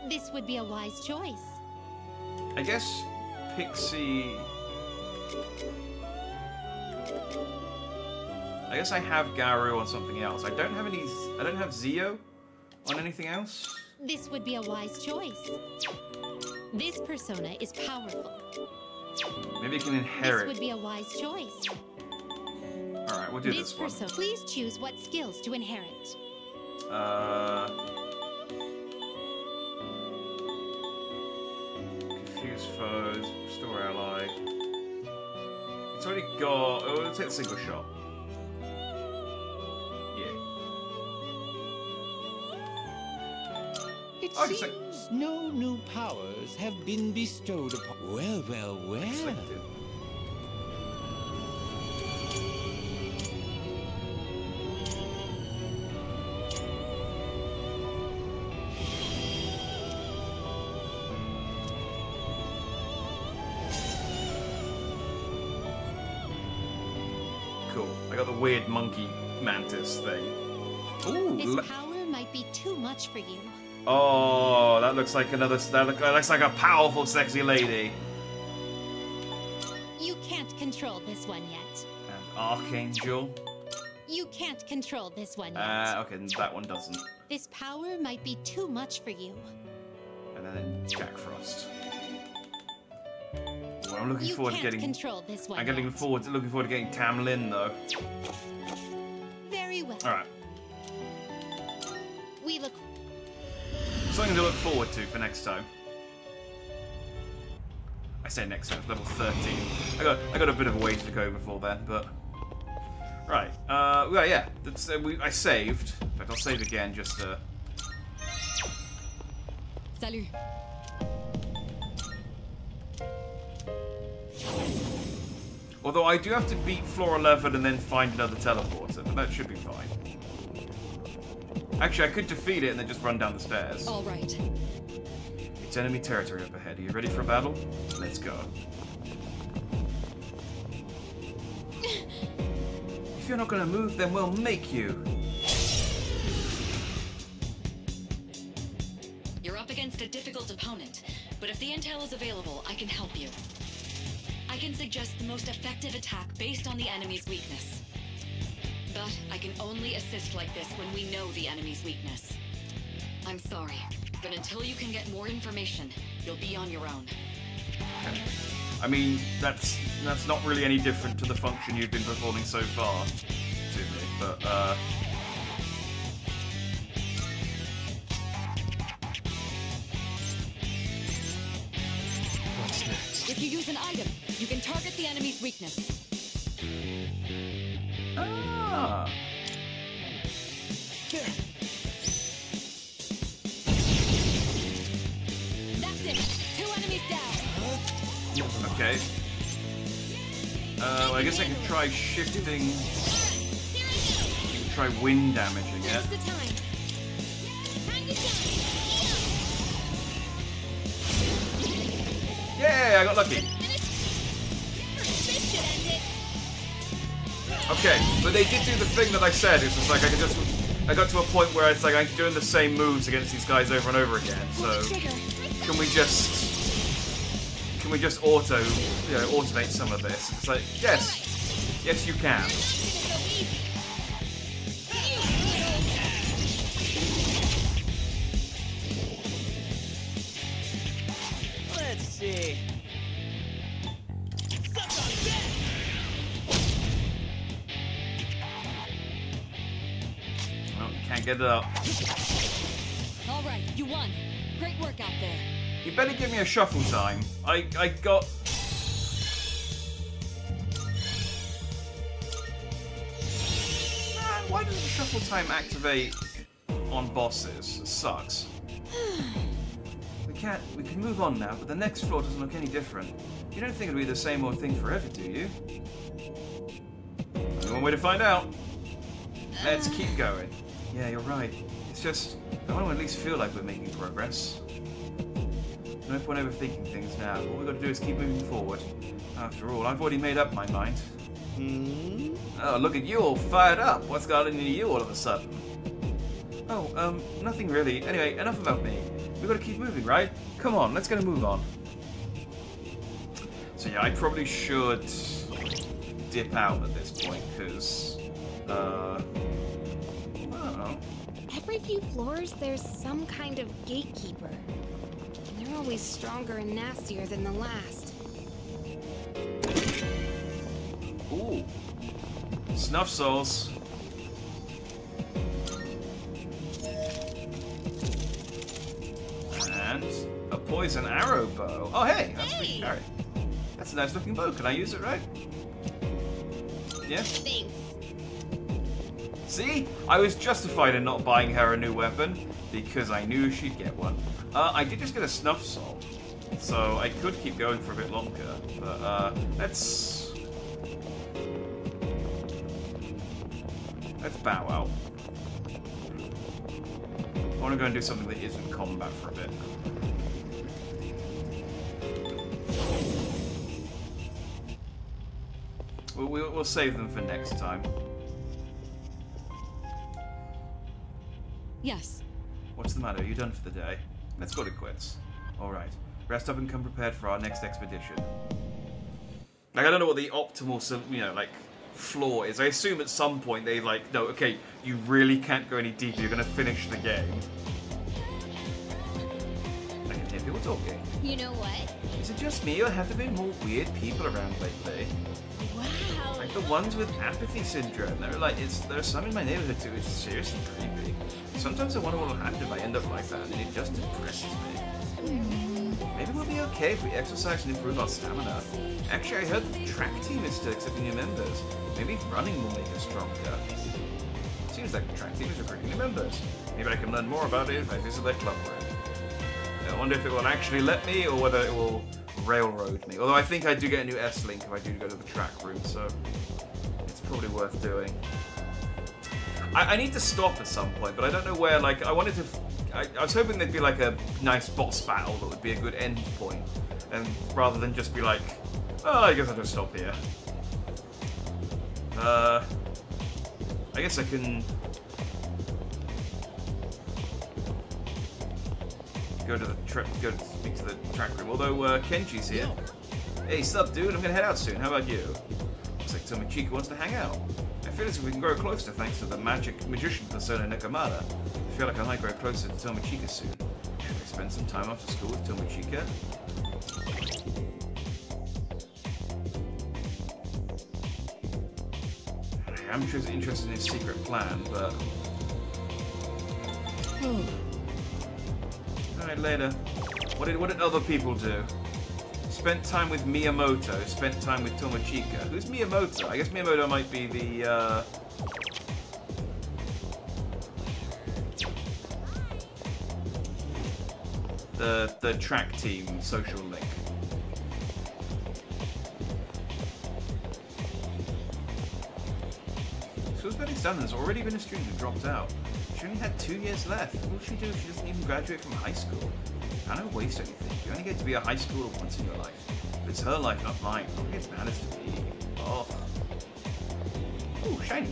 This would be a wise choice. I guess Pixie... I guess I have Garu on something else. I don't have any... I don't have Zio on anything else. This would be a wise choice. This persona is powerful. Maybe I can inherit. This would be a wise choice. Alright, we'll do this one. Please choose what skills to inherit. Confuse foes, restore ally. It's already got... Oh, let's hit a single shot. It seems no new powers have been bestowed upon... Well. Cool. I got the weird monkey mantis thing. Ooh. This power might be too much for you. Oh, that looks like another... That looks like a powerful, sexy lady. You can't control this one yet. And Archangel. You can't control this one yet. Okay, that one doesn't. This power might be too much for you. And then Jack Frost. Well, I'm looking forward to getting... control this one I'm looking forward to getting Tam Lin, though. Very well. Alright. We look... Something to look forward to for next time. I say next time, level 13. I got a bit of a ways to go before then, but... Right, well, yeah, that's, I saved. In fact, I'll save again just to... Salut. Although I do have to beat floor 11 and then find another teleporter, but that should be fine. Actually, I could defeat it and then just run down the stairs. All right. It's enemy territory up ahead. Are you ready for a battle? Let's go. If you're not going to move, then we'll make you. You're up opponent, but if the intel is available, I can help you. I can suggest the most effective attack based on the enemy's weakness. But I can only assist like this when we know the enemy's weakness. I'm sorry, but until you can get more information, you'll be on your own. Okay. I mean, that's not really any different to the function you've been performing so far to me, but What's next? If you use an item, you can target the enemy's weakness. Ah. Here. That's it. 2 enemies down. Okay. I guess I can try shifting. Try wind damaging it. The time. Yeah, I got lucky. Okay, but they did do the thing that I said. It's just like I got to a point where it's like I'm doing the same moves against these guys over and over again. So can we just automate some of this? It's like yes you can. Let's see. Well, can't get it up. All right, you won. Great work out there. You better give me a shuffle time. I got. Man, why doesn't shuffle time activate on bosses? It sucks. We can move on now, but the next floor doesn't look any different. You don't think it'll be the same old thing forever, do you? Only one way to find out. Let's keep going. Yeah, you're right. It's just, I want to at least feel like we're making progress. No point overthinking things now. All we've got to do is keep moving forward. After all, I've already made up my mind. Oh, look at you all fired up. What's got into you all of a sudden? Oh, nothing really. Anyway, enough about me. We've got to keep moving, right? Come on, let's get a move on. So yeah, I probably should dip out at this point, because, I don't know. Every few floors, there's some kind of gatekeeper. They're always stronger and nastier than the last. Ooh. Snuff souls. And a poison arrow bow. Oh, hey! That's free carry. That's a nice looking bow. Can I use it right? Yeah? Thanks. See? I was justified in not buying her a new weapon because I knew she'd get one. I did just get a snuff soul, so I could keep going for a bit longer, but let's bow out. I want to go and do something that isn't combat for a bit. We'll save them for next time. Yes. What's the matter? Are you done for the day? Let's go to quits. Alright. Rest up and come prepared for our next expedition. Like, I don't know what the optimal, like, flaw is. I assume at some point they, like, no, okay, you really can't go any deeper. You're going to finish the game. I can hear people talking. You know what? Is it just me, or have there been more weird people around lately? Wow. Like the ones with apathy syndrome. They're like, there are some in my neighborhood too. It's seriously creepy. Sometimes I wonder what will happen if I end up like that, and it just depresses me. Maybe we'll be okay if we exercise and improve our stamina. Actually, I heard the track team is still accepting new members. Maybe running will make us stronger. Seems like the track team is recruiting new members. Maybe I can learn more about it if I visit their club room. I wonder if it will actually let me, or whether it will railroad me. Although I think I do get a new S-Link if I do go to the track route, so it's probably worth doing. I need to stop at some point, but I don't know where. Like, I wanted to. I was hoping there'd be like a nice boss battle that would be a good end point, and rather than just be like, oh, I guess I'll just stop here. I guess I can go to speak to the track room. Although Kenji's here. Hey, sup, dude? I'm gonna head out soon. How about you? Looks like Tomochika wants to hang out. I feel as if we can grow closer thanks to the magician persona Nekomata. I feel like I might grow closer to Tomochika soon. Should I spend some time after school with Tomochika? I'm interested in his secret plan, but... Alright, later. What did other people do? Spent time with Miyamoto, spent time with Tomochika. Who's Miyamoto? I guess Miyamoto might be the track team social link. So Betty's done has already been a student who dropped out. She only had 2 years left. What will she do if she doesn't even graduate from high school? I don't waste anything. You only get to be a high schooler once in your life. But it's her life, not mine. What gets matters to me? Oh. Ooh, shiny.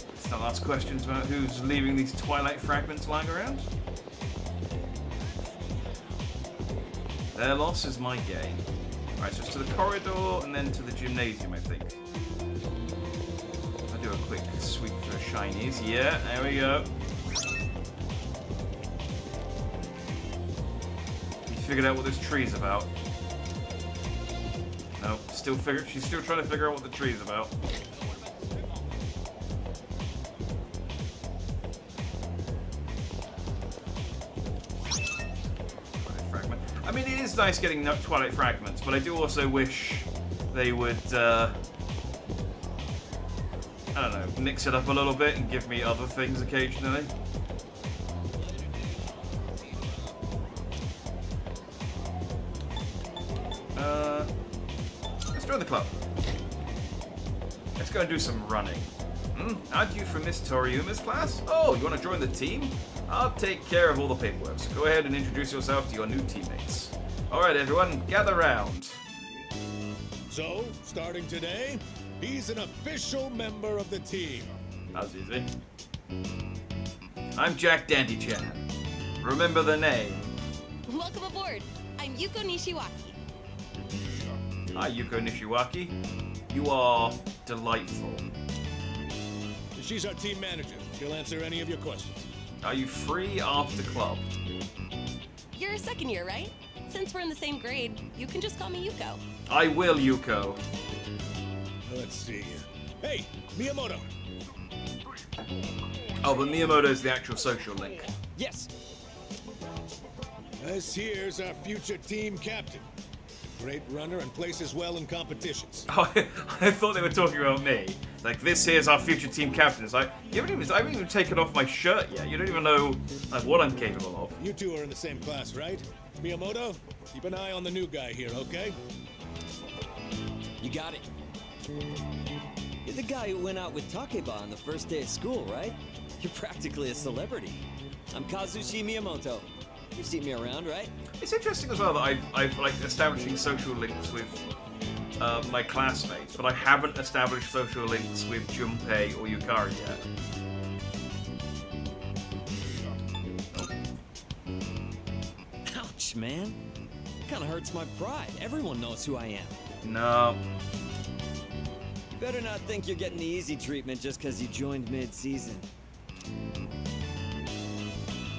Let's not ask questions about who's leaving these twilight fragments lying around. Their loss is my gain. Right, so it's to the corridor and then to the gymnasium, I think. I'll do a quick sweep for shinies. Yeah, there we go. You figured out what this tree's about. No, she's still trying to figure out what the tree's about. I mean, it is nice getting Twilight Fragments, but I do also wish they would, I don't know, mix it up a little bit and give me other things occasionally. Let's join the club. Let's go and do some running. Aren't you from Miss Toriuma's class? Oh, you want to join the team? I'll take care of all the paperwork, so go ahead and introduce yourself to your new teammates. Alright everyone, gather round. So, starting today, he's an official member of the team. That's easy. I'm Jack Dandy-chan. Remember the name. Welcome aboard. I'm Yuko Nishiwaki. Hi, Yuko Nishiwaki. You are delightful. She's our team manager. She'll answer any of your questions. Are you free after club? You're a second year, right? Since we're in the same grade, you can just call me Yuko. I will, Yuko. Let's see. Hey, Miyamoto. Oh, but Miyamoto is the actual social link. Yes. This here's our future team captain. Great runner and places well in competitions. Oh, I thought they were talking about me. Like, this here's our future team captain. It's like, I haven't even taken off my shirt yet. You don't even know like what I'm capable of. You two are in the same class, right? Miyamoto, keep an eye on the new guy here, okay? You got it. You're the guy who went out with Takeba on the first day of school, right? You're practically a celebrity. I'm Kazushi Miyamoto. You've seen me around, right? It's interesting as well that I've like establishing social links with my classmates, but I haven't established social links with Junpei or Yukari yet. Ouch, man. Kinda hurts my pride. Everyone knows who I am. No. You better not think you're getting the easy treatment just because you joined mid-season.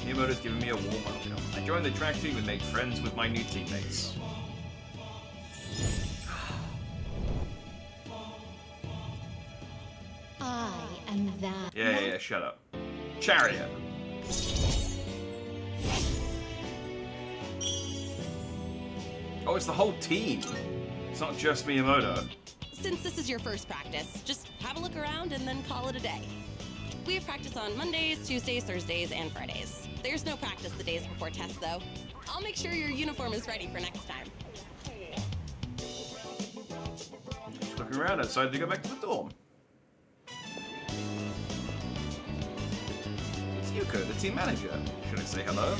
Miyamoto's giving me a warm welcome. I joined the track team and made friends with my new teammates. I am that. Yeah, shut up. Chariot. Oh, it's the whole team. It's not just Miyamoto. Since this is your first practice, just have a look around and then call it a day. We have practice on Mondays, Tuesdays, Thursdays, and Fridays. There's no practice the days before tests, though. I'll make sure your uniform is ready for next time. Just looking around, I decided to go back to the dorm. It's Yuko, the team manager. Should I say hello?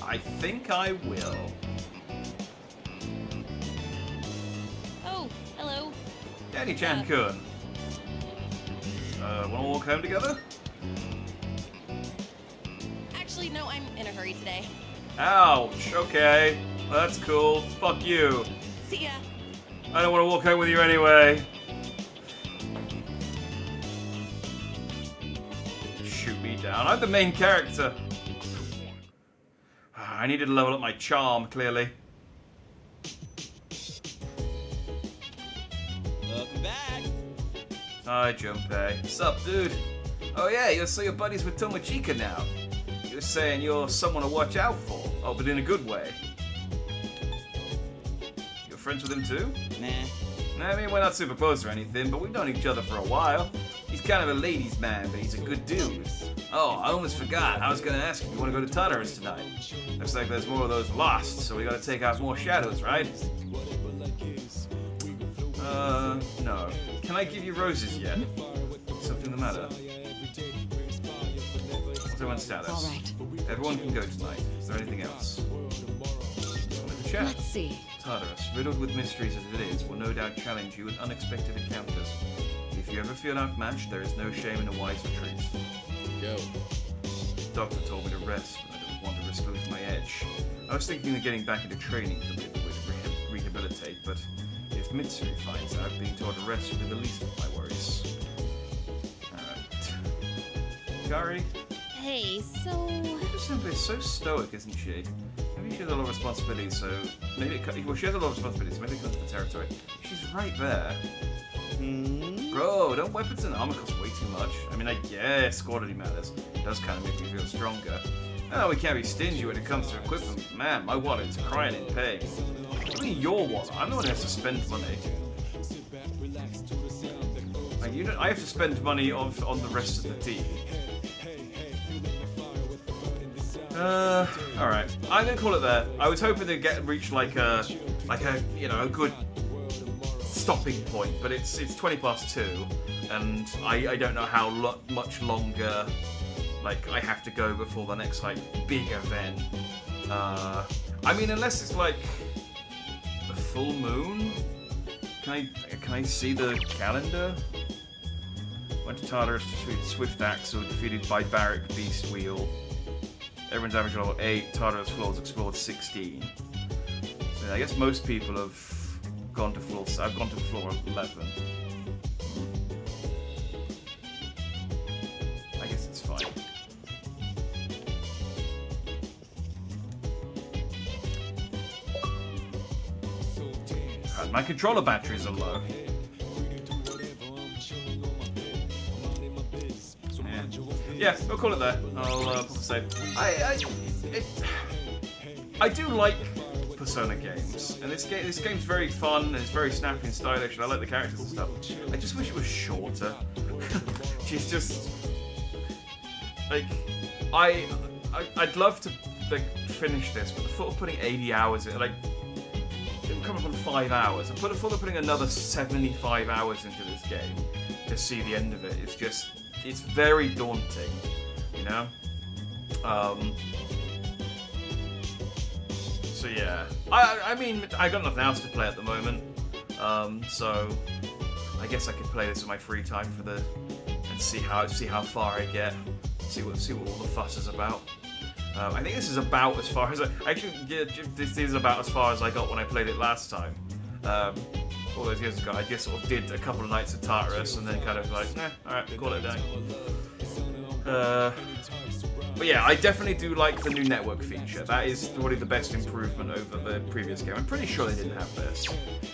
I think I will. Oh, hello. Danny-chan-kun. Wanna walk home together? Actually, no, I'm in a hurry today. Ouch, okay. Well, that's cool. Fuck you. See ya. I don't want to walk home with you anyway. Shoot me down. I'm the main character. I needed to level up my charm, clearly. Welcome back. Hi, Junpei. Sup, dude? Oh yeah, so you're buddies with Tomochika now. You were saying you're someone to watch out for. Oh, but in a good way. You're friends with him too? Nah. I mean, we're not super close or anything, but we've known each other for a while. He's kind of a ladies' man, but he's a good dude. Oh, I almost forgot. I was gonna ask if you want to go to Tartarus tonight. Looks like there's more of those lost, so we gotta take out more shadows, right? No. Can I give you roses yet? Something the matter? What's everyone's status? All right. Everyone can go tonight. Is there anything else? Just wanted to chat. Let's see. Tartarus, riddled with mysteries as it is, will no doubt challenge you with unexpected encounters. If you ever feel outmatched, there is no shame in a wise retreat. Go. The doctor told me to rest, but I don't want to risk losing my edge. I was thinking of getting back into training to be able to rehabilitate, but if Mitsuru finds out, being told to rest will be the least of my worries. Alright. Gary? Hey, so... Simba is so stoic, isn't she? Maybe she has a lot of responsibilities, so maybe it well, she has a lot of responsibilities, so maybe it comes to the territory. She's right there. Bro, don't weapons and armor cost way too much? I mean, I guess quality matters. It does kind of make me feel stronger. Oh, we can't be stingy when it comes to equipment. Man, my wallet's crying in pain. I mean, your wallet. I'm the one who has to spend money. Like, you don't, I have to spend money on the rest of the team. Alright. I'm gonna call it there. I was hoping to reach like a you know, a good stopping point, but it's 20 past 2, and I don't know how much longer like I have to go before the next like big event. I mean, unless it's like a full moon. Can I see the calendar? Went to Tartarus to defeat Swift Axle, defeated by Barrack Beast Wheel. Everyone's average level 8, Tartarus floors explored 16. So I guess most people have gone to floor. I've gone to floor 11. I guess it's fine. God, my controller batteries are low. Yeah, we'll call it there. I'll put a save. I do like Persona games, and this game's very fun and it's very snappy and stylish, and I like the characters and stuff. I just wish it was shorter. She's just like I'd love to like finish this, but the thought of putting 80 hours in, like it would come up on 5 hours. The thought of putting another 75 hours into this game to see the end of it is just. It's very daunting, you know? So yeah. I mean, I got nothing else to play at the moment. So I guess I could play this in my free time and see how far I get. See what all the fuss is about. I think this is about as far as this is about as far as I got when I played it last time. All those years ago, I just sort of did a couple of nights at Tartarus and then kind of like, alright, call it a day. But yeah, I definitely do like the new network feature. That is probably the best improvement over the previous game. I'm pretty sure they didn't have this.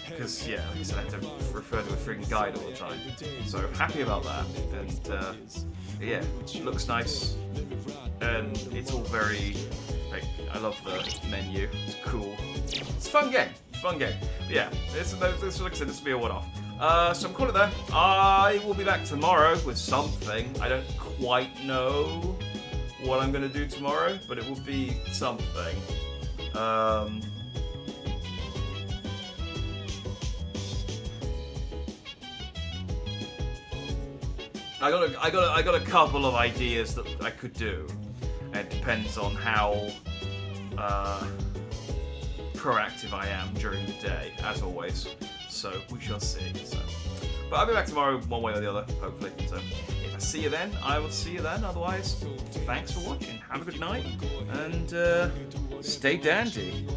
Because, yeah, like I said, I have to refer to a freaking guide all the time. So, happy about that. And, yeah, it looks nice. And it's all very, like, I love the menu. It's cool. It's a fun game. Fun game. But yeah, this like I said, this will be a one-off. So I'm calling it there. I will be back tomorrow with something. I don't quite know what I'm going to do tomorrow, but it will be something. I got a couple of ideas that I could do. It depends on how proactive I am during the day, as always. So we shall see. So, but I'll be back tomorrow, one way or the other, hopefully. So see you then. I will see you then. Otherwise, thanks for watching. Have a good night, and stay dandy.